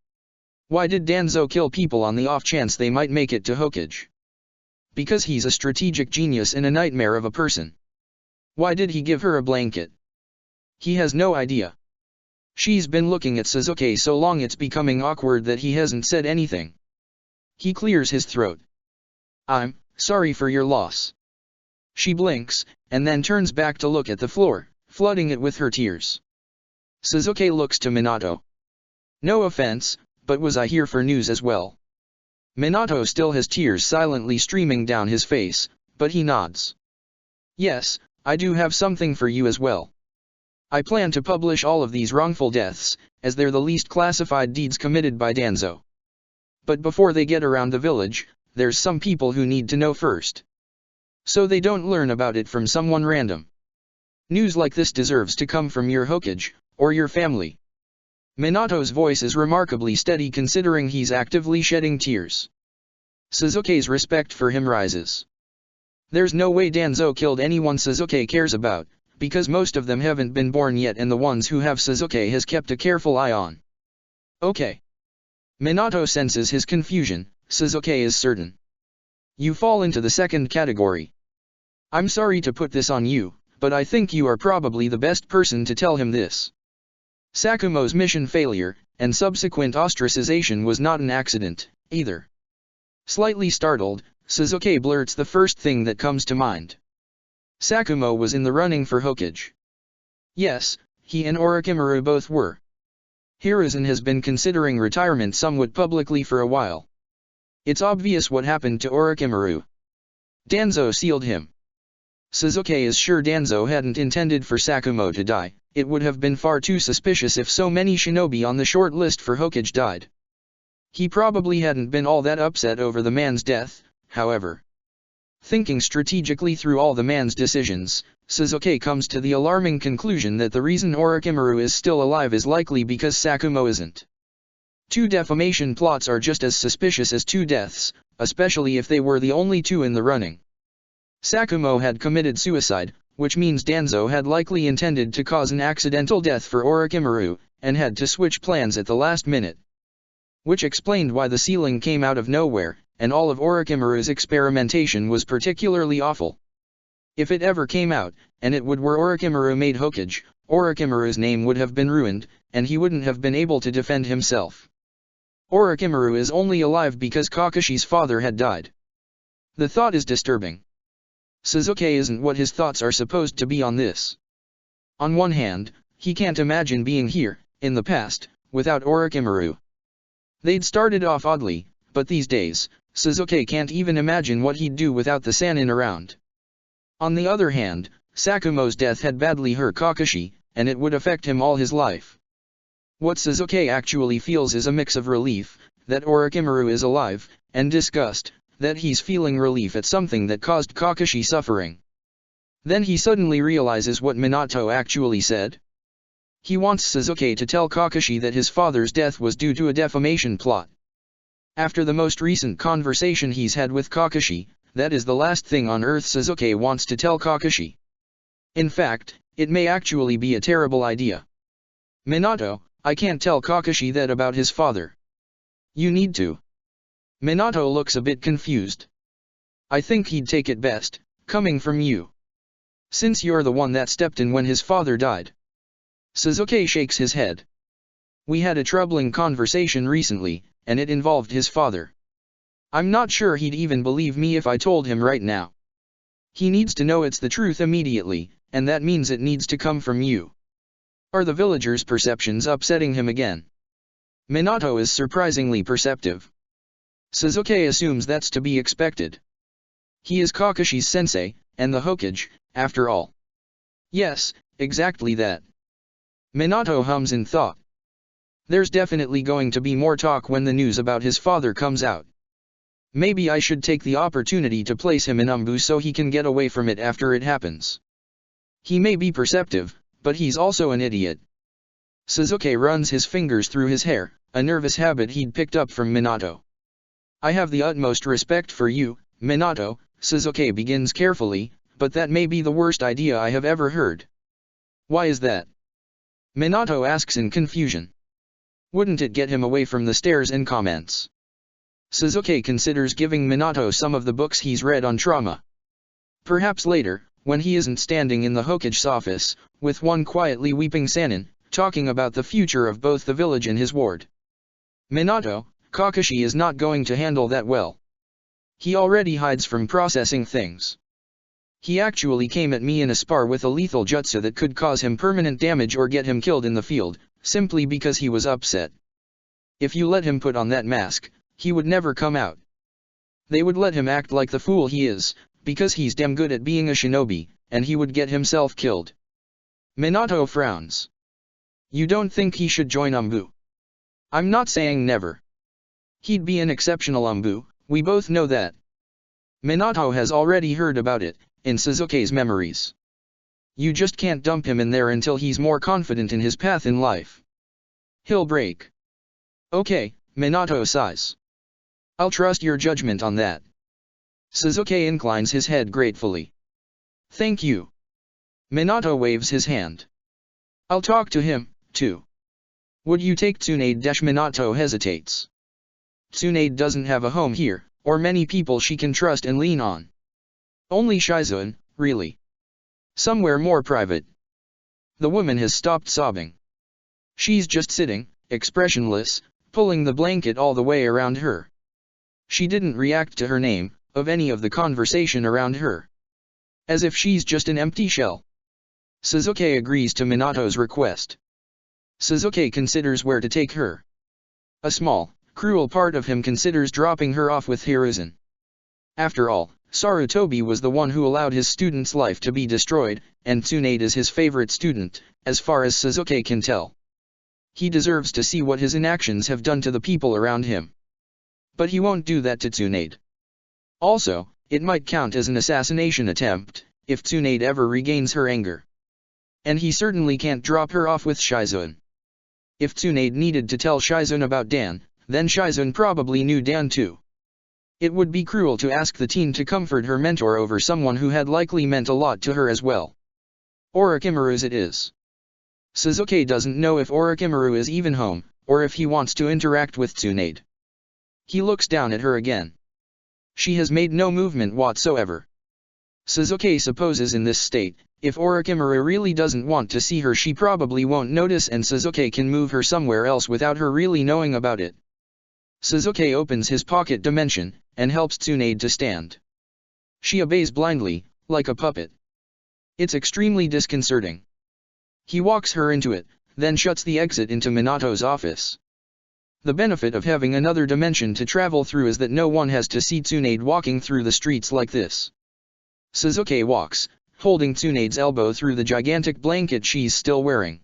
Why did Danzo kill people on the off chance they might make it to Hokage? Because he's a strategic genius and a nightmare of a person. Why did he give her a blanket? He has no idea. She's been looking at Suzuki so long it's becoming awkward that he hasn't said anything. He clears his throat. "I'm sorry for your loss." She blinks, and then turns back to look at the floor, flooding it with her tears. Suzuki looks to Minato. "No offense, but was I here for news as well?" Minato still has tears silently streaming down his face, but he nods. "Yes, I do have something for you as well. I plan to publish all of these wrongful deaths, as they're the least classified deeds committed by Danzo. But before they get around the village, there's some people who need to know first. So they don't learn about it from someone random. News like this deserves to come from your Hokage, or your family." Minato's voice is remarkably steady considering he's actively shedding tears. Suzuki's respect for him rises. There's no way Danzo killed anyone Suzuki cares about, because most of them haven't been born yet and the ones who have Suzuki has kept a careful eye on. Okay. Minato senses his confusion, Suzuki is certain. You fall into the second category. I'm sorry to put this on you, but I think you are probably the best person to tell him this. Sakumo's mission failure, and subsequent ostracization was not an accident, either. Slightly startled, Suzuki blurts the first thing that comes to mind. Sakumo was in the running for Hokage. Yes, he and Orochimaru both were. Hiruzen has been considering retirement somewhat publicly for a while. It's obvious what happened to Orochimaru. Danzo sealed him. Suzuki is sure Danzo hadn't intended for Sakumo to die, It would have been far too suspicious if so many shinobi on the short list for Hokage died. He probably hadn't been all that upset over the man's death, however. Thinking strategically through all the man's decisions, Sasuke comes to the alarming conclusion that the reason Orochimaru is still alive is likely because Sakumo isn't. 2 defamation plots are just as suspicious as 2 deaths, especially if they were the only 2 in the running. Sakumo had committed suicide, which means Danzo had likely intended to cause an accidental death for Orochimaru, and had to switch plans at the last minute. Which explained why the ceiling came out of nowhere, and all of Orochimaru's experimentation was particularly awful. If it ever came out, and it would were Orochimaru made Hokage, Orochimaru's name would have been ruined, and he wouldn't have been able to defend himself. Orochimaru is only alive because Kakashi's father had died. The thought is disturbing. Sasuke isn't what his thoughts are supposed to be on this. On one hand, he can't imagine being here, in the past, without Orochimaru. They'd started off oddly, but these days, Sasuke can't even imagine what he'd do without the Sannin around. On the other hand, Sakumo's death had badly hurt Kakashi, and it would affect him all his life. What Sasuke actually feels is a mix of relief, that Orochimaru is alive, and disgust, that he's feeling relief at something that caused Kakashi suffering. Then he suddenly realizes what Minato actually said. He wants Sasuke to tell Kakashi that his father's death was due to a defamation plot. After the most recent conversation he's had with Kakashi, that is the last thing on earth Sasuke wants to tell Kakashi. In fact, it may actually be a terrible idea. Minato, I can't tell Kakashi that about his father. You need to. Minato looks a bit confused. I think he'd take it best, coming from you. Since you're the one that stepped in when his father died. Sasuke shakes his head. We had a troubling conversation recently, and it involved his father. I'm not sure he'd even believe me if I told him right now. He needs to know it's the truth immediately, and that means it needs to come from you. Are the villagers' perceptions upsetting him again? Minato is surprisingly perceptive. Sasuke assumes that's to be expected. He is Kakashi's sensei, and the Hokage, after all. Yes, exactly that. Minato hums in thought. There's definitely going to be more talk when the news about his father comes out. Maybe I should take the opportunity to place him in Umbu so he can get away from it after it happens. He may be perceptive, but he's also an idiot. Sasuke runs his fingers through his hair, a nervous habit he'd picked up from Minato. I have the utmost respect for you, Minato, Sasuke begins carefully, but that may be the worst idea I have ever heard. Why is that? Minato asks in confusion. Wouldn't it get him away from the stares and comments? Sasuke considers giving Minato some of the books he's read on trauma. Perhaps later, when he isn't standing in the Hokage's office, with one quietly weeping Sannin, talking about the future of both the village and his ward. Minato, Kakashi is not going to handle that well. He already hides from processing things. He actually came at me in a spar with a lethal jutsu that could cause him permanent damage or get him killed in the field, simply because he was upset. If you let him put on that mask, he would never come out. They would let him act like the fool he is, because he's damn good at being a shinobi, and he would get himself killed. Minato frowns. You don't think he should join Umbu? I'm not saying never. He'd be an exceptional Umbu, we both know that. Minato has already heard about it, in Sasuke's memories. You just can't dump him in there until he's more confident in his path in life. He'll break. Okay, Minato sighs. I'll trust your judgment on that. Sasuke inclines his head gratefully. Thank you. Minato waves his hand. I'll talk to him, too. Would you take Tsunade? Minato hesitates. Tsunade doesn't have a home here, or many people she can trust and lean on. Only Shizuan, really. Somewhere more private. The woman has stopped sobbing. She's just sitting, expressionless, pulling the blanket all the way around her. She didn't react to her name, of any of the conversation around her. As if she's just an empty shell. Sasuke agrees to Minato's request. Sasuke considers where to take her. A small, cruel part of him considers dropping her off with Hiruzen. After all, Sarutobi was the one who allowed his student's life to be destroyed, and Tsunade is his favorite student, as far as Sasuke can tell. He deserves to see what his inactions have done to the people around him. But he won't do that to Tsunade. Also, it might count as an assassination attempt, if Tsunade ever regains her anger. And he certainly can't drop her off with Shizune. If Tsunade needed to tell Shizune about Dan, then Shizune probably knew Dan too. It would be cruel to ask the teen to comfort her mentor over someone who had likely meant a lot to her as well. Orochimaru's it is. Sasuke doesn't know if Orochimaru is even home, or if he wants to interact with Tsunade. He looks down at her again. She has made no movement whatsoever. Sasuke supposes in this state, if Orochimaru really doesn't want to see her, she probably won't notice, and Sasuke can move her somewhere else without her really knowing about it. Sasuke opens his pocket dimension, and helps Tsunade to stand. She obeys blindly, like a puppet. It's extremely disconcerting. He walks her into it, then shuts the exit into Minato's office. The benefit of having another dimension to travel through is that no one has to see Tsunade walking through the streets like this. Sasuke walks, holding Tsunade's elbow through the gigantic blanket she's still wearing.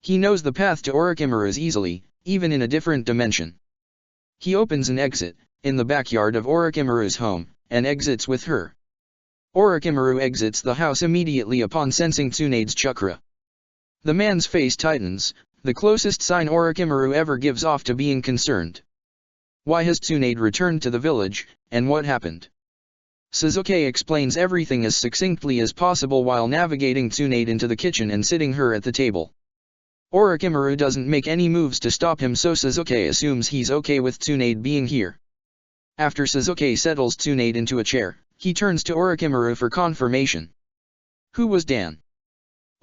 He knows the path to Orochimaru's easily, even in a different dimension. He opens an exit, in the backyard of Orochimaru's home, and exits with her. Orochimaru exits the house immediately upon sensing Tsunade's chakra. The man's face tightens, the closest sign Orochimaru ever gives off to being concerned. Why has Tsunade returned to the village, and what happened? Sasuke explains everything as succinctly as possible while navigating Tsunade into the kitchen and sitting her at the table. Orochimaru doesn't make any moves to stop him, so Sasuke assumes he's okay with Tsunade being here. After Sasuke settles Tsunade into a chair, he turns to Orochimaru for confirmation. Who was Dan?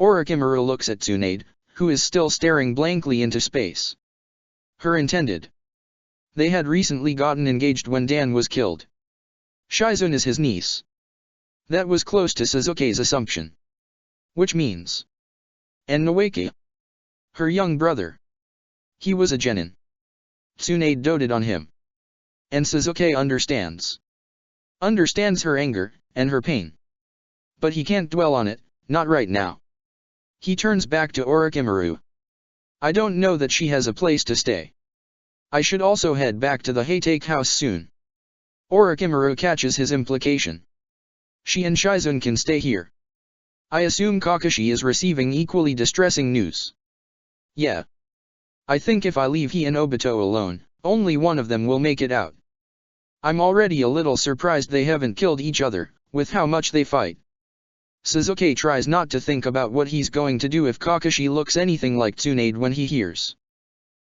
Orochimaru looks at Tsunade, who is still staring blankly into space. Her intended. They had recently gotten engaged when Dan was killed. Shizune is his niece. That was close to Sasuke's assumption. Which means. And Noeke. Her young brother. He was a genin. Tsunade doted on him. And Sasuke understands. Understands her anger, and her pain. But he can't dwell on it, not right now. He turns back to Orochimaru. I don't know that she has a place to stay. I should also head back to the Haytake house soon. Orochimaru catches his implication. She and Shizune can stay here. I assume Kakashi is receiving equally distressing news. Yeah. I think if I leave he and Obito alone, only one of them will make it out. I'm already a little surprised they haven't killed each other, with how much they fight. Sasuke tries not to think about what he's going to do if Kakashi looks anything like Tsunade when he hears.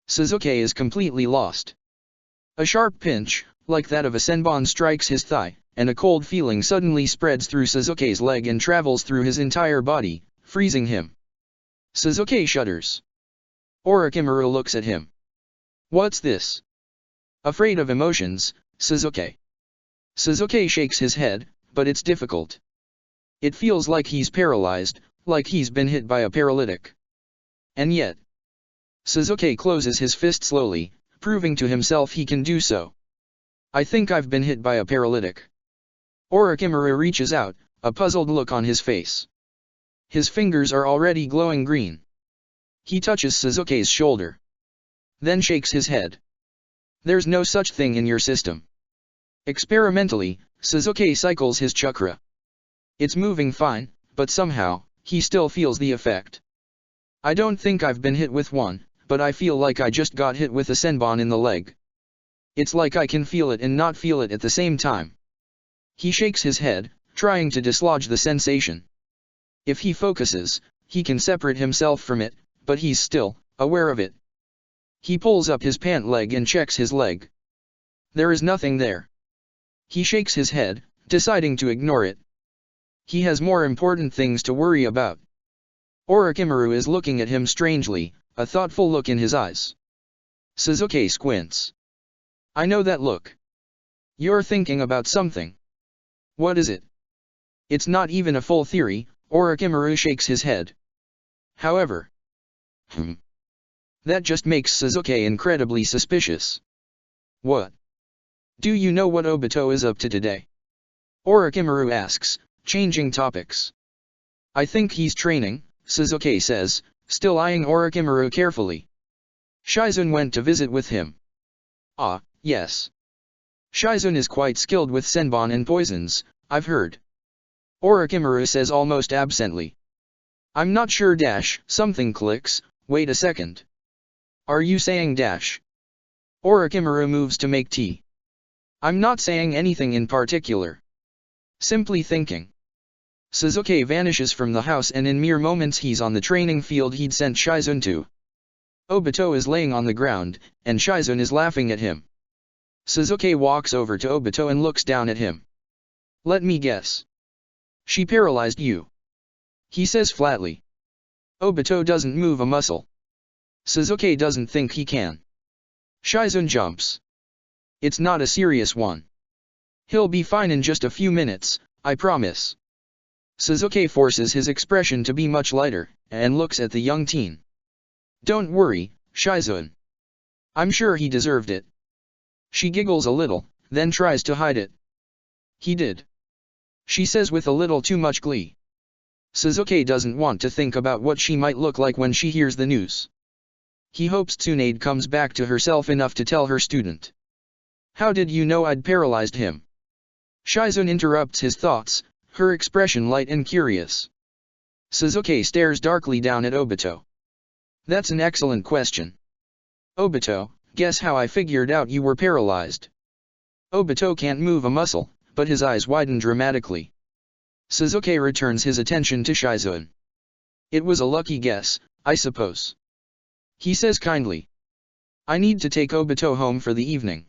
Sasuke is completely lost. A sharp pinch, like that of a senbon, strikes his thigh, and a cold feeling suddenly spreads through Sasuke's leg and travels through his entire body, freezing him. Sasuke shudders. Orochimaru looks at him. What's this? Afraid of emotions, Sasuke. Sasuke shakes his head, but it's difficult. It feels like he's paralyzed, like he's been hit by a paralytic. And yet. Sasuke closes his fist slowly, proving to himself he can do so. I think I've been hit by a paralytic. Orochimaru reaches out, a puzzled look on his face. His fingers are already glowing green. He touches Sasuke's shoulder. Then shakes his head. There's no such thing in your system. Experimentally, Sasuke cycles his chakra. It's moving fine, but somehow, he still feels the effect. I don't think I've been hit with one, but I feel like I just got hit with a senbon in the leg. It's like I can feel it and not feel it at the same time. He shakes his head, trying to dislodge the sensation. If he focuses, he can separate himself from it, but he's still aware of it. He pulls up his pant leg and checks his leg. There is nothing there. He shakes his head, deciding to ignore it. He has more important things to worry about. Orochimaru is looking at him strangely, a thoughtful look in his eyes. Sasuke squints. I know that look. You're thinking about something. What is it? It's not even a full theory, Orochimaru shakes his head. However. That just makes Sasuke incredibly suspicious. What? Do you know what Obito is up to today? Orochimaru asks, changing topics. I think he's training, Sasuke says, still eyeing Orochimaru carefully. Shizune went to visit with him. Ah, yes. Shizune is quite skilled with senbon and poisons, I've heard. Orochimaru says almost absently. I'm not sure dash, something clicks, wait a second. Are you saying dash? Orochimaru moves to make tea. I'm not saying anything in particular. Simply thinking. Sasuke vanishes from the house and in mere moments he's on the training field he'd sent Shizune to. Obito is laying on the ground, and Shizune is laughing at him. Sasuke walks over to Obito and looks down at him. Let me guess. She paralyzed you. He says flatly. Obito doesn't move a muscle. Sasuke doesn't think he can. Shizune jumps. It's not a serious one. He'll be fine in just a few minutes, I promise. Sasuke forces his expression to be much lighter, and looks at the young teen. Don't worry, Shizune. I'm sure he deserved it. She giggles a little, then tries to hide it. He did. She says with a little too much glee. Sasuke doesn't want to think about what she might look like when she hears the news. He hopes Tsunade comes back to herself enough to tell her student. How did you know I'd paralyzed him? Shizune interrupts his thoughts, her expression light and curious. Sasuke stares darkly down at Obito. That's an excellent question. Obito, guess how I figured out you were paralyzed. Obito can't move a muscle, but his eyes widen dramatically. Sasuke returns his attention to Shizune. It was a lucky guess, I suppose. He says kindly. I need to take Obito home for the evening.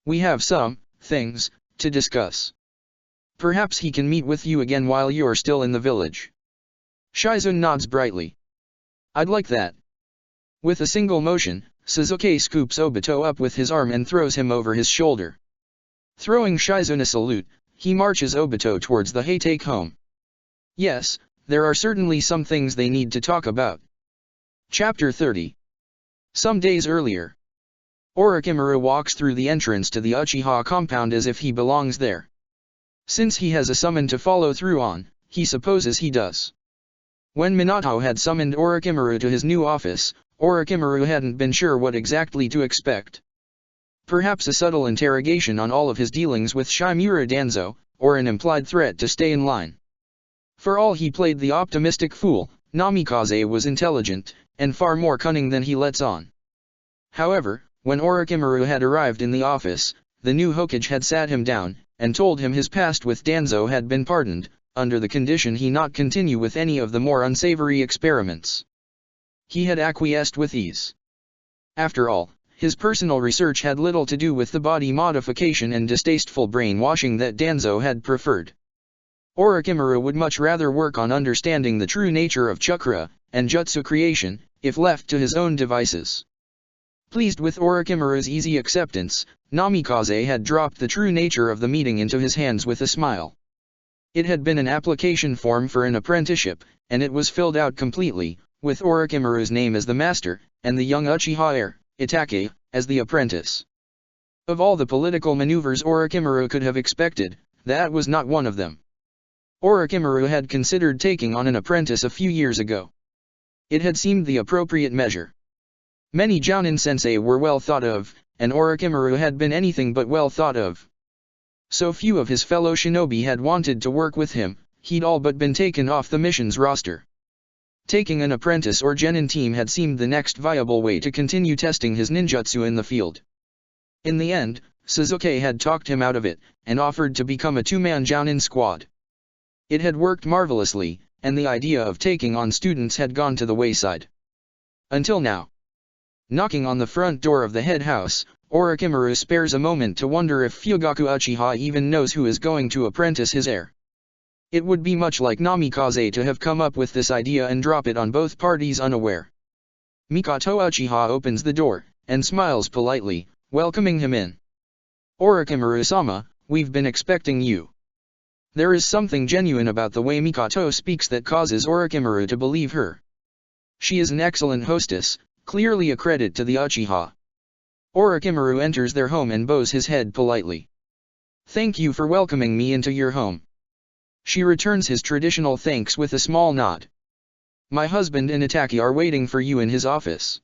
We have some things to discuss. Perhaps he can meet with you again while you're still in the village. Shizune nods brightly. I'd like that. With a single motion, Sasuke scoops Obito up with his arm and throws him over his shoulder. Throwing Shizune a salute, he marches Obito towards the Haytake home. Yes, there are certainly some things they need to talk about. Chapter 30. Some days earlier. Orochimaru walks through the entrance to the Uchiha compound as if he belongs there. Since he has a summon to follow through on, he supposes he does. When Minato had summoned Orochimaru to his new office, Orochimaru hadn't been sure what exactly to expect. Perhaps a subtle interrogation on all of his dealings with Shimura Danzo, or an implied threat to stay in line. For all he played the optimistic fool, Namikaze was intelligent, and far more cunning than he lets on. However, when Orochimaru had arrived in the office, the new Hokage had sat him down, and told him his past with Danzo had been pardoned, under the condition he not continue with any of the more unsavory experiments. He had acquiesced with ease. After all, his personal research had little to do with the body modification and distasteful brainwashing that Danzo had preferred. Orochimaru would much rather work on understanding the true nature of chakra and jutsu creation, if left to his own devices. Pleased with Orochimaru's easy acceptance, Namikaze had dropped the true nature of the meeting into his hands with a smile. It had been an application form for an apprenticeship, and it was filled out completely, with Orochimaru's name as the master, and the young Uchiha heir, Itachi, as the apprentice. Of all the political maneuvers Orochimaru could have expected, that was not one of them. Orochimaru had considered taking on an apprentice a few years ago. It had seemed the appropriate measure. Many Jounin sensei were well thought of, and Orochimaru had been anything but well thought of. So few of his fellow shinobi had wanted to work with him, he'd all but been taken off the mission's roster. Taking an apprentice or genin team had seemed the next viable way to continue testing his ninjutsu in the field. In the end, Sasuke had talked him out of it, and offered to become a two-man Jounin squad. It had worked marvelously, and the idea of taking on students had gone to the wayside. Until now. Knocking on the front door of the head house, Orochimaru spares a moment to wonder if Fugaku Uchiha even knows who is going to apprentice his heir. It would be much like Namikaze to have come up with this idea and drop it on both parties unaware. Mikoto Uchiha opens the door, and smiles politely, welcoming him in. Orochimaru-sama, we've been expecting you. There is something genuine about the way Mikoto speaks that causes Orochimaru to believe her. She is an excellent hostess, clearly a credit to the Uchiha. Orochimaru enters their home and bows his head politely. Thank you for welcoming me into your home. She returns his traditional thanks with a small nod. My husband and Itaki are waiting for you in his office.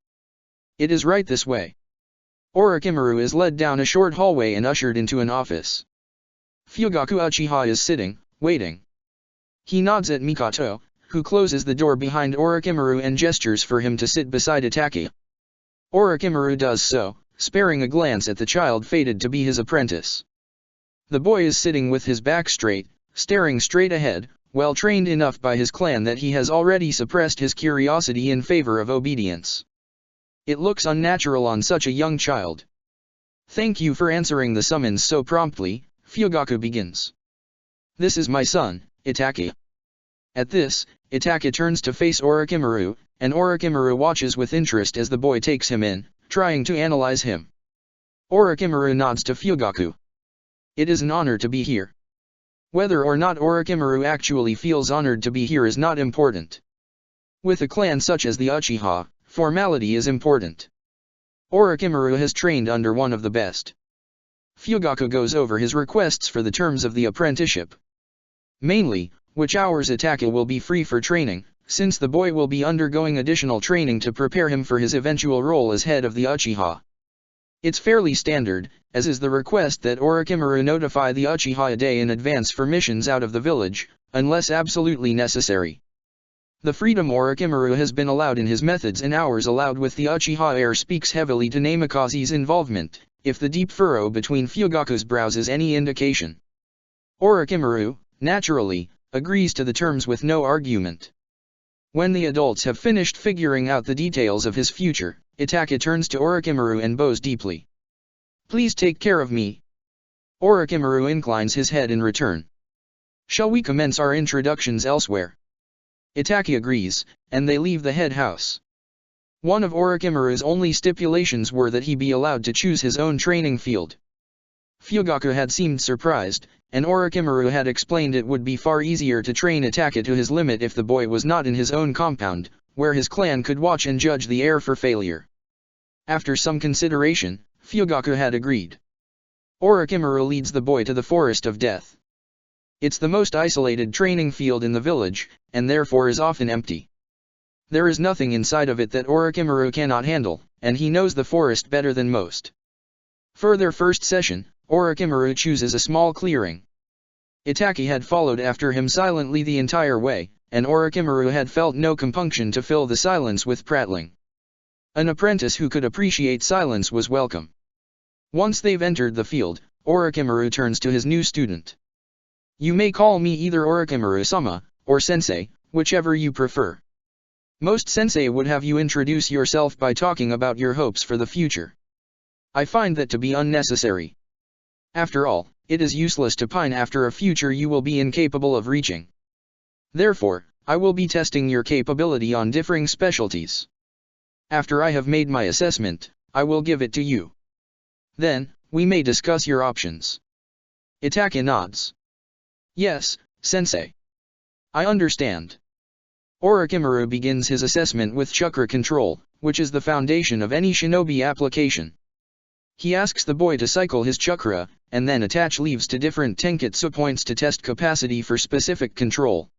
It is right this way. Orochimaru is led down a short hallway and ushered into an office. Fugaku Uchiha is sitting, waiting. He nods at Mikoto, who closes the door behind Orochimaru and gestures for him to sit beside Itaki. Orochimaru does so, sparing a glance at the child fated to be his apprentice. The boy is sitting with his back straight, staring straight ahead, well trained enough by his clan that he has already suppressed his curiosity in favor of obedience. It looks unnatural on such a young child. Thank you for answering the summons so promptly, Fugaku begins. This is my son, Itaki. At this, Itaki turns to face Orochimaru, and Orochimaru watches with interest as the boy takes him in, trying to analyze him. Orochimaru nods to Fugaku. It is an honor to be here. Whether or not Orochimaru actually feels honored to be here is not important. With a clan such as the Uchiha, formality is important. Orochimaru has trained under one of the best. Fugaku goes over his requests for the terms of the apprenticeship. Mainly, which hours Itaki will be free for training, since the boy will be undergoing additional training to prepare him for his eventual role as head of the Uchiha. It's fairly standard, as is the request that Orochimaru notify the Uchiha a day in advance for missions out of the village, unless absolutely necessary. The freedom Orochimaru has been allowed in his methods and hours allowed with the Uchiha heir speaks heavily to Namikaze's involvement, if the deep furrow between Fugaku's brows is any indication. Orochimaru, naturally, agrees to the terms with no argument. When the adults have finished figuring out the details of his future, Itaki turns to Orochimaru and bows deeply. Please take care of me. Orochimaru inclines his head in return. Shall we commence our introductions elsewhere? Itaki agrees, and they leave the head house. One of Orochimaru's only stipulations were that he be allowed to choose his own training field. Fugaku had seemed surprised, and Orochimaru had explained it would be far easier to train Itaki to his limit if the boy was not in his own compound, where his clan could watch and judge the heir for failure. After some consideration, Fugaku had agreed. Orochimaru leads the boy to the Forest of Death. It's the most isolated training field in the village, and therefore is often empty. There is nothing inside of it that Orochimaru cannot handle, and he knows the forest better than most. For their first session, Orochimaru chooses a small clearing. Itaki had followed after him silently the entire way, and Orochimaru had felt no compunction to fill the silence with prattling. An apprentice who could appreciate silence was welcome. Once they've entered the field, Orochimaru turns to his new student. You may call me either Orochimaru-sama, or Sensei, whichever you prefer. Most sensei would have you introduce yourself by talking about your hopes for the future. I find that to be unnecessary. After all, it is useless to pine after a future you will be incapable of reaching. Therefore, I will be testing your capability on differing specialties. After I have made my assessment, I will give it to you. Then, we may discuss your options. Itaki nods. Yes, Sensei. I understand. Orochimaru begins his assessment with chakra control, which is the foundation of any shinobi application. He asks the boy to cycle his chakra, and then attach leaves to different tenketsu points to test capacity for specific control.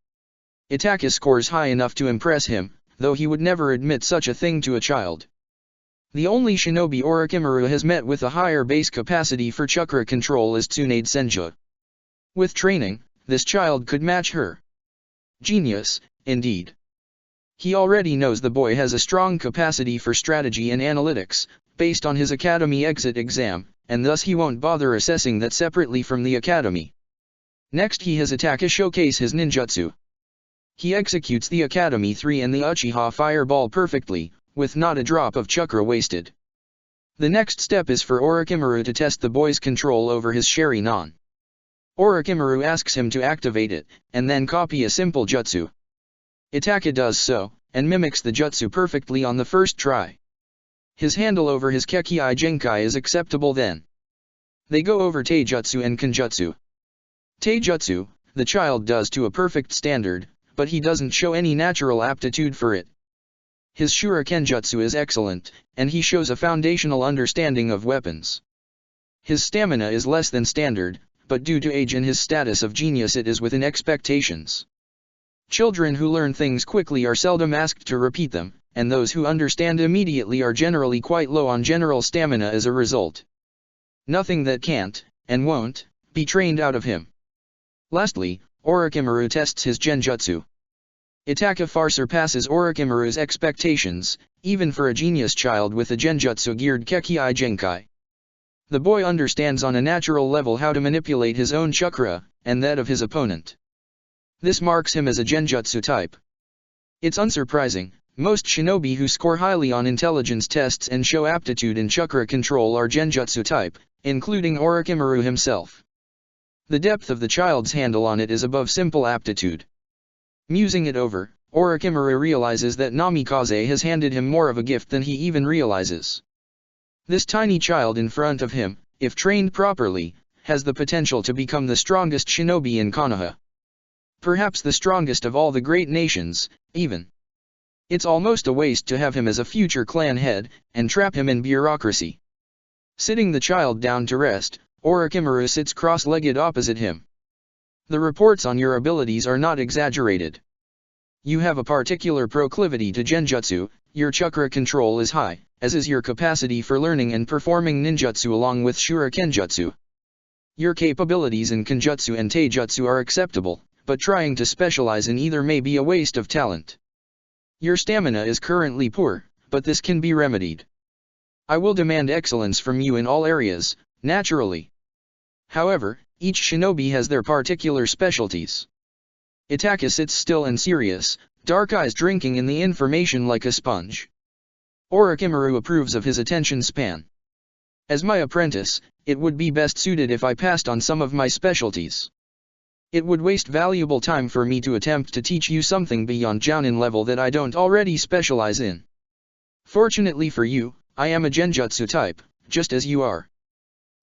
Itaki scores high enough to impress him, though he would never admit such a thing to a child. The only shinobi Orochimaru has met with a higher base capacity for chakra control is Tsunade Senju. With training, this child could match her. Genius, indeed. He already knows the boy has a strong capacity for strategy and analytics, based on his academy exit exam, and thus he won't bother assessing that separately from the academy. Next he has Itaki showcase his ninjutsu. He executes the Academy 3 and the Uchiha Fireball perfectly, with not a drop of chakra wasted. The next step is for Orochimaru to test the boy's control over his Sharingan. Orochimaru asks him to activate it, and then copy a simple jutsu. Itaki does so, and mimics the jutsu perfectly on the first try. His handle over his Kekkai Genkai is acceptable then. They go over Taijutsu and Kenjutsu. Taijutsu, the child does to a perfect standard, but he doesn't show any natural aptitude for it. His Shurikenjutsu is excellent, and he shows a foundational understanding of weapons. His stamina is less than standard, but due to age and his status of genius it is within expectations. Children who learn things quickly are seldom asked to repeat them, and those who understand immediately are generally quite low on general stamina as a result. Nothing that can't, and won't, be trained out of him. Lastly, Orochimaru tests his genjutsu. Itaka far surpasses Orochimaru's expectations, even for a genius child with a genjutsu-geared Kekkai Genkai. The boy understands on a natural level how to manipulate his own chakra, and that of his opponent. This marks him as a genjutsu type. It's unsurprising, most shinobi who score highly on intelligence tests and show aptitude in chakra control are genjutsu type, including Orochimaru himself. The depth of the child's handle on it is above simple aptitude. Musing it over, Orochimaru realizes that Namikaze has handed him more of a gift than he even realizes. This tiny child in front of him, if trained properly, has the potential to become the strongest shinobi in Konoha. Perhaps the strongest of all the great nations, even. It's almost a waste to have him as a future clan head, and trap him in bureaucracy. Sitting the child down to rest, Orochimaru sits cross-legged opposite him. The reports on your abilities are not exaggerated. You have a particular proclivity to genjutsu, your chakra control is high, as is your capacity for learning and performing ninjutsu along with shurikenjutsu. Your capabilities in kenjutsu and taijutsu are acceptable, but trying to specialize in either may be a waste of talent. Your stamina is currently poor, but this can be remedied. I will demand excellence from you in all areas, naturally. However, each shinobi has their particular specialties. Itaka sits still and serious, dark eyes drinking in the information like a sponge. Orochimaru approves of his attention span. As my apprentice, it would be best suited if I passed on some of my specialties. It would waste valuable time for me to attempt to teach you something beyond Jounin level that I don't already specialize in. Fortunately for you, I am a genjutsu type, just as you are.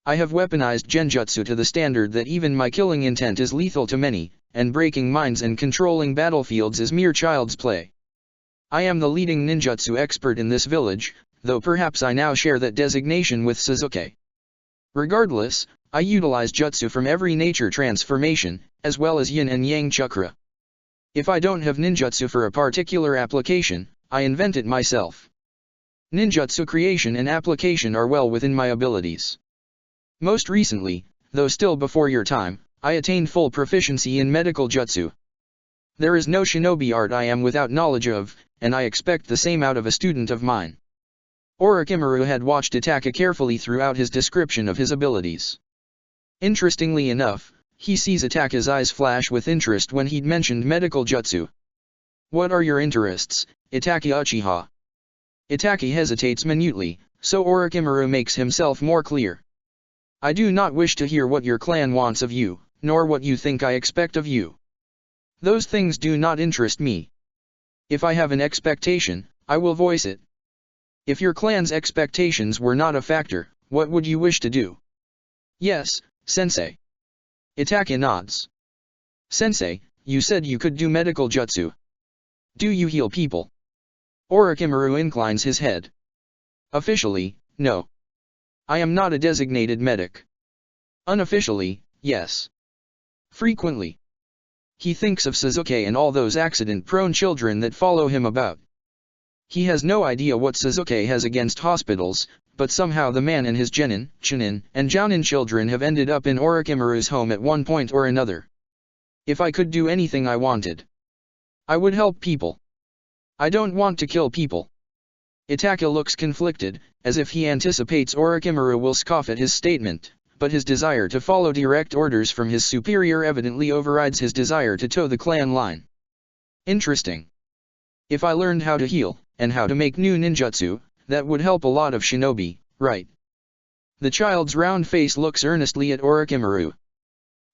I have weaponized genjutsu to the standard that even my killing intent is lethal to many, and breaking minds and controlling battlefields is mere child's play. I am the leading ninjutsu expert in this village, though perhaps I now share that designation with Sasuke. Regardless, I utilize jutsu from every nature transformation, as well as yin and yang chakra. If I don't have ninjutsu for a particular application, I invent it myself. Ninjutsu creation and application are well within my abilities. Most recently, though still before your time, I attained full proficiency in medical jutsu. There is no shinobi art I am without knowledge of, and I expect the same out of a student of mine. Orochimaru had watched Itaka carefully throughout his description of his abilities. Interestingly enough, he sees Itaka's eyes flash with interest when he'd mentioned medical jutsu. What are your interests, Itaka Uchiha? Itaka hesitates minutely, so Orochimaru makes himself more clear. I do not wish to hear what your clan wants of you, nor what you think I expect of you. Those things do not interest me. If I have an expectation, I will voice it. If your clan's expectations were not a factor, what would you wish to do? Yes, sensei. Itaka nods. Sensei, you said you could do medical jutsu. Do you heal people? Orochimaru inclines his head. Officially, no. I am not a designated medic. Unofficially, yes. Frequently. He thinks of Sasuke and all those accident-prone children that follow him about. He has no idea what Sasuke has against hospitals, but somehow the man and his Genin, Chunin, and Jounin children have ended up in Orochimaru's home at one point or another. If I could do anything I wanted, I would help people. I don't want to kill people. Itaka looks conflicted, as if he anticipates Orochimaru will scoff at his statement, but his desire to follow direct orders from his superior evidently overrides his desire to toe the clan line. Interesting. If I learned how to heal, and how to make new ninjutsu, that would help a lot of shinobi, right? The child's round face looks earnestly at Orochimaru.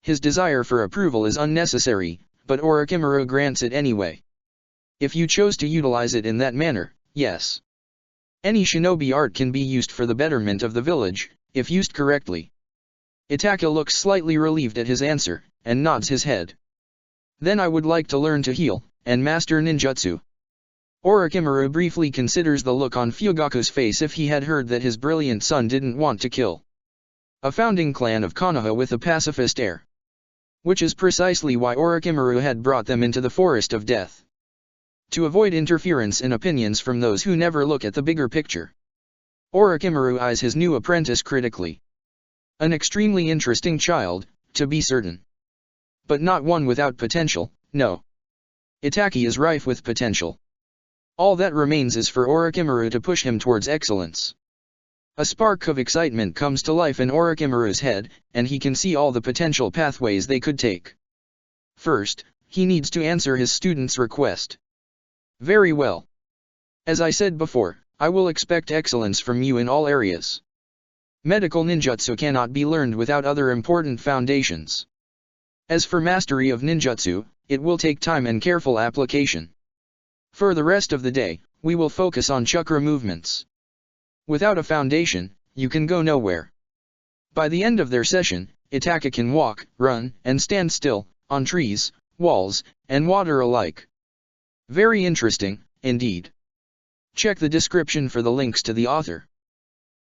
His desire for approval is unnecessary, but Orochimaru grants it anyway. If you chose to utilize it in that manner, yes. Any shinobi art can be used for the betterment of the village, if used correctly. Itaka looks slightly relieved at his answer, and nods his head. Then I would like to learn to heal, and master ninjutsu. Orochimaru briefly considers the look on Fugaku's face if he had heard that his brilliant son didn't want to kill. a founding clan of Konoha with a pacifist air. Which is precisely why Orochimaru had brought them into the Forest of Death. To avoid interference in opinions from those who never look at the bigger picture. Orochimaru eyes his new apprentice critically. An extremely interesting child, to be certain. But not one without potential, no. Itachi is rife with potential. All that remains is for Orochimaru to push him towards excellence. A spark of excitement comes to life in Orochimaru's head, and he can see all the potential pathways they could take. First, he needs to answer his student's request. Very well. As I said before, I will expect excellence from you in all areas. Medical ninjutsu cannot be learned without other important foundations. As for mastery of ninjutsu, it will take time and careful application. For the rest of the day, we will focus on chakra movements. Without a foundation, you can go nowhere. By the end of their session, Itachi can walk, run, and stand still, on trees, walls, and water alike. Very interesting, indeed. Check the description for the links to the author.